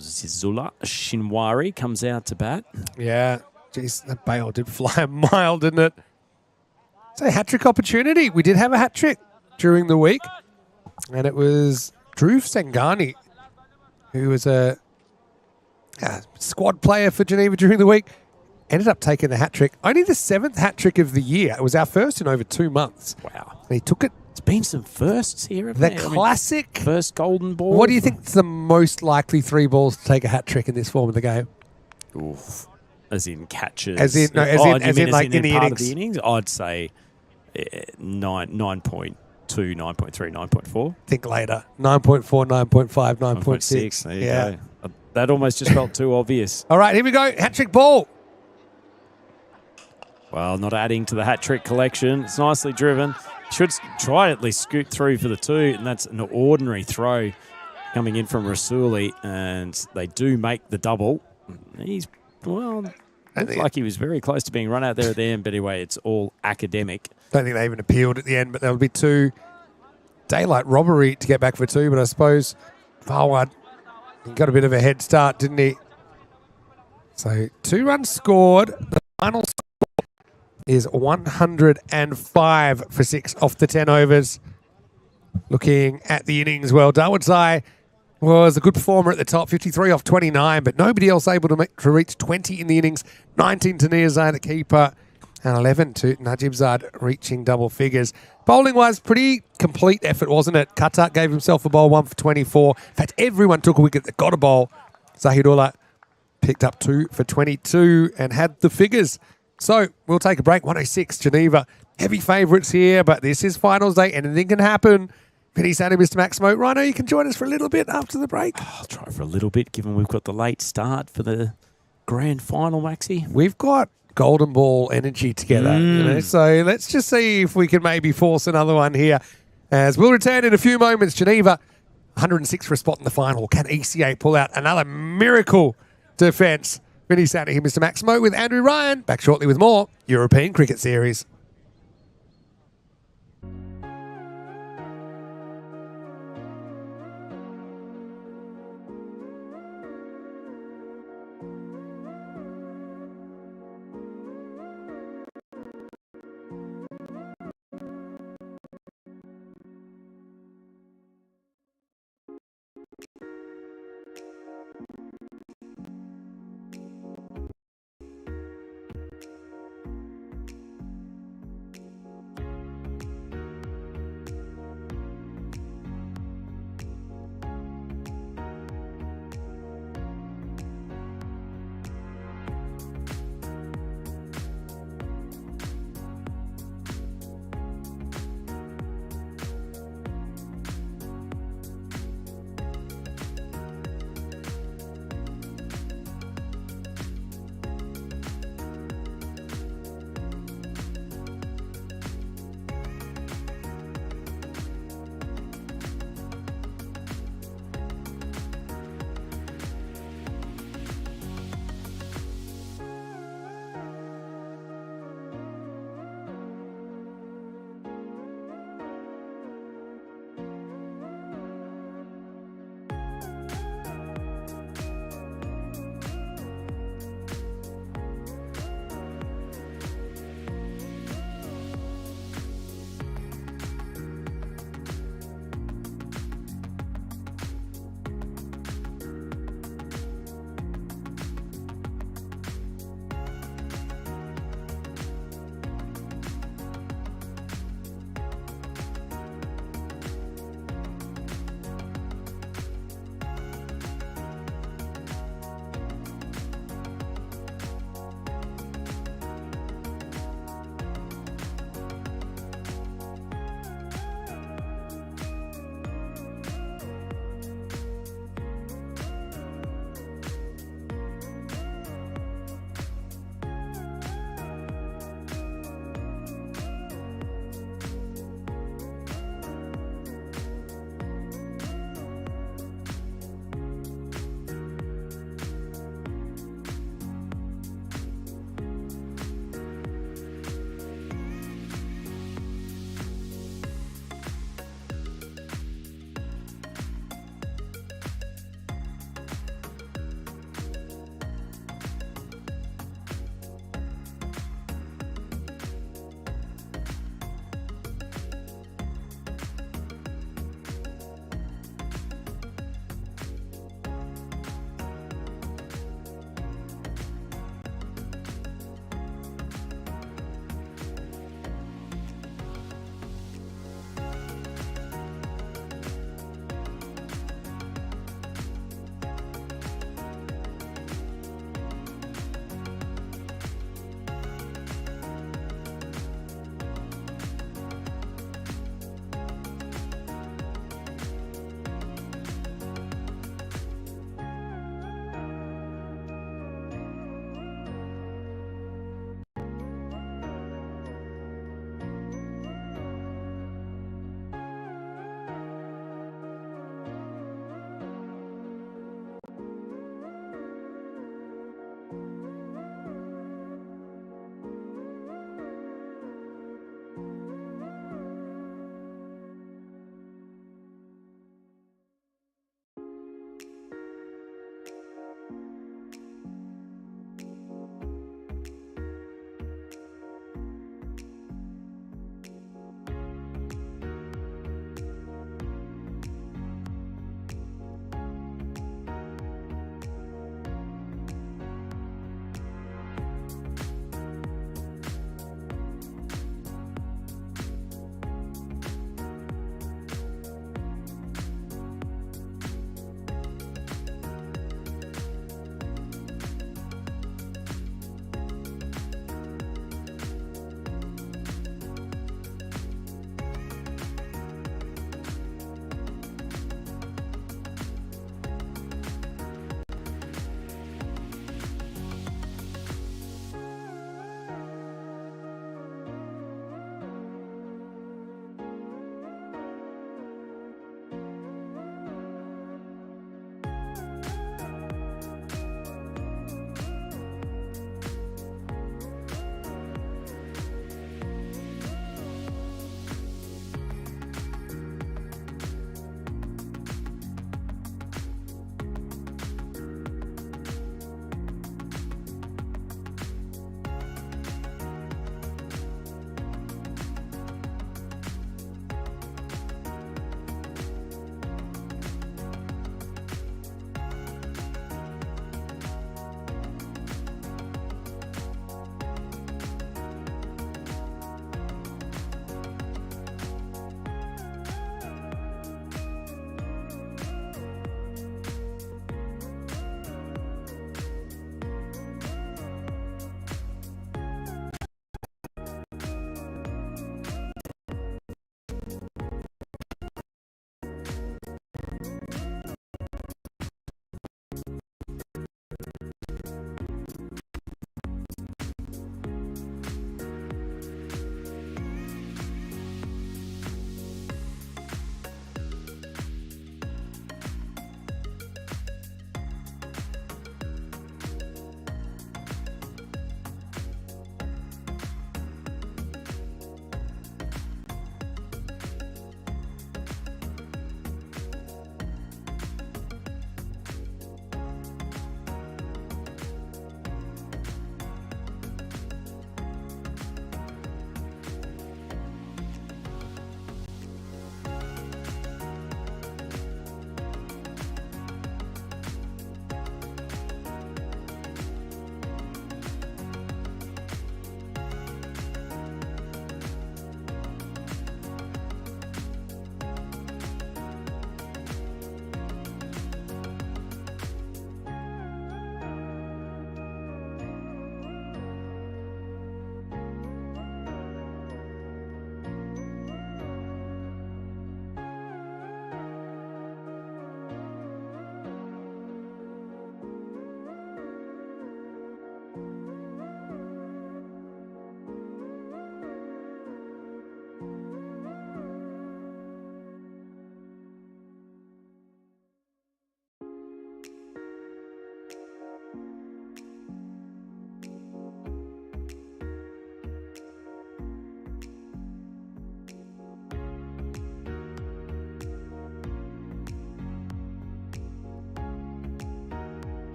B: Zula Shinwari comes out to bat.
A: Yeah. Jeez, that bail did fly a mile, didn't it? It's a hat-trick opportunity. We did have a hat-trick during the week, and it was Dhruv Sangani, who was a squad player for Geneva during the week, ended up taking the hat-trick. Only the 7th hat-trick of the year. It was our first in over 2 months.
B: Wow.
A: And he took it.
B: It's been some firsts here.
A: The classic.
B: First golden ball.
A: What do you think is the most likely 3 balls to take a hat-trick in this form of the game?
B: Oof. As in catches.
A: As in like in the
B: part
A: innings.
B: Of the innings. I'd say 9.2, 9.3, 9.4.
A: Think later. 9.4, 9.5, 9.6.
B: There you go. That almost just felt too obvious.
A: All right, here we go. Hat-trick ball.
B: Well, not adding to the hat-trick collection. It's nicely driven. Should try to at least scoot through for the 2, and that's an ordinary throw coming in from Rasuli, and they do make the double. Looks like he was very close to being run out there at the end, but anyway, it's all academic.
A: Don't think they even appealed at the end, but there'll be 2 daylight robbery to get back for 2, but I suppose Fawad got a bit of a head start, didn't he? So 2 runs scored. The final score is 105 for 6 off the 10 overs. Looking at the innings, well, Dawodzai was a good performer at the top, 53 off 29, but nobody else able to reach 20 in the innings. 19 to Niyazai, the keeper, and 11 to Najibzad, reaching double figures. Bowling-wise, pretty complete effort, wasn't it? Qatar gave himself a bowl, 1 for 24. In fact, everyone took a wicket that got a bowl. Zahidullah picked up 2 for 22 and had the figures. So we'll take a break. 106, Geneva. Heavy favourites here, but this is finals day. Anything can happen. Vinny Sandy, Mr. Maximo. Rhino, you can join us for a little bit after the break.
B: I'll try for a little bit, given we've got the late start for the grand final, Maxi.
A: We've got golden ball energy together, you know, so let's just see if we can maybe force another one here. As we'll return in a few moments. Geneva, 106 for a spot in the final. Can ECA pull out another miracle defence? Vinny Sandy here, Mr. Maximo, with Andrew Ryan. Back shortly with more European Cricket Series.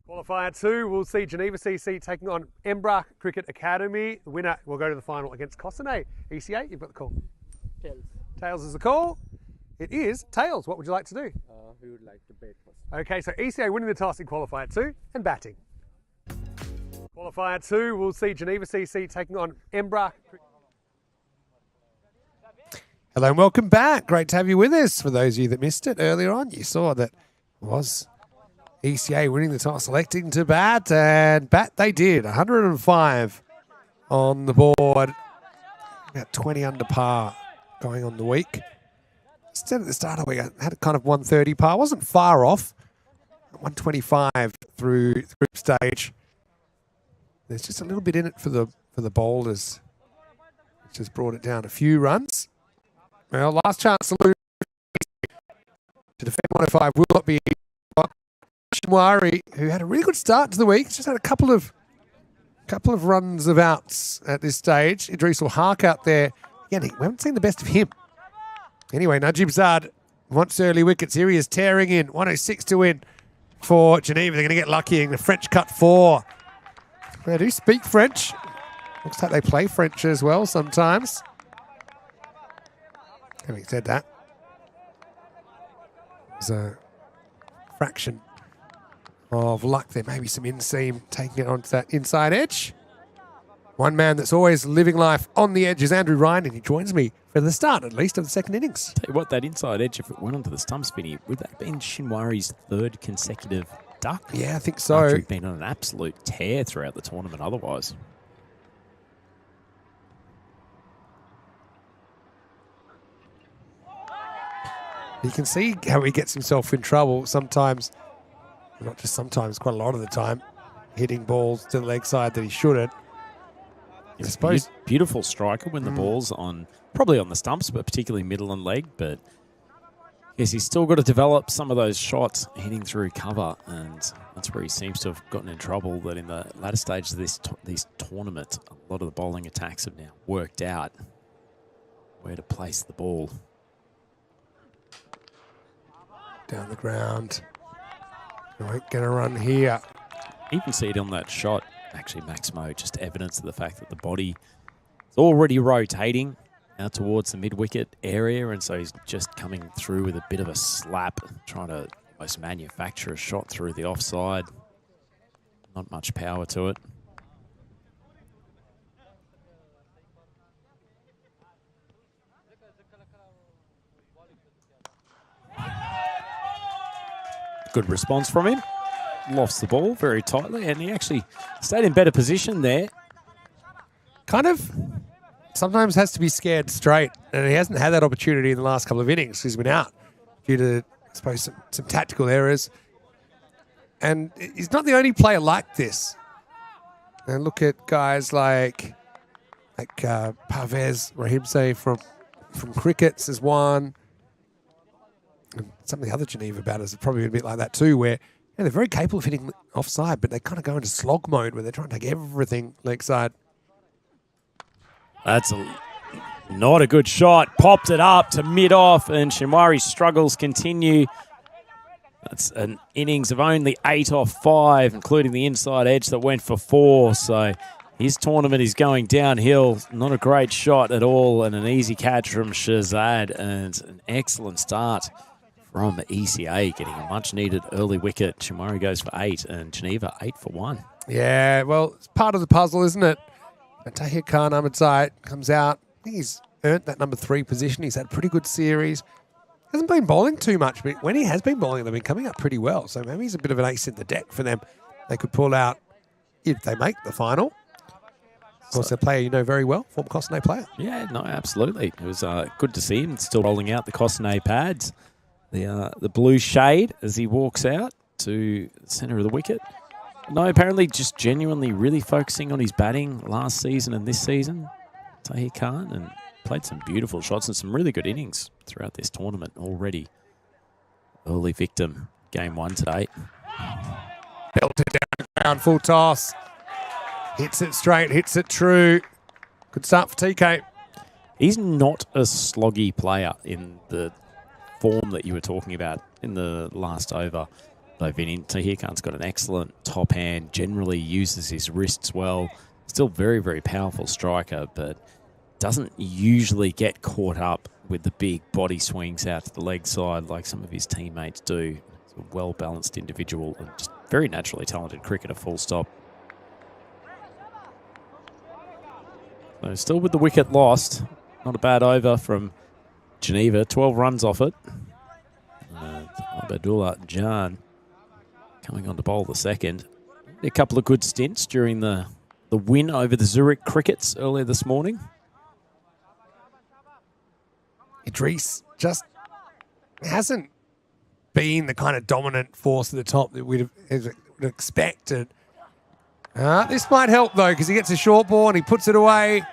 A: Qualifier 2, we'll see Geneva CC taking on Embra Cricket Academy. The winner will go to the final against Cossonay. ECA, you've got the call.
C: Tails.
A: Tails is the call. It is Tails. What would you like to do?
C: We would like to bat first.
A: Okay, so ECA winning the toss in Qualifier 2 and batting. Qualifier 2, we'll see Geneva CC taking on Embra. Hello and welcome back. Great to have you with us. For those of you that missed it earlier on, you saw that was ECA winning the toss, selecting to bat, and bat they did. 105 on the board, about 20 under par going on the week. Instead at the start of the week, I had a kind of 130 par. Wasn't far off. 125 through the group stage. There's just a little bit in it for the bowlers, which has brought it down a few runs. Well, last chance to lose To defend 105 will not be Shinwari, who had a really good start to the week. He's just had a couple of runs of outs at this stage. Idris will hark out there. Again, we haven't seen the best of him. Anyway, Najib Zad wants early wickets. Here he is tearing in. 106 to win for Geneva. They're going to get lucky in the French cut 4. They do speak French. Looks like they play French as well sometimes. Having said that, there's a fraction of luck there. Maybe some inseam taking it onto that inside edge. One man that's always living life on the edge is Andrew Ryan, and he joins me for the start, at least, of the second innings.
B: Tell you what, that inside edge, if it went onto the stump spinny, would that have been Shinwari's 3rd consecutive duck?
A: Yeah, I think so.
B: After he'd been on an absolute tear throughout the tournament otherwise.
A: You can see how he gets himself in trouble sometimes, not just sometimes, quite a lot of the time, hitting balls to the leg side that he shouldn't. I suppose.
B: Beautiful striker when the ball's on, probably on the stumps, but particularly middle and leg. But yes, he's still got to develop some of those shots hitting through cover, and that's where he seems to have gotten in trouble. That in the latter stages of this tournament, a lot of the bowling attacks have now worked out where to place the ball.
A: Down the ground. Going to run here.
B: You can see it on that shot. Actually, Maximo, just evidence of the fact that the body is already rotating out towards the mid-wicket area, and so he's just coming through with a bit of a slap, trying to almost manufacture a shot through the offside. Not much power to it. Good response from him. Lofts the ball very tightly, and he actually stayed in better position there.
A: Kind of sometimes has to be scared straight, and he hasn't had that opportunity in the last couple of innings. He's been out due to, I suppose, some tactical errors. And he's not the only player like this. And look at guys like Parvez Rahimse from Crickets is one. And some of the other Geneva batters are probably a bit like that too, where they're very capable of hitting offside, but they kind of go into slog mode where they're trying to take everything leg side.
B: That's not a good shot. Popped it up to mid-off, and Shinwari's struggles continue. That's an innings of only 8 off 5, including the inside edge that went for 4. So his tournament is going downhill. Not a great shot at all, and an easy catch from Shahzad, and an excellent start from ECA, getting a much-needed early wicket. Shinwari goes for 8, and Geneva 8 for 1.
A: Yeah, well, it's part of the puzzle, isn't it? Tahir Khan Ahmedzai comes out. I think he's earned that number 3 position. He's had a pretty good series. Hasn't been bowling too much, but when he has been bowling, they've been coming up pretty well. So maybe he's a bit of an ace in the deck for them. They could pull out if they make the final. Of course, a player you know very well, former Cossonay player.
B: Yeah, no, absolutely. It was good to see him still rolling out the Cossonay pads. The blue shade as he walks out to the centre of the wicket. No, apparently just genuinely really focusing on his batting last season and this season, Tahir Khan, and played some beautiful shots and some really good innings throughout this tournament already. Early victim, game 1 today.
A: Belted down the ground, full toss. Hits it straight, hits it true. Good start for TK.
B: He's not a sloggy player in the form that you were talking about in the last over. Though Tahir Khan's got an excellent top hand, generally uses his wrists well. Still very, very powerful striker, but doesn't usually get caught up with the big body swings out to the leg side like some of his teammates do. He's a well-balanced individual and just very naturally talented cricketer, full stop. So still with the wicket lost. Not a bad over from Geneva. 12 runs off it. Abdullah Jan coming on to bowl the second. A couple of good stints during the win over the Zurich Crickets earlier this morning.
A: Idris just hasn't been the kind of dominant force at the top that we'd have expected. This might help, though, because he gets a short ball and he puts it away.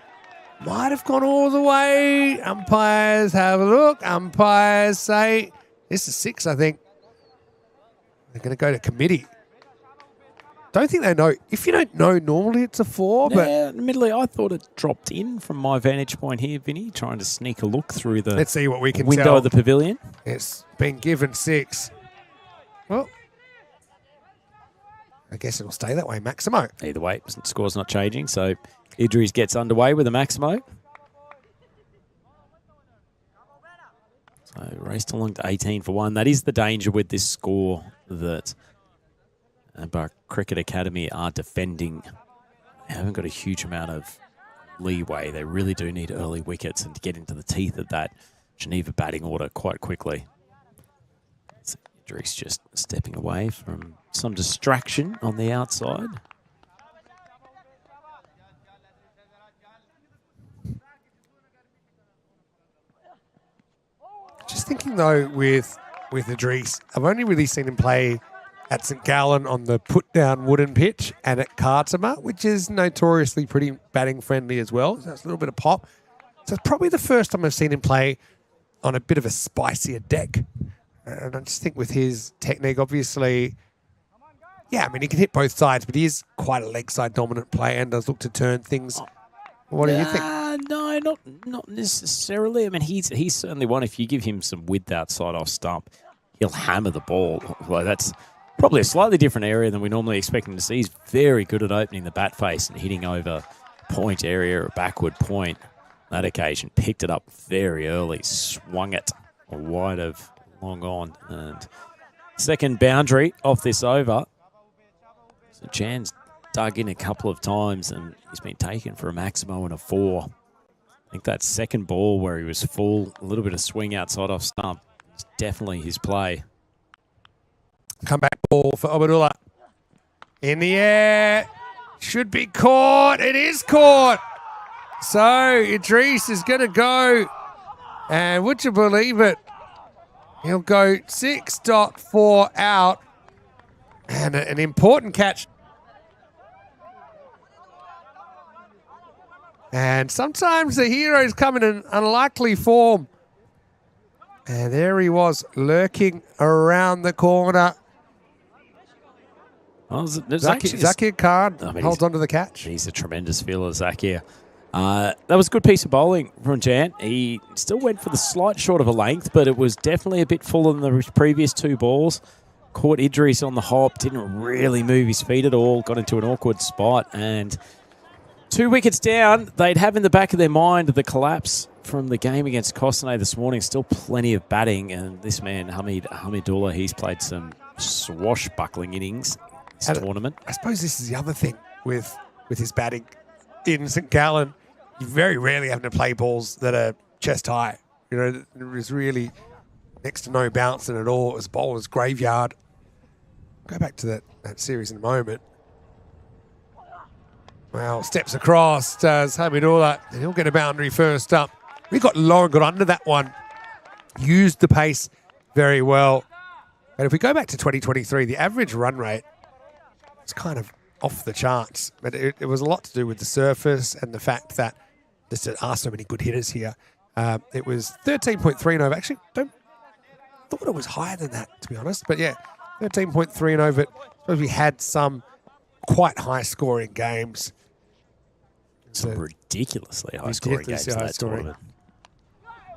A: Might have gone all the way. Umpires have a look. Umpires say This is 6, I think. They're going to go to committee. Don't think they know. If you don't know, normally it's a 4. But
B: admittedly, I thought it dropped in from my vantage point here, Vinny, trying to sneak a look through the
A: let's see what we can
B: window
A: tell.
B: of the pavilion.
A: It's been given 6. Well, I guess it'll stay that way. Maximo.
B: Either way, score's not changing, so Idris gets underway with a Maximo. So raced along to 18 for 1. That is the danger with this score that Bar Cricket Academy are defending. They haven't got a huge amount of leeway. They really do need early wickets and to get into the teeth of that Geneva batting order quite quickly. Idris just stepping away from some distraction on the outside.
A: Just thinking though, with Idris, I've only really seen him play at St Gallen on the put-down wooden pitch and at Kartama, which is notoriously pretty batting friendly as well. So it's a little bit of pop. So it's probably the first time I've seen him play on a bit of a spicier deck. And I just think with his technique, obviously, yeah, I mean, he can hit both sides, but he is quite a leg side dominant player and does look to turn things. What do you think?
B: No, not necessarily. I mean, he's certainly one. If you give him some width outside off stump, he'll hammer the ball. Well, that's probably a slightly different area than we normally expect him to see. He's very good at opening the bat face and hitting over point area or backward point. That occasion, picked it up very early, swung it wide of long on. And second boundary off this over. So Jan's dug in a couple of times and he's been taken for a Maximo and a 4. I think that second ball where he was full, a little bit of swing outside off stump, is definitely his play.
A: Comeback ball for Obadullah. In the air. Should be caught. It is caught. So Idris is going to go. And would you believe it? He'll go 6.4 out. And an important catch. And sometimes the heroes come in an unlikely form. And there he was, lurking around the corner.
B: Well,
A: Zakir Khan holds on to the catch.
B: He's a tremendous fielder, Zakir. That was a good piece of bowling from Jan. He still went for the slight short of a length, but it was definitely a bit fuller than the previous 2 balls. Caught Idris on the hop, didn't really move his feet at all, got into an awkward spot, and 2 wickets down. They'd have in the back of their mind the collapse from the game against Cossonay this morning. Still plenty of batting, and this man, Hamidullah, he's played some swashbuckling innings this tournament. I
A: suppose this is the other thing with his batting. In St Gallen, you very rarely have to play balls that are chest high. You know, there is really next to no bouncing at all. It was bowler's graveyard. Go back to that series in a moment. Well, steps across, does Hamidullah, and he'll get a boundary first up. We got low and got under that one. Used the pace very well. And if we go back to 2023, the average run rate is kind of off the charts. But it was a lot to do with the surface and the fact that there are so many good hitters here. It was 13.3 and over. Actually, thought it was higher than that, to be honest. But yeah, 13.3 and over. Suppose we had some quite high-scoring games.
B: Some ridiculously high-scoring games in that tournament.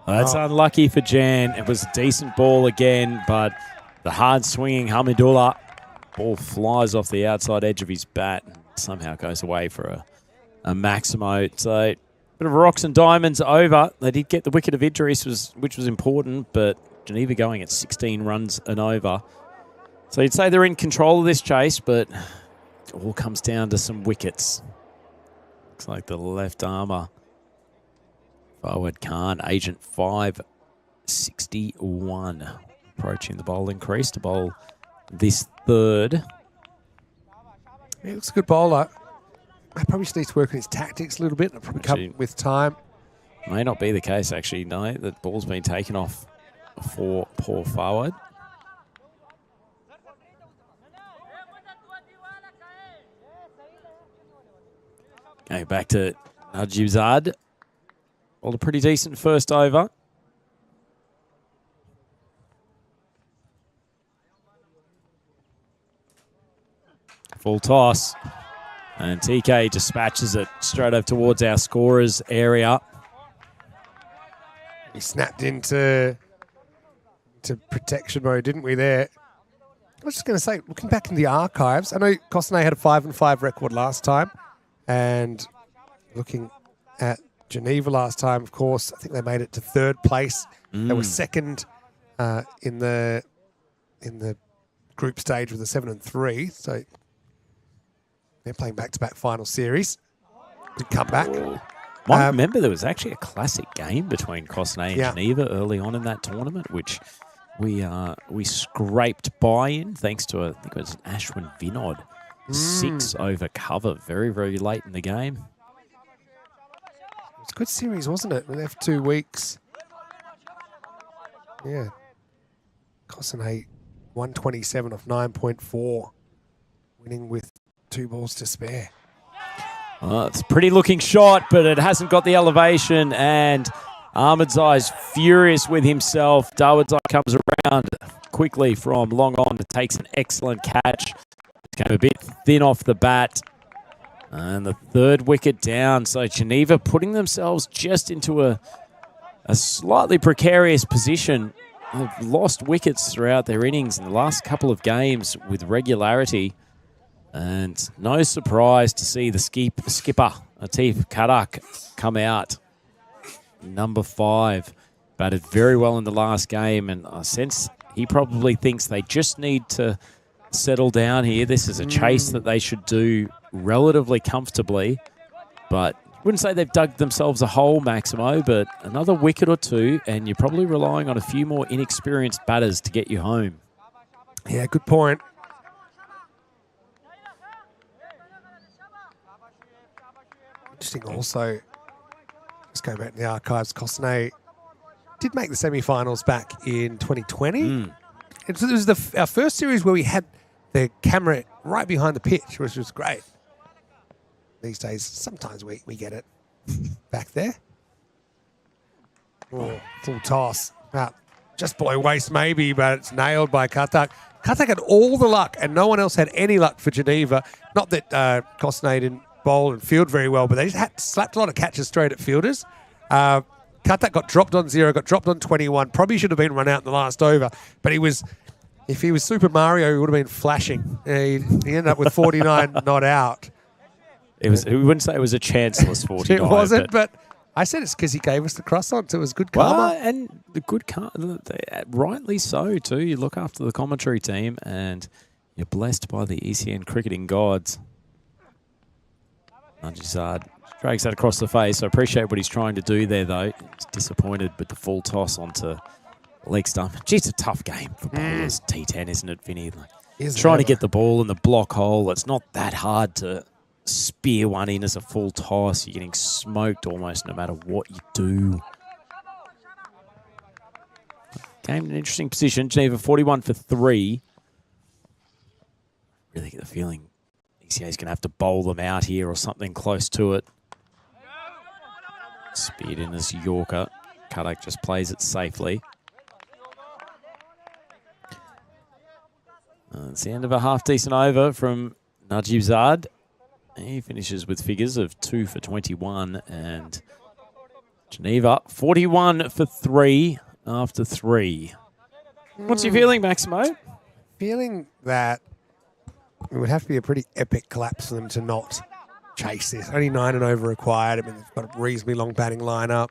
A: Well,
B: that's unlucky for Jan. It was a decent ball again, but the hard-swinging Hamidullah, ball flies off the outside edge of his bat and somehow goes away for a Maximo. So, bit of rocks and diamonds over. They did get the wicket of Idris, which was important, but Geneva going at 16 runs and over. So you'd say they're in control of this chase, but it all comes down to some wickets. Looks like the left armour, forward Khan, agent 561, approaching the bowling crease to bowl this third.
A: He looks a good bowler. I probably just needs to work on his tactics a little bit. It'll probably come with time.
B: May not be the case, actually. No, the ball's been taken off for poor forward. Going back to Najibzad. Well, a pretty decent first over. Full toss. And TK dispatches it straight up towards our scorers area.
A: We snapped into protection mode, didn't we, there? I was just going to say, looking back in the archives, I know Cossonay had a 5-5 record last time. And looking at Geneva last time, of course, I think they made it to third place. They were second in the group stage with a 7-3. So they're playing back-to-back final series. Good comeback.
B: I remember there was actually a classic game between Cossonay and
A: Yeah.
B: Geneva early on in that tournament, which we scraped by in thanks to I think it was an Ashwin Vinod 6 over cover very, very late in the game.
A: It was a good series, wasn't it? We left 2 weeks. Yeah. Cossonay 127 off 9.4, winning with 2 balls to spare.
B: Well, it's a pretty looking shot, but it hasn't got the elevation, and Ahmedzai's furious with himself. Dawodzai comes around quickly from long on and takes an excellent catch. It came a bit thin off the bat. And the third wicket down. So Geneva putting themselves just into a slightly precarious position. They've lost wickets throughout their innings in the last couple of games with regularity. And no surprise to see the skipper, Atif Karak, come out. Number 5. Batted very well in the last game, and I sense he probably thinks they just need to settle down here. This is a chase that they should do relatively comfortably, but I wouldn't say they've dug themselves a hole, Maximo, but another wicket or 2, and you're probably relying on a few more inexperienced batters to get you home.
A: Yeah, good point. Interesting also, just going back to the archives, Cossonay did make the semi-finals back in 2020. It was our first series where we had the camera right behind the pitch, which was great. These days, sometimes we get it back there. Oh, full toss. Just below waist maybe, but it's nailed by Katak. Katak had all the luck, and no one else had any luck for Geneva. Not that Cossonay didn't bowl and field very well, but they just slapped a lot of catches straight at fielders. Katak got dropped on 0, got dropped on 21. Probably should have been run out in the last over, but if he was Super Mario, he would have been flashing. He ended up with 49 not out.
B: We wouldn't say it was a chanceless 49.
A: It wasn't, but I said it's because he gave us the cross-on, so it was good karma.
B: Well, and the good karma, rightly so, too. You look after the commentary team, and you're blessed by the ECN cricketing gods. Najizad drags that across the face. I appreciate what he's trying to do there, though. He's disappointed with the full toss onto leg stump. Gee, it's a tough game for bowlers. T10, isn't it, Vinny? Trying to get the ball in the block hole. It's not that hard to spear one in as a full toss. You're getting smoked almost no matter what you do. Game in an interesting position. Geneva 41 for 3. Really get the feeling ECA is going to have to bowl them out here or something close to it. Speared in as Yorker. Kadak just plays it safely. It's the end of a half-decent over from Najibzad. He finishes with figures of 2 for 21, and Geneva 41 for 3 after 3. What's your feeling, Maximo?
A: Feeling that it would have to be a pretty epic collapse for them to not chase this. Only 9 and over required. I mean, they've got a reasonably long batting lineup.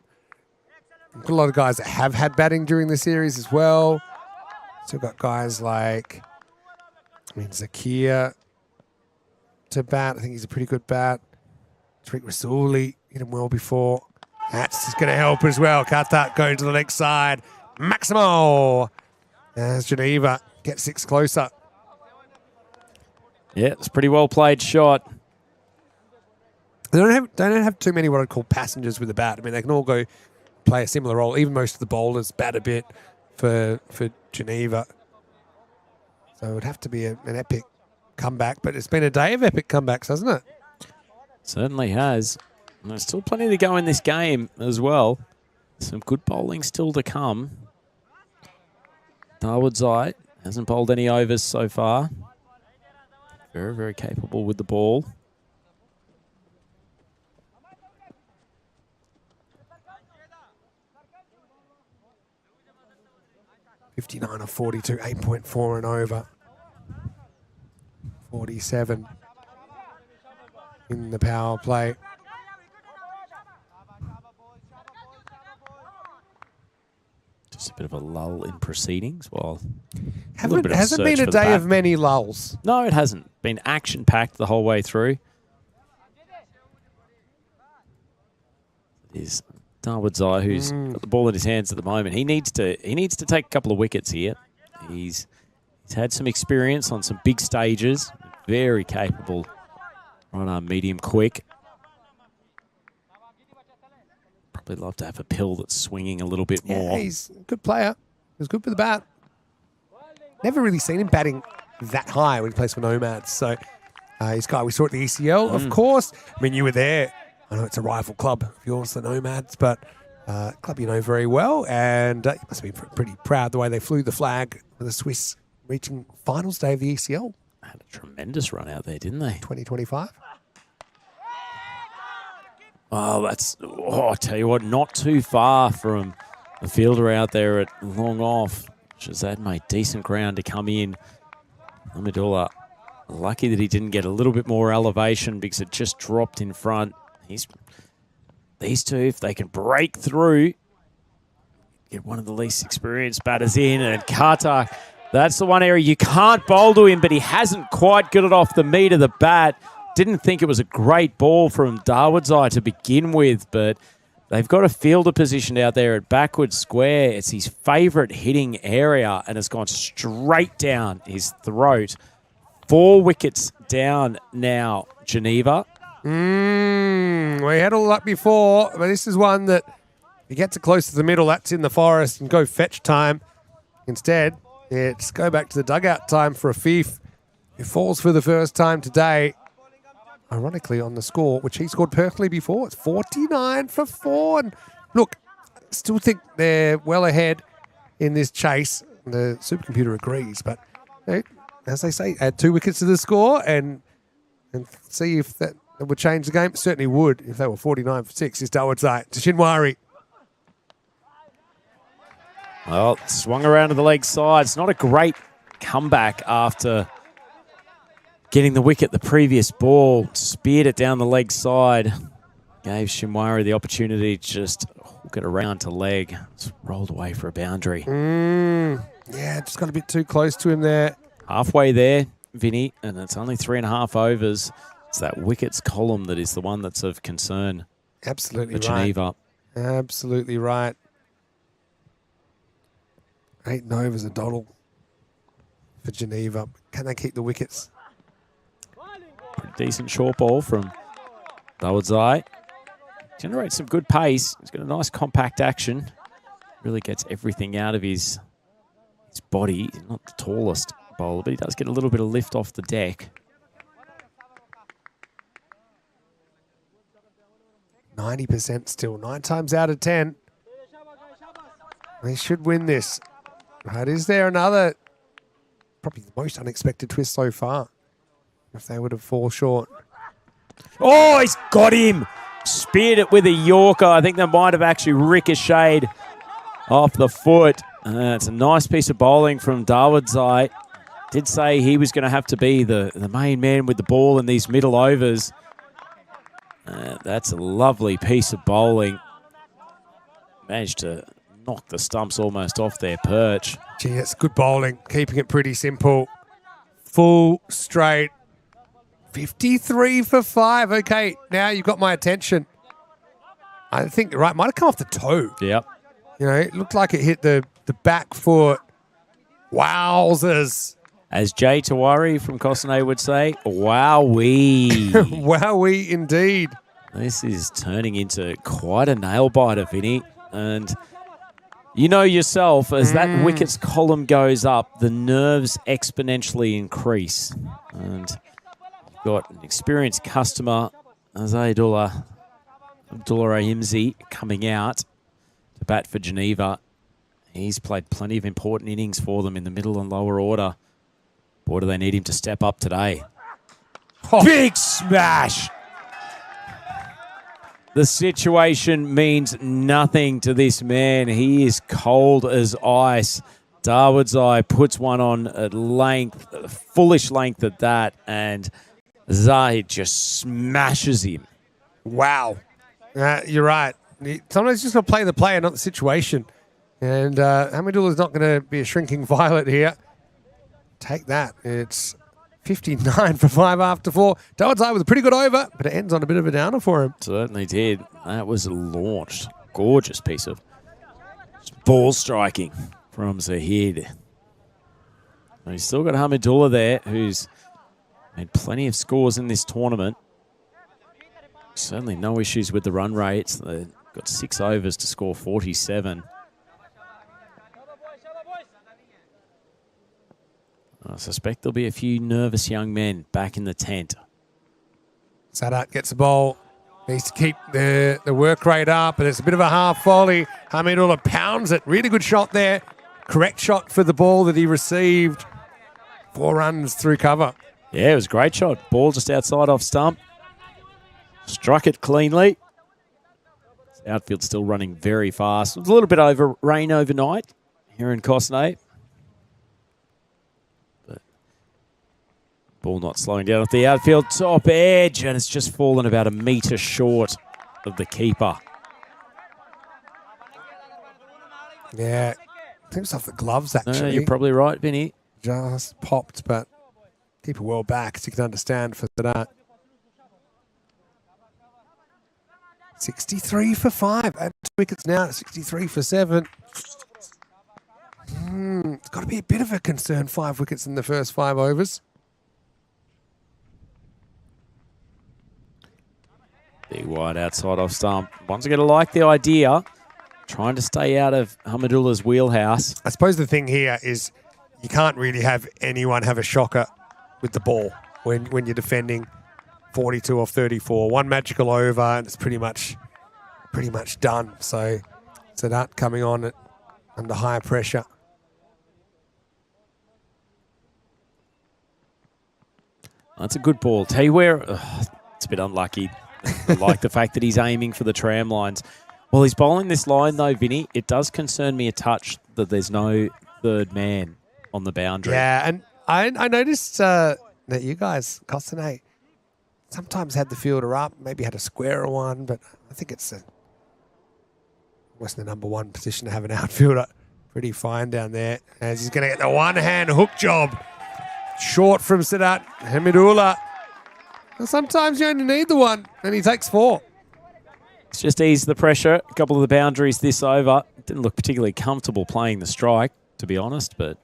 A: We've got a lot of guys that have had batting during the series as well. So we've got guys like, Zakir to bat. I think he's a pretty good bat. Tariq Rasooli hit him well before. That's just going to help as well. Katak going to the leg side. Maximo as Geneva gets 6 closer.
B: Yeah, it's a pretty well played shot.
A: They don't have too many what I'd call passengers with the bat. I mean, they can all go play a similar role. Even most of the bowlers bat a bit for Geneva. So it would have to be an epic comeback. But it's been a day of epic comebacks, hasn't it?
B: Certainly has. And there's still plenty to go in this game as well. Some good bowling still to come. Dawodzai hasn't bowled any overs so far. Very, very capable with the ball.
A: $59 of 42, 8.4 and over. 47 in the power play.
B: Just a bit of a lull in proceedings. Well,
A: Hasn't been a day of many lulls.
B: No, it hasn't. Been action-packed the whole way through. It is Darwood's Eye who's got the ball in his hands at the moment. He needs to take a couple of wickets here. He's had some experience on some big stages. Very capable. Right arm, medium, quick. Probably love to have a pill that's swinging a little bit more.
A: Yeah, he's a good player. He's good with the bat. Never really seen him batting that high when he plays for Nomads. So he's guy we saw at the ECL, of course. I mean, you were there. I know it's a rival club of yours, the Nomads, but club you know very well. And you must have been pretty proud the way they flew the flag for the Swiss reaching finals day of the ECL.
B: Had a tremendous run out there, didn't they?
A: 2025.
B: Oh, I tell you what, not too far from the fielder out there at long off. Shazad made decent ground to come in. Amadullah, lucky that he didn't get a little bit more elevation because it just dropped in front. These two, if they can break through, get one of the least experienced batters in. And Kartak, that's the one area you can't bowl to him, but he hasn't quite got it off the meat of the bat. Didn't think it was a great ball from Darwood's Eye to begin with, but they've got a fielder positioned out there at backward square. It's his favourite hitting area, and it's gone straight down his throat. 4 wickets down now, Geneva.
A: We had all that before, but this is one that you get to close to the middle, that's in the forest, and go fetch time. Instead, it's go back to the dugout time for Afif, who falls for the first time today. Ironically, on the score, which he scored perfectly before. It's 49 for 4. And look, still think they're well ahead in this chase. The supercomputer agrees, but as they say, add 2 wickets to the score and see if that would change the game. It certainly would if they were 49 for 6. Is Darwood's Eye to Shinwari.
B: Well, swung around to the leg side. It's not a great comeback after getting the wicket the previous ball. Speared it down the leg side. Gave Shinwari the opportunity to just hook it around to leg. It's rolled away for a boundary.
A: Yeah, just got a bit too close to him there.
B: Halfway there, Vinny, and it's only 3.5 overs. It's that wickets column that is the one that's of concern.
A: Absolutely
B: for
A: right.
B: Geneva.
A: Absolutely right. 8 overs a doddle for Geneva. Can they keep the wickets?
B: Pretty decent short ball from Darwood's Eye. Generates some good pace. He's got a nice compact action. Really gets everything out of his body. He's not the tallest bowler, but he does get a little bit of lift off the deck.
A: 90% still. 9 times out of 10. They should win this. But is there another, probably the most unexpected twist so far, if they would have fall short?
B: Oh, he's got him. Speared it with a Yorker. I think that might have actually ricocheted off the foot. It's a nice piece of bowling from Darwood's Eye. Did say he was going to have to be the main man with the ball in these middle overs. That's a lovely piece of bowling. Managed to knock the stumps almost off their perch.
A: Gee, that's good bowling. Keeping it pretty simple. Full straight. 53 for 5. Okay, now you've got my attention. I think you're right. Might have come off the toe.
B: Yep.
A: You know, it looked like it hit the back foot. Wowzers.
B: As Jay Tawari from Cossonay would say, wowee.
A: Wowee indeed.
B: This is turning into quite a nail-biter, Vinny. And you know yourself, as that wickets column goes up, the nerves exponentially increase. And you've got an experienced customer, Abdullah Rahimzi, coming out to bat for Geneva. He's played plenty of important innings for them in the middle and lower order. Boy, do they need him to step up today.
A: Oh.
B: Big smash. The situation means nothing to this man. He is cold as ice. Darwood's Eye puts one on at length, foolish length at that, and Zahid just smashes him.
A: Wow. You're right. Sometimes you just got to play the player, not the situation. And Hamidulah's not going to be a shrinking violet here. Take that. It's 59 for 5 after 4. Darwood's Eye with a pretty good over, but it ends on a bit of a downer for him.
B: Certainly did. That was launched. Gorgeous piece of ball striking from Zahid. And he's still got Hamidullah there, who's made plenty of scores in this tournament. Certainly no issues with the run rates. They've got 6 overs to score 47. I suspect there'll be a few nervous young men back in the tent.
A: Sadat gets the ball. Needs to keep the work rate up, and it's a bit of a half volley. Hamidullah pounds it. Really good shot there. Correct shot for the ball that he received. 4 runs through cover.
B: Yeah, it was a great shot. Ball just outside off stump. Struck it cleanly. Outfield still running very fast. It was a little bit over rain overnight here in Cossonay. But ball not slowing down at the outfield top edge, and it's just fallen about a metre short of the keeper.
A: Yeah. I think it's off the gloves, actually.
B: No, you're probably right, Vinny.
A: Just popped, but keep it well back so you can understand for that. 63 for 5. At 2 wickets now, 63 for 7. It's got to be a bit of a concern, 5 wickets in the first 5 overs.
B: Big wide outside off stump. One's going to like the idea. Trying to stay out of Hamidullah's wheelhouse.
A: I suppose the thing here is you can't really have anyone have a shocker with the ball when you're defending 42 off 34. One magical over and it's pretty much done. So that coming on under higher pressure.
B: That's a good ball. Tell you where, it's a bit unlucky. I like the fact that he's aiming for the tram lines. Well, he's bowling this line though, Vinny. It does concern me a touch that there's no third man on the boundary.
A: Yeah, and I noticed that you guys, Cossonay, sometimes had the fielder up, maybe had a squarer one, but I think it's almost the number 1 position to have an outfielder. Pretty fine down there. As he's going to get the one-hand hook job. Short from Sadat Hamidullah. Well, sometimes you only need the one, and he takes 4.
B: It's just eased the pressure. A couple of the boundaries this over. Didn't look particularly comfortable playing the strike, to be honest, but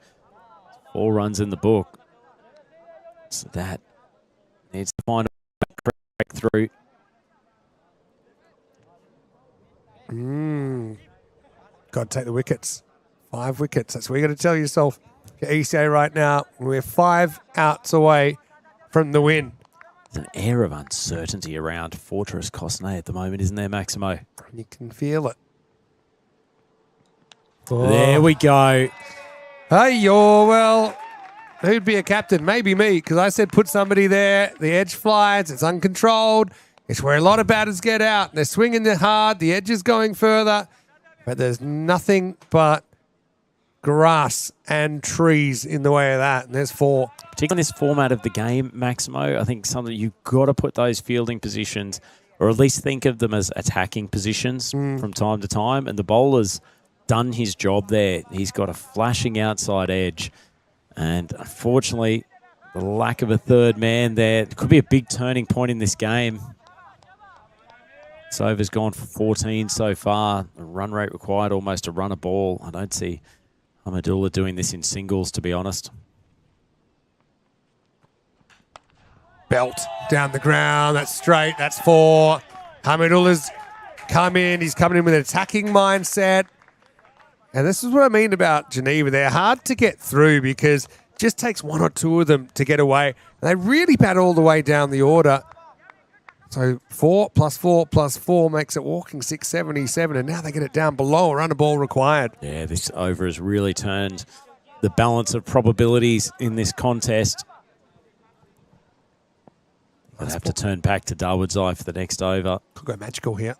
B: 4 runs in the book. So that needs to find a breakthrough.
A: Got to take the wickets. 5 wickets. That's what you got to tell yourself. Your ECA right now, we're 5 outs away from the win.
B: There's an air of uncertainty around Fortress Cossonay at the moment, isn't there, Maximo?
A: You can feel it.
B: There we go.
A: Hey, well, who'd be a captain? Maybe me, because I said put somebody there. The edge flies. It's uncontrolled. It's where a lot of batters get out. They're swinging it hard. The edge is going further. But there's nothing but grass and trees in the way of that. And there's 4.
B: Particularly in this format of the game, Maximo, I think something you've got to put those fielding positions, or at least think of them as attacking positions from time to time. And the bowler's done his job there. He's got a flashing outside edge. And unfortunately, the lack of a third man there could be a big turning point in this game. This over's gone for 14 so far. The run rate required almost a run a ball. I don't see Hamidullah doing this in singles, to be honest.
A: Belt down the ground. That's straight. That's 4. Hamidullah's come in. He's coming in with an attacking mindset. And this is what I mean about Geneva. They're hard to get through because it just takes 1 or 2 of them to get away. And they really bat all the way down the order. So 4 plus 4 plus 4 makes it walking 677. And now they get it down below a run a ball required.
B: Yeah, this over has really turned the balance of probabilities in this contest. They'll have to turn back to Darwood's Eye for the next over.
A: Could go magical here.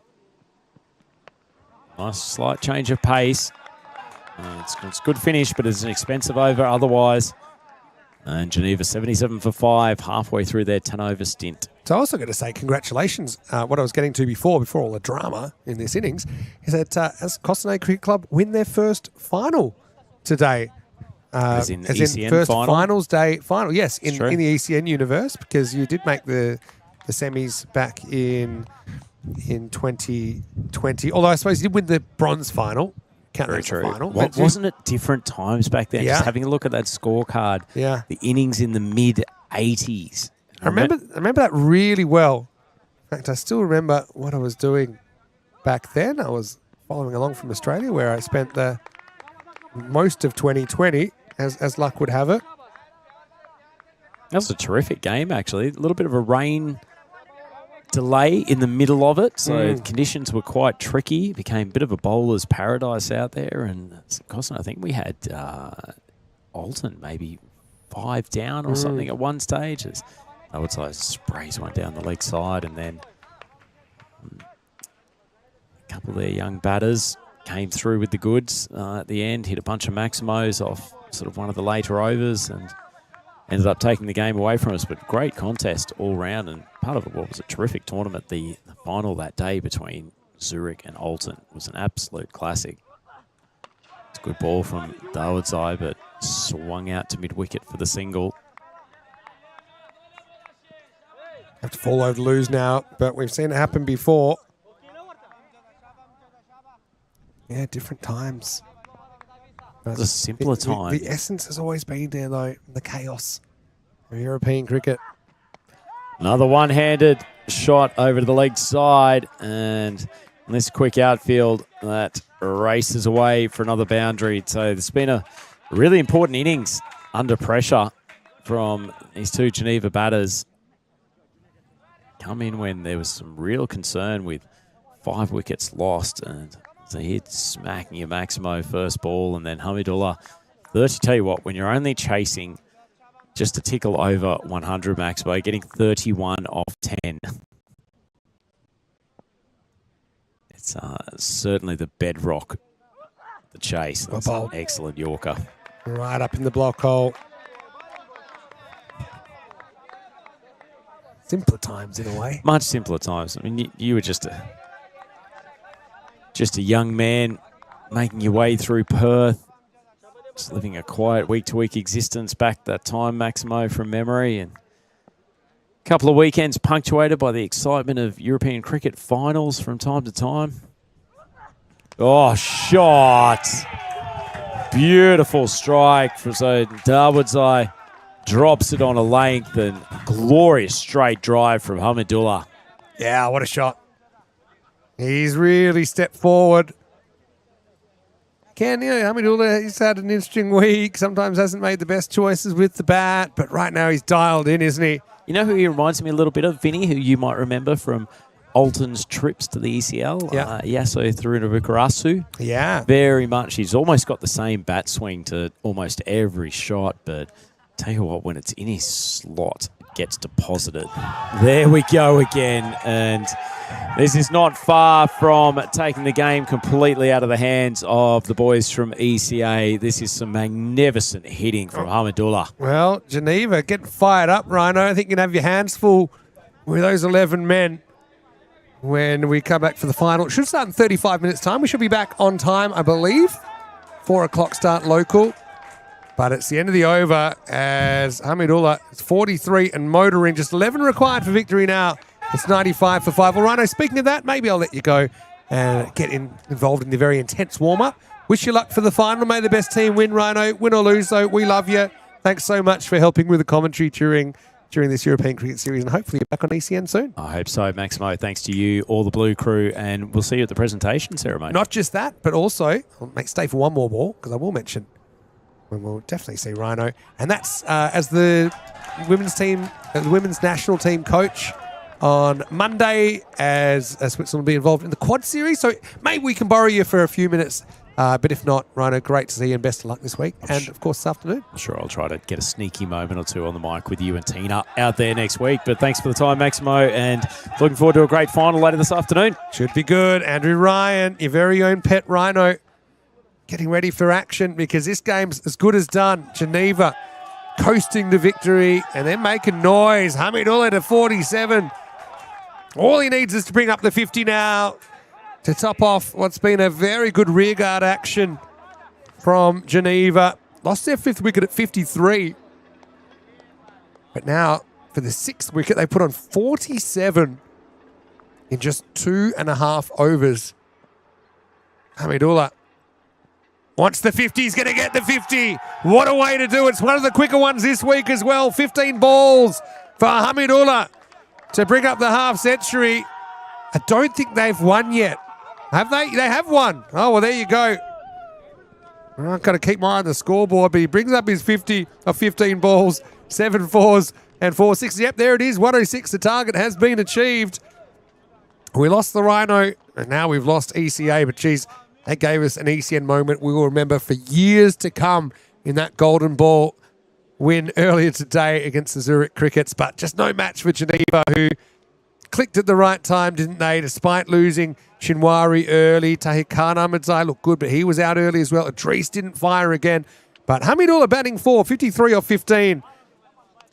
B: Nice slight change of pace. It's a good finish, but it's an expensive over otherwise. And Geneva 77 for 5, halfway through their 10 over stint.
A: So I also got to say congratulations. What I was getting to before all the drama in this innings, is that as Cossonay Cricket Club win their first final today.
B: As in ECN
A: first
B: final?
A: finals day final. Yes, in
B: True.
A: the ECN universe, because you did make the semis back in 2020. Although I suppose you did win the bronze final. Count
B: Very
A: that as the
B: true.
A: final.
B: Wasn't it different times back then?
A: Yeah.
B: Just having a look at that scorecard.
A: Yeah.
B: The innings in the mid-80s.
A: I remember that really well. In fact, I still remember what I was doing back then. I was following along from Australia, where I spent the most of 2020, as luck would have it.
B: That was a terrific game, actually. A little bit of a rain delay in the middle of it, so conditions were quite tricky. It became a bit of a bowler's paradise out there. And Cossonay, I think we had Alton maybe 5 down or something at one stage. I would say sprays one down the leg side, and then a couple of their young batters came through with the goods at the end, hit a bunch of Maximos off sort of one of the later overs and ended up taking the game away from us. But great contest all round, and part of it was a terrific tournament. The final that day between Zurich and Alton was an absolute classic. It's a good ball from Darwood's Eye, but swung out to mid-wicket for the single.
A: Have to fall over to lose now, but we've seen it happen before. Yeah, different times.
B: It was a simpler time.
A: The essence has always been there, though, the chaos of European cricket.
B: Another one-handed shot over to the leg side, and this quick outfield that races away for another boundary. So it's been a really important innings under pressure from these two Geneva batters. Come in when there was some real concern with 5 wickets lost, and so hit smacking your Maximo first ball, and then Hamidullah 30. Tell you what, when you're only chasing just a tickle over 100, Maximo, getting 31 off 10. It's certainly the bedrock, the chase. That's an excellent Yorker.
A: Right up in the block hole. Simpler times in a way.
B: Much simpler times. I mean, you were just a young man making your way through Perth, just living a quiet week-to-week existence back that time, Maximo, from memory, and a couple of weekends punctuated by the excitement of European cricket finals from time to time. Oh, shot! Beautiful strike. So Darwood's Eye drops it on a length, and glorious straight drive from Hamidullah.
A: Yeah, what a shot. He's really stepped forward. Hamidullah, he's had an interesting week. Sometimes hasn't made the best choices with the bat, but right now he's dialed in, isn't he?
B: You know who he reminds me a little bit of, Vinny, who you might remember from Alton's trips to the ECL?
A: Yeah.
B: Yasso through to Bukarasu.
A: Yeah.
B: Very much. He's almost got the same bat swing to almost every shot, but tell you what, when it's in his slot, it gets deposited. There we go again, and this is not far from taking the game completely out of the hands of the boys from ECA. This is some magnificent hitting from Hamidullah.
A: Well, Geneva getting fired up, Rhino. I think you can have your hands full with those 11 men when we come back for the final. It should start in 35 minutes' time. We should be back on time, I believe. 4 o'clock start local. But it's the end of the over as Hamidullah is 43 and motoring. Just 11 required for victory now. It's 95 for 5. Well, Rhino, speaking of that, maybe I'll let you go and get involved in the very intense warm-up. Wish you luck for the final. May the best team win, Rhino. Win or lose, though, we love you. Thanks so much for helping with the commentary during this European Cricket Series, and hopefully you're back on ECN soon.
B: I hope so, Maximo. Thanks to you, all the Blue crew, and we'll see you at the presentation ceremony.
A: Not just that, but also, I'll stay for one more ball, because I will mention when we'll definitely see Rhino. And that's as the women's team, the women's national team coach on Monday, as Switzerland will be involved in the quad series. So maybe we can borrow you for a few minutes But if not, Rhino, great to see you and best of luck this week. And, of course, this afternoon.
B: I'm sure I'll try to get a sneaky moment or two on the mic with you and Tina out there next week. But thanks for the time, Maximo, and looking forward to a great final later this afternoon.
A: Should be good. Andrew Ryan, your very own pet Rhino, getting ready for action because this game's as good as done. Geneva coasting to victory and then making noise. Hamidullah to 47. All he needs is to bring up the 50 now to top off what's been a very good rearguard action from Geneva. Lost their 5th wicket at 53. But now, for the 6th wicket, they put on 47 in just 2.5 overs. Hamidullah wants the 50. He's going to get the 50. What a way to do it. It's one of the quicker ones this week as well. 15 balls for Hamidullah to bring up the half century. I don't think they've won yet. Have they? They have won. Oh, well, there you go. I've got to keep my eye on the scoreboard, but he brings up his 50 of 15 balls, 7 fours and 4 sixes. Yep, there it is, 106. The target has been achieved. We lost the Rhino, and now we've lost ECA, but geez, that gave us an ECN moment we will remember for years to come in that golden ball win earlier today against the Zurich Crickets, but just no match for Geneva, who clicked at the right time, didn't they, despite losing Shinwari early. Tahikana Ahmedzai looked good, but he was out early as well. Idris didn't fire again. But Hamidullah batting 4, 53 off 15.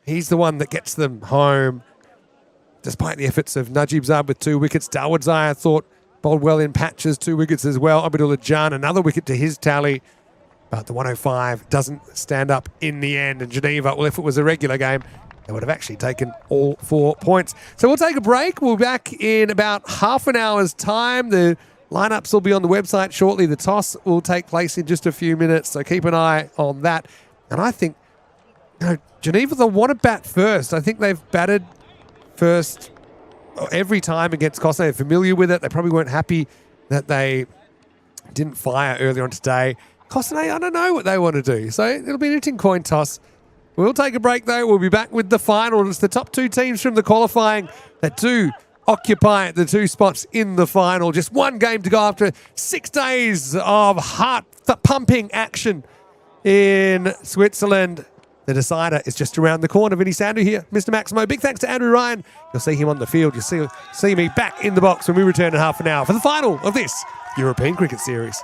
A: He's the one that gets them home. Despite the efforts of Najib Zab with 2 wickets. Dawood Zai, I thought, bowled well in patches, 2 wickets as well. Abdullah Jan, another wicket to his tally. But the 105 doesn't stand up in the end. And Geneva, well, if it was a regular game, they would have actually taken all 4 points. So we'll take a break. We'll be back in about half an hour's time. The lineups will be on the website shortly. The toss will take place in just a few minutes, so keep an eye on that. And I think, Geneva, they'll want to bat first. I think they've batted first every time against Cossonay. They're familiar with it. They probably weren't happy that they didn't fire earlier on today. Cossonay, I don't know what they want to do. So it'll be an interesting coin toss. We'll take a break, though. We'll be back with the final. It's the top 2 teams from the qualifying that do occupy the 2 spots in the final. Just 1 game to go after 6 days of heart-pumping action in Switzerland. The decider is just around the corner. Vinny Sandu here, Mr. Maximo. Big thanks to Andrew Ryan. You'll see him on the field. You'll see me back in the box when we return in half an hour for the final of this European Cricket Series.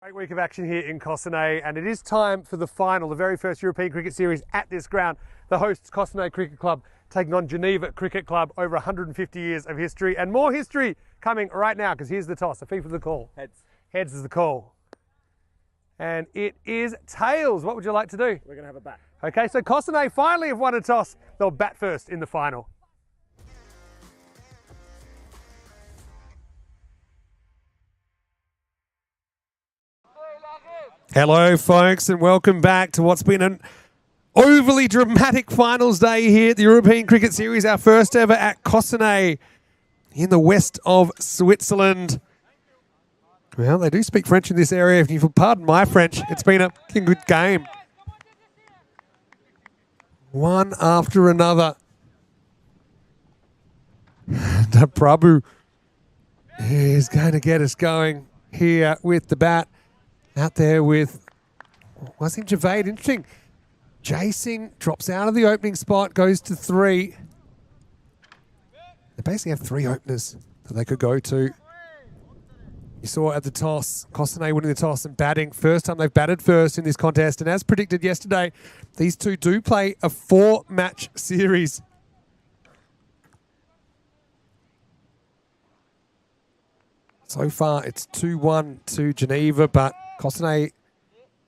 A: Great week of action here in Cossonay, and it is time for the final, the very first European Cricket Series at this ground. The hosts, Cossonay Cricket Club, taking on Geneva Cricket Club, over 150 years of history, and more history coming right now, because here's the toss. A fee for the call.
C: Heads.
A: Heads is the call. And it is tails. What would you like to do?
C: We're going to have a bat.
A: Okay, so Cossonay finally have won a toss. They'll bat first in the final. Hello, folks, and welcome back to what's been an overly dramatic finals day here at the European Cricket Series, our first ever at Cossonay in the west of Switzerland. Well, they do speak French in this area. If you'll pardon my French, it's been a good game. One after another. The Prabhu is going to get us going here with the bat. Out there with Wasim Javed. Interesting. Jasing drops out of the opening spot, goes to 3. They basically have 3 openers that they could go to. You saw at the toss, Cossonay winning the toss and batting. First time they've batted first in this contest. And as predicted yesterday, these two do play a 4-match series. So far, it's 2-1 to Geneva, but Cossonay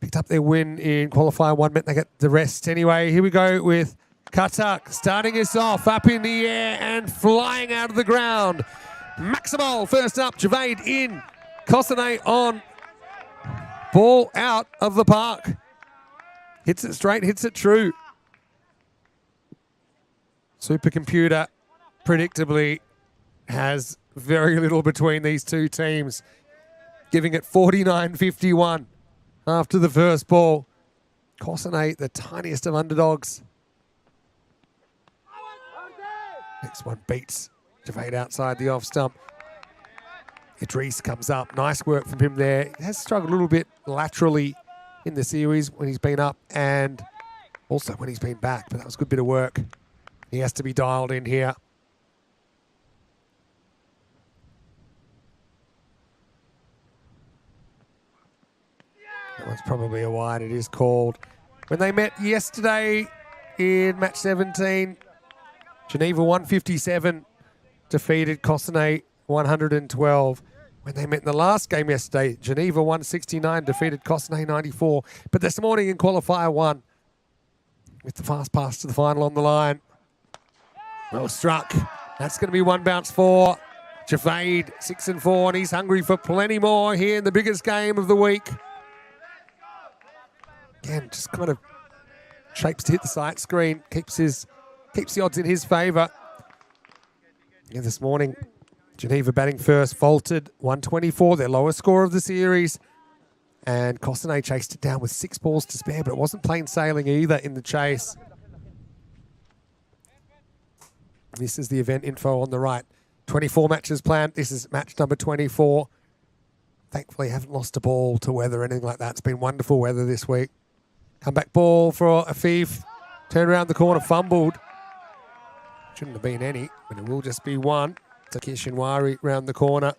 A: picked up their win in qualifier 1, meant they get the rest anyway. Here we go with Katak starting us off up in the air and flying out of the ground. Maximal first up, Javed in. Cossonay on. Ball out of the park. Hits it straight, hits it true. Supercomputer predictably has very little between these two teams, giving it 49-51 after the first ball. Cossonay, the tiniest of underdogs. Next one beats Javed outside the off stump. Idris comes up. Nice work from him there. He has struggled a little bit laterally in the series when he's been up and also when he's been back, but that was a good bit of work. He has to be dialed in here. That one's probably a wide. It is called. When they met yesterday in match 17, Geneva 157 defeated Cossonay 112. When they met in the last game yesterday, Geneva 169 defeated Cossonay 94. But this morning in qualifier 1, with the fast pass to the final on the line. Well struck. That's going to be 1 bounce for Javed, 6 and 4, and he's hungry for plenty more here in the biggest game of the week. Again, just kind of shapes to hit the sight screen, keeps the odds in his favour. Yeah, this morning, Geneva batting first, vaulted 124, their lowest score of the series. And Cossonay chased it down with 6 balls to spare, but it wasn't plain sailing either in the chase. This is the event info on the right. 24 matches planned. This is match number 24. Thankfully, haven't lost a ball to weather or anything like that. It's been wonderful weather this week. Comeback ball for Afif. Turn around the corner, fumbled. Shouldn't have been any, but it will just be 1. Kishinwari round the corner.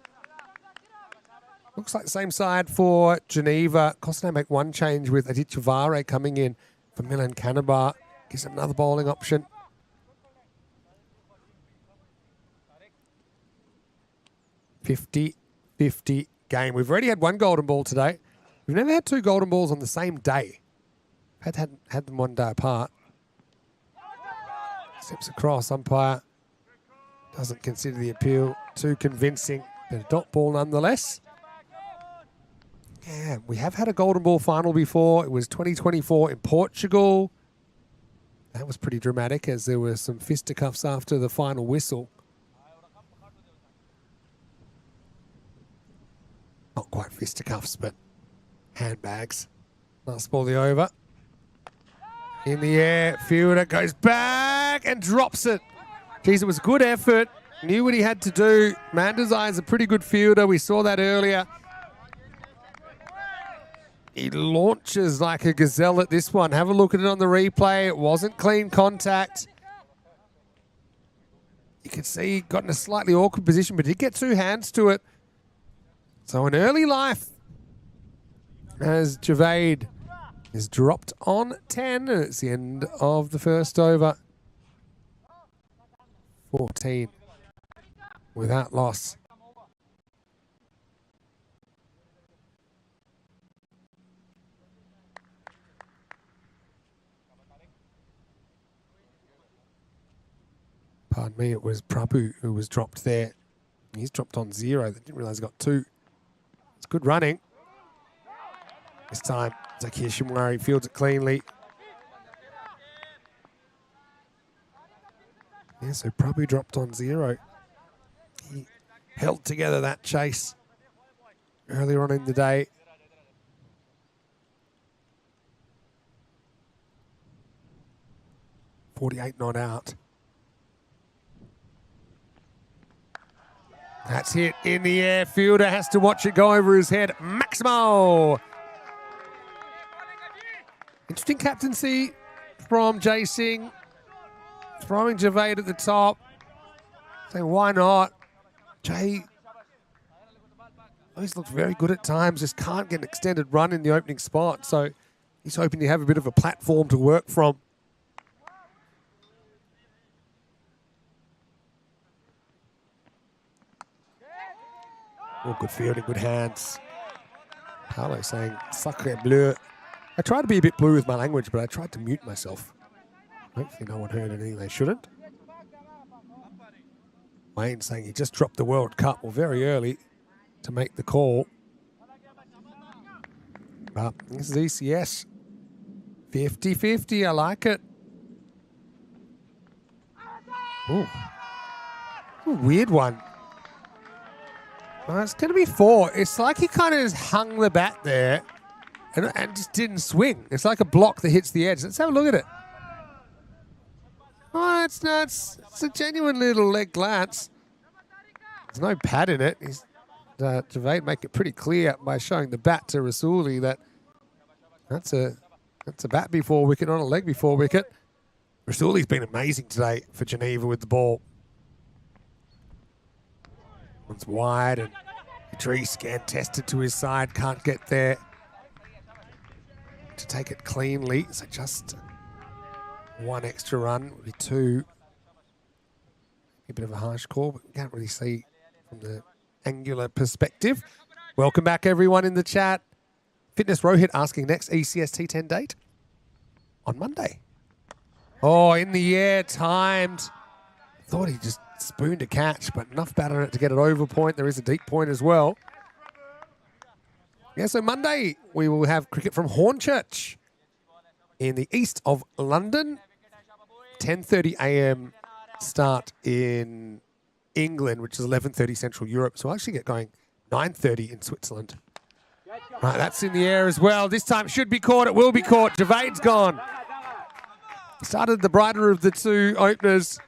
A: Looks like the same side for Geneva. Cossonay make 1 change with Aditya Vare coming in for Milan Kanabar. Gives them another bowling option. (50-50) game. We've already had 1 golden ball today. We've never had 2 golden balls on the same day. Had them 1 day apart. Steps across, umpire doesn't consider the appeal too convincing, but a dot ball nonetheless. Yeah, we have had a golden ball final before. It was 2024 in Portugal. That was pretty dramatic as there were some fisticuffs after the final whistle. Not quite fisticuffs, but handbags. Last ball the over. In the air, fielder goes back and drops it. Geez, it was good effort. Knew what he had to do. Mandazai is a pretty good fielder. We saw that earlier. He launches like a gazelle at this one. Have a look at it on the replay. It wasn't clean contact. You can see he got in a slightly awkward position, but did get 2 hands to it. So in early life, as Javade is dropped on 10. And it's the end of the first over. 14 without loss. Pardon me, it was Prabhu who was dropped there. He's dropped on 0. They didn't realize he got 2. It's good running. This time, Zakir Shimwari fields it cleanly. Yeah, so Prabhu dropped on 0. He held together that chase earlier on in the day. .48 not out. That's hit in the air. Fielder has to watch it go over his head. Maximo! Interesting captaincy from Jay Singh. Throwing Javade at the top. Saying, why not? Jay always looks very good at times. Just can't get an extended run in the opening spot. So he's hoping to have a bit of a platform to work from. Oh, good fielding, good hands. Paolo saying, sacre bleu. I try to be a bit blue with my language, but I tried to mute myself. Hopefully no one heard anything they shouldn't. Wayne saying he just dropped the World Cup, well, very early to make the call. But this is ECS. 50-50, I like it. Ooh. A weird one. It's going to be 4. It's like he kind of just hung the bat there and just didn't swing. It's like a block that hits the edge. Let's have a look at it. Oh, it's a genuine little leg glance. There's no pad in it. Javade make it pretty clear by showing the bat to Rasuli that that's a bat before wicket, not a leg before wicket. Rasuli's been amazing today for Geneva with the ball. One's wide and Idris scan tested to his side, can't get there to take it cleanly. So just 1 extra run would be 2. A bit of a harsh call, but we can't really see from the angular perspective. Welcome back everyone in the chat. Fitness Rohit asking next ECS T10 date on Monday. Oh, in the air, timed. Thought he just spooned a catch, but enough bat on it to get it over point. There is a deep point as well. Yeah, so Monday we will have cricket from Hornchurch in the east of London. 10:30 a.m. start in England, which is 11:30 Central Europe. So we'll actually get going 9:30 in Switzerland. Right, that's in the air as well. This time it should be caught. It will be caught. Javade's gone. Started the brighter of the two openers.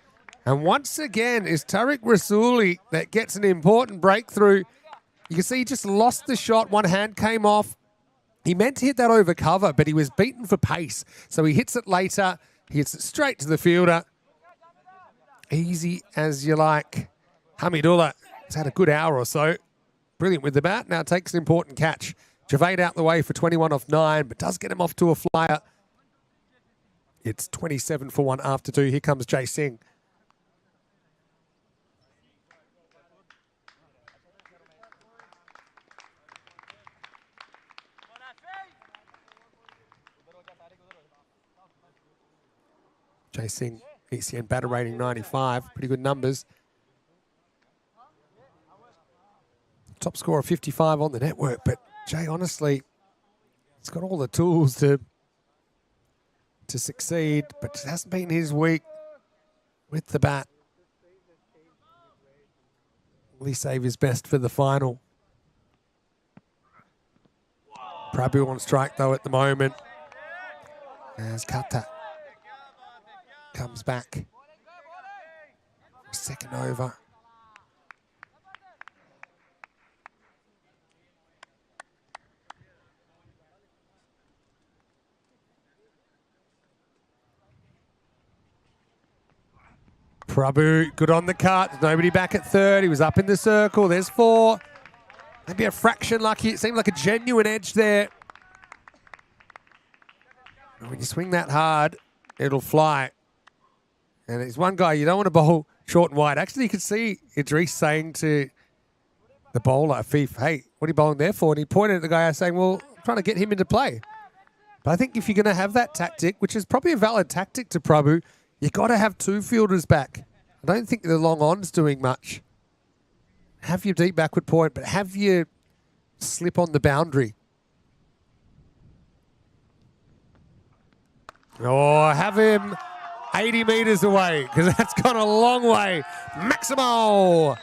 A: And once again, it's Tariq Rasuli that gets an important breakthrough. You can see he just lost the shot. One hand came off. He meant to hit that over cover, but he was beaten for pace. So he hits it later. He hits it straight to the fielder. Easy as you like. Hamidullah has had a good hour or so. Brilliant with the bat. Now takes an important catch. Javade out the way for 21 off 9, but does get him off to a flyer. It's 27 for 1 after 2. Here comes Jay Singh. Jay Singh, ECN batter rating 95. Pretty good numbers. Top score of 55 on the network, but Jay, honestly, he's got all the tools to succeed, but it hasn't been his week with the bat. Will he save his best for the final? Prabhu on strike, though, at the moment. As Kata comes back. Second over. Prabhu, good on the cut. Nobody back at third. He was up in the circle. There's 4. Maybe a fraction lucky. It seemed like a genuine edge there When you swing that hard, it'll fly. And there's one guy you don't want to bowl short and wide. Actually, you could see Idris saying to the bowler, Afif, hey, what are you bowling there for? And he pointed at the guy saying, well, I'm trying to get him into play. But I think if you're going to have that tactic, which is probably a valid tactic to Prabhu, you got to have two fielders back. I don't think the long on's doing much. Have your deep backward point, but have your slip on the boundary. Or have him 80 metres away, because that's gone a long way. Maximo!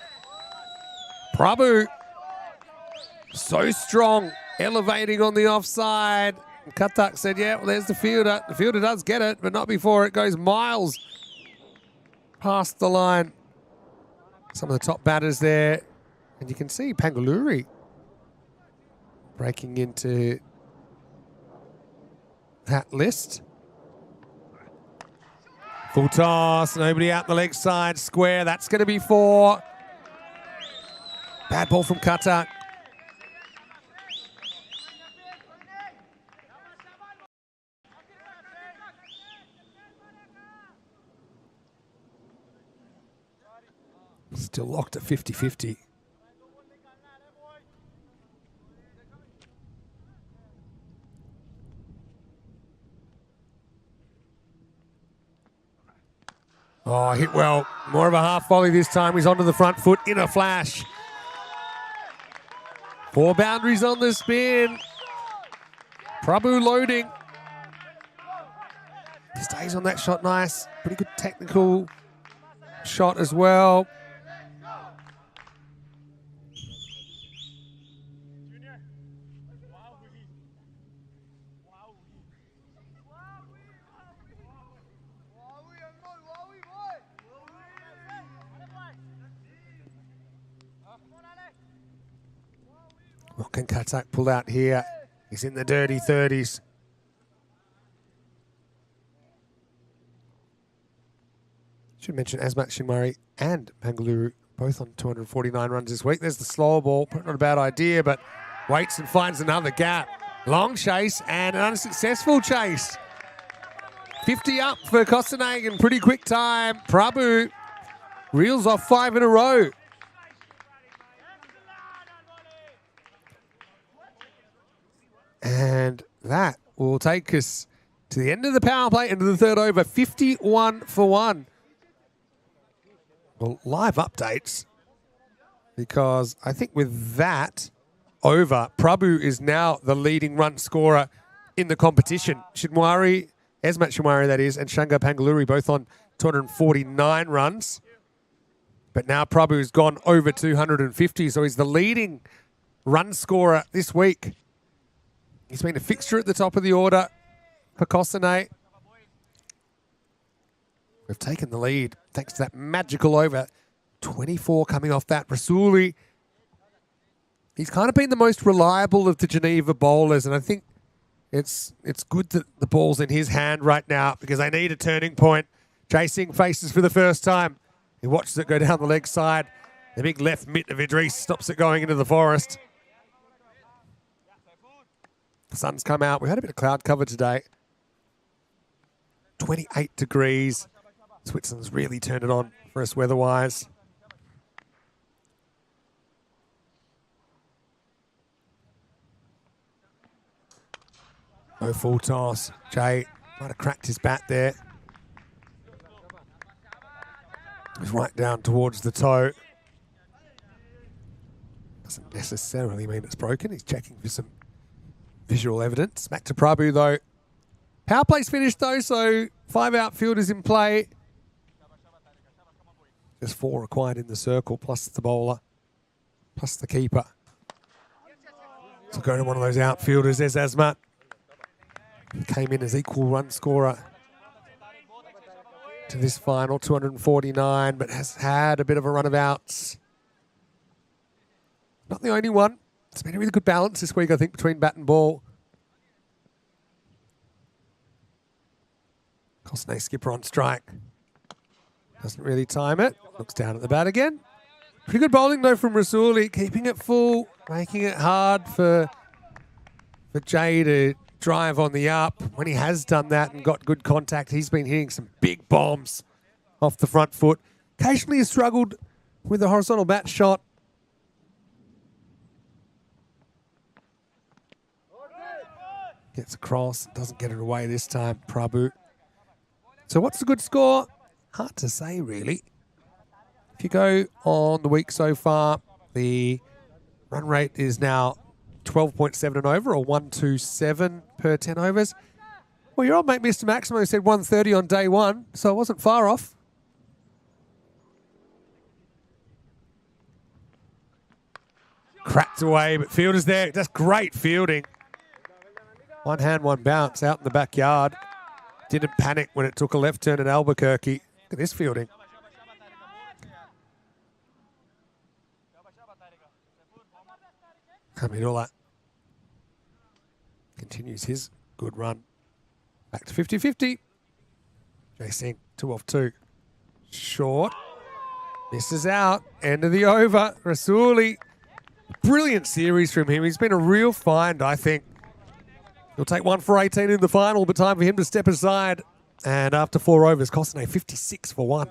A: Prabhu, so strong, elevating on the offside. Katak said, yeah, well, there's the fielder. The fielder does get it, but not before it goes miles past the line. Some of the top batters there. And you can see Pangaluri breaking into that list. Full toss, nobody out the leg side, square. That's going to be 4. Bad ball from Katak. Still locked at 50-50. Oh, hit well. More of a half volley this time. He's onto the front foot in a flash. 4 boundaries on the spin. Prabhu loading. Stays on that shot nice. Pretty good technical shot as well. What can Katak pull out here? He's in the dirty 30s. Should mention Azmat Shinwari and Pangaluru both on 249 runs this week. There's the slower ball, not a bad idea, but waits and finds another gap. Long chase and an unsuccessful chase. 50 up for Cossonay in pretty quick time. Prabhu reels off 5 in a row. And that will take us to the end of the power play, into the third over, 51 for 1. Well, live updates, because I think with that over, Prabhu is now the leading run scorer in the competition. Esmat Shinwari, that is, and Shangar Pangaluri both on 249 runs. But now Prabhu's gone over 250, so he's the leading run scorer this week. He's been a fixture at the top of the order for Cossonay. We've taken the lead thanks to that magical over. 24 coming off that. Rasuli, he's kind of been the most reliable of the Geneva bowlers, and I think it's good that the ball's in his hand right now, because they need a turning point. Chasing faces for the first time. He watches it go down the leg side. The big left mitt of Idris stops it going into the forest. The sun's come out. We had a bit of cloud cover today. 28 degrees. Switzerland's really turned it on for us weather-wise. No full toss. Jay might have cracked his bat there. He's right down towards the toe. Doesn't necessarily mean it's broken. He's checking for some visual evidence. Back to Prabhu, though. Power play's finished, though, so 5 outfielders in play. Just 4 required in the circle, plus the bowler, plus the keeper. So go to one of those outfielders. There's Azmat. Came in as equal run scorer to this final, 249, but has had a bit of a run of outs. Not the only one. It's been a really good balance this week, I think, between bat and ball. Cossonay skipper on strike. Doesn't really time it. Looks down at the bat again. Pretty good bowling, though, from Rasuli. Keeping it full, making it hard for Jay to drive on the up. When he has done that and got good contact, he's been hitting some big bombs off the front foot. Occasionally has struggled with the horizontal bat shot. Gets across, doesn't get it away this time, Prabhu. So what's the good score? Hard to say, really. If you go on the week so far, the run rate is now 12.7 and over, or 127 per 10 overs. Well, your old mate, Mr. Maximo, said 130 on day one, so it wasn't far off. Cracked away, but fielder's there. That's great fielding. One hand, one bounce out in the backyard. Didn't panic when it took a left turn at Albuquerque. Look at this fielding. Hamidullah continues his good run. Back to 50-50. Jay Singh, 2 off 2. Short. Misses out. End of the over. Rasuli. Brilliant series from him. He's been a real find, I think. He'll take 1 for 18 in the final, but time for him to step aside. And after 4 overs, Cossonay 56 for 1.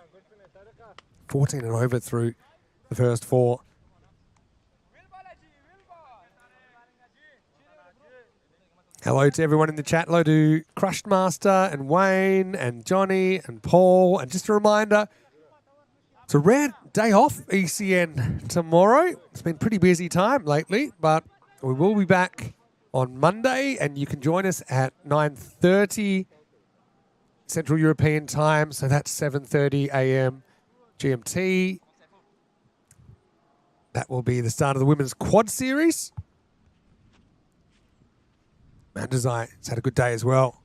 A: 14 and over through the first 4. Hello to everyone in the chat. Hello to Crushed Master and Wayne and Johnny and Paul. And just a reminder, it's a rare day off, ECN, tomorrow. It's been a pretty busy time lately, but we will be back on Monday, and you can join us at 9:30 Central European Time, so that's 7:30 a.m. GMT. That will be the start of the Women's Quad Series. Mandazai has had a good day as well.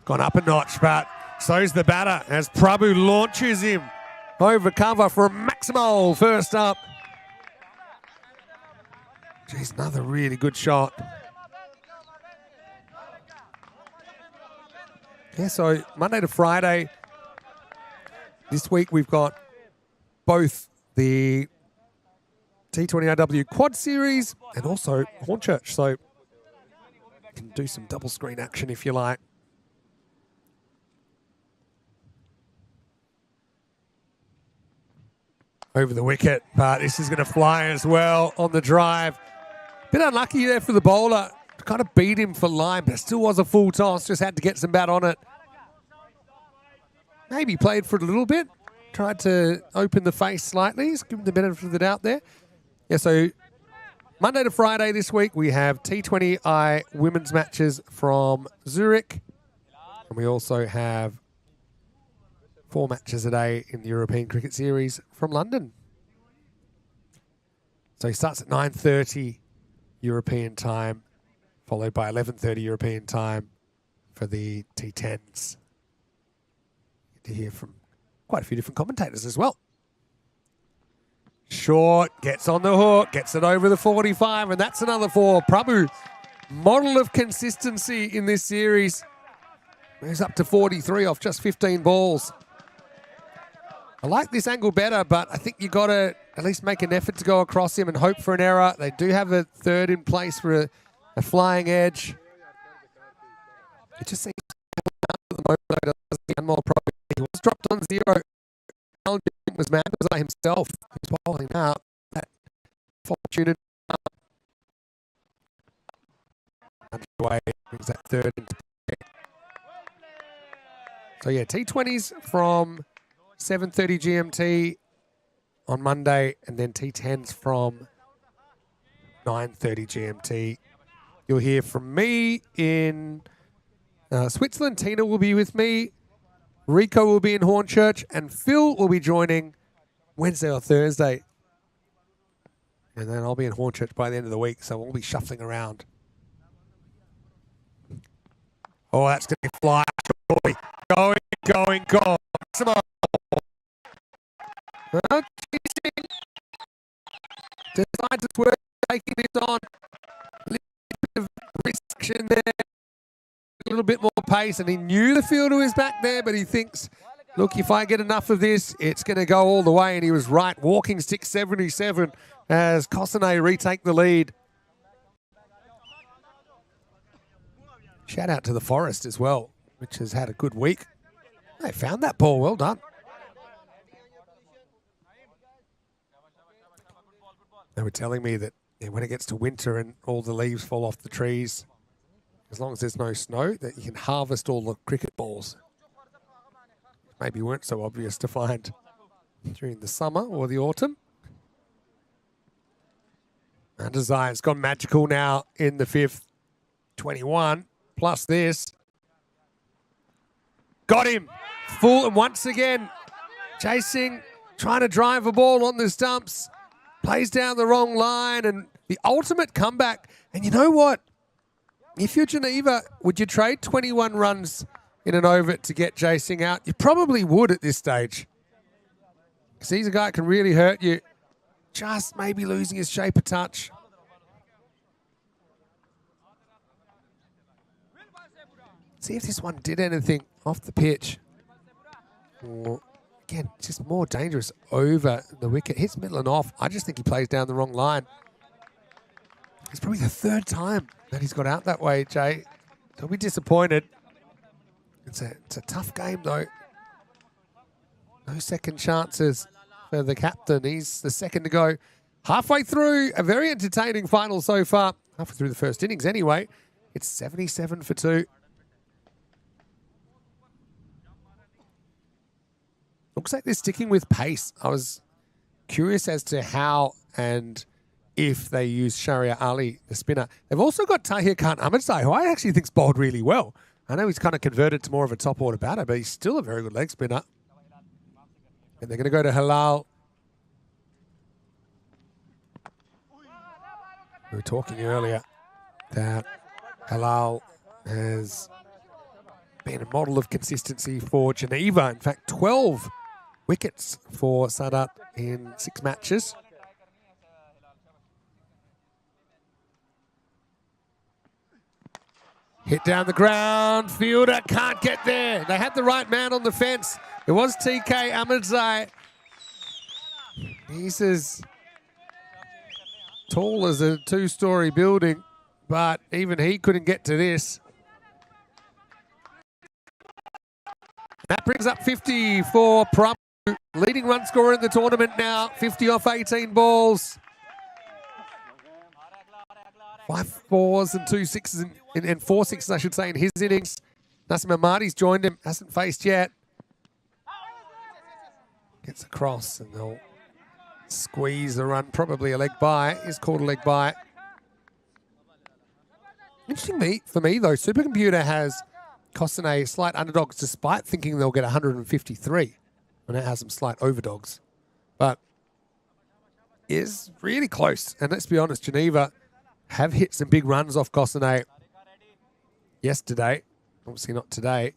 A: Gone up a notch, but so's the batter as Prabhu launches him over cover for a maximal first up. Geez, another really good shot. Yeah, so Monday to Friday. This week we've got both the T20RW Quad Series and also Hornchurch. So you can do some double screen action if you like. Over the wicket, but this is going to fly as well on the drive. Bit unlucky there for the bowler. Kind of beat him for line, but it still was a full toss. Just had to get some bat on it. Maybe played for it a little bit. Tried to open the face slightly. Just give him the benefit of the doubt there. Yeah, so Monday to Friday this week, we have T20I women's matches from Zurich. And we also have 4 matches a day in the European Cricket Series from London. So he starts at 9:30 European time, followed by 11:30 European time for the T10s. Get to hear from quite a few different commentators as well. Short, gets on the hook, gets it over the 45, and that's another 4. Prabhu, model of consistency in this series. Moves up to 43 off just 15 balls. I like this angle better, but I think you've got to at least make an effort to go across him and hope for an error. They do have a third in place for a flying edge. It just seems at the moment, though, doesn't more probably. He was dropped on 0. It was Mandazai himself who's bowling out. That fortunate underway brings that third into play. So yeah, T20s from 7:30 GMT on Monday, and then T10s from 9:30 GMT. You'll hear from me in Switzerland. Tina will be with me. Rico will be in Hornchurch, and Phil will be joining Wednesday or Thursday. And then I'll be in Hornchurch by the end of the week, so we'll be shuffling around. Oh, that's going to fly. Going. Come on. Decides it's worth taking this on. A little bit of risk in there. A little bit more pace, and he knew the fielder was back there, but he thinks, look, if I get enough of this, it's going to go all the way, and he was right. Walking stick 77 as Cossonay retake the lead. Shout out to the Forest as well, which has had a good week. They found that ball. Well done. They were telling me that when it gets to winter and all the leaves fall off the trees, as long as there's no snow, that you can harvest all the cricket balls. Maybe weren't so obvious to find during the summer or the autumn. And Design's gone magical now in the fifth. 21 plus this. Got him. Full and once again. Chasing, trying to drive a ball on the stumps. Plays down the wrong line and the ultimate comeback. And you know what? If you're Geneva, would you trade 21 runs in an over to get Chasing out? You probably would at this stage. Because he's a guy that can really hurt you. Just maybe losing his shape a touch. See if this one did anything off the pitch. Or, again, just more dangerous over the wicket. Hits middle and off. I just think he plays down the wrong line. It's probably the third time that he's got out that way, Jay. Don't be disappointed. It's a tough game, though. No second chances for the captain. He's the second to go. Halfway through, a very entertaining final so far. Halfway through the first innings anyway. It's 77 for 2. Looks like they're sticking with pace. I was curious as to how and if they use Sharia Ali, the spinner. They've also got Tahir Khan Ahmedzai, who I actually think's bowled really well. I know he's kind of converted to more of a top order batter, but he's still a very good leg spinner. And they're going to go to Halal. We were talking earlier that Halal has been a model of consistency for Geneva. In fact, 12 wickets for Sadat in 6 matches. Hit down the ground. Fielder can't get there. They had the right man on the fence. It was TK Ahmedzai. He's as tall as a 2-story building, but even he couldn't get to this. That brings up 50 for Prabhu. Leading run scorer in the tournament now. 50 off 18 balls. 5 fours and 2 sixes and 4 sixes, I should say, in his innings. Nasim Ahmadi's joined him. Hasn't faced yet. Gets across and they'll squeeze the run. Probably a leg by. Is called a leg by. Interesting for me, though, Supercomputer has Cossonay slight underdogs despite thinking they'll get 153. And it has some slight overdogs. But is really close. And let's be honest, Geneva have hit some big runs off Cossonay yesterday. Obviously not today.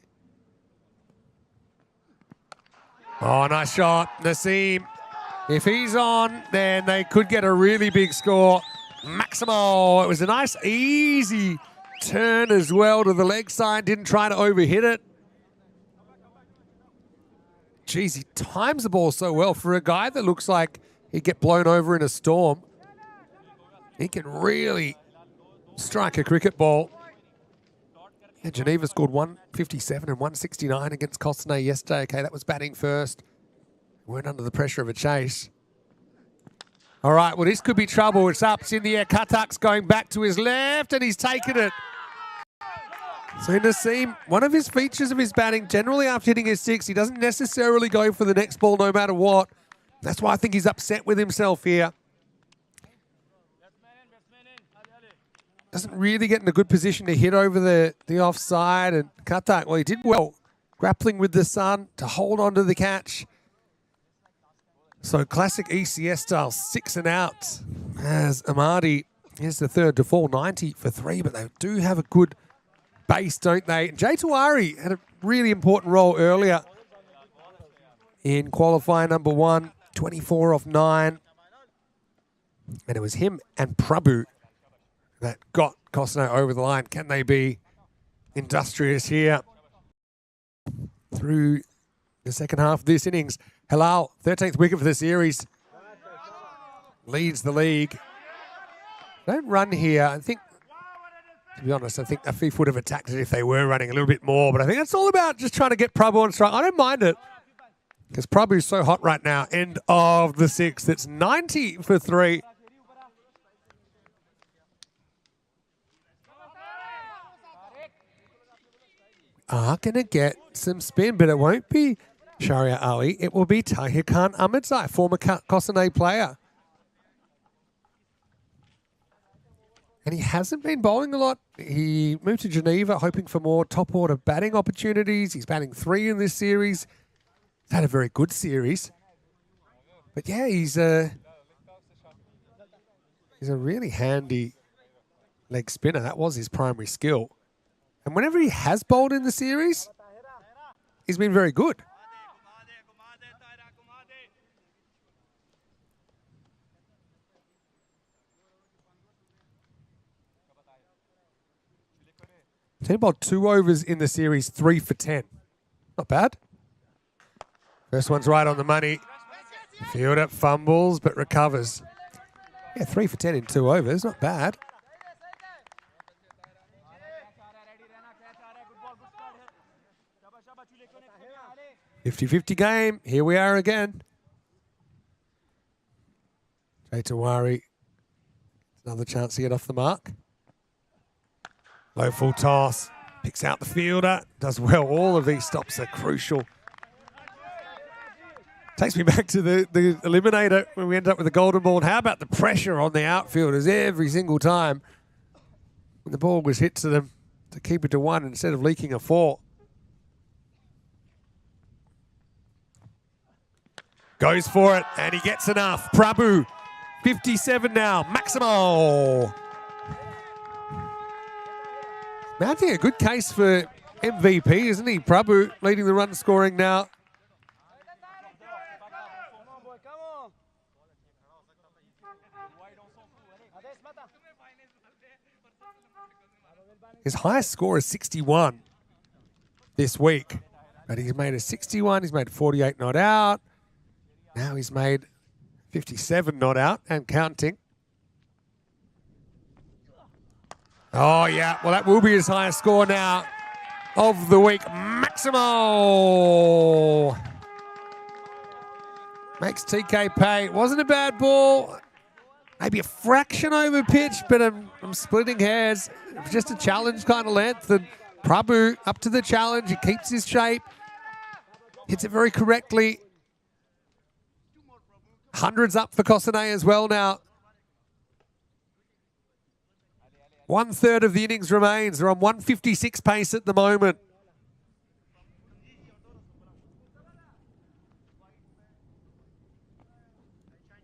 A: Oh, nice shot. Naseem. If he's on, then they could get a really big score. Maximo. It was a nice, easy turn as well to the leg side. Didn't try to overhit it. Geez, he times the ball so well. For a guy that looks like he'd get blown over in a storm, he can really strike a cricket ball. Yeah, Geneva scored 157 and 169 against Cossonay yesterday. Okay, that was batting first. Weren't under the pressure of a chase. All right, well, this could be trouble. It's up, it's in the air. Katak's going back to his left, and he's taken it. So Naseem, one of his features of his batting, generally after hitting his 6, he doesn't necessarily go for the next ball no matter what. That's why I think he's upset with himself here. Doesn't really get in a good position to hit over the offside. And Katak, well, he did well, grappling with the sun to hold on to the catch. So classic ECS style, 6 and out. As Amadi, here's the third to fall, 90 for 3, but they do have a good base, don't they? Jay Tawari had a really important role earlier in qualifying number 1, 24 off 9. And it was him and Prabhu that got Cossonay over the line. Can they be industrious here through the second half of this innings? Halal, 13th wicket for the series, leads the league. Don't run here. I think To be honest, I think Afif would have attacked it if they were running a little bit more, but I think it's all about just trying to get Prabhu on strike. I don't mind it because Prabhu's so hot right now. End of the 6th. It's 90 for 3. Are going to get some spin, but it won't be Sharia Ali. It will be Tahir Khan Ahmedzai, former Cossonay player. And he hasn't been bowling a lot. He moved to Geneva hoping for more top-order batting opportunities. He's batting 3 in this series. He's had a very good series. But yeah, he's a really handy leg spinner. That was his primary skill. And whenever he has bowled in the series, he's been very good. He bowled 2 overs in the series, 3 for 10. Not bad. First one's right on the money. Fielder fumbles but recovers. Yeah, 3 for 10 in 2 overs. Not bad. "50-50 game. Here we are again." Jay Tawari. Another chance to get off the mark. Low full toss. Picks out the fielder. Does well. All of these stops are crucial. Takes me back to the eliminator when we ended up with the golden ball. And how about the pressure on the outfielders every single time when the ball was hit to them to keep it to 1 instead of leaking a 4. Goes for it, and he gets enough. Prabhu, 57 now. Maximo. Mounting a good case for MVP, isn't he? Prabhu leading the run scoring now. His highest score is 61 this week. But he's made a 61, he's made 48 not out. Now he's made 57 not out and counting. Oh, yeah. Well, that will be his highest score now of the week. Maximo makes TK pay. It wasn't a bad ball. Maybe a fraction over pitch, but I'm splitting hairs. It was just a challenge kind of length. And Prabhu up to the challenge. He keeps his shape. Hits it very correctly. Hundreds up for Cossonay as well now. 1/3 of the innings remains. They're on 156 pace at the moment.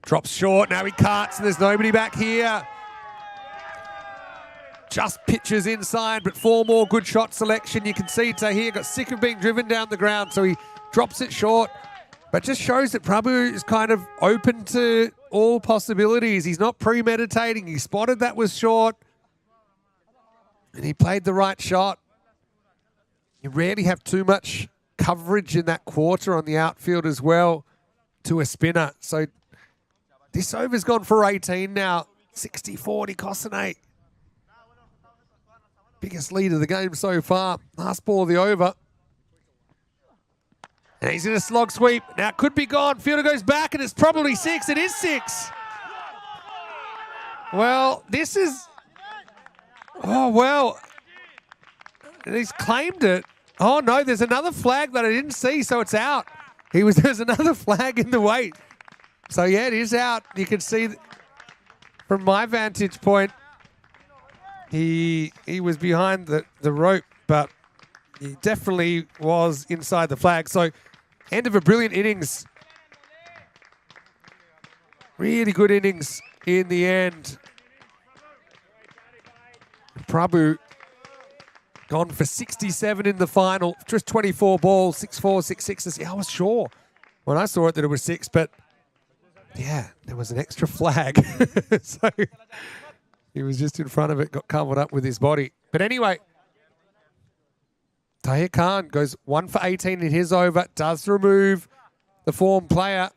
A: Drops short. Now he cuts, and there's nobody back here. Just pitches inside, but 4 more good shot selection. You can see Tahir got sick of being driven down the ground, so he drops it short. But just shows that Prabhu is kind of open to all possibilities. He's not premeditating. He spotted that was short, and he played the right shot. You rarely have too much coverage in that quarter on the outfield as well to a spinner. So this over's gone for 18 now. 60-40 Cossonay. Biggest lead of the game so far. Last ball of the over. And he's in a slog sweep. Now it could be gone. Fielder goes back and it's probably 6. It is 6. Well, this is... Oh, well. And he's claimed it. Oh, no, there's another flag that I didn't see, so it's out. There's another flag in the weight. So, yeah, it is out. You can see from my vantage point, he was behind the rope, but he definitely was inside the flag. So, end of a brilliant innings. Really good innings in the end. Prabhu gone for 67 in the final. Just 24 balls, 6-4, 6-6. Yeah, I was sure when I saw it that it was 6, but yeah, there was an extra flag. So he was just in front of it, got covered up with his body. But anyway, Tahir Khan goes 1 for 18 in his over, does remove the form player.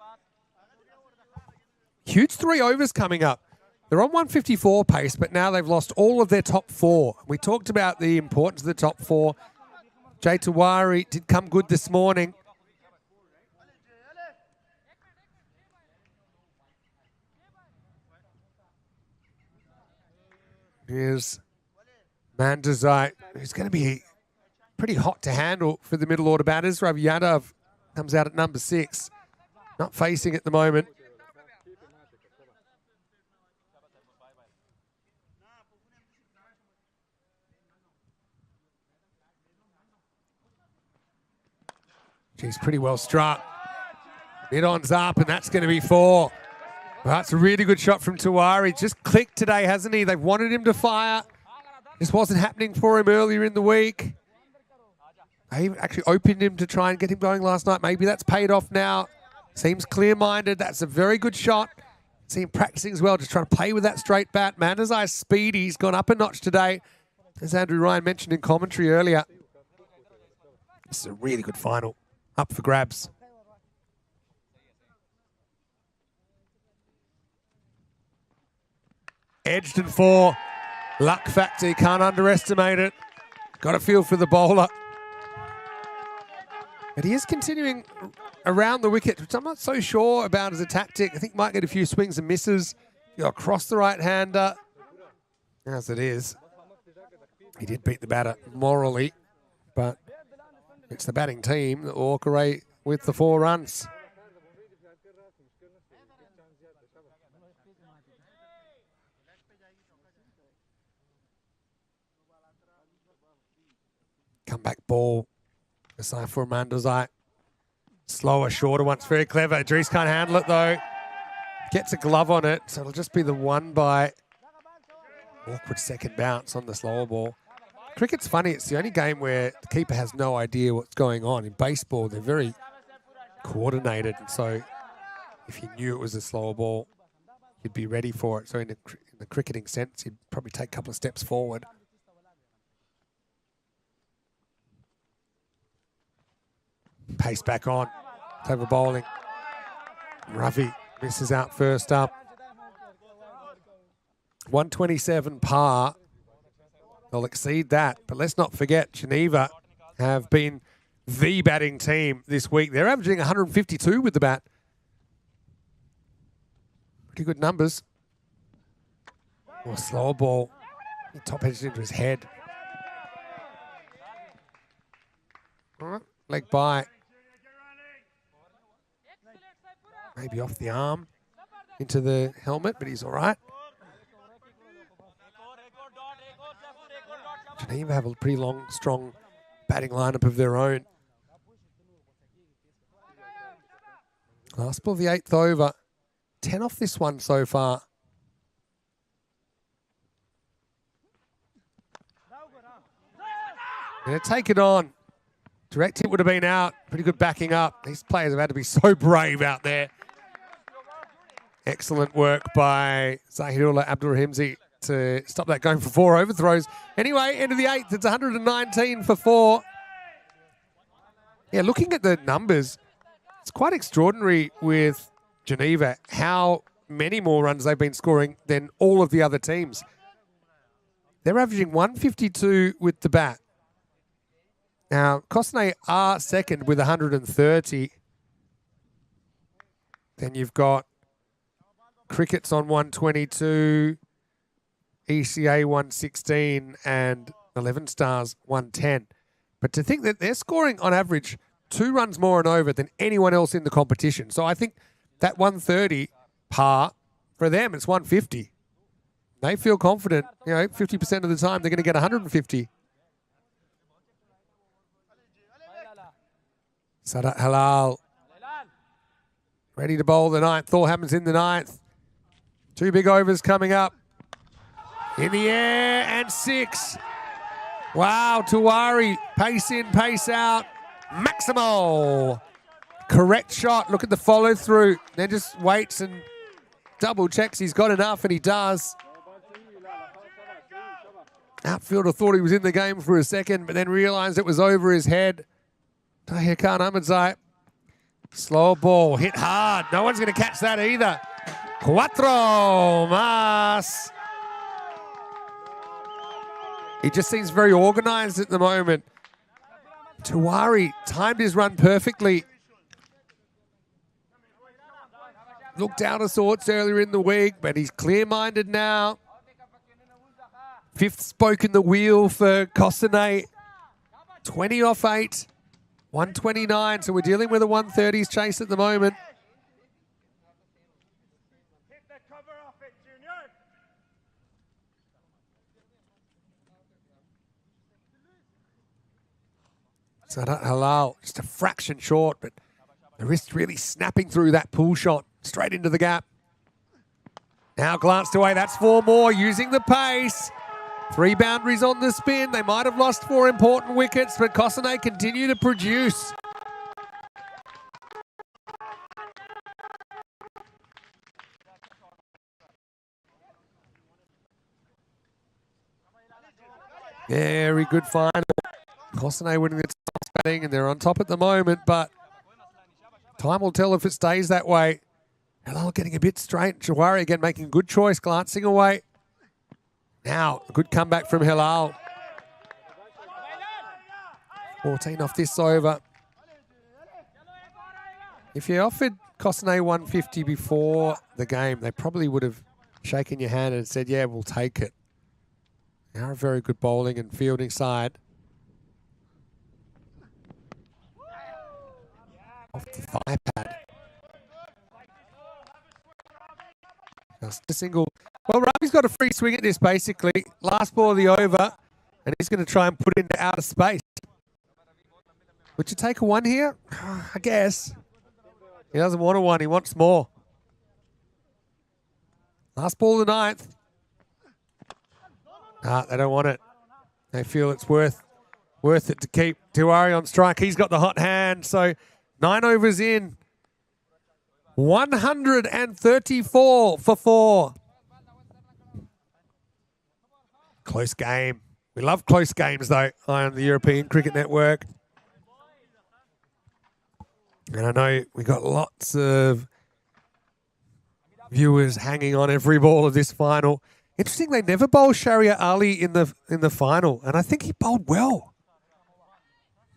A: Huge 3 overs coming up. They're on 154 pace, but now they've lost all of their top 4. We talked about the importance of the top 4. Jay Tawari did come good this morning. Here's Mandazai, who's going to be pretty hot to handle for the middle order batters. Ravi Yadav comes out at number 6. Not facing at the moment. She's pretty well struck. Mid-on's up, and that's going to be 4. Well, that's a really good shot from Tawari. Just clicked today, hasn't he? They've wanted him to fire. This wasn't happening for him earlier in the week. They actually opened him to try and get him going last night. Maybe that's paid off now. Seems clear-minded. That's a very good shot. See him practicing as well, just trying to play with that straight bat. Mandazai's speedy. He's gone up a notch today, as Andrew Ryan mentioned in commentary earlier. This is a really good final. Up for grabs. Edged and 4. Luck factor, you can't underestimate it. Got a feel for the bowler. But he is continuing around the wicket, which I'm not so sure about as a tactic. I think might get a few swings and misses. Go across the right-hander. As it is. He did beat the batter morally, but it's the batting team that will walk away with the 4 runs. Comeback ball. Aside for Mandazai. Slower, shorter one. It's very clever. Idris can't handle it though. Gets a glove on it, so it'll just be the 1 by. Awkward second bounce on the slower ball. Cricket's funny. It's the only game where the keeper has no idea what's going on. In baseball, they're very coordinated, and so if you knew it was a slower ball, you'd be ready for it. So in the cricketing sense, you'd probably take a couple of steps forward. Pace back on. It's over bowling. Ravi misses out first up. 127 par. They'll exceed that. But let's not forget, Geneva have been the batting team this week. They're averaging 152 with the bat. Pretty good numbers. Slower ball. He top edged into his head. All right, leg by. Maybe off the arm into the helmet, but he's all right. Geneva have a pretty long, strong batting lineup of their own. Last ball of the 8th over. 10 off this one so far. Going to take it on. Direct hit would have been out. Pretty good backing up. These players have had to be so brave out there. Excellent work by Zahidullah Abdulrahimzi to stop that going for 4 overthrows. Anyway, end of the 8th, it's 119 for 4. Yeah, looking at the numbers, it's quite extraordinary with Geneva how many more runs they've been scoring than all of the other teams. They're averaging 152 with the bat. Now, Cossonay are second with 130. Then you've got Cricket's on 122, ECA 116, and 11 Stars 110. But to think that they're scoring on average 2 runs more and over than anyone else in the competition. So I think that 130 par, for them, it's 150. They feel confident, 50% of the time they're going to get 150. Sadat Halal ready to bowl the 9th. All happens in the 9th. 2 big overs coming up. In the air and 6. Wow, Tawari, pace in, pace out. Maximo. Correct shot. Look at the follow through. Then just waits and double checks he's got enough, and he does. Outfielder thought he was in the game for a second, but then realized it was over his head. Tahir Khan Ahmadzai. Slow ball, hit hard. No one's going to catch that either. Cuatro más. He just seems very organized at the moment. Tawari timed his run perfectly. Looked out of sorts earlier in the week, but he's clear-minded now. Fifth spoke in the wheel for Cossonay. 20 off 8. 129, so we're dealing with a 130s chase at the moment. Sadat Halal, just a fraction short, but the wrist really snapping through that pull shot, straight into the gap. Now glanced away, that's 4 more, using the pace. 3 boundaries on the spin. They might have lost 4 important wickets, but Cossonay continue to produce. Very good final. Cossonay winning the toss batting, and they're on top at the moment, but time will tell if it stays that way. Halal getting a bit straight. Jawari again making a good choice, glancing away. Now, a good comeback from Halal. 14 off this over. If you offered Cossonay 150 before the game, they probably would have shaken your hand and said, yeah, we'll take it. Now a very good bowling and fielding side. Off the thigh pad. Just a single. Well, Ravi's got a free swing at this, basically. Last ball of the over, and he's going to try and put it into outer space. Would you take a 1 here? I guess. He doesn't want a 1. He wants more. Last ball of the 9th. They don't want it. They feel it's worth it to keep Tiwari on strike. He's got the hot hand, so 9 overs in. 134 for 4. Close game. We love close games, though, on the European Cricket Network. And I know we got lots of viewers hanging on every ball of this final. Interesting, they never bowled Sharia Ali in the final, and I think he bowled well.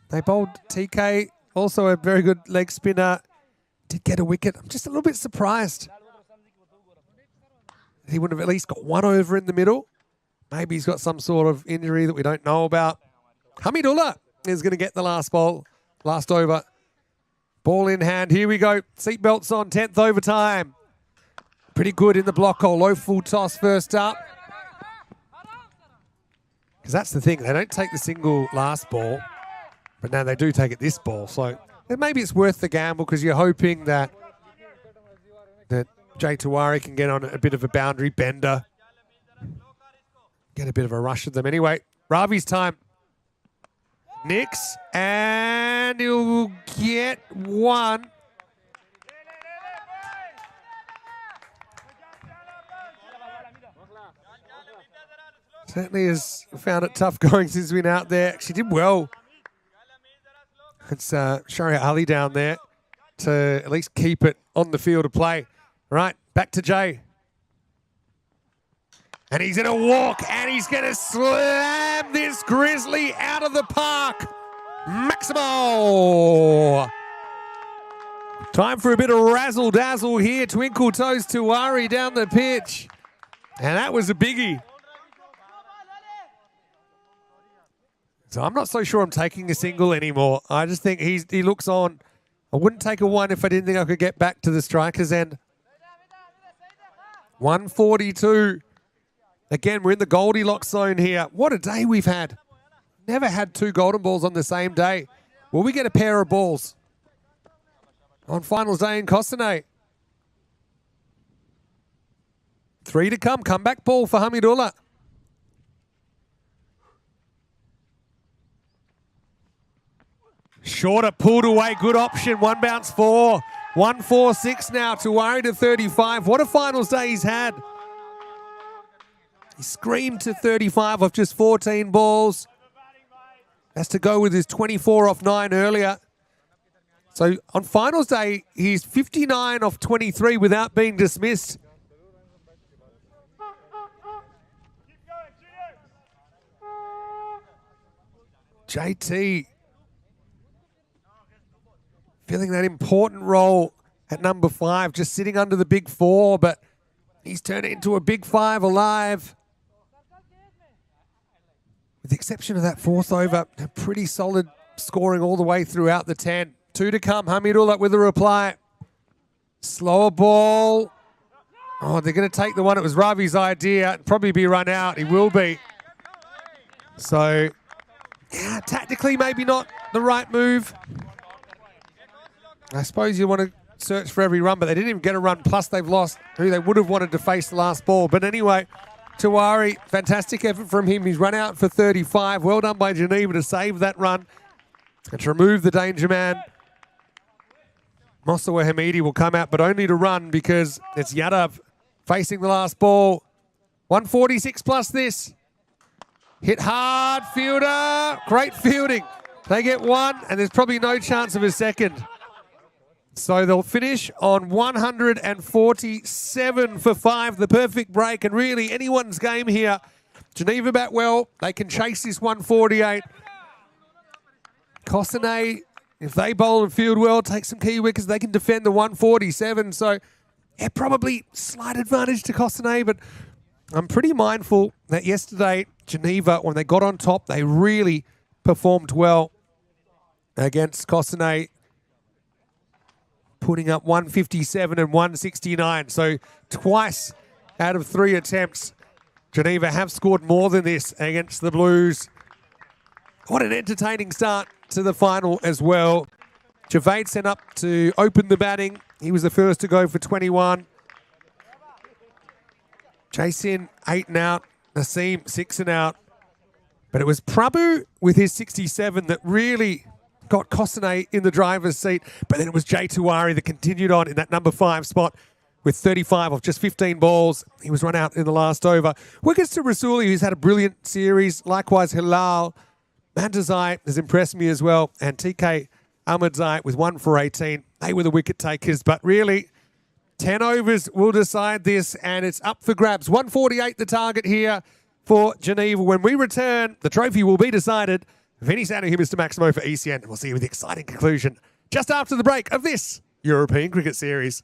A: They bowled TK, also a very good leg spinner. Did get a wicket. I'm just a little bit surprised. He would have at least got 1 over in the middle. Maybe he's got some sort of injury that we don't know about. Hamidullah is going to get the last ball, last over. Ball in hand. Here we go. Seatbelts on, 10th overtime. Pretty good in the block hole. Low full toss first up. Because that's the thing. They don't take the single last ball. But now they do take it this ball. So maybe it's worth the gamble because you're hoping that Jay Tawari can get on a bit of a boundary bender. Get a bit of a rush at them. Anyway, Ravi's time. Nicks, and he'll get 1. Certainly has found it tough going since he's been out there. She did well. It's Sharia Ali down there to at least keep it on the field of play. Right, back to Jay. And he's going to walk, and he's going to slam this Grizzly out of the park. Maximo. Time for a bit of razzle-dazzle here. Twinkle Toes Tiwari down the pitch. And that was a biggie. So I'm not so sure I'm taking a single anymore. I just think he looks on. I wouldn't take a 1 if I didn't think I could get back to the striker's end. 142. Again, we're in the Goldilocks zone here. What a day we've had. Never had 2 golden balls on the same day. Will we get a pair of balls on finals day in Cossonay? 3 to come. Comeback ball for Hamidullah. Shorter, pulled away, good option. 1 bounce 4. 146 now. Tiwari to 35. What a finals day he's had. He screamed to 35 off just 14 balls. Has to go with his 24 off 9 earlier. So on finals day, he's 59 off 23 without being dismissed. JT filling that important role at number 5, just sitting under the big 4, but he's turned it into a big 5 alive. With the exception of that 4th over, a pretty solid scoring all the way throughout the 10. 2 to come. Hamidullah with a reply. Slower ball. Oh, they're going to take the one. It was Ravi's idea. It'd probably be run out. He will be. So, yeah, tactically maybe not the right move. I suppose you want to search for every run, but they didn't even get a run. Plus, they've lost who they would have wanted to face the last ball. But anyway, Tawari, fantastic effort from him. He's run out for 35. Well done by Geneva to save that run and to remove the danger man. Mosawa Hamidi will come out, but only to run because it's Yadav facing the last ball. 146 plus this. Hit hard, fielder. Great fielding. They get 1, and there's probably no chance of a second. So they'll finish on 147 for 5, the perfect break, and really anyone's game here. Geneva bat well. They can chase this 148. Cossonay, if they bowl and field well, take some key wickets, they can defend the 147. So, yeah, probably slight advantage to Cossonay, but I'm pretty mindful that yesterday, Geneva, when they got on top, they really performed well against Cossonay, putting up 157 and 169. So twice out of 3 attempts, Geneva have scored more than this against the Blues. What an entertaining start to the final as well. Javed sent up to open the batting. He was the first to go for 21. Jason 8 and out. Naseem 6 and out. But it was Prabhu with his 67 that really got Cossonay in the driver's seat. But then it was Jay Tawari that continued on in that number 5 spot with 35 off just 15 balls. He was run out in the last over. Wickets to Rasuli, who's had a brilliant series. Likewise, Hilal. Mandazai has impressed me as well. And TK Ahmadzai with 1 for 18. They were the wicket takers. But really, 10 overs will decide this. And it's up for grabs. 148 the target here for Geneva. When we return, the trophy will be decided. Vinny Sanu here, Mr. Maximo for ECN. We'll see you with the exciting conclusion just after the break of this European Cricket Series.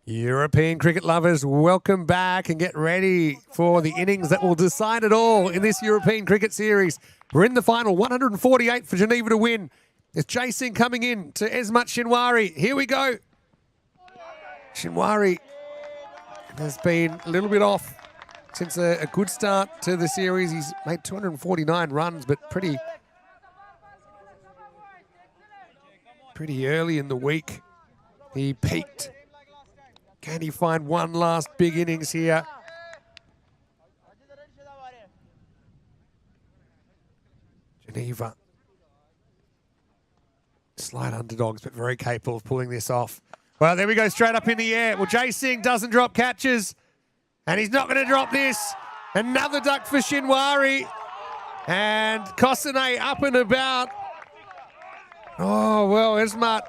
A: European cricket lovers, welcome back and get ready for the innings that will decide it all in this European cricket series. We're in the final, 148 for Geneva to win. It's Jason coming in to Esmat Shinwari. Here we go. Shinwari has been a little bit off since a good start to the series. He's made 249 runs, but pretty early in the week he peaked. Can he find one last big innings here? Geneva. Slight underdogs, but very capable of pulling this off. Well, there we go, straight up in the air. Well, Jay Singh doesn't drop catches, and he's not going to drop this. Another duck for Shinwari. And Cossonay up and about. Oh, well, Esmat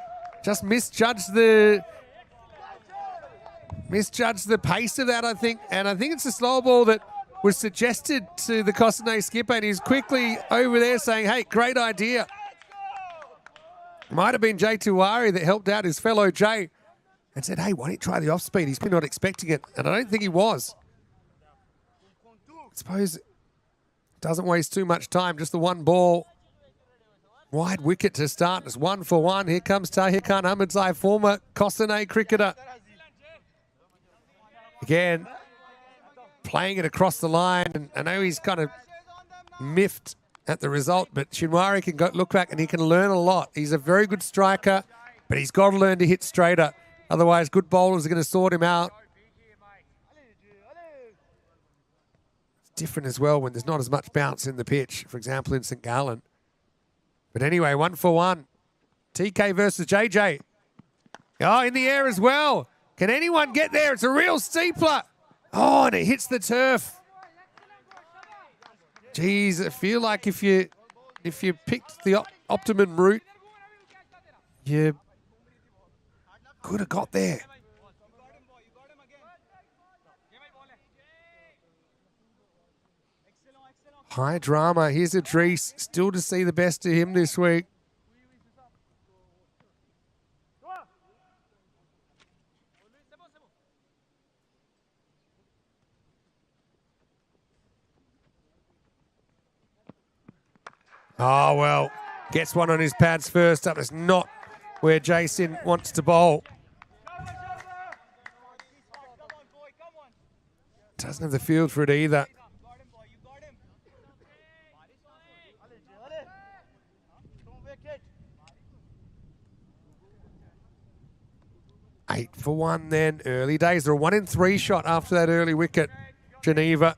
A: just misjudged the pace of that, I think. And I think it's a slow ball that was suggested to the Cossonay skipper, and he's quickly over there saying, hey, great idea. Might have been Jay Tiwari that helped out his fellow Jay and said, hey, why don't you try the off-speed? He's probably not expecting it, and I don't think he was. I suppose it doesn't waste too much time, just the one ball. Wide wicket to start. It's 1 for 1. Here comes Tahir Khan Ahmedzai, former Cossonay cricketer. Again, playing it across the line. And I know he's kind of miffed at the result, but Shinwari can look back and he can learn a lot. He's a very good striker, but he's got to learn to hit straighter. Otherwise, good bowlers are going to sort him out. It's different as well when there's not as much bounce in the pitch, for example, in St. Gallen. But anyway, 1 for 1. TK versus JJ. Oh, in the air as well. Can anyone get there? It's a real steepler. Oh, and it hits the turf. Geez, I feel like if you picked the optimum route, you could have got there. High drama. Here's Idris. Still to see the best of him this week. Oh, well, gets one on his pads first up. It's not where Jason wants to bowl. Doesn't have the field for it either. Eight for 1 then, early days. They're a 1 in 3 shot after that early wicket, Geneva.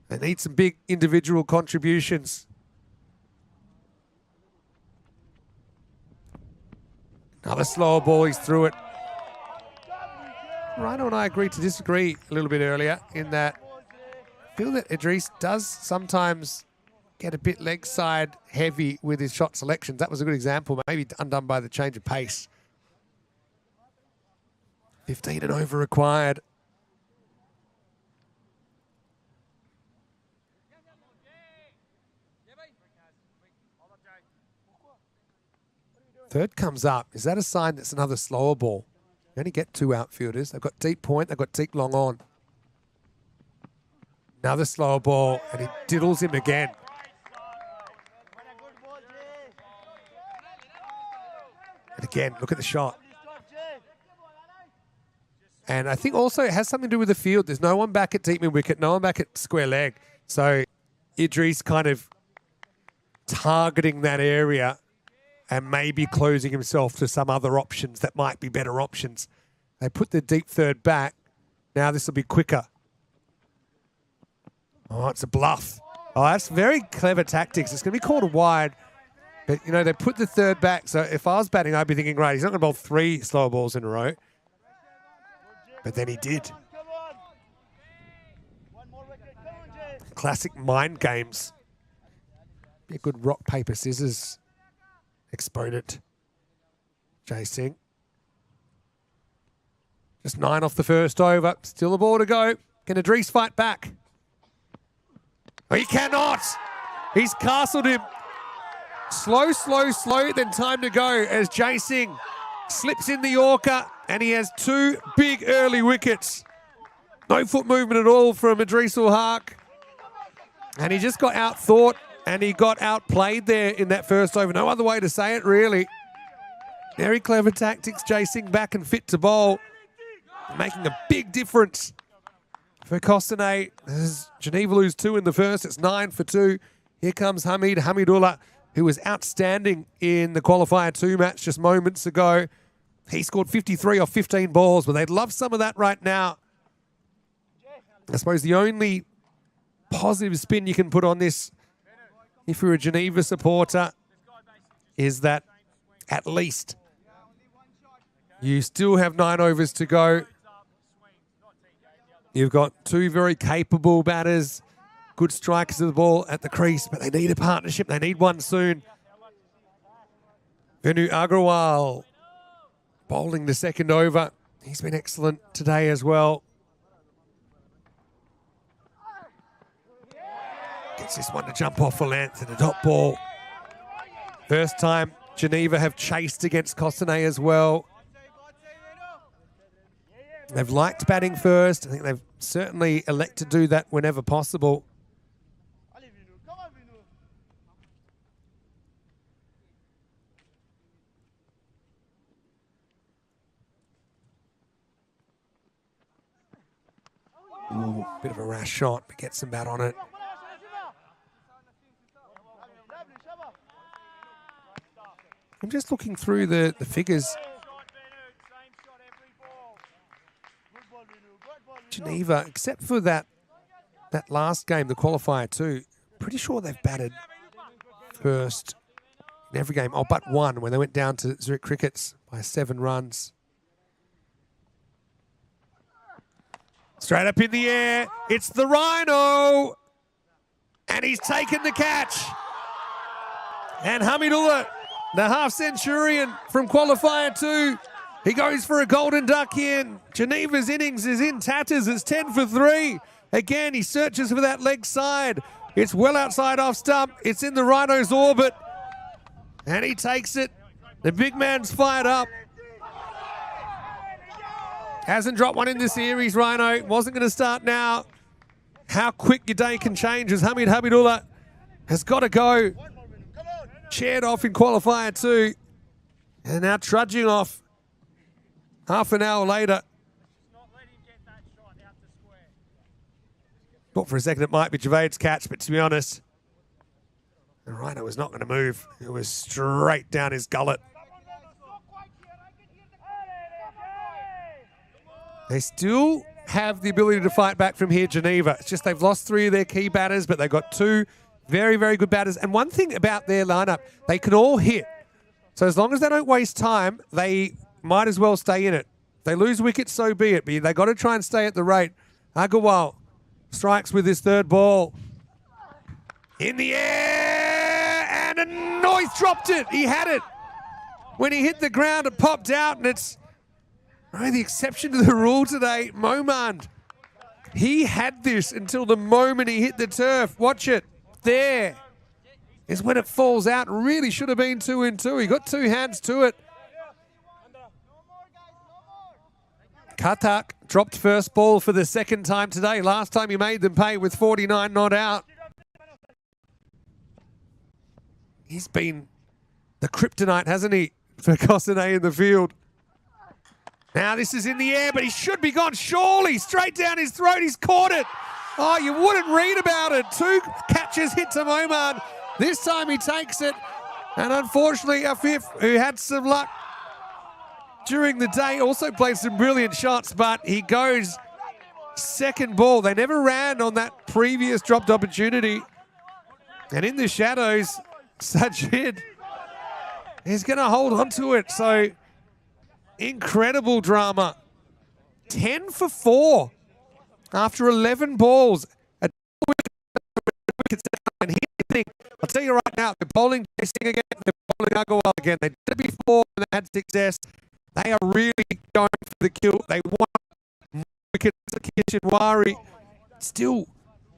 A: They need some big individual contributions. Another slower ball, he's through it. Rhino and I agreed to disagree a little bit earlier in that I feel that Idris does sometimes get a bit leg side heavy with his shot selections. That was a good example, maybe undone by the change of pace. 15 and over required. Third comes up. Is that a sign that's another slower ball? You only get 2 outfielders. They've got deep point. They've got deep long on. Another slower ball, and he diddles him again. And again, look at the shot. And I think also it has something to do with the field. There's no one back at deep mid wicket, no one back at square leg. So Idris kind of targeting that area and maybe closing himself to some other options that might be better options. They put the deep third back. Now this will be quicker. Oh, it's a bluff. Oh, that's very clever tactics. It's going to be called a wide. But, you know, they put the third back. So if I was batting, I'd be thinking, right, he's not going to bowl 3 slow balls in a row. But then he did. Classic mind games. Be a good rock, paper, scissors exponent. Jay Singh. Just 9 off the first over. Still a ball to go. Can Idris fight back? Oh, he cannot. He's castled him. Slow, slow, slow. Then time to go as Jay Singh Slips in the Yorker, and he has 2 big early wickets. No foot movement at all from Idrisul Haque. And he just got outthought, and he got outplayed there in that first over. No other way to say it, really. Very clever tactics, chasing back and fit to bowl. Making a big difference for Cossonay. As Geneva lose 2 in the first, it's 9 for 2. Here comes Hamidullah, who was outstanding in the qualifier 2 match just moments ago. He scored 53 off 15 balls, but they'd love some of that right now. I suppose the only positive spin you can put on this, if you're a Geneva supporter, is that at least you still have 9 overs to go. You've got 2 very capable batters, good strikers of the ball at the crease, but they need a partnership. They need one soon. Venu Agrawal bowling the second over. He's been excellent today as well. Gets this one to jump off a length and a dot ball. First time Geneva have chased against Cossonay as well. They've liked batting first. I think they've certainly elected to do that whenever possible. Ooh, bit of a rash shot, but gets some bat on it. I'm just looking through the figures. Geneva, except for that last game, the qualifier 2, pretty sure they've batted first in every game. Oh, but one when they went down to Zurich Crickets by 7 runs. Straight up in the air, it's the Rhino, and he's taken the catch. And Hamidullah, the half-centurion from qualifier 2, he goes for a golden duck here. Geneva's innings is in tatters. It's 10 for 3. Again, he searches for that leg side. It's well outside off stump. It's in the Rhino's orbit. And he takes it. The big man's fired up. Hasn't dropped one in the series, Rhino. Wasn't going to start now. How quick your day can change as Hamidullah has got to go. Chaired off in qualifier 2. And now trudging off half an hour later. Thought for a second it might be Javed's catch, but to be honest, the Rhino was not going to move. It was straight down his gullet. They still have the ability to fight back from here, Geneva. It's just they've lost 3 of their key batters, but they've got 2 very, very good batters. And one thing about their lineup, they can all hit. So as long as they don't waste time, they might as well stay in it. If they lose wickets, so be it. But they got to try and stay at the rate. Agrawal strikes with his 3rd ball. In the air, and Noyth dropped it. He had it. When he hit the ground, it popped out, and it's only the exception to the rule today. Momand, he had this until the moment he hit the turf. Watch it. There is when it falls out. Really should have been 2 and 2. He got 2 hands to it. Katak dropped first ball for the 2nd time today. Last time he made them pay with 49 not out. He's been the kryptonite, hasn't he, for Cossonay in the field. Now this is in the air, but he should be gone. Surely, straight down his throat. He's caught it. Oh, you wouldn't read about it. 2 catches hit to Momand. This time he takes it. And unfortunately, Afif, who had some luck during the day, also played some brilliant shots, but he goes 2nd ball. They never ran on that previous dropped opportunity. And in the shadows, Sajid is going to hold on to it. So incredible drama. 10 for 4 after 11 balls. And here's the thing, I'll tell you right now, they're bowling chasing again, they're bowling Agrawal again. They did it before and they had success. They are really going for the kill. They want more wickets to Kishanwari. Still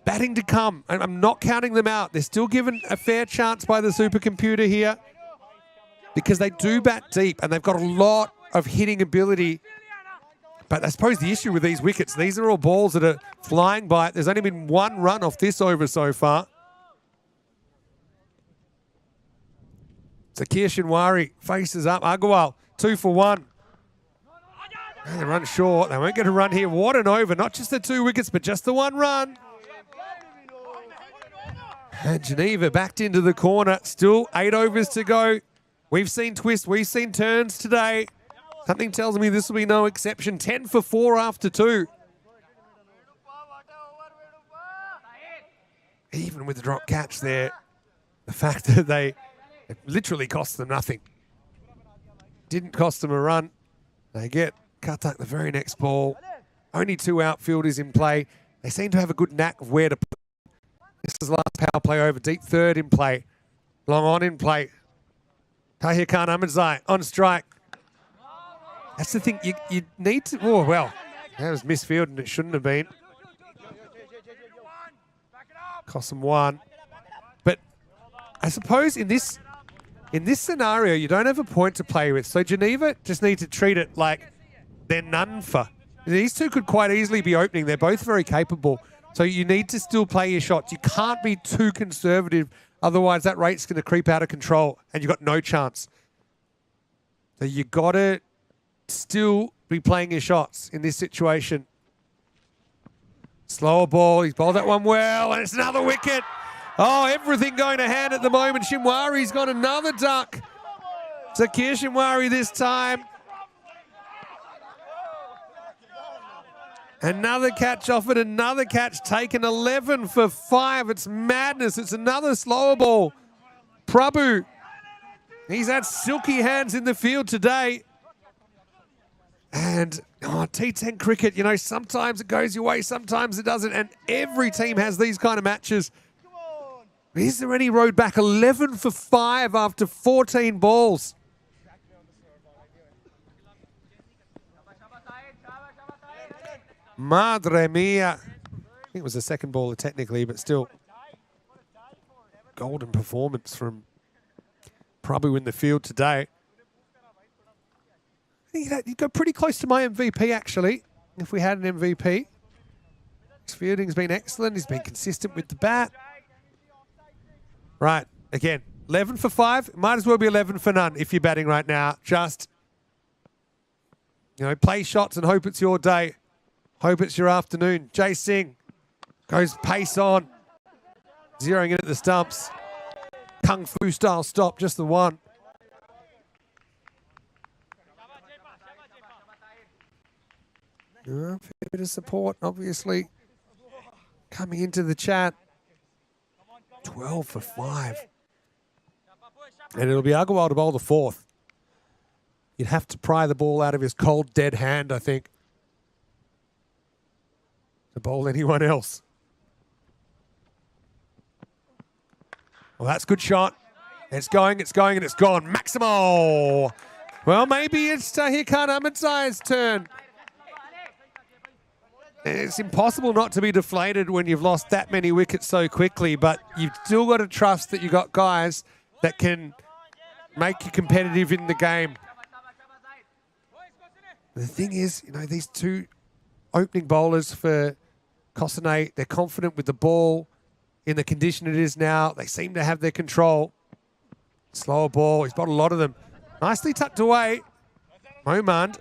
A: batting to come. I'm not counting them out. They're still given a fair chance by the supercomputer here because they do bat deep and they've got a lot of hitting ability. But I suppose the issue with these wickets, these are all balls that are flying by it. There's only been one run off this over so far. Zakir Shinwari faces up. Agarwal, 2 for 1. And they run short. They won't get a run here. What an over. Not just the 2 wickets, but just the 1 run. And Geneva backed into the corner. Still 8 overs to go. We've seen twists. We've seen turns today. Something tells me this will be no exception. 10 for 4 after 2. Even with the drop catch there, the fact that it literally cost them nothing. Didn't cost them a run. They get Katak the very next ball. Only 2 outfielders in play. They seem to have a good knack of where to put. This is last power play over. Deep third in play. Long on in play. Tahir Khan Ahmedzai on strike. That's the thing. You need to... Oh, well. That was misfield and it shouldn't have been. Cost them 1. But I suppose in this scenario, you don't have a point to play with. So Geneva just need to treat it like they're none for. These two could quite easily be opening. They're both very capable. So you need to still play your shots. You can't be too conservative. Otherwise, that rate's going to creep out of control and you've got no chance. So you got to still be playing your shots in this situation. Slower ball. He's bowled that one well, and it's another wicket. Oh, everything going to hand at the moment. Shinwari's got another duck. Zakir Shinwari this time. Another catch off it, another catch taken. 11 for 5. It's madness. It's another slower ball. Prabhu. He's had silky hands in the field today. And T10 cricket, you know, sometimes it goes your way, sometimes it doesn't. And every team has these kind of matches. Is there any road back? 11 for 5 after 14 balls. Madre mia. I think it was the second baller technically, but still. Golden performance from Prabhu in the field today. He'd go pretty close to my MVP, actually, if we had an MVP. His fielding's been excellent. He's been consistent with the bat. Right, again, 11 for 5. Might as well be 11 for none if you're batting right now. Just, you know, play shots and hope it's your day. Hope it's your afternoon. Jay Singh goes pace on. Zeroing in at the stumps. Kung Fu style stop, just the one. A bit of support, obviously, coming into the chat. 12 for 5. And it'll be Agarwal to bowl the 4th. You'd have to pry the ball out of his cold, dead hand, I think, to bowl anyone else. Well, that's a good shot. It's going, and it's gone. Maximo! Well, maybe it's Tahir Khan Ahmedzai's turn. It's impossible not to be deflated when you've lost that many wickets so quickly, but you've still got to trust that you've got guys that can make you competitive in the game. The thing is, you know, these 2 opening bowlers for Cossonay, they're confident with the ball in the condition it is now. They seem to have their control. Slower ball. He's got a lot of them. Nicely tucked away. Momand.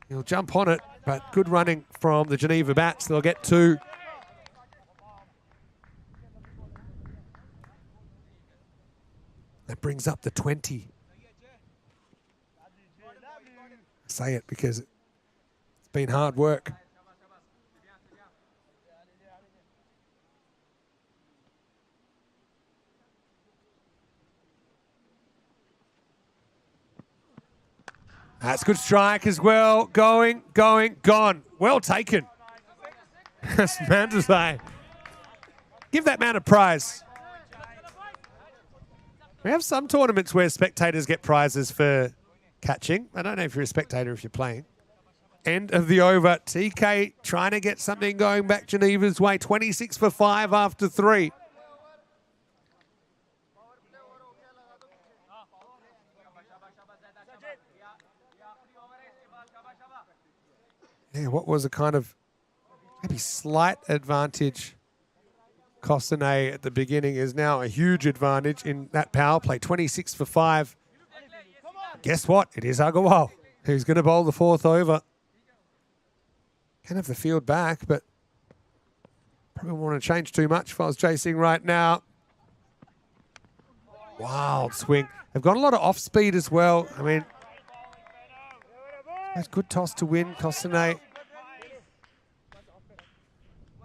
A: He'll jump on it. But good running from the Geneva bats. They'll get 2. That brings up the 20. I say it because it's been hard work. That's a good strike as well. Going, gone. Well taken. That's Mandazai. Give that man a prize. We have some tournaments where spectators get prizes for catching. I don't know if you're a spectator if you're playing. End of the over. TK trying to get something going back Geneva's way. 26 for 5 after 3. Yeah, what was a kind of maybe slight advantage Cossonay at the beginning is now a huge advantage in that power play, 26 for 5. Guess what? It is Agarwal who's going to bowl the 4th over. Can have the field back, but probably won't want to change too much if I was chasing right now. Wild swing. They've got a lot of off speed as well. I mean, that's good toss to win, Cossonay.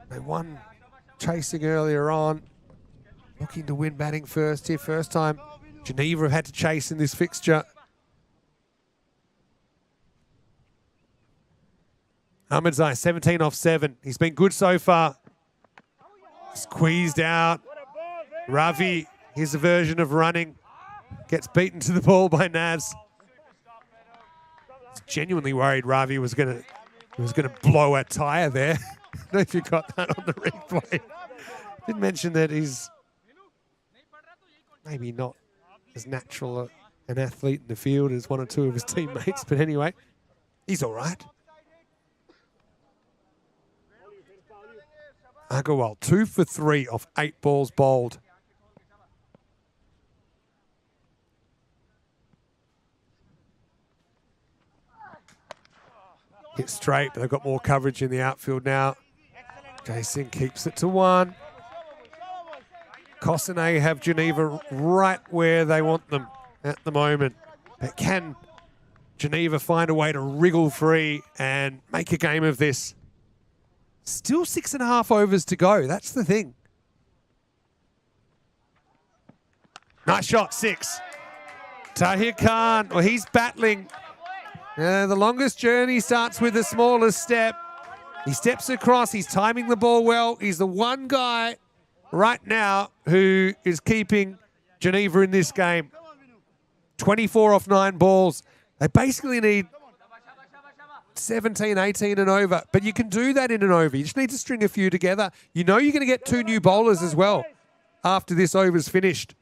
A: They won chasing earlier on. Looking to win batting first here. First time Geneva have had to chase in this fixture. Ahmedzai, 17 off 7. He's been good so far. Squeezed out. Ravi, his version of running, gets beaten to the ball by Naz. Genuinely worried Ravi was gonna blow a tyre there. I don't know if you got that on the replay. Did mention that he's maybe not as natural an athlete in the field as one or two of his teammates, but anyway, he's all right. Agarwal, 2 for 3 off 8 balls bowled. Hit straight, but they've got more coverage in the outfield now. Jason keeps it to 1. Cossonay have Geneva right where they want them at the moment. But can Geneva find a way to wriggle free and make a game of this? Still 6.5 overs to go. That's the thing. Nice shot, 6. Tahir Khan, well, he's battling. The longest journey starts with the smallest step. He steps across. He's timing the ball well. He's the one guy right now who is keeping Geneva in this game. 24 off 9 balls. They basically need 17, 18 and over. But you can do that in an over. You just need to string a few together. You know you're going to get 2 new bowlers as well after this over's finished.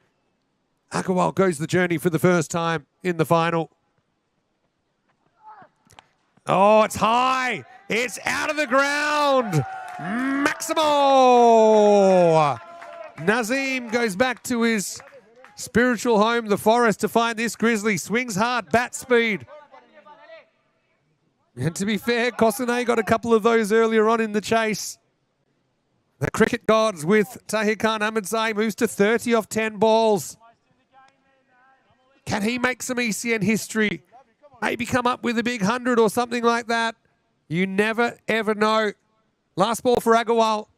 A: Agarwal goes the journey for the first time in the final. Oh, it's high. It's out of the ground. Maximo. Nazim goes back to his spiritual home, the forest, to find this grizzly. Swings hard, bat speed. And to be fair, Cossonay got a couple of those earlier on in the chase. The cricket gods with Tahir Khan Ahmedzai moves to 30 off 10 balls. Can he make some ECN history? Maybe come up with a big 100 or something like that. You never, ever know. Last ball for Agarwal.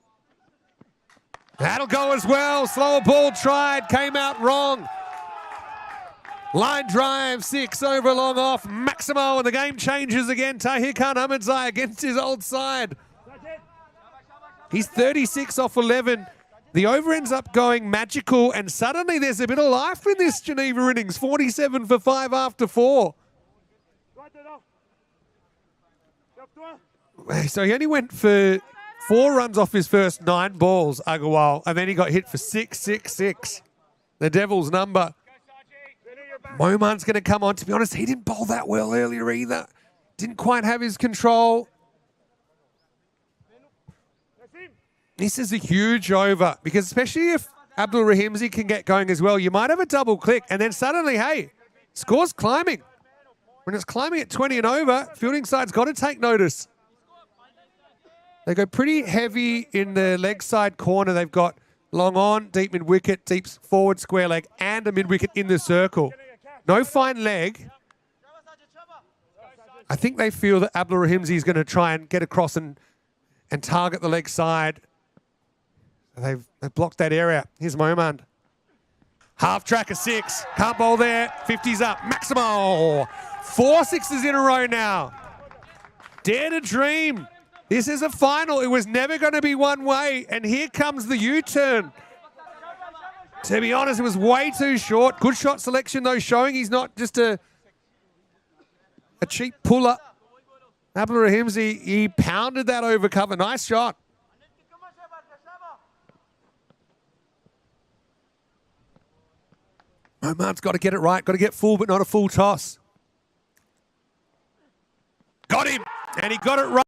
A: That'll go as well. Slower ball tried. Came out wrong. Line drive, 6 over long off. Maximo, and the game changes again. Tahir Khan Ahmedzai against his old side. He's 36 off 11. The over ends up going magical, and suddenly there's a bit of life in this Geneva innings. 47 for 5 after 4. So he only went for 4 runs off his first 9 balls, Agarwal, and then he got hit for 6, 6, 6. The Devil's number. Moman's going to come on. To be honest, he didn't bowl that well earlier either. Didn't quite have his control. This is a huge over, because especially if Abdul Rahimzi can get going as well, you might have a double click, and then suddenly, hey, score's climbing. When it's climbing at 20 and over, fielding side's got to take notice. They go pretty heavy in the leg side corner. They've got long on, deep mid wicket, deep forward square leg, and a mid wicket in the circle. No fine leg. I think they feel that Abdul Rahimzi is going to try and get across and target the leg side. They've blocked that area. Here's Momand. Half track of 6. Can't bowl there. 50's up. Maximo. 4 sixes in a row now. Dare to dream. This is a final. It was never going to be one way. And here comes the U-turn. To be honest, it was way too short. Good shot selection, though, showing he's not just a cheap puller. Abdul Rahimzi, he pounded that over cover. Nice shot. Omar's got to get it right. Got to get full, but not a full toss. Got him, and he got it right.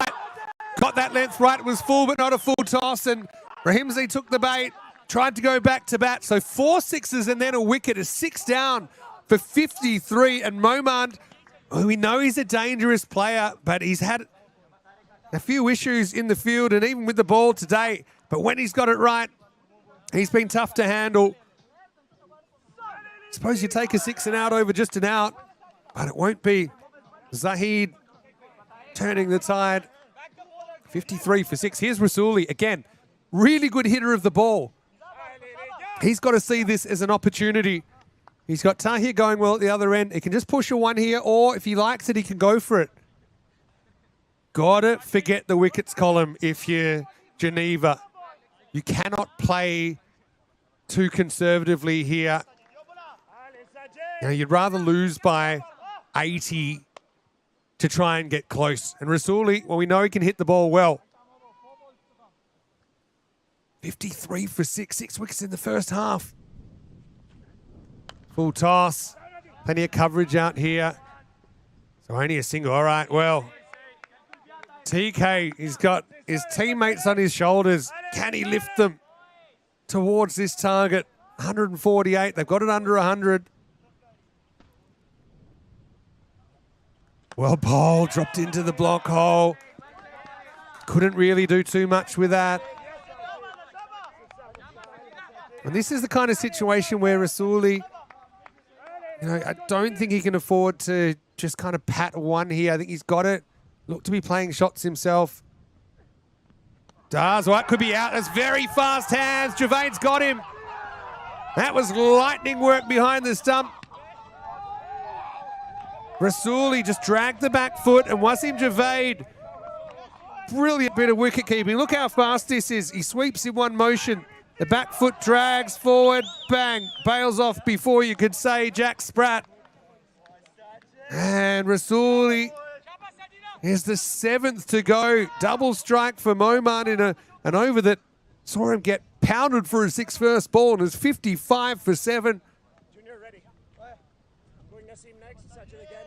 A: Got that length right. It was full, but not a full toss, and Rahimzi took the bait, tried to go back to bat. So 4 sixes and then a wicket, a 6 down for 53. And Momand, we know he's a dangerous player, but he's had a few issues in the field and even with the ball today. But when he's got it right, he's been tough to handle. Suppose you take a 6 and out over just an out, but it won't be. Zahid turning the tide. 53 for 6. Here's Rasuli. Again, really good hitter of the ball. He's got to see this as an opportunity. He's got Tahir going well at the other end. He can just push a 1 here, or if he likes it, he can go for it. Gotta forget the wickets column if you're Geneva. You cannot play too conservatively here. You know, you'd rather lose by 80 to try and get close. And Rasuli, well, we know he can hit the ball well. 53 for 6. 6 wickets in the first half. Full toss. Plenty of coverage out here. So only a single. All right, well, TK, he's got his teammates on his shoulders. Can he lift them towards this target? 148. They've got it under 100. Well, Paul dropped into the block hole. Couldn't really do too much with that. And this is the kind of situation where Rasuli, you know, I don't think he can afford to just kind of pat 1 here. I think he's got it. Look to be playing shots himself. Does what? Could be out. That's very fast hands. Javaid's got him. That was lightning work behind the stump. Rasuli just dragged the back foot, and Wasim Javaid, brilliant bit of wicket keeping. Look how fast this is. He sweeps in one motion. The back foot drags forward, bang, bails off before you could say Jack Spratt. And Rasuli is the 7th to go. Double strike for Momand in an over that saw him get pounded for his 6th first ball, and is 55 for 7.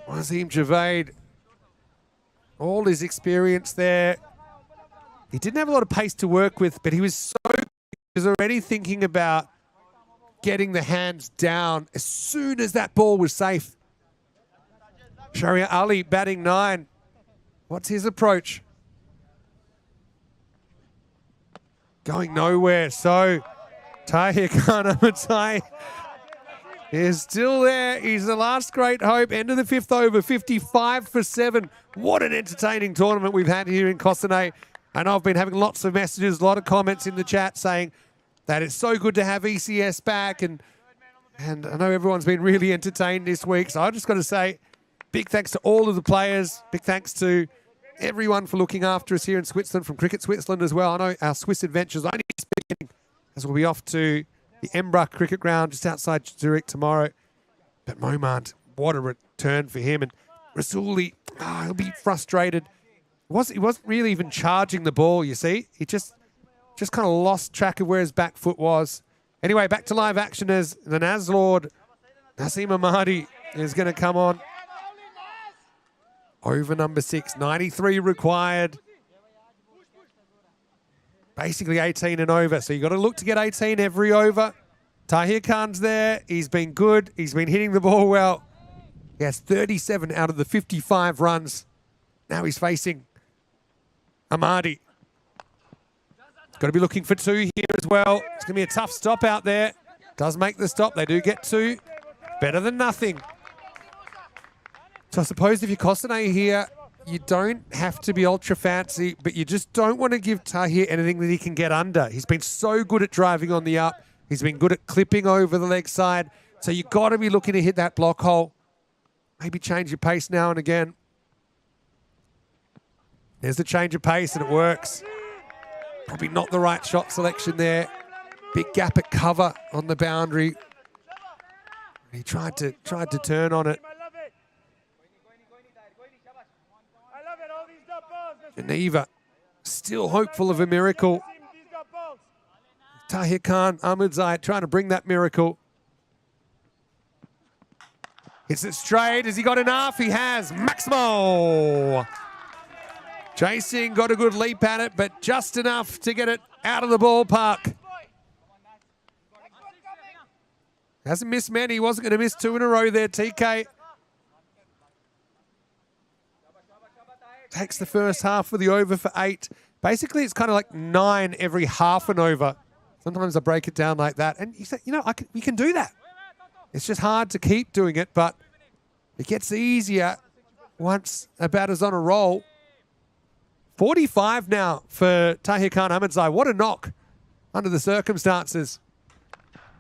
A: Wasim Javaid, all his experience there. He didn't have a lot of pace to work with, but he was already thinking about getting the hands down as soon as that ball was safe. Sharia Ali batting 9. What's his approach? Going nowhere. So Tahir Khan Amatai is still there. He's the last great hope. End of the 5th over, 55 for 7. What an entertaining tournament we've had here in Cossonay. I know I've been having lots of messages, a lot of comments in the chat saying that it's so good to have ECS back, and I know everyone's been really entertained this week. So I just got to say, big thanks to all of the players. Big thanks to everyone for looking after us here in Switzerland, from Cricket Switzerland as well. I know our Swiss adventures only just beginning, as we'll be off to the Embrach cricket ground just outside Zurich tomorrow. But Momand, what a return for him. And Rasuli, he'll be frustrated. He wasn't really even charging the ball, you see. He just kind of lost track of where his back foot was. Anyway, back to live action as the Nazlord, Naseem Ahmadi, is going to come on. Over number 6, 93 required. Basically 18 and over, so you've got to look to get 18 every over. Tahir Khan's there. He's been good. He's been hitting the ball well. He has 37 out of the 55 runs. Now he's facing Ahmadi. Got to be looking for 2 here as well. It's going to be a tough stop out there. Does make the stop. They do get 2. Better than nothing. So I suppose if you're Cossonay here, you don't have to be ultra fancy, but you just don't want to give Tahir anything that he can get under. He's been so good at driving on the up. He's been good at clipping over the leg side. So you've got to be looking to hit that block hole. Maybe change your pace now and again. There's the change of pace, and it works. Probably not the right shot selection there. Big gap at cover on the boundary. He tried to turn on it. Geneva, still hopeful of a miracle. Tahir Khan, Ahmadzai trying to bring that miracle. Hits it straight. Has he got enough? He has. Maximo! Chasing, got a good leap at it, but just enough to get it out of the ballpark. Hasn't missed many. Wasn't going to miss 2 in a row there, TK. Takes the first half for the over for 8. Basically, it's kind of like 9 every half an over. Sometimes I break it down like that. And you say, you know, we can do that. It's just hard to keep doing it, but it gets easier once a batter's on a roll. 45 now for Tahir Khan Ahmedzai. What a knock under the circumstances.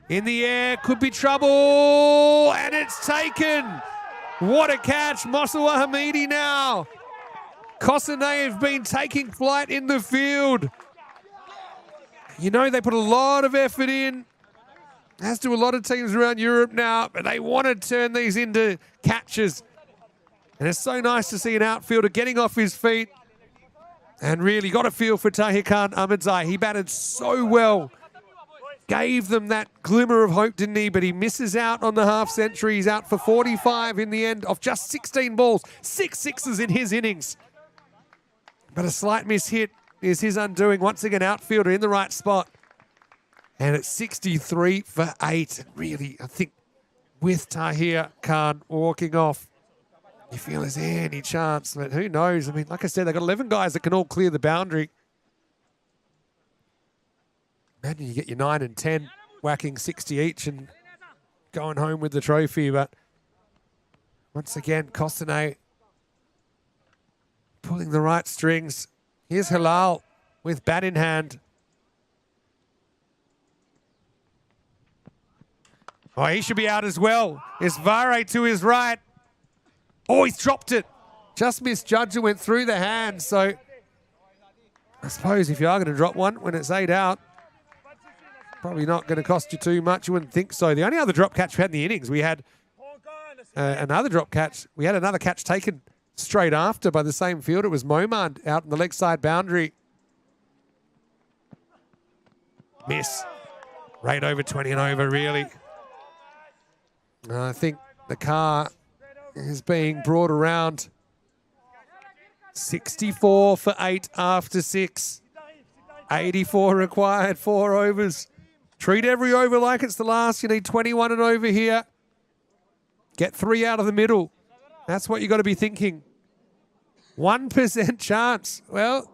A: In the air, could be trouble, and it's taken. What a catch, Mosawa Hamidi now. Cossonay have been taking flight in the field. You know, they put a lot of effort in, as do a lot of teams around Europe now, but they want to turn these into catches. And it's so nice to see an outfielder getting off his feet and really got a feel for Tahir Khan Ahmedzai. He batted so well. Gave them that glimmer of hope, didn't he? But he misses out on the half century. He's out for 45 in the end of just 16 balls. 6 sixes in his innings. But a slight miss hit is his undoing. Once again, outfielder in the right spot. And it's 63 for 8. And really, I think with Tahir Khan walking off, you feel there's any chance. But who knows? I mean, like I said, they've got 11 guys that can all clear the boundary. Imagine you get your 9 and 10 whacking 60 each and going home with the trophy. But once again, Cossonay pulling the right strings. Here's Halal with bat in hand. Oh, he should be out as well. It's Vare to his right. Oh, he's dropped it. Just misjudged and went through the hand. So I suppose if you are going to drop one when it's 8 out, probably not going to cost you too much. You wouldn't think so. The only other drop catch we had in the innings, we had another drop catch. We had another catch taken straight after by the same field. It was Momand out in the leg side boundary. Miss. Right over 20 and over, really. I think the car is being brought around. 64 for 8 after 6. 84 required, 4 overs. Treat every over like it's the last. You need 21 and over here. Get 3 out of the middle. That's what you got to be thinking. 1% chance. Well,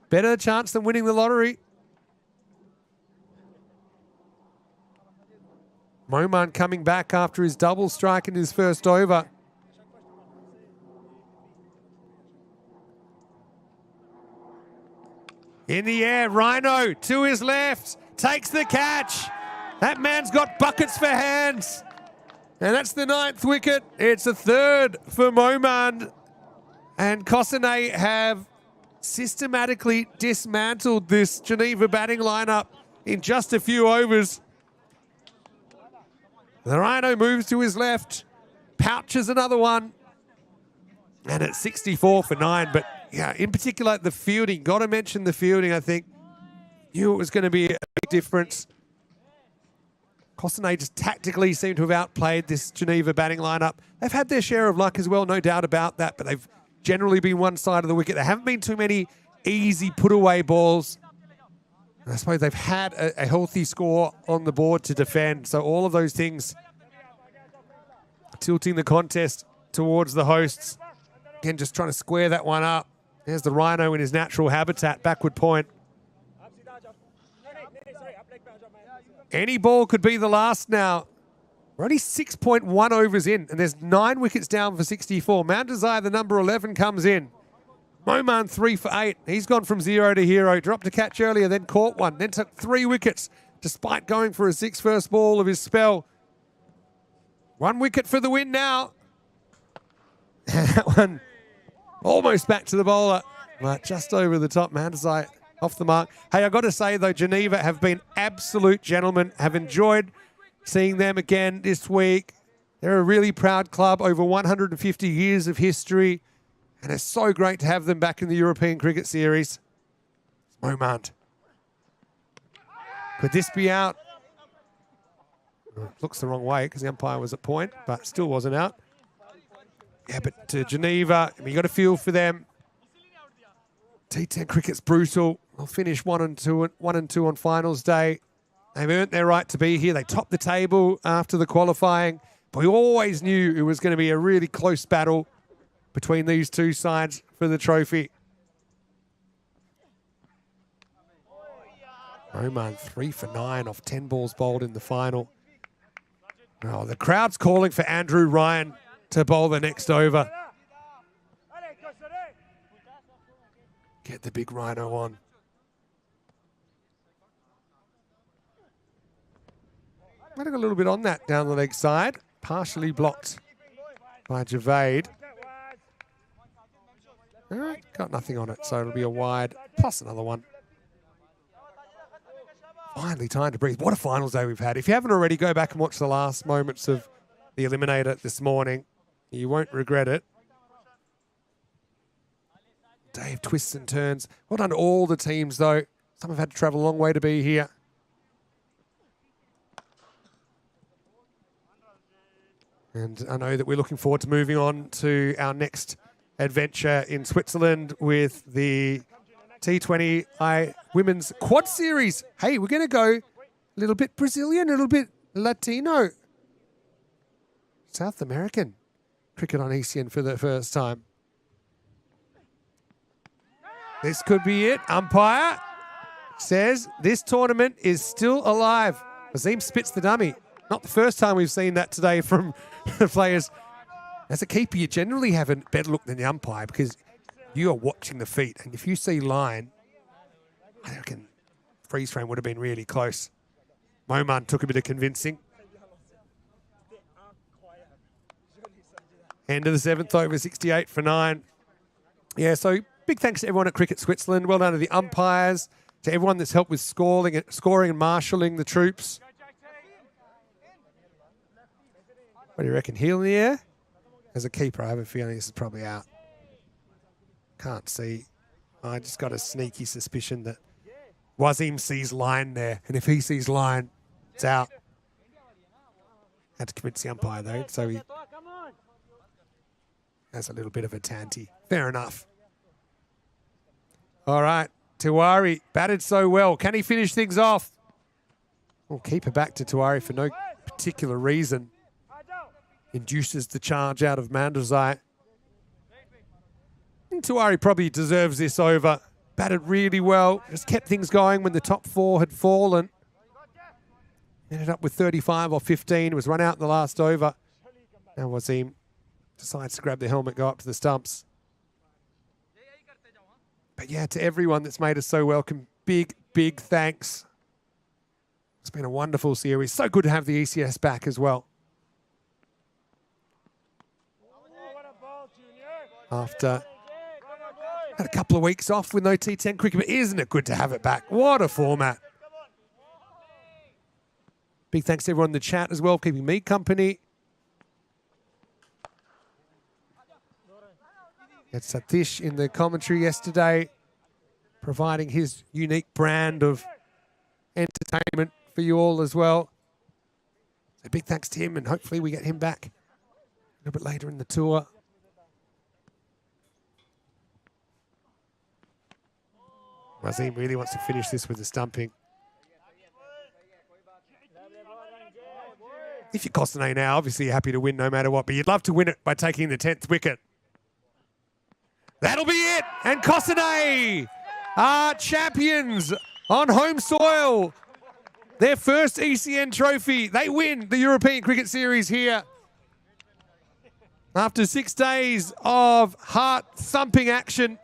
A: better chance than winning the lottery. Moman coming back after his double strike in his first over. In the air, Rhino to his left, takes the catch. That man's got buckets for hands. And that's the 9th wicket. It's a 3rd for Momand. And Cossonay have systematically dismantled this Geneva batting lineup in just a few overs. The Rhino moves to his left, pouches another one. And it's 64 for 9, but yeah, in particular, the fielding. Got to mention the fielding, I think. Knew it was going to be a big difference. Cossonay just tactically seem to have outplayed this Geneva batting lineup. They've had their share of luck as well, no doubt about that, but they've generally been one side of the wicket. There haven't been too many easy put-away balls. And I suppose they've had a healthy score on the board to defend, so all of those things tilting the contest towards the hosts. Again, just trying to square that one up. There's the Rhino in his natural habitat, backward point. Any ball could be the last now. We're only 6.1 overs in, and there's 9 wickets down for 64. Mount Desire, the number 11, comes in. Moman 3 for 8. He's gone from 0 to hero. Dropped a catch earlier, then caught one. Then took 3 wickets, despite going for a 6 first ball of his spell. 1 wicket for the win now. That one almost back to the bowler, but just over the top. Mandazai off the mark. Hey, I've got to say, though, Geneva have been absolute gentlemen. Have enjoyed seeing them again this week. They're a really proud club, over 150 years of history, and it's so great to have them back in the European Cricket Series. Momand. Could this be out? Looks the wrong way because the umpire was at point, but still wasn't out. Yeah, but to Geneva, I mean, you got to feel for them. T10 cricket's brutal. They'll finish 1-2 on finals day. They've earned their right to be here. They topped the table after the qualifying. But we always knew it was going to be a really close battle between these two sides for the trophy. Oman 3 for 9 off 10 balls bowled in the final. Oh, the crowd's calling for Andrew Ryan to bowl the next over. Get the big rhino on. Might have got a little bit on that down the leg side. Partially blocked by Javade. All right, got nothing on it, so it'll be a wide plus another one. Finally, time to breathe. What a finals day we've had. If you haven't already, go back and watch the last moments of the Eliminator this morning. You won't regret it. Day of twists and turns. Well done to all the teams, though. Some have had to travel a long way to be here. And I know that we're looking forward to moving on to our next adventure in Switzerland with the T20 Women's Quad Series. Hey, we're going to go a little bit Brazilian, a little bit Latino. South American cricket on ECN for the first time. This could be it. Umpire says this tournament is still alive. Azim spits the dummy. Not the first time we've seen that today from the players. As a keeper, you generally have a better look than the umpire because you are watching the feet. And if you see line, I reckon freeze frame would have been really close. Moman took a bit of convincing. End of the 7th over, 68 for 9. Yeah, so big thanks to everyone at Cricket Switzerland. Well done to the umpires, to everyone that's helped with scoring and marshalling the troops. What do you reckon? Heel in the air? As a keeper, I have a feeling this is probably out. Can't see. I just got a sneaky suspicion that Wasim sees line there. And if he sees line, it's out. Had to convince the umpire, though, so he has a little bit of a tanty. Fair enough. All right. Tiwari batted so well. Can he finish things off? We'll keep it back to Tiwari for no particular reason. Induces the charge out of Mandazai. And Tiwari probably deserves this over. Batted really well. Just kept things going when the top 4 had fallen. Ended up with 35 or 15. Was run out in the last over. Now Wasim decides to grab the helmet, go up to the stumps. But yeah, to everyone that's made us so welcome, big, big thanks. It's been a wonderful series. So good to have the ECS back as well. After had a couple of weeks off with no T10 cricket, but isn't it good to have it back? What a format. Big thanks to everyone in the chat as well, keeping me company. It's Satish in the commentary yesterday, providing his unique brand of entertainment for you all as well. So big thanks to him, and hopefully we get him back a little bit later in the tour. Wasim really wants to finish this with a stumping. If you're Cossonay now, obviously you're happy to win no matter what, but you'd love to win it by taking the 10th wicket. That'll be it. And Cossonay are champions on home soil. Their first ECN trophy. They win the European Cricket Series here. After 6 days of heart-thumping action.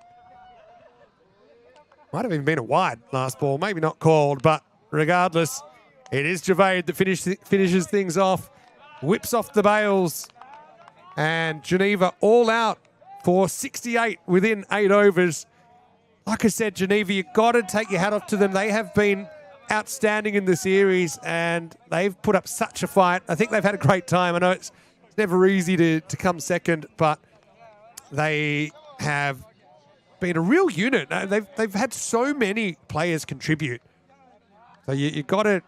A: Might have even been a wide last ball. Maybe not called, but regardless, it is Javade that finishes things off. Whips off the bails. And Geneva all out for 68 within 8 overs. Like I said, Geneva, you've got to take your hat off to them. They have been outstanding in the series, and they've put up such a fight. I think they've had a great time. I know it's never easy to come second, but they have been a real unit. They've had so many players contribute. So you've got to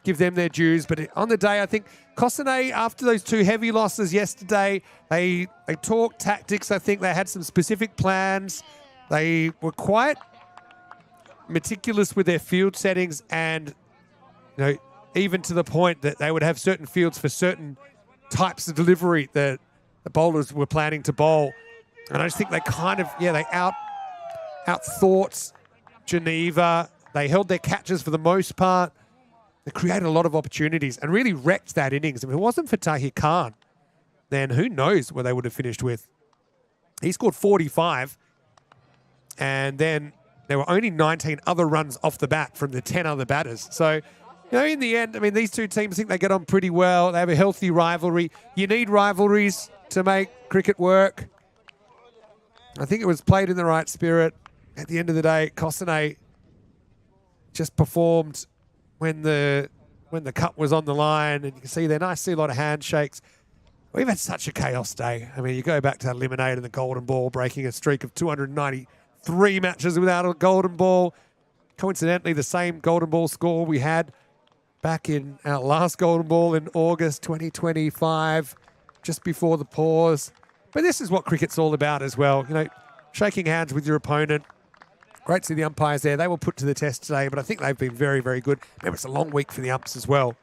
A: give them their dues. But on the day, I think Cossonay, after those 2 heavy losses yesterday, they talked tactics. I think they had some specific plans. They were quite meticulous with their field settings, and even to the point that they would have certain fields for certain types of delivery that the bowlers were planning to bowl. And I just think they kind of, they outthought Geneva. They held their catches for the most part. They created a lot of opportunities and really wrecked that innings. If it wasn't for Tahir Khan, then who knows where they would have finished with. He scored 45, and then there were only 19 other runs off the bat from the 10 other batters. So, in the end, I mean, these two teams think they get on pretty well. They have a healthy rivalry. You need rivalries to make cricket work. I think it was played in the right spirit. At the end of the day, Cossonay just performed when the cup was on the line, and you can see there, nice to see a lot of handshakes. We've had such a chaos day. I mean, you go back to that eliminator and the golden ball, breaking a streak of 293 matches without a golden ball. Coincidentally, the same golden ball score we had back in our last golden ball in August 2025, just before the pause. But this is what cricket's all about as well. Shaking hands with your opponent. Great to see the umpires there. They were put to the test today, but I think they've been very, very good. Remember, it's a long week for the umps as well.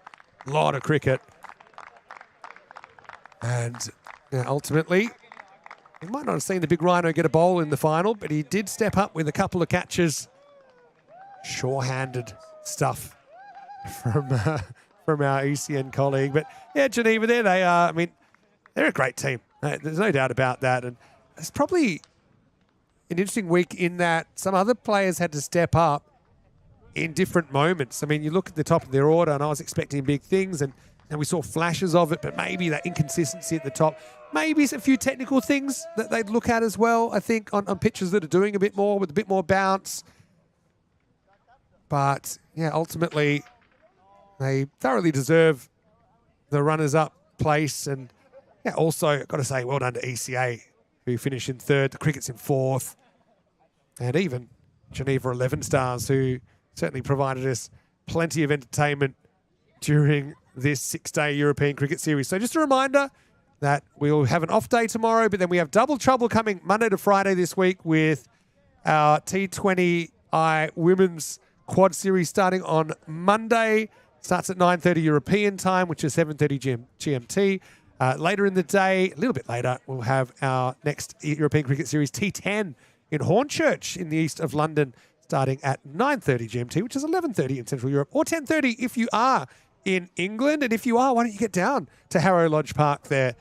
A: A lot of cricket. And ultimately, we might not have seen the big rhino get a bowl in the final, but he did step up with a couple of catches. Sure-handed stuff from our ECN colleague. But yeah, Geneva, there they are. I mean, they're a great team. There's no doubt about that. And it's probably an interesting week in that some other players had to step up in different moments. I mean, you look at the top of their order, and I was expecting big things, and we saw flashes of it, but maybe that inconsistency at the top, maybe a few technical things that they'd look at as well, I think, on pitches that are doing a bit more, with a bit more bounce. But, yeah, ultimately, they thoroughly deserve the runners-up place. And, yeah, also, got to say, well done to ECA, who finished in third. The Cricket's in fourth. And even Geneva 11 Stars, who certainly provided us plenty of entertainment during this 6-day European Cricket Series. So just a reminder that we'll have an off day tomorrow, but then we have double trouble coming Monday to Friday this week with our T20I Women's Quad Series starting on Monday. Starts at 9:30 European time, which is 7:30 GMT. Later in the day, a little bit later, we'll have our next European Cricket Series T10 in Hornchurch in the east of London, starting at 9:30 GMT, which is 11:30 in Central Europe, or 10:30 if you are in England. And if you are, why don't you get down to Harrow Lodge Park there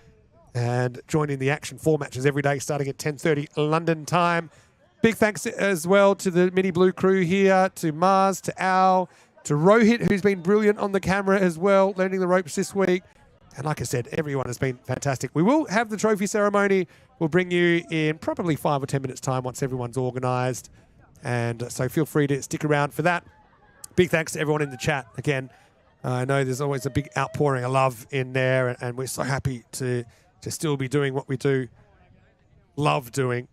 A: and join in the action. 4 matches every day starting at 10:30 London time. Big thanks as well to the Mini Blue crew here, to Mars, to Al, to Rohit, who's been brilliant on the camera as well, learning the ropes this week. And like I said, everyone has been fantastic. We will have the trophy ceremony. We'll bring you in probably 5 or 10 minutes time once everyone's organised. And so feel free to stick around for that. Big thanks to everyone in the chat. Again, I know there's always a big outpouring of love in there, and we're so happy to still be doing what we do, love doing,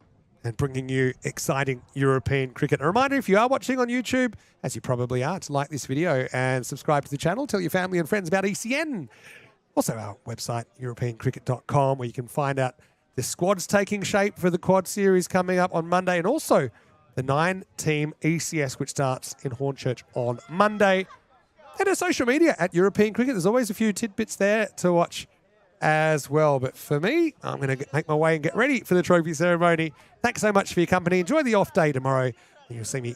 A: and bringing you exciting European cricket. A reminder, if you are watching on YouTube, as you probably are, to like this video and subscribe to the channel. Tell your family and friends about ECN. Also our website, europeancricket.com, where you can find out the squads taking shape for the Quad Series coming up on Monday, and also the 9-team ECS, which starts in Hornchurch on Monday. And our social media at European Cricket. There's always a few tidbits there to watch as well. But for me, I'm going to make my way and get ready for the trophy ceremony. Thanks so much for your company. Enjoy the off day tomorrow. You'll see me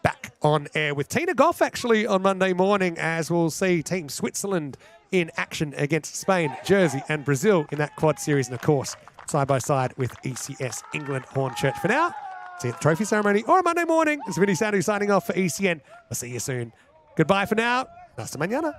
A: back on air with Tina Goff, actually, on Monday morning, as we'll see Team Switzerland in action against Spain, Jersey and Brazil in that Quad Series. And, of course, side by side with ECS England Hornchurch. For now, see you at the trophy ceremony or Monday morning. It's Vinny Sandu signing off for ECN. I'll see you soon. Goodbye for now. Hasta mañana.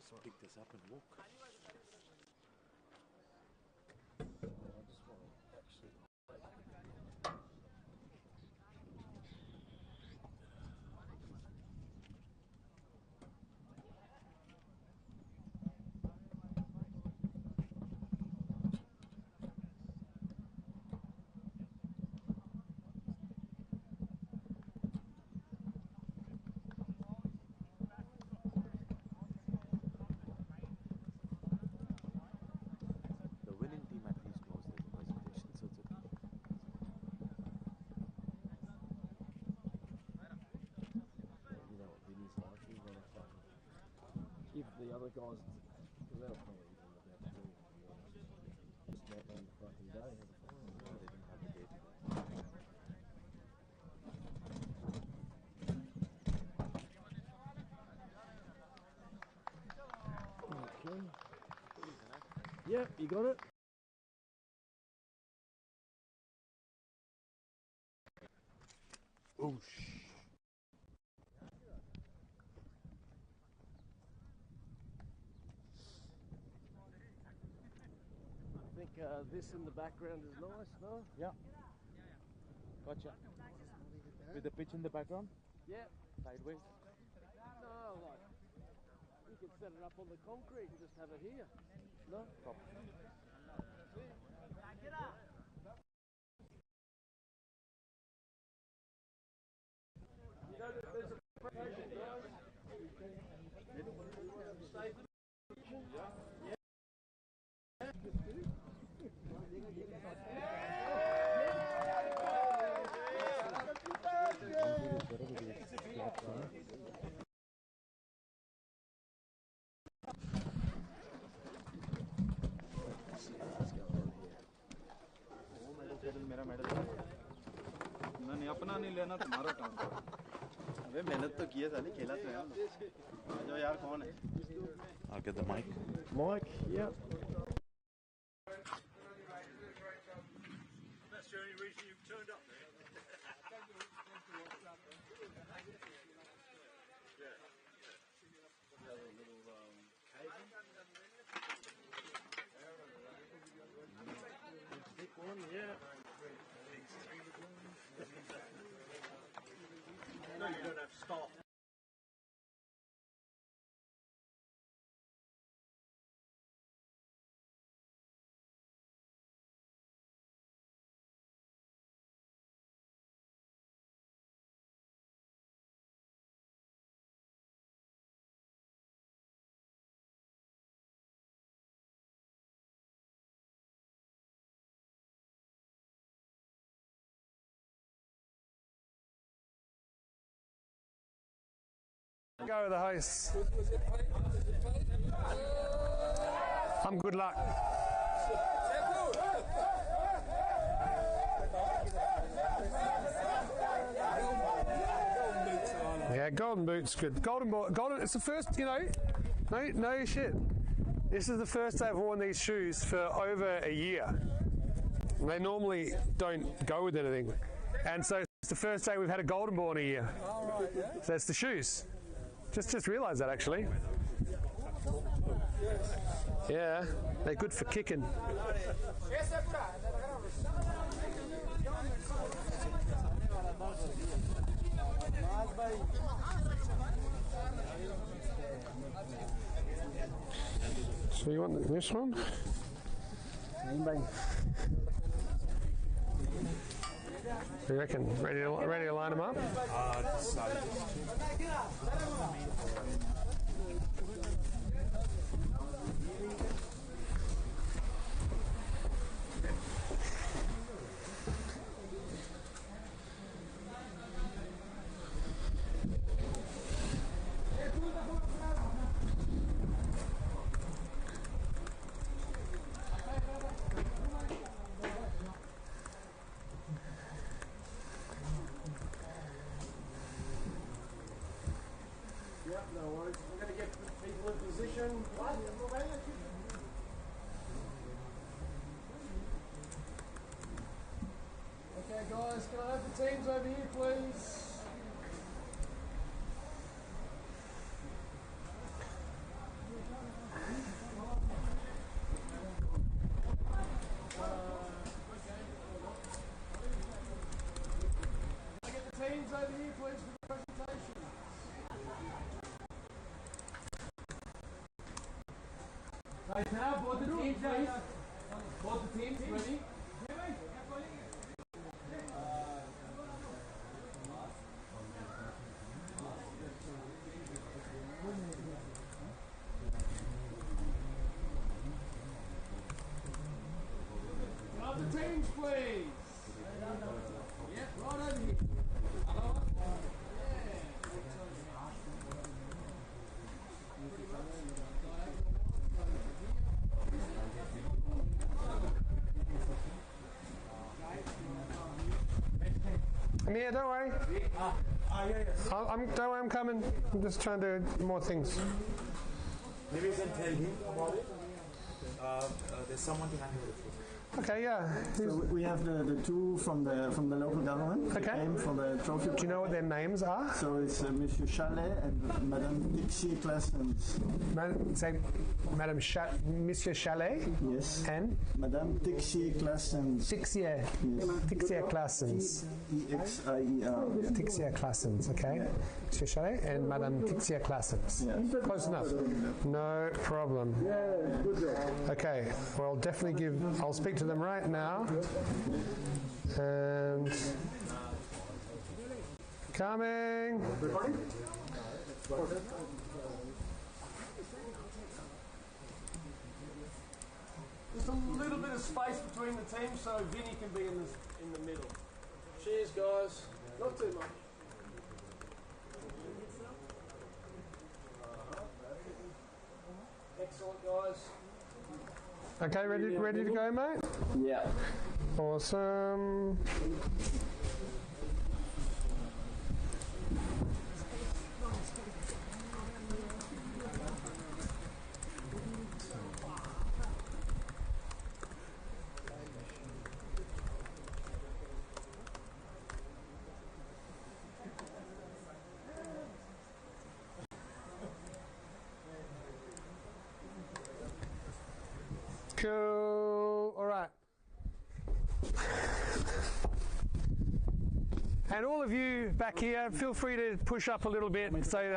D: just pick this up and walk. If the other guys, because they'll probably even about to do just not on the fucking day, have a fine. No, they didn't have the day to Okay. Yep, you got it. Oh, I think this in the background is nice, no?
E: Yeah. Gotcha. With the pitch in the background?
D: Yeah.
E: Sideways?
D: No, like, you can set it up on the concrete and just have it here. No?
E: Proper. मेरा medal मैंने अपना नहीं लेना तुम्हारा काम अबे मेहनत तो की है साली खेला तो है आ जाओ यार कौन है I'll get the mic.
D: Mike, yeah.
E: That's the only reason you've turned up there.
D: Big one, yeah.
E: No, you don't have staff.
A: Go with the hosts. I'm good luck. Yeah, golden boots good. Golden, it's the first, no shit. This is the first day I've worn these shoes for over a year. And they normally don't go with anything. And so it's the first day we've had a golden ball in a year. So it's the shoes. Just realised that actually. Yeah, they're good for kicking. So you want this one? You reckon? Ready to line them up?
D: No worries. We're going to get people in position. Okay, guys, can I have the teams over here, please?
A: I'm here, don't worry. Don't worry, I'm coming. I'm just trying to do more things.
F: Maybe you can tell him about it. There's someone to handle it.
A: Okay, yeah.
G: So we have the two from the local government.
A: Okay.
G: Came for the trophy.
A: Do you know what their names are?
G: So it's Monsieur Chalet and Madame Dixie Claessens.
A: Say, Monsieur Chalet.
G: Yes.
A: And
G: Madame Dixie Claessens.
A: Tixia.
G: Yes.
A: Tixia Claessens.
G: EXIER.
A: Tixia Claessens, okay. Monsieur Chalet and Madame Tixia Claessens.
G: Yes.
A: Close enough. No problem. Okay, well, definitely I'll speak to them right now. And coming.
D: Just a little bit of space between the teams so Vinny can be in the middle. Cheers, guys. Not too much. Excellent, guys.
A: Okay, ready to go, mate?
D: Yeah.
A: Awesome. Cool. All right. And all of you back here, feel free to push up a little bit so you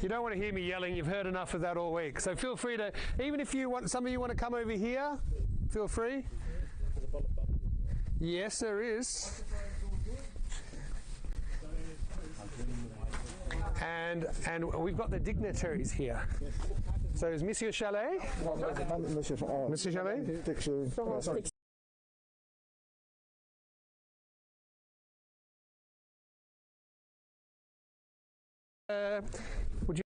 A: don't want to hear me yelling. You've heard enough of that all week. So feel free to, even if some of you want to come over here, feel free. Yes, there is. And we've got the dignitaries here. So is Monsieur Chalet? Monsieur Chalet? Would you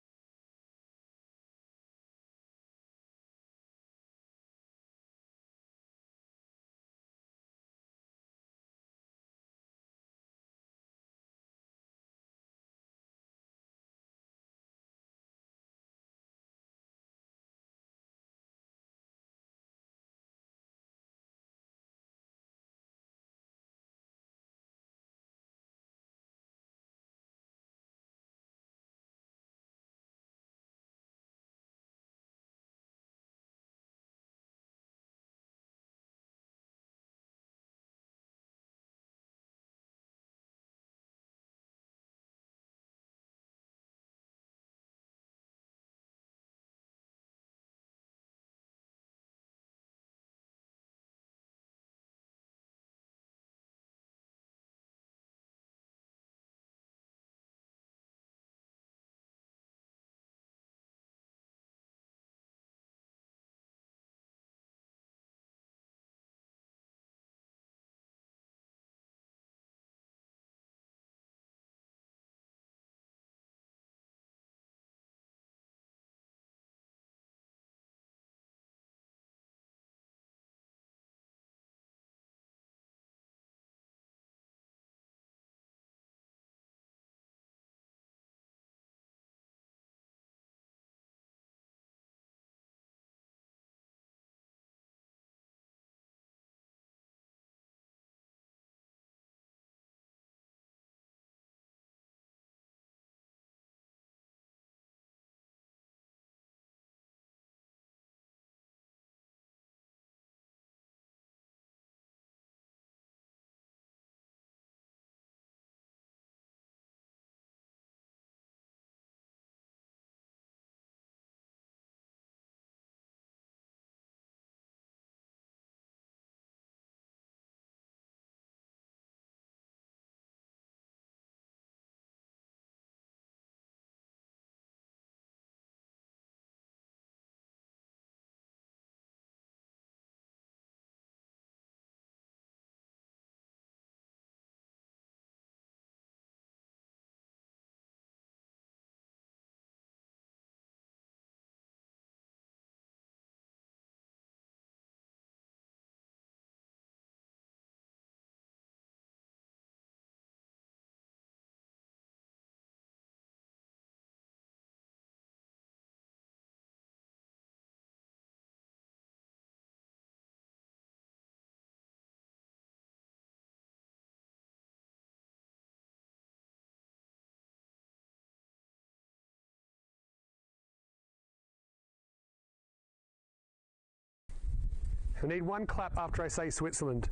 A: I need one clap after I say Switzerland.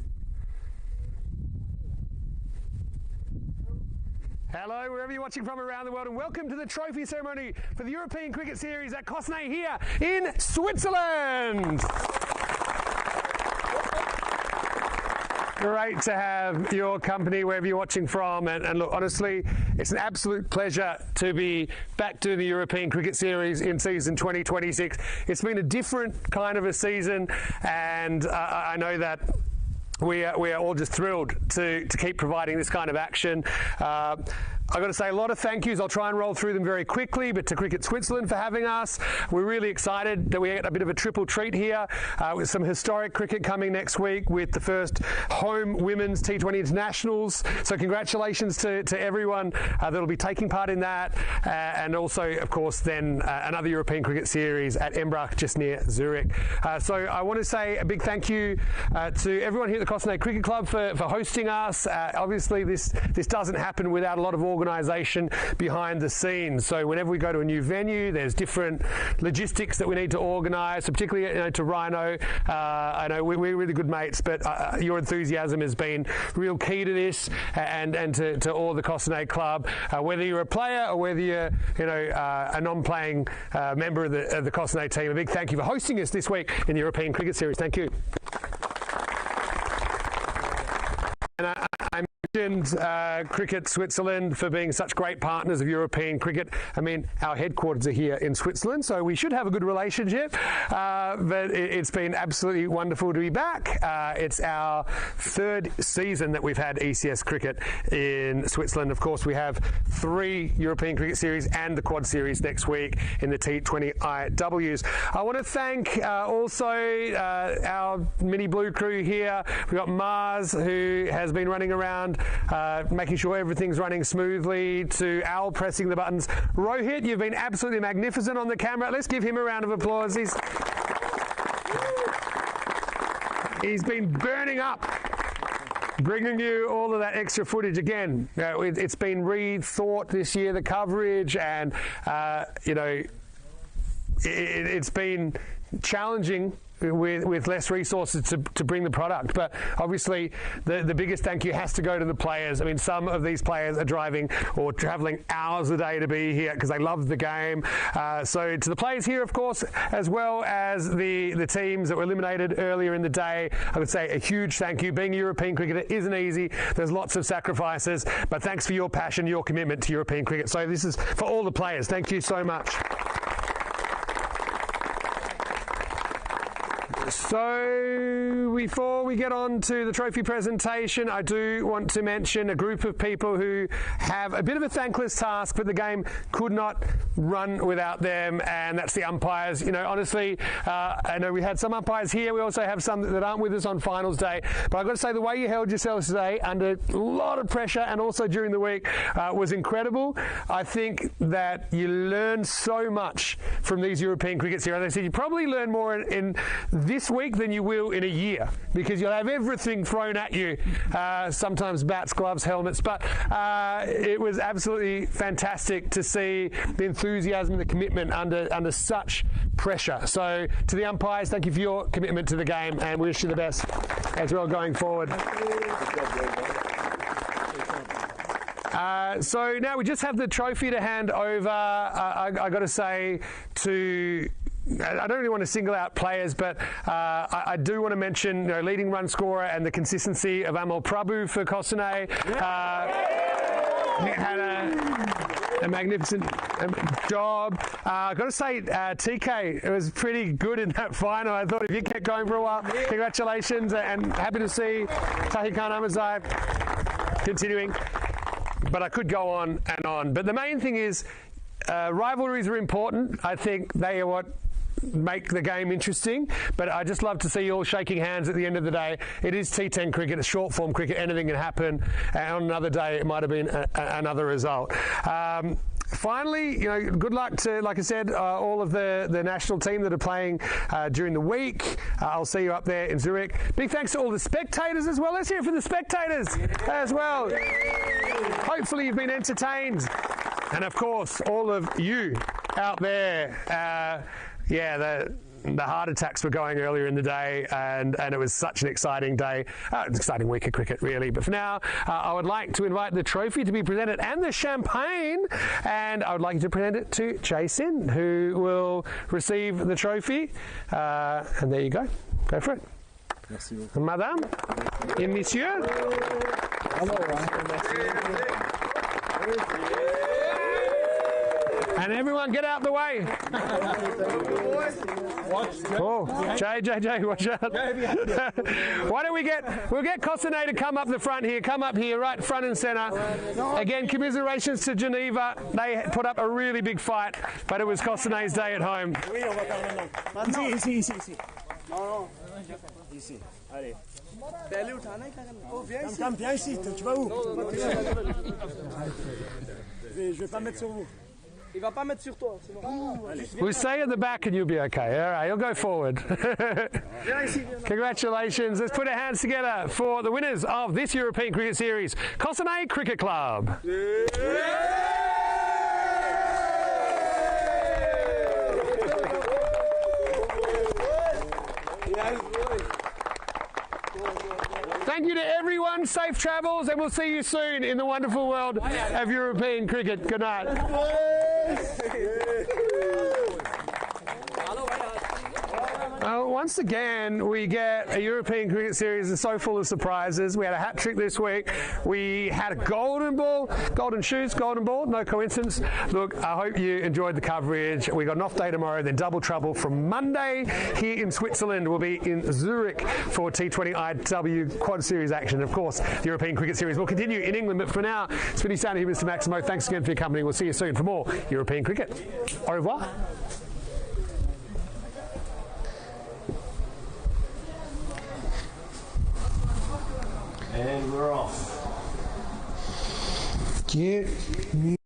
A: Hello, wherever you're watching from around the world, and welcome to the trophy ceremony for the European Cricket Series at Cossonay here in Switzerland. Great to have your company wherever you're watching from. And look, honestly, it's an absolute pleasure to be back to the European Cricket Series in season 2026. It's been a different kind of a season, and I know that we are all just thrilled to keep providing this kind of action. I've got to say a lot of thank yous. I'll try and roll through them very quickly, but to Cricket Switzerland for having us. We're really excited that we get a bit of a triple treat here with some historic cricket coming next week with the first home women's T20 internationals. So congratulations to everyone that will be taking part in that. And also, of course, then another European Cricket Series at Embrach just near Zurich. So I want to say a big thank you to everyone here at the Cossonay Cricket Club for hosting us. Obviously, this doesn't happen without a lot of organisation behind the scenes. So whenever we go to a new venue, there's different logistics that we need to organise, particularly to Rhino. I know we're really good mates, but your enthusiasm has been real key to this, and to all the Cossonay Club. Whether you're a player or whether you're a non-playing member of the Cossonay team, a big thank you for hosting us this week in the European Cricket Series. Thank you. And I mentioned Cricket Switzerland for being such great partners of European cricket. I mean, our headquarters are here in Switzerland, so we should have a good relationship. But it's been absolutely wonderful to be back. It's our third season that we've had ECS cricket in Switzerland. Of course, we have 3 European Cricket Series and the Quad Series next week in the T20 IWs. I want to thank also our mini blue crew here. We've got Mars, who has been running around making sure everything's running smoothly, to Al pressing the buttons. Rohit, you've been absolutely magnificent on the camera. Let's give him a round of applause. He's been burning up, bringing you all of that extra footage. Again, it's been rethought this year, the coverage, and it's been challenging with less resources to bring the product. But obviously the biggest thank you has to go to the players. I mean, some of these players are driving or travelling hours a day to be here because they love the game. So to the players here, of course, as well as the teams that were eliminated earlier in the day, I would say a huge thank you. Being a European cricketer isn't easy. There's lots of sacrifices, but thanks for your passion, your commitment to European cricket. So this is for all the players. Thank you so much. So before we get on to the trophy presentation, I do want to mention a group of people who have a bit of a thankless task, but the game could not run without them, and that's the umpires. Honestly, I know we had some umpires here. We also have some that aren't with us on finals day, but I've got to say the way you held yourselves today under a lot of pressure and also during the week was incredible. I think that you learn so much from these European Cricket Series. As I said, you probably learn more in this week than you will in a year, because you'll have everything thrown at you, sometimes bats, gloves, helmets, but it was absolutely fantastic to see the enthusiasm and the commitment under such pressure. So to the umpires, thank you for your commitment to the game, and we wish you the best as well going forward. So now we just have the trophy to hand over. I got to say I don't really want to single out players, but I do want to mention leading run scorer and the consistency of Amal Prabhu for Cossonay. He had a magnificent job. I've got to say, TK, it was pretty good in that final. I thought if you kept going for a while, congratulations, and happy to see Tahi Khan Ahmadzai continuing. But I could go on and on. But the main thing is, rivalries are important. I think they are what make the game interesting, but I just love to see you all shaking hands at the end of the day. It is T10 cricket, it's short form cricket, anything can happen, and on another day it might have been another result. Finally, good luck to, like I said, all of the national team that are playing during the week. I'll see you up there in Zurich. Big thanks to all the spectators as well. Let's hear it for the spectators as well. Hopefully you've been entertained. And of course, all of you out there, the heart attacks were going earlier in the day, and it was such an exciting day. An exciting week of cricket, really. But for now, I would like to invite the trophy to be presented and the champagne, and I would like you to present it to Jason, who will receive the trophy. And there you go. Go for it.
D: Merci beaucoup.
A: Madame et Monsieur. And everyone get out the way. Oh, Jay, watch out. Why don't we'll get Cossonay to come up the front here. Come up here, right front and centre. Again, commiserations to Geneva. They put up a really big fight, but it was Cossonay's day at home.
F: Ici. Allez. Viens ici, tu vas où? Je vais pas mettre sur vous.
C: Il va pas mettre sur toi, c'est bon.
A: We'll stay at the back and you'll be okay. All right, you'll go forward. Congratulations. Let's put our hands together for the winners of this European Cricket Series, Cossonay Cricket Club. Thank you to everyone. Safe travels, and we'll see you soon in the wonderful world of European cricket. Good night. Once again, we get a European Cricket Series that's so full of surprises. We had a hat trick this week. We had a golden ball, golden shoes, golden ball. No coincidence. Look, I hope you enjoyed the coverage. We got an off day tomorrow, then double trouble from Monday here in Switzerland. We'll be in Zurich for T20 IW Quad Series action. Of course, the European Cricket Series will continue in England. But for now, it's been sounding here, Mr. Maximo. Thanks again for your company. We'll see you soon for more European cricket. Au revoir.
D: And we're off.
A: Get me.